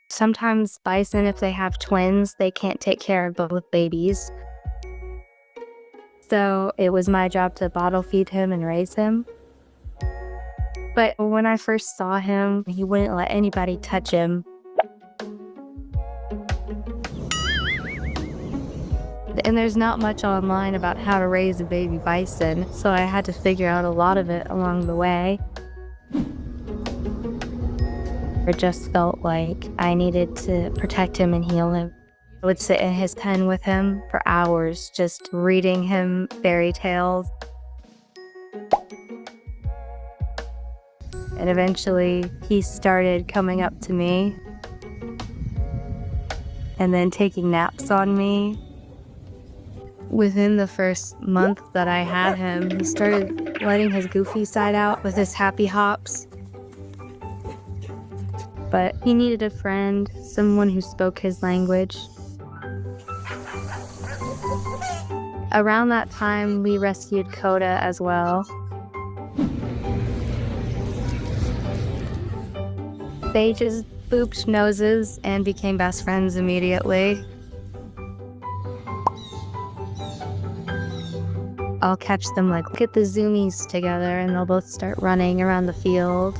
Sometimes bison, if they have twins, they can't take care of both babies. So it was my job to bottle feed him and raise him. But when I first saw him, he wouldn't let anybody touch him. And there's not much online about how to raise a baby bison, so I had to figure out a lot of it along the way. It just felt like I needed to protect him and heal him. I would sit in his pen with him for hours, just reading him fairy tales. And eventually, he started coming up to me and then taking naps on me. Within the first month that I had him, he started letting his goofy side out with his happy hops. But he needed a friend, someone who spoke his language. Around that time, we rescued Coda as well. They just booped noses and became best friends immediately. I'll catch them like, look at the zoomies together, and they'll both start running around the field.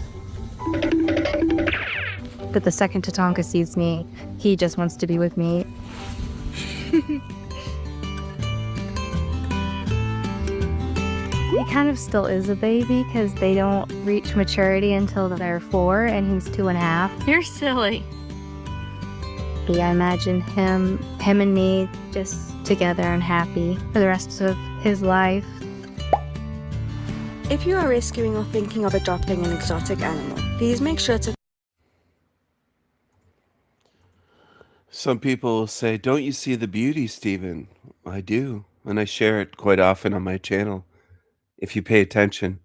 But the second Tatanka sees me, he just wants to be with me. He kind of still is a baby because they don't reach maturity until they're 4 and he's 2.5. You're silly. Yeah, I imagine him and me just together and happy for the rest of his life. If you are rescuing or thinking of adopting an exotic animal, please make sure to... Some people say, don't you see the beauty, Stephen? I do, and I share it quite often on my channel. If you pay attention,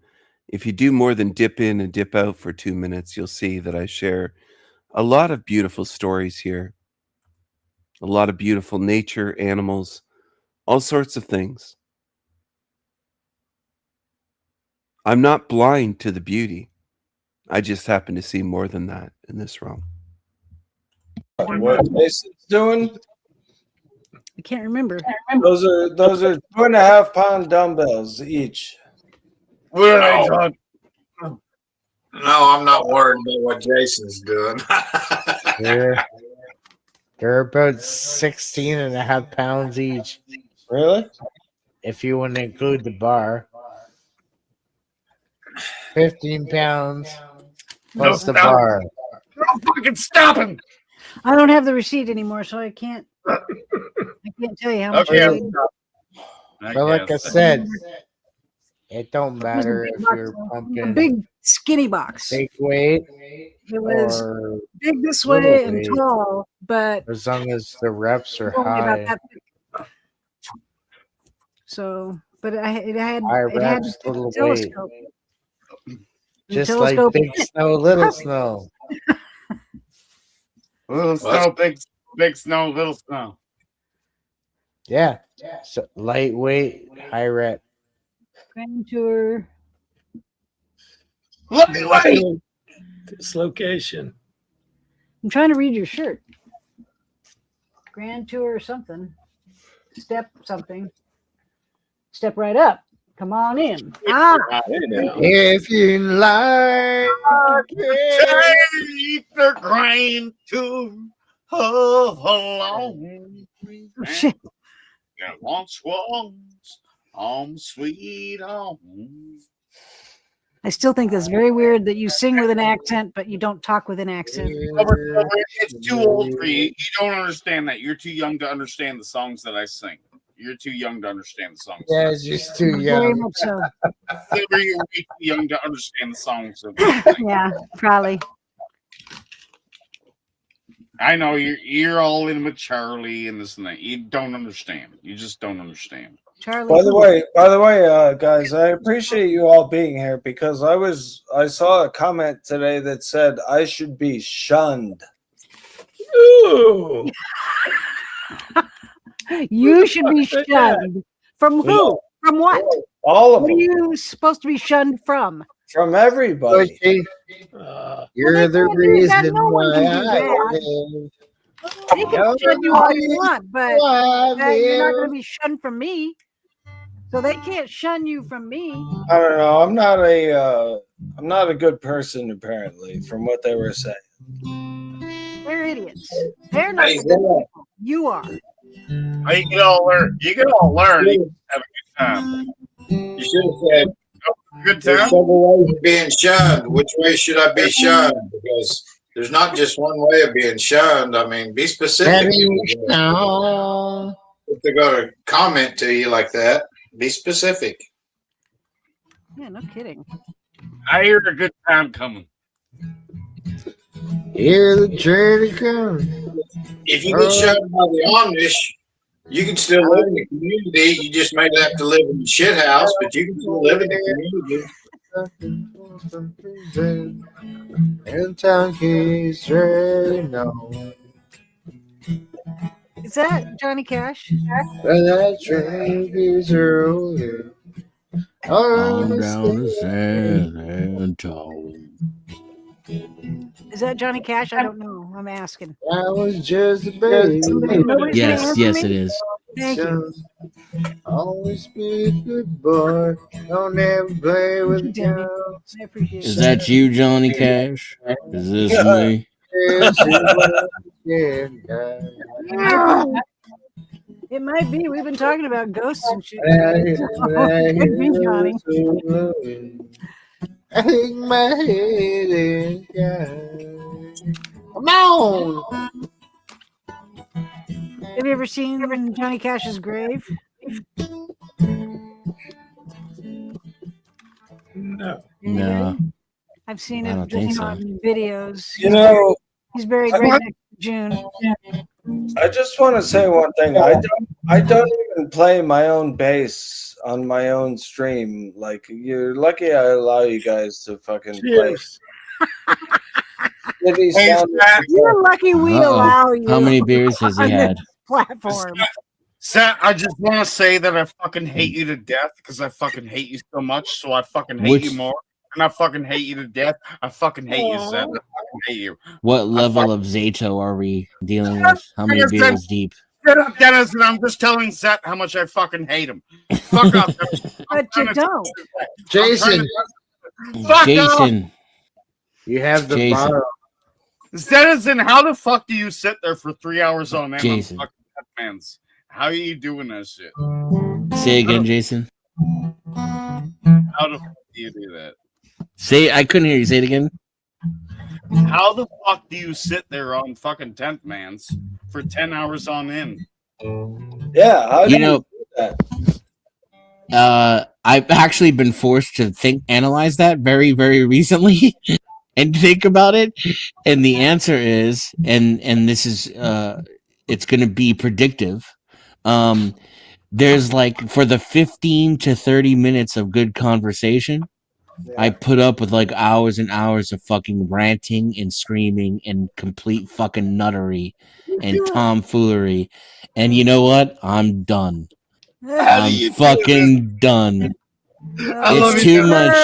if you do more than dip in and dip out for 2 minutes, you'll see that I share a lot of beautiful stories here. A lot of beautiful nature, animals, all sorts of things. I'm not blind to the beauty. I just happen to see more than that in this realm. What Jason's doing? I can't remember. Those are 2.5 pound dumbbells each. What are they talking? No, I'm not worried about what Jason's doing. They're about 16.5 pounds each. Really? if you want to include the bar. 15 pounds plus the bar. No, fucking stop him! I don't have the receipt anymore, so I can't tell you how much I paid. But like I said, it don't matter if you're A pumping big skinny box. big weight It was or big this little way and weight, tall, but as long as the reps are only about high. that thick. So, but it had High it had reps, a little weight. telescope. Just The like telescope- big snow, little snow. Little snow, big snow, little snow. Yeah. So lightweight, high rep. Grand Tour. Lightweight. Dislocation. I'm trying to read your shirt. Grand Tour or something. Step something. Step right up. Come on in. If you like, take the grain to of a long shit. That once was home sweet home. I still think that's very weird that you sing with an accent, but you don't talk with an accent. It's too old for you. You don't understand that. You're too young to understand the songs that I sing. You're too young to understand the songs. Yeah, it's just too Very young. much so. You're way too young to understand the songs. That I sing. Yeah, probably. I know you're all in with Charlie and this and that. You don't understand. You just don't understand. Charlie. By the way, guys, I appreciate you all being here because I saw a comment today that said I should be shunned. Ooh. You should be shunned. From who? From what? All of What them. are you supposed to be shunned from? From everybody. You're the reason no one why can do I that. live. They can shun you all you want, but you're not going to be shunned from me. So they can't shun you from me. I don't know. I'm not a good person apparently, from what they were saying. They're idiots. They're not Hey, the good people. You are. You can all learn. You can all learn. You can have a good time. You should have said, good there's time. several ways of being shunned. Which way should I be shunned? Because there's not just one way of being shunned. I mean, be specific. If they're going to comment to you like that, be specific. Yeah, no kidding. I hear a good time coming. Hear the journey come. If you get shunned by the Amish, you can still live in the community. You just may have to live in the shit house, but you can still live in the community. And town keys ready now. Is that Johnny Cash? And that train keys rolling. On down the San Antonio. Is that Johnny Cash? I don't know. I'm asking. I was just a baby. Nobody's gonna answer Yes, me? it is. Thank you. Always be a good boy. Don't ever play with girls. I appreciate Is that you, Johnny Cash? Is this me? It might be. We've been talking about ghosts and shit. It could be Johnny. I hang my head in God. Come on. Have you ever seen Johnny Cash's grave? No. No. I've seen I it don't just think so. on videos. You know, He's buried right next to June. I just want to say one thing. I don't even play my own bass on my own stream. Like, you're lucky I allow you guys to fucking play. You're lucky we allow you. How many beers has he on had? this platform. Seth, I just want to say that I fucking hate you to death because I fucking hate you so much. So I fucking hate you more. And I fucking hate you to death. I fucking hate you, Seth. I fucking hate you. What level of Zato are we dealing with? How many beers deep? Shut up, Dennis, and I'm just telling Seth how much I fucking hate him. Fuck up. But you don't. Jason. Fuck Jason. up. You have the Jason. bottle. Citizen, how the fuck do you sit there for 3 hours on end? Jason. On fucking Batman's? How are you doing that shit? Say again, Jason. How the fuck do you do that? Say, I couldn't hear you. Say it again. How the fuck do you sit there on fucking Tent Man's for 10 hours on end? Yeah, how do You you know, do that? I've actually been forced to analyze that very, very recently, and think about it. And the answer is, and this is, it's going to be predictive. There's like for the 15 to 30 minutes of good conversation, I put up with like hours and hours of fucking ranting and screaming and complete fucking nuttery and tomfoolery. And you know what? I'm done. I'm fucking done. It's too much.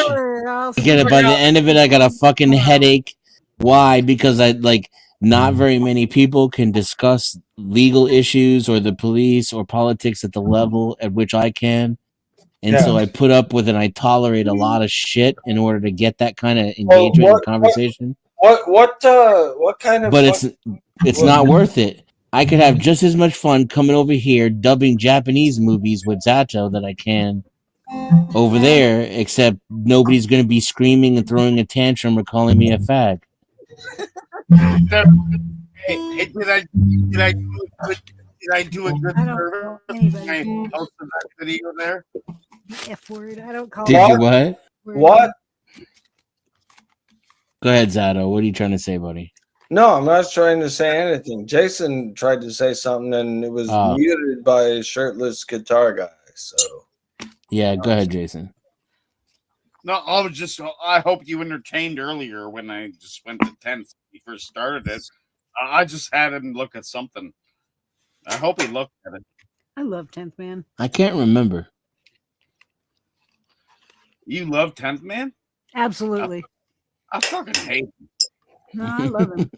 Get it. By the end of it, I got a fucking headache. Why? Because I like not very many people can discuss legal issues or the police or politics at the level at which I can. And so I put up with and I tolerate a lot of shit in order to get that kind of engagement and conversation. What kind of? But it's not worth it. I could have just as much fun coming over here dubbing Japanese movies with Zato that I can over there, except nobody's going to be screaming and throwing a tantrum or calling me a fag. Hey, did I do a good service? I posted that video there. F word. I don't call. Did you what? What? Go ahead, Zato. What are you trying to say, buddy? No, I'm not trying to say anything. Jason tried to say something and it was muted by a shirtless guitar guy. So yeah, go ahead, Jason. No, I hope you entertained earlier when I just went to 10th when he first started it. I just had him look at something. I hope he looked at it. I love 10th Man. I can't remember. You love 10th Man? Absolutely. I fucking hate him. No, I love him.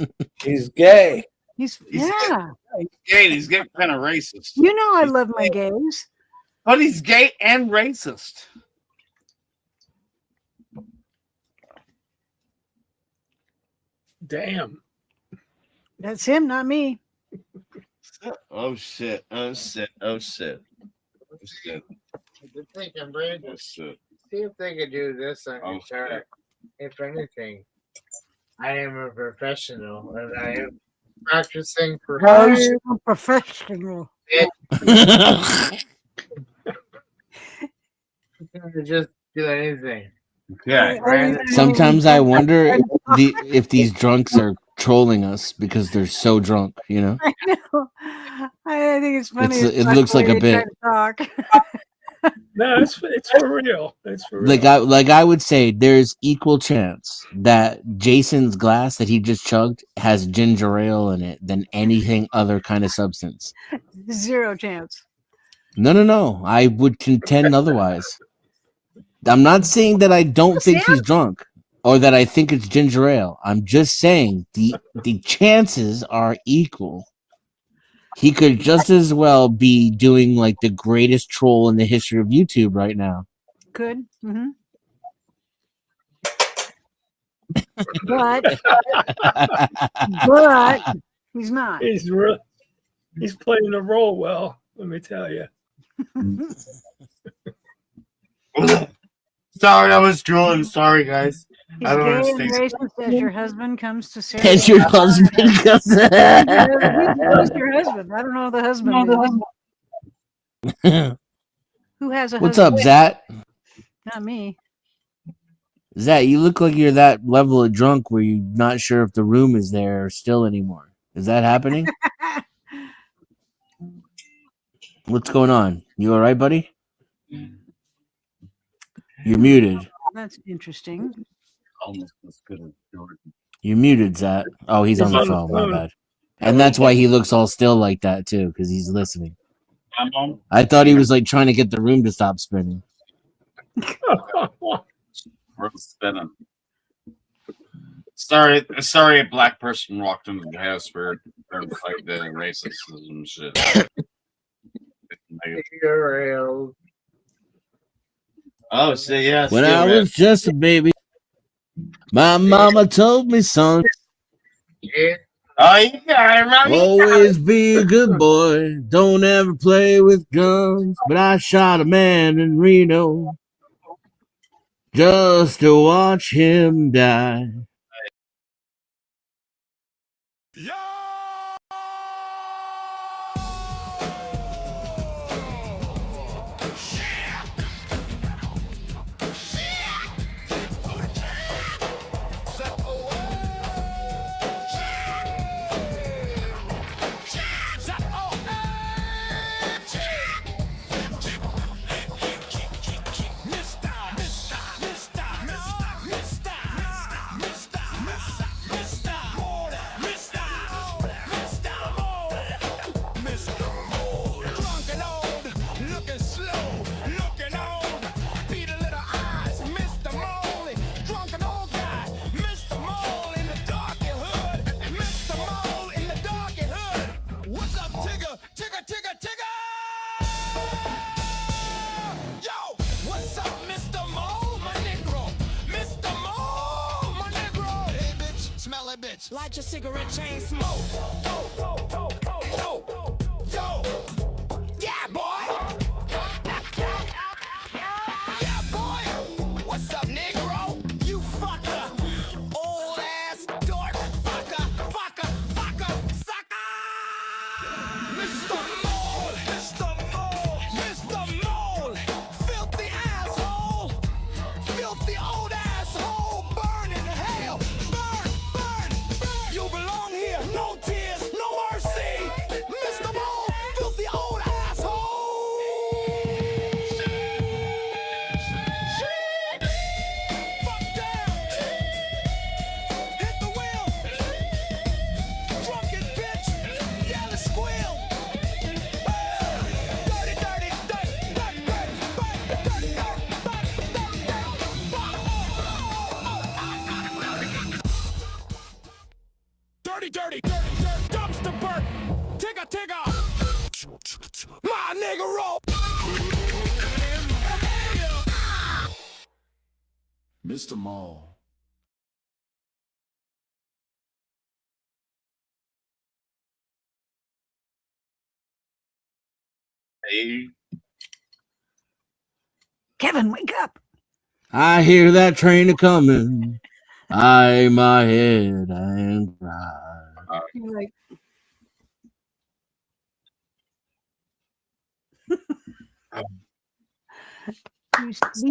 He's gay. He's gay. He's getting kind of racist. You know I love my gays. But he's gay and racist. Damn. That's him, not me. Oh shit. Oh shit. Oh shit. Oh shit. Just thinking, Brandon. See if they could do this on guitar. If anything, I am a professional and I am practicing for I am a professional. Just do anything. Yeah. Sometimes I wonder if these drunks are trolling us because they're so drunk, you know? I know. I think it's funny. It looks like a bit. Talk. No, it's for real. It's for real. Like I would say, there's equal chance that Jason's glass that he just chugged has ginger ale in it than anything other kind of substance. 0 chance. No. I would contend otherwise. I'm not saying that I don't think he's drunk or that I think it's ginger ale. I'm just saying the chances are equal. He could just as well be doing like the greatest troll in the history of YouTube right now. Could. Mm-hmm. But he's not. He's playing the role well, let me tell you. Sorry, I was drooling. Sorry, guys. He's I don't gay and understand. racist as your husband comes to say. As your husband comes. Who's your husband? I don't know the husband. Who has a What's husband? up, Zat? Not me. Zat, you look like you're that level of drunk where you're not sure if the room is there still anymore. Is that happening? What's going on? You all right, buddy? You're muted. That's interesting. Almost as good as Jordan. You're muted, Zat. Oh, he's on the phone. My bad. And that's why he looks all still like that too, because he's listening. I thought he was like trying to get the room to stop spinning. We're spinning. Sorry, a black person walked into the house for like the racism shit. Oh, so yeah. When I was just a baby, my mama told me, son, Oh, you got it, Robbie. Always be a good boy. Don't ever play with guns. But I shot a man in Reno just to watch him die. Light your cigarette, chain smoke. Yeah, boy. Yeah, boy. What's up, Negro? You fucker. Old ass dork. Fucker. Sucker. Mr. Mole. Mr. Mole. Filthy asshole. Filthy old asshole. Burn in hell. Burn. You belong here. No tears, no mercy. Mr. Mole, filthy old asshole. Fuck down. Hit the wheel. Drunken bitch. Yell and squeal. Dirty, dumpster burp, tigger, my nigga roll. Mr. Mall. Hey. Kevin, wake up. I hear that train a coming. I hang my head and cry. You're like,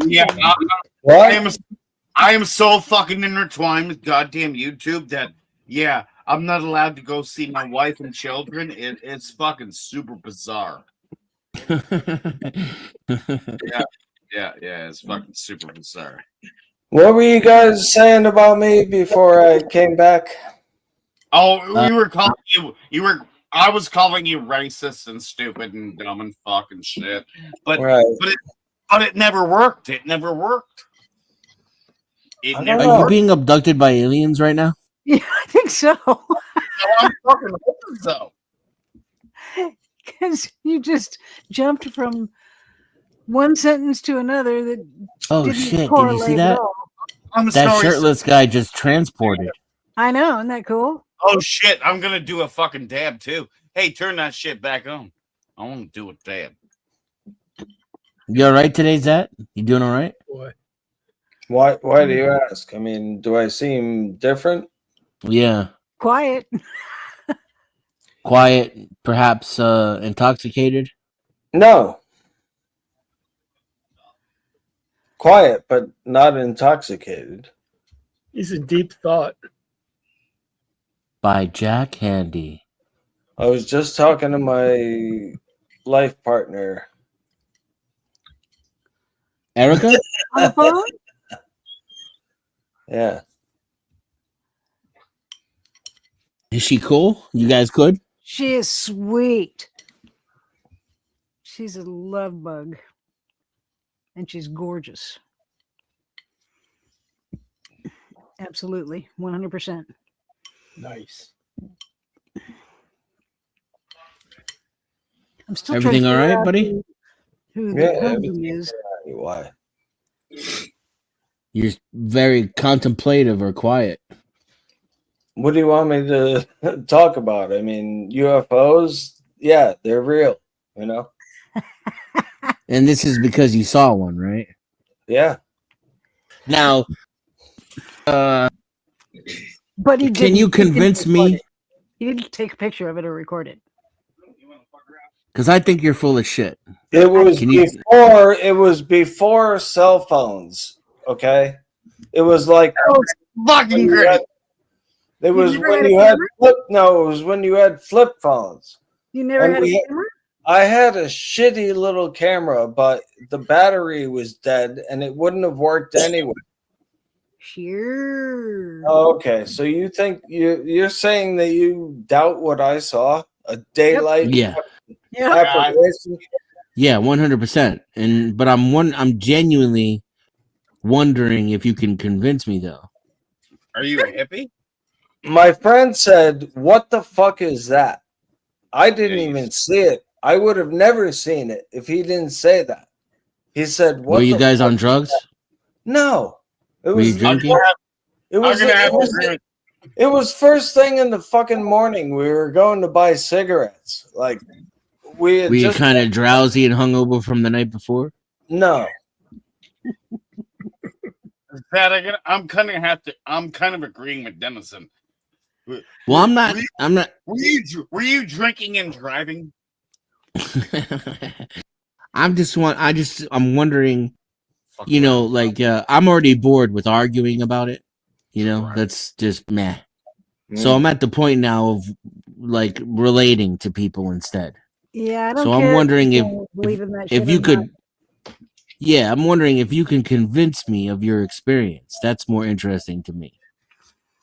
Yeah, I am so fucking intertwined with goddamn YouTube that I'm not allowed to go see my wife and children. It's fucking super bizarre. Yeah, it's fucking super bizarre. What were you guys saying about me before I came back? Oh, we were calling I was calling you racist and stupid and dumb and fucking shit. But it never worked. It never worked. Are you being abducted by aliens right now? Yeah, I think so. I'm fucking hoping so. Because you just jumped from one sentence to another that Oh didn't shit! Did you correlate see at that? all. That shirtless guy just transported. I know, isn't that cool? Oh shit! I'm gonna do a fucking dab too. Hey, turn that shit back on. I want to do a dab. You all right today, Zach? You doing all right? Why do you ask? I mean, do I seem different? Yeah. Quiet. Quiet, perhaps intoxicated? No. Quiet, but not intoxicated. He's in deep thought. By Jack Handy. I was just talking to my life partner. Erica? On the phone? Yeah. Is she cool? You guys good? She is sweet. She's a love bug. And she's gorgeous. Absolutely. 100%. Nice. I'm still Everything all trying to figure right, out buddy? Who the husband is. Why? You're very contemplative or quiet. What do you want me to talk about? I mean, UFOs, yeah, they're real, you know? And this is because you saw one, right? Yeah. Now, But he can didn't. you He didn't convince record me? it. He didn't take a picture of it or record it. Because I think you're full of shit. It was Can you? before cell phones, okay? It was like Fucking great. It You was never when had a you had camera? it was when you had flip phones. You never And had a camera? I had a shitty little camera, but the battery was dead and it wouldn't have worked anyway. Sure. Oh, okay, so you think you're saying that you doubt what I saw? A daylight Yeah. apparition? Yeah, 100%. But I'm genuinely wondering if you can convince me though. Are you a hippie? My friend said, "What the fuck is that?" I didn't even see it. I would have never seen it if he didn't say that. He said, "What?" Were you the guys fuck on is drugs? that?" No, it Were was. you drinking? It was first thing in the fucking morning. We were going to buy cigarettes. Like we had Were you just kind of drowsy and hungover from the night before? no. That I'm kind of agreeing with Dennison. Well, I'm not. Were you drinking and driving? I'm wondering. You know, like I'm already bored with arguing about it. You know, that's just meh. So I'm at the point now of like relating to people instead. Yeah, I don't So care. I'm wondering if believe in that if shit you or could. not. Yeah, I'm wondering if you can convince me of your experience. That's more interesting to me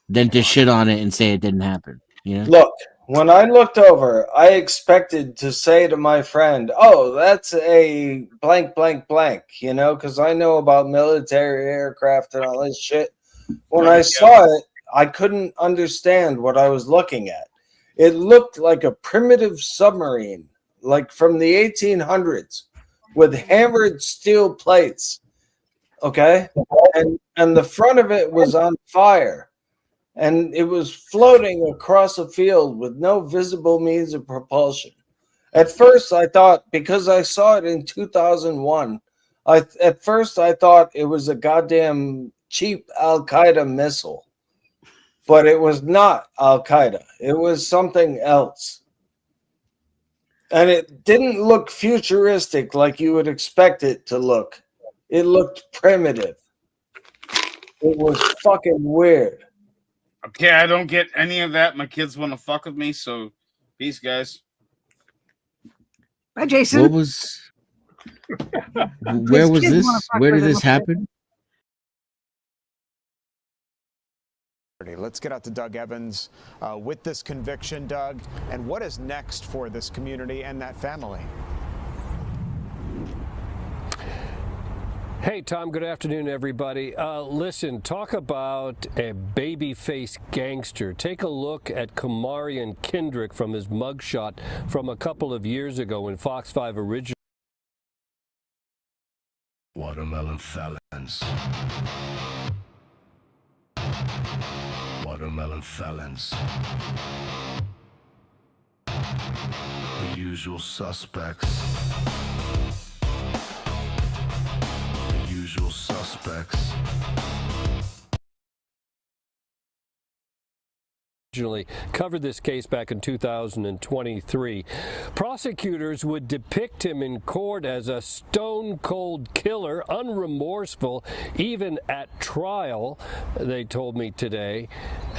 than to shit on it and say it didn't happen. You know? Look, when I looked over, I expected to say to my friend, "Oh, that's a blank, blank, blank," you know, because I know about military aircraft and all this shit. When I saw it, I couldn't understand what I was looking at. It looked like a primitive submarine, like from the 1800s, with hammered steel plates. Okay, and the front of it was on fire, and it was floating across a field with no visible means of propulsion. At first, I thought, because I saw it in 2001, at first I thought it was a goddamn cheap Al Qaeda missile, but it was not Al Qaeda. It was something else. And it didn't look futuristic like you would expect it to look. It looked primitive. It was fucking weird. Okay, I don't get any of that. My kids want to fuck with me, so peace, guys. Bye, Jason. What was? Where was kids this? wanna fuck Where with did him. this happen? Let's get out to Doug Evans with this conviction, Doug. And what is next for this community and that family? Hey, Tom, good afternoon, everybody. Listen, talk about a baby-faced gangster. Take a look at Kamarian Kendrick from his mugshot from a couple of years ago when Fox 5 originally. Watermelon felons. Watermelon felons. The usual suspects. The usual suspects. Originally covered this case back in 2023. Prosecutors would depict him in court as a stone-cold killer, unremorseful, even at trial, they told me today,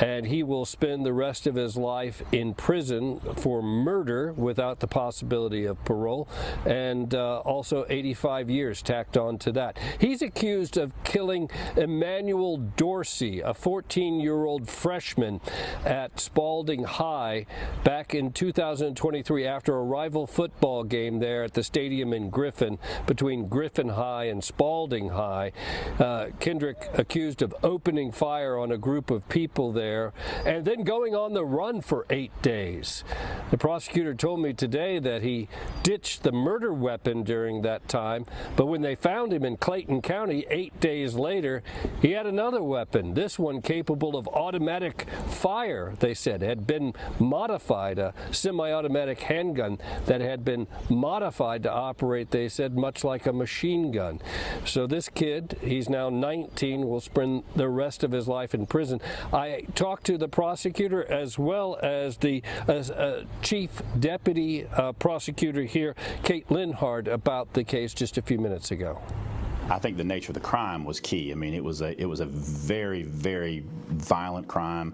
and he will spend the rest of his life in prison for murder without the possibility of parole, and also 85 years tacked on to that. He's accused of killing Emmanuel Dorsey, a 14-year-old freshman at Spalding High back in 2023 after a rival football game there at the stadium in Griffin between Griffin High and Spalding High. Kendrick accused of opening fire on a group of people there. there and then going on the run for 8 days. The prosecutor told me today that he ditched the murder weapon during that time, but when they found him in Clayton County 8 days later, he had another weapon, this one capable of automatic fire, they said, had been modified, a semi-automatic handgun that had been modified to operate, they said, much like a machine gun. So this kid, he's now 19, will spend the rest of his life in prison. I talked to the prosecutor as well as the chief deputy prosecutor here, Kate Linhart, about the case just a few minutes ago. I think the nature of the crime was key. I mean, it was a very, very violent crime.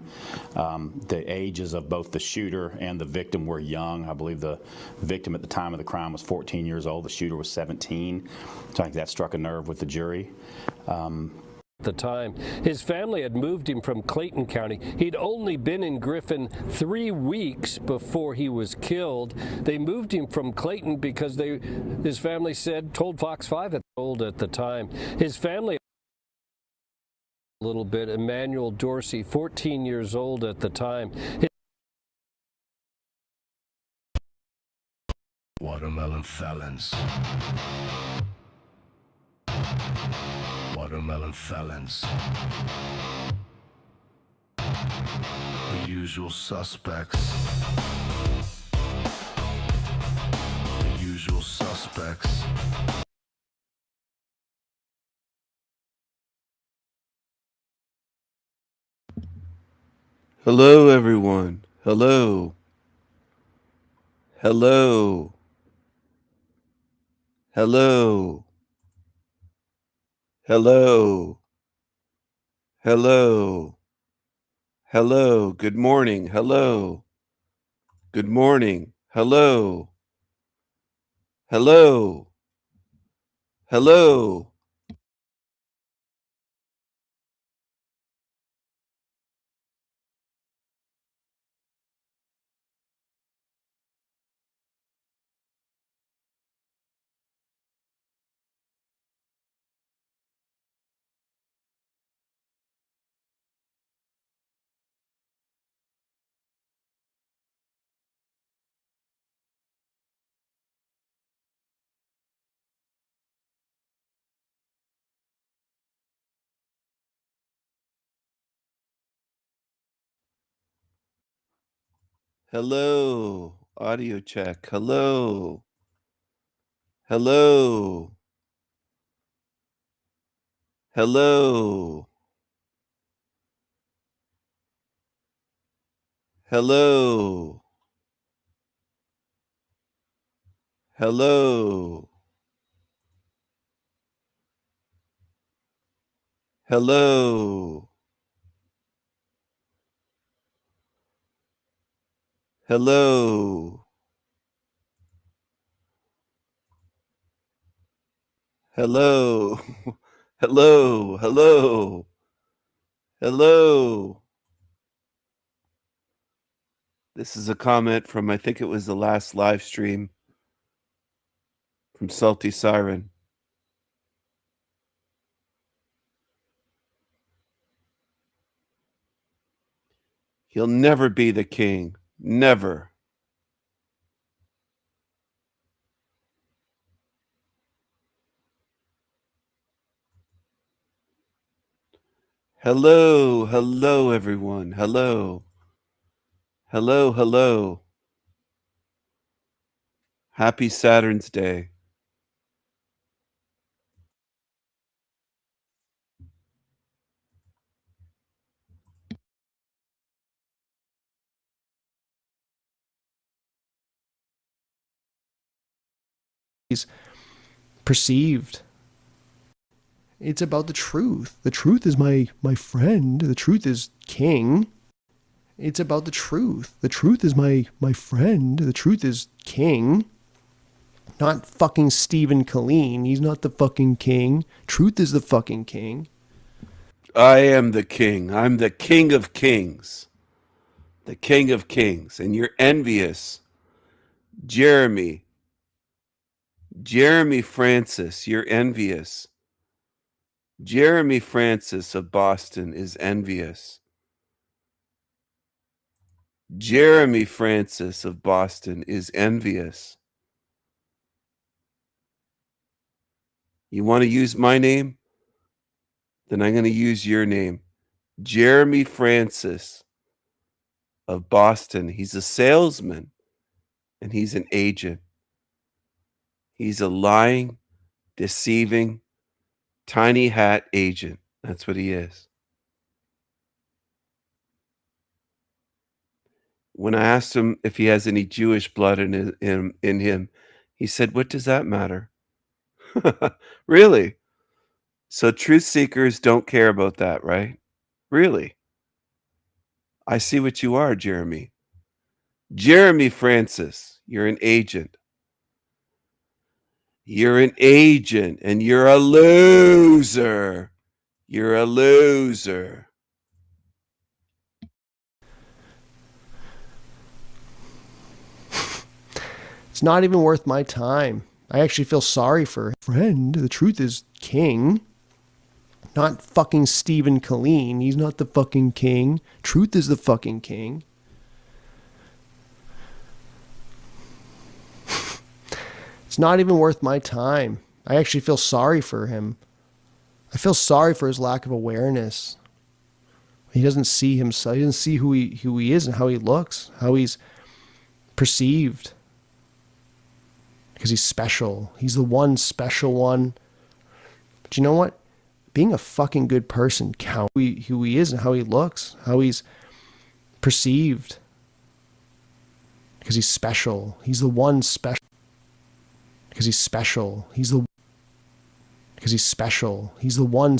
The ages of both the shooter and the victim were young. I believe the victim at the time of the crime was 14 years old. The shooter was 17. So I think that struck a nerve with the jury. At the time, his family had moved him from Clayton County. He'd only been in Griffin 3 weeks before he was killed. They moved him from Clayton because his family told Fox 5 at the time. His family a little bit, Emmanuel Dorsey, 14 years old at the time. Watermelon felons. Watermelon felons. The usual suspects. The usual suspects. Hello, everyone. Hello. Hello. Hello. Hello. Hello. Hello. Good morning. Hello. Good morning. Hello. Hello. Hello. Hello. Audio check. Hello. Hello. Hello. Hello. Hello. Hello. Hello. Hello. Hello. Hello. Hello. This is a comment from, I think it was the last live stream from Salty Siren. He'll never be the king. Never. Hello. Hello, everyone. Hello. Hello. Hello. Happy Saturn's Day. Perceived. It's about the truth. The truth is my friend. The truth is king. It's about the truth. The truth is my friend. The truth is king. Not fucking Stephen Colleen. He's not the fucking king. Truth is the fucking king. I am the king. I'm the king of kings. The king of kings. And you're envious. Jeremy Francis, you're envious. Jeremy Francis of Boston is envious. Jeremy Francis of Boston is envious. You want to use my name? Then I'm going to use your name. Jeremy Francis of Boston. He's a salesman and he's an agent. He's a lying, deceiving, tiny hat agent. That's what he is. When I asked him if he has any Jewish blood in him, he said, "What does that matter?" Really? So truth seekers don't care about that, right? Really? I see what you are, Jeremy. Jeremy Francis, you're an agent. You're an agent and you're a loser. You're a loser. It's not even worth my time. I actually feel sorry for friend. The truth is king. Not fucking Stephen Colleen. He's not the fucking king. Truth is the fucking king. It's not even worth my time. I actually feel sorry for him. I feel sorry for his lack of awareness. He doesn't see himself. He doesn't see who he is and how he looks, how he's perceived. Because he's special. He's the one special one. But you know what? Being a fucking good person counts. Who he is and how he looks, how he's perceived. Because he's special. He's the one special. Because he's special. Because he's special. He's the one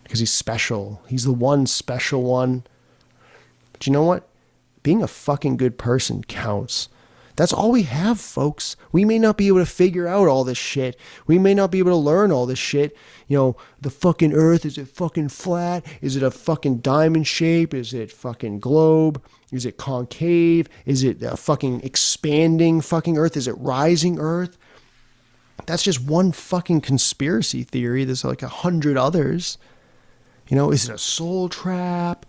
because he's special. He's the one special one. But you know what? Being a fucking good person counts. That's all we have, folks. We may not be able to figure out all this shit. We may not be able to learn all this shit. You know, the fucking earth, is it fucking flat? Is it a fucking diamond shape? Is it fucking globe? Is it concave? Is it a fucking expanding fucking earth? Is it rising earth? That's just one fucking conspiracy theory. There's like 100 others. You know, is it a soul trap?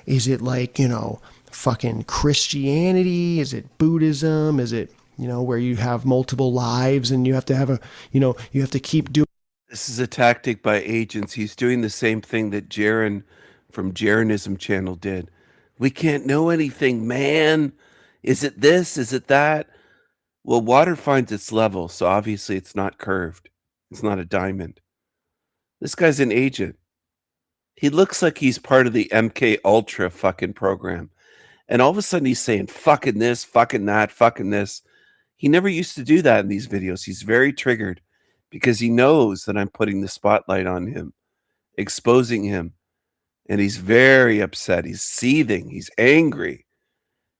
Is it like, you know, fucking Christianity? Is it Buddhism? Is it, you know, where you have multiple lives and you have to have a, you know, you have to keep doing. This is a tactic by agents. He's doing the same thing that Jaron from Jaronism channel did. We can't know anything, man. Is it this? Is it that? Well, water finds its level, so obviously it's not curved. It's not a diamond. This guy's an agent. He looks like he's part of the MK Ultra fucking program. And all of a sudden he's saying fucking this, fucking that, fucking this. He never used to do that in these videos. He's very triggered because he knows that I'm putting the spotlight on him, exposing him. And he's very upset. He's seething. He's angry.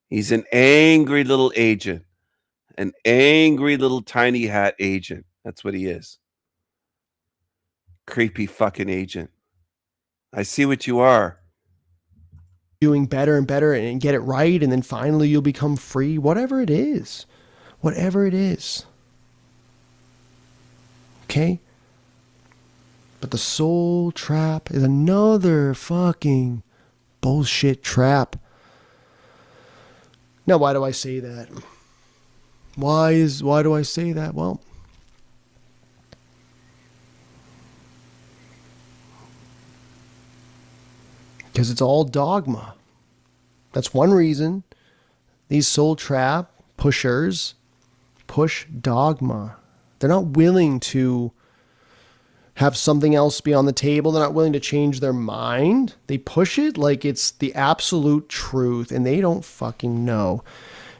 He's an angry little agent. An angry little tiny hat agent. That's what he is. Creepy fucking agent. I see what you are. Doing better and better and get it right, and then finally you'll become free. Whatever it is. Whatever it is. Okay? But the soul trap is another fucking bullshit trap. Now, why do I say that? Why do I say that? Well, because it's all dogma. That's one reason these soul trap pushers push dogma. They're not willing to have something else be on the table. They're not willing to change their mind. They push it like it's the absolute truth, and they don't fucking know.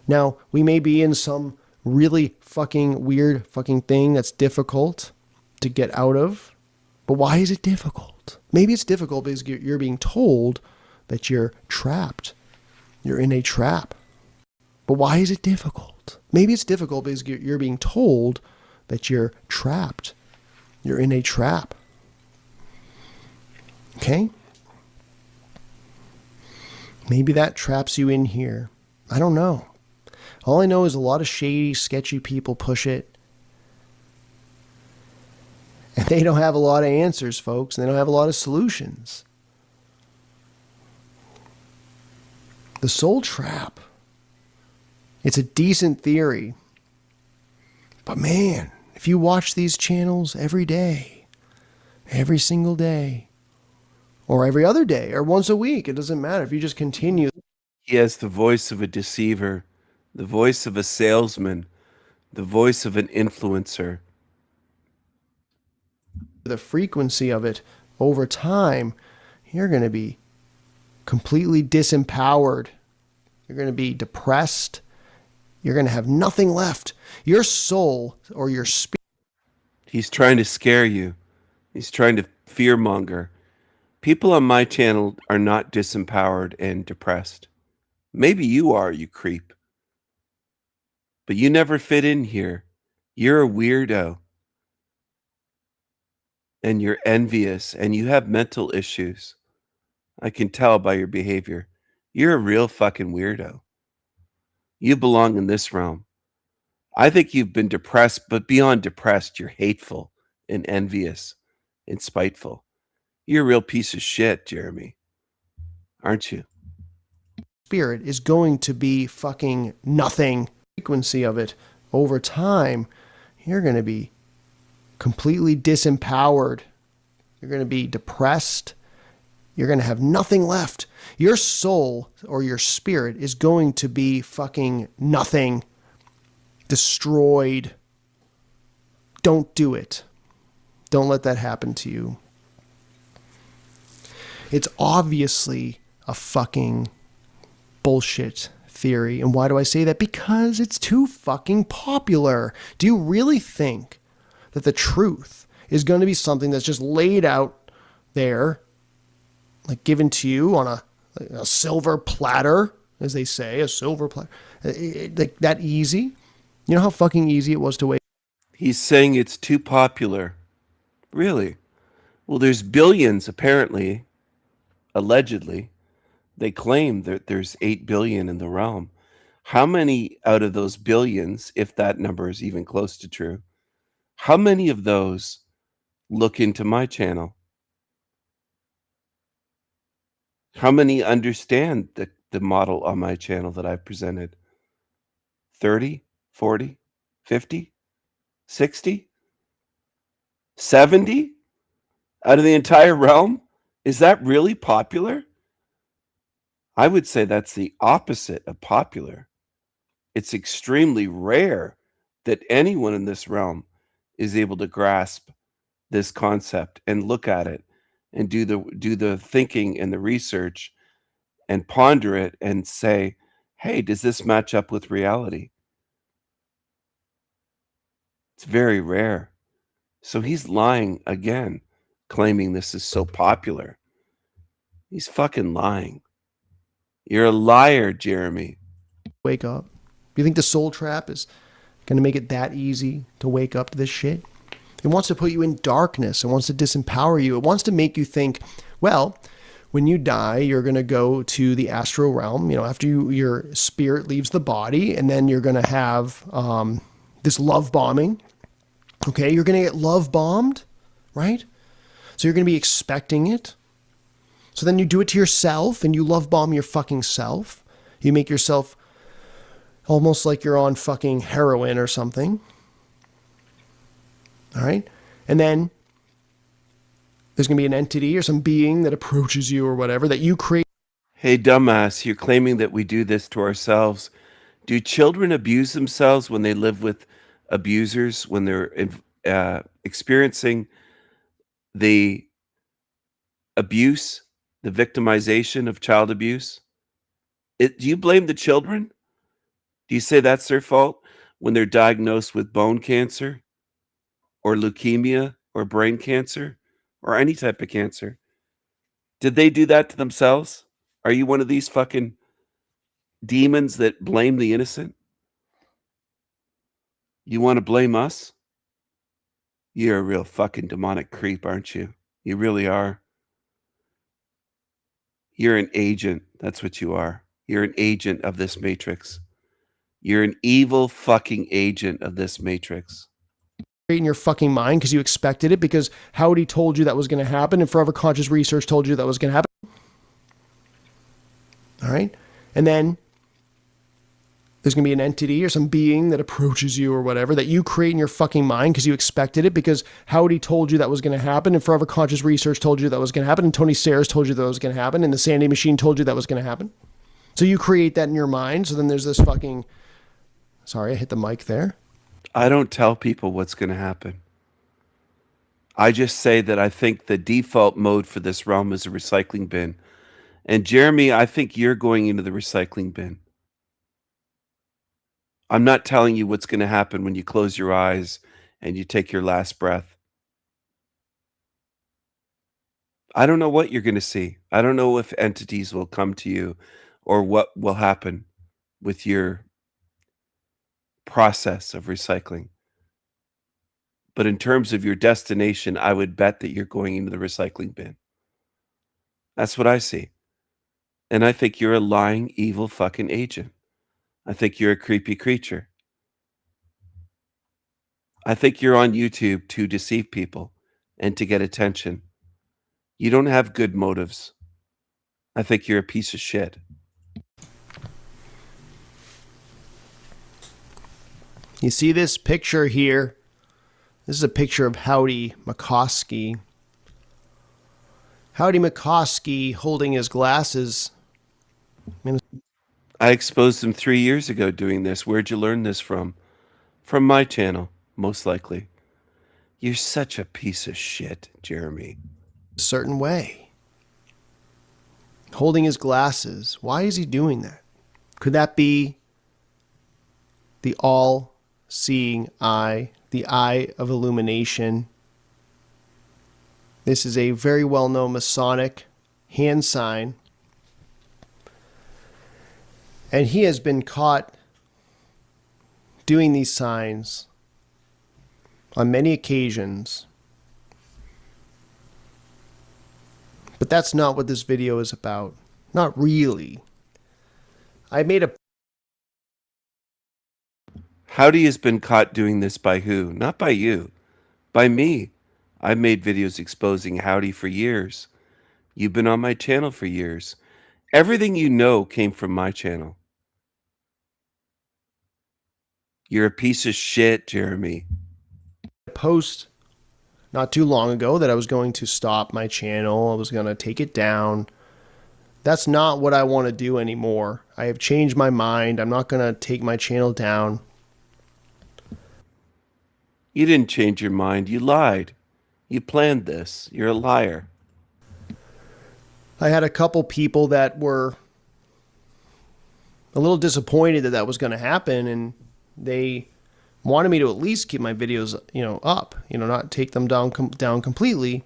Now, we may be in some really fucking weird fucking thing that's difficult to get out of, but why is it difficult? Maybe it's difficult because you're being told that you're trapped. You're in a trap. But why is it difficult? Maybe it's difficult because you're being told that you're trapped. You're in a trap. Okay? Maybe that traps you in here. I don't know. All I know is a lot of shady, sketchy people push it. And they don't have a lot of answers, folks. They don't have a lot of solutions. The soul trap. It's a decent theory. But man, if you watch these channels every day, every single day, or every other day, or once a week, it doesn't matter. If you just continue. He has the voice of a deceiver, the voice of a salesman, the voice of an influencer. The frequency of it over time, you're going to be completely disempowered. You're going to be depressed. You're going to have nothing left. Your soul or your spirit. He's trying to scare you. He's trying to fearmonger. People on my channel are not disempowered and depressed. Maybe you are, you creep. But you never fit in here. You're a weirdo. And you're envious and you have mental issues. I can tell by your behavior. You're a real fucking weirdo. You belong in this realm. I think you've been depressed, but beyond depressed, you're hateful and envious and spiteful. You're a real piece of shit, Jeremy. Aren't you? Spirit is going to be fucking nothing. Frequency of it over time, you're going to be completely disempowered. You're going to be depressed. You're going to have nothing left. Your soul or your spirit is going to be fucking nothing. Destroyed. Don't do it. Don't let that happen to you. It's obviously a fucking bullshit theory. And why do I say that? Because it's too fucking popular. Do you really think that the truth is going to be something that's just laid out there, like given to you on a silver platter, as they say, a silver platter, like that easy? You know how fucking easy it was to wait? He's saying it's too popular. Really? Well, there's billions, apparently, allegedly. They claim that there's 8 billion in the realm. How many out of those billions, if that number is even close to true, how many of those look into my channel? How many understand the model on my channel that I've presented? 30, 40, 50, 60, 70 out of the entire realm? Is that really popular? I would say that's the opposite of popular. It's extremely rare that anyone in this realm is able to grasp this concept and look at it and do the thinking and the research and ponder it and say, hey, does this match up with reality? It's very rare. So he's lying again, claiming this is so popular. He's fucking lying. You're a liar, Jeremy. Wake up. Do you think the soul trap is going to make it that easy to wake up to this shit? It wants to put you in darkness. It wants to disempower you. It wants to make you think, well, when you die, you're going to go to the astral realm, you know, after your spirit leaves the body, and then you're going to have this love bombing. Okay, you're going to get love bombed, right? So you're going to be expecting it. So then you do it to yourself and you love bomb your fucking self. You make yourself almost like you're on fucking heroin or something. All right. And then there's going to be an entity or some being that approaches you or whatever that you create. Hey, dumbass, you're claiming that we do this to ourselves. Do children abuse themselves when they live with abusers, when they're experiencing the abuse, the victimization of child abuse? Do you blame the children? Do you say that's their fault when they're diagnosed with bone cancer or leukemia or brain cancer or any type of cancer? Did they do that to themselves? Are you one of these fucking demons that blame the innocent? You want to blame us? You're a real fucking demonic creep, aren't you? You really are. You're an agent. That's what you are. You're an agent of this matrix. You're an evil fucking agent of this matrix. In your fucking mind because you expected it, because Howdy told you that was going to happen, and Forever Conscious Research told you that was going to happen. All right. And then there's going to be an entity or some being that approaches you or whatever that you create in your fucking mind because you expected it, because Howdy told you that was going to happen, and Forever Conscious Research told you that was going to happen, and Tony Sayers told you that was going to happen, and the Sandy Machine told you that was going to happen. So you create that in your mind. So then there's this fucking... Sorry, I hit the mic there. I don't tell people what's going to happen. I just say that I think the default mode for this realm is a recycling bin. And Jeremy, I think you're going into the recycling bin. I'm not telling you what's going to happen when you close your eyes and you take your last breath. I don't know what you're going to see. I don't know if entities will come to you or what will happen with your process of recycling. But in terms of your destination, I would bet that you're going into the recycling bin. That's what I see. And I think you're a lying, evil fucking agent. I think you're a creepy creature. I think you're on YouTube to deceive people and to get attention. You don't have good motives. I think you're a piece of shit. You see this picture here? This is a picture of Howdy McCoskey. Howdy McCoskey holding his glasses. I exposed him 3 years ago doing this. Where'd you learn this from? From my channel, most likely. You're such a piece of shit, Jeremy. A certain way. Holding his glasses. Why is he doing that? Could that be the all-seeing eye, the eye of illumination? This is a very well-known Masonic hand sign. And he has been caught doing these signs on many occasions. But that's not what this video is about. Not really. I made a... Howdy has been caught doing this by who? Not by you. By me. I've made videos exposing Howdy for years. You've been on my channel for years. Everything you know came from my channel. You're a piece of shit, Jeremy. Post not too long ago that I was going to stop my channel. I was going to take it down. That's not what I want to do anymore. I have changed my mind. I'm not going to take my channel down. You didn't change your mind. You lied. You planned this. You're a liar. I had a couple people that were a little disappointed that that was going to happen, and they wanted me to at least keep my videos, up, not take them down completely.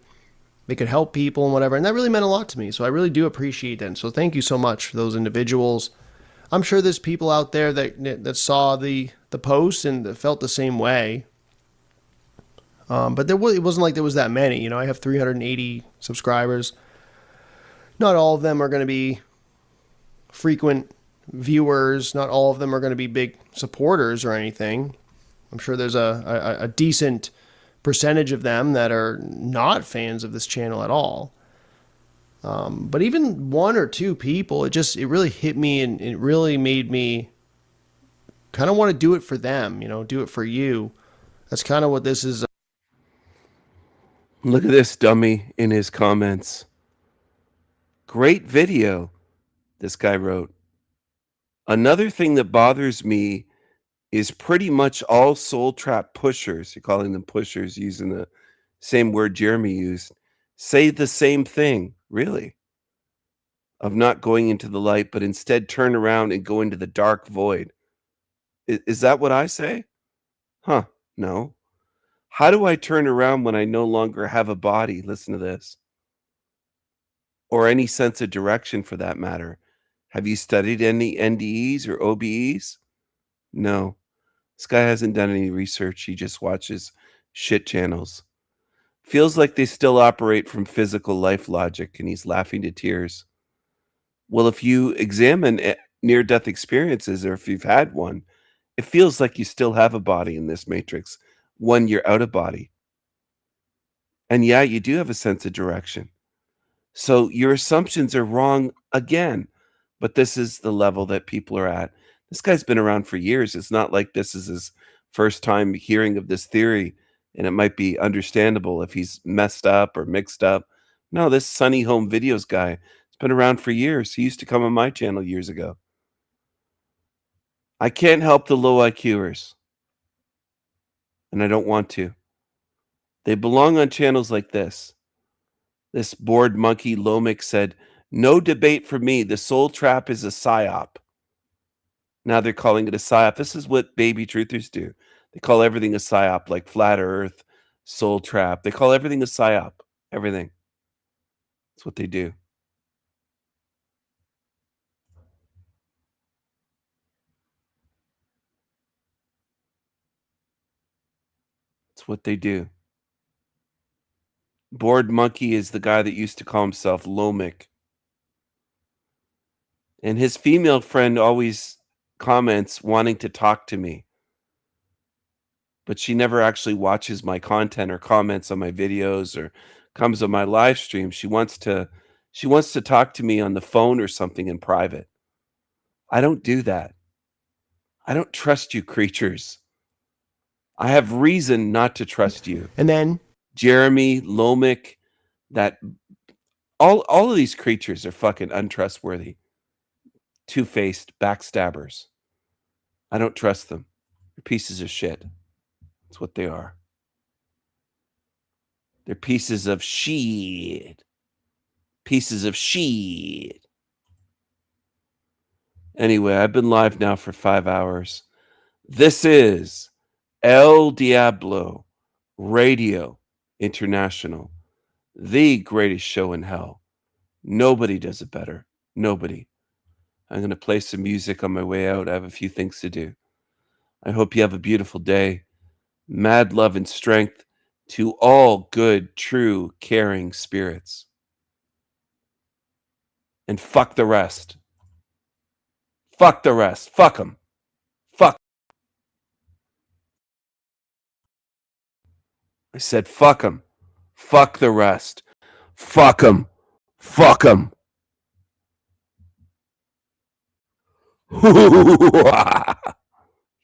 They could help people and whatever, and that really meant a lot to me. So I really do appreciate that. And so thank you so much for those individuals. I'm sure there's people out there that saw the post and that felt the same way. But it wasn't like there was that many. I have 380 subscribers. Not all of them are going to be frequent viewers. Not all of them are going to be big supporters or anything. I'm sure there's a decent percentage of them that are not fans of this channel at all. But even one or two people, it really hit me, and it really made me kind of want to do it for them, do it for you. That's kind of what this is. Look at this dummy in his comments. Great video, this guy wrote. Another thing that bothers me is pretty much all soul trap pushers, you're calling them pushers using the same word Jeremy used, say the same thing, really, of not going into the light, but instead turn around and go into the dark void. Is that what I say? Huh, no. How do I turn around when I no longer have a body? Listen to this. Or any sense of direction for that matter. Have you studied any NDEs or OBEs? No. This guy hasn't done any research. He just watches shit channels. Feels like they still operate from physical life logic, and he's laughing to tears. Well, if you examine near-death experiences, or if you've had one, it feels like you still have a body in this matrix when you're out of body. And yeah, you do have a sense of direction. So your assumptions are wrong again. But But this is the level that people are at. This guy's been around for years. It's not like this is his first time hearing of this theory, and it might be understandable if he's messed up or mixed up. No, this Sunny Home Videos guy has been around for years. He used to come on my channel years ago. I can't help the low IQers, and I don't want to. They belong on channels like this. This bored monkey Lomic said, "No debate for me. The soul trap is a psyop." Now they're calling it a psyop. This is what baby truthers do. They call everything a psyop, like flat earth, soul trap. They call everything a psyop. Everything. That's what they do. That's what they do. Bored monkey is the guy that used to call himself Lomic. And his female friend always comments wanting to talk to me. But she never actually watches my content or comments on my videos or comes on my live stream. She wants to talk to me on the phone or something in private. I don't do that. I don't trust you creatures. I have reason not to trust you. And then Jeremy, Lomic, that all of these creatures are fucking untrustworthy. Two-faced backstabbers. I don't trust them. They're pieces of shit. That's what they are. They're pieces of shit. Pieces of shit. Anyway, I've been live now for 5 hours. This is El Diablo Radio International, the greatest show in hell. Nobody does it better. Nobody. I'm going to play some music on my way out. I have a few things to do. I hope you have a beautiful day. Mad love and strength to all good, true, caring spirits. And fuck the rest. Fuck the rest. Fuck them. Fuck. I said fuck them. Fuck the rest. Fuck them. Fuck them.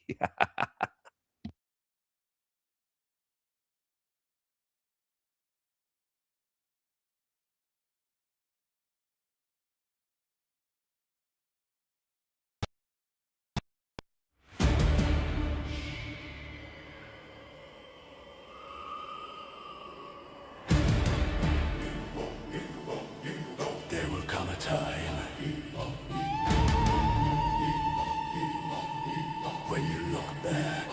Yeah. There will come a time when you look back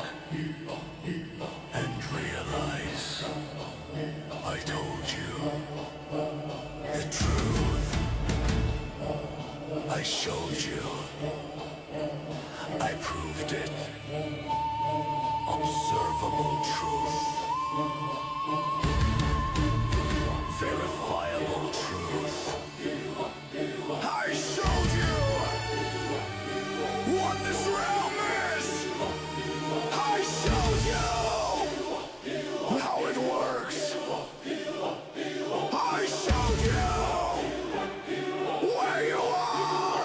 and realize I told you the truth. I showed you. I proved it.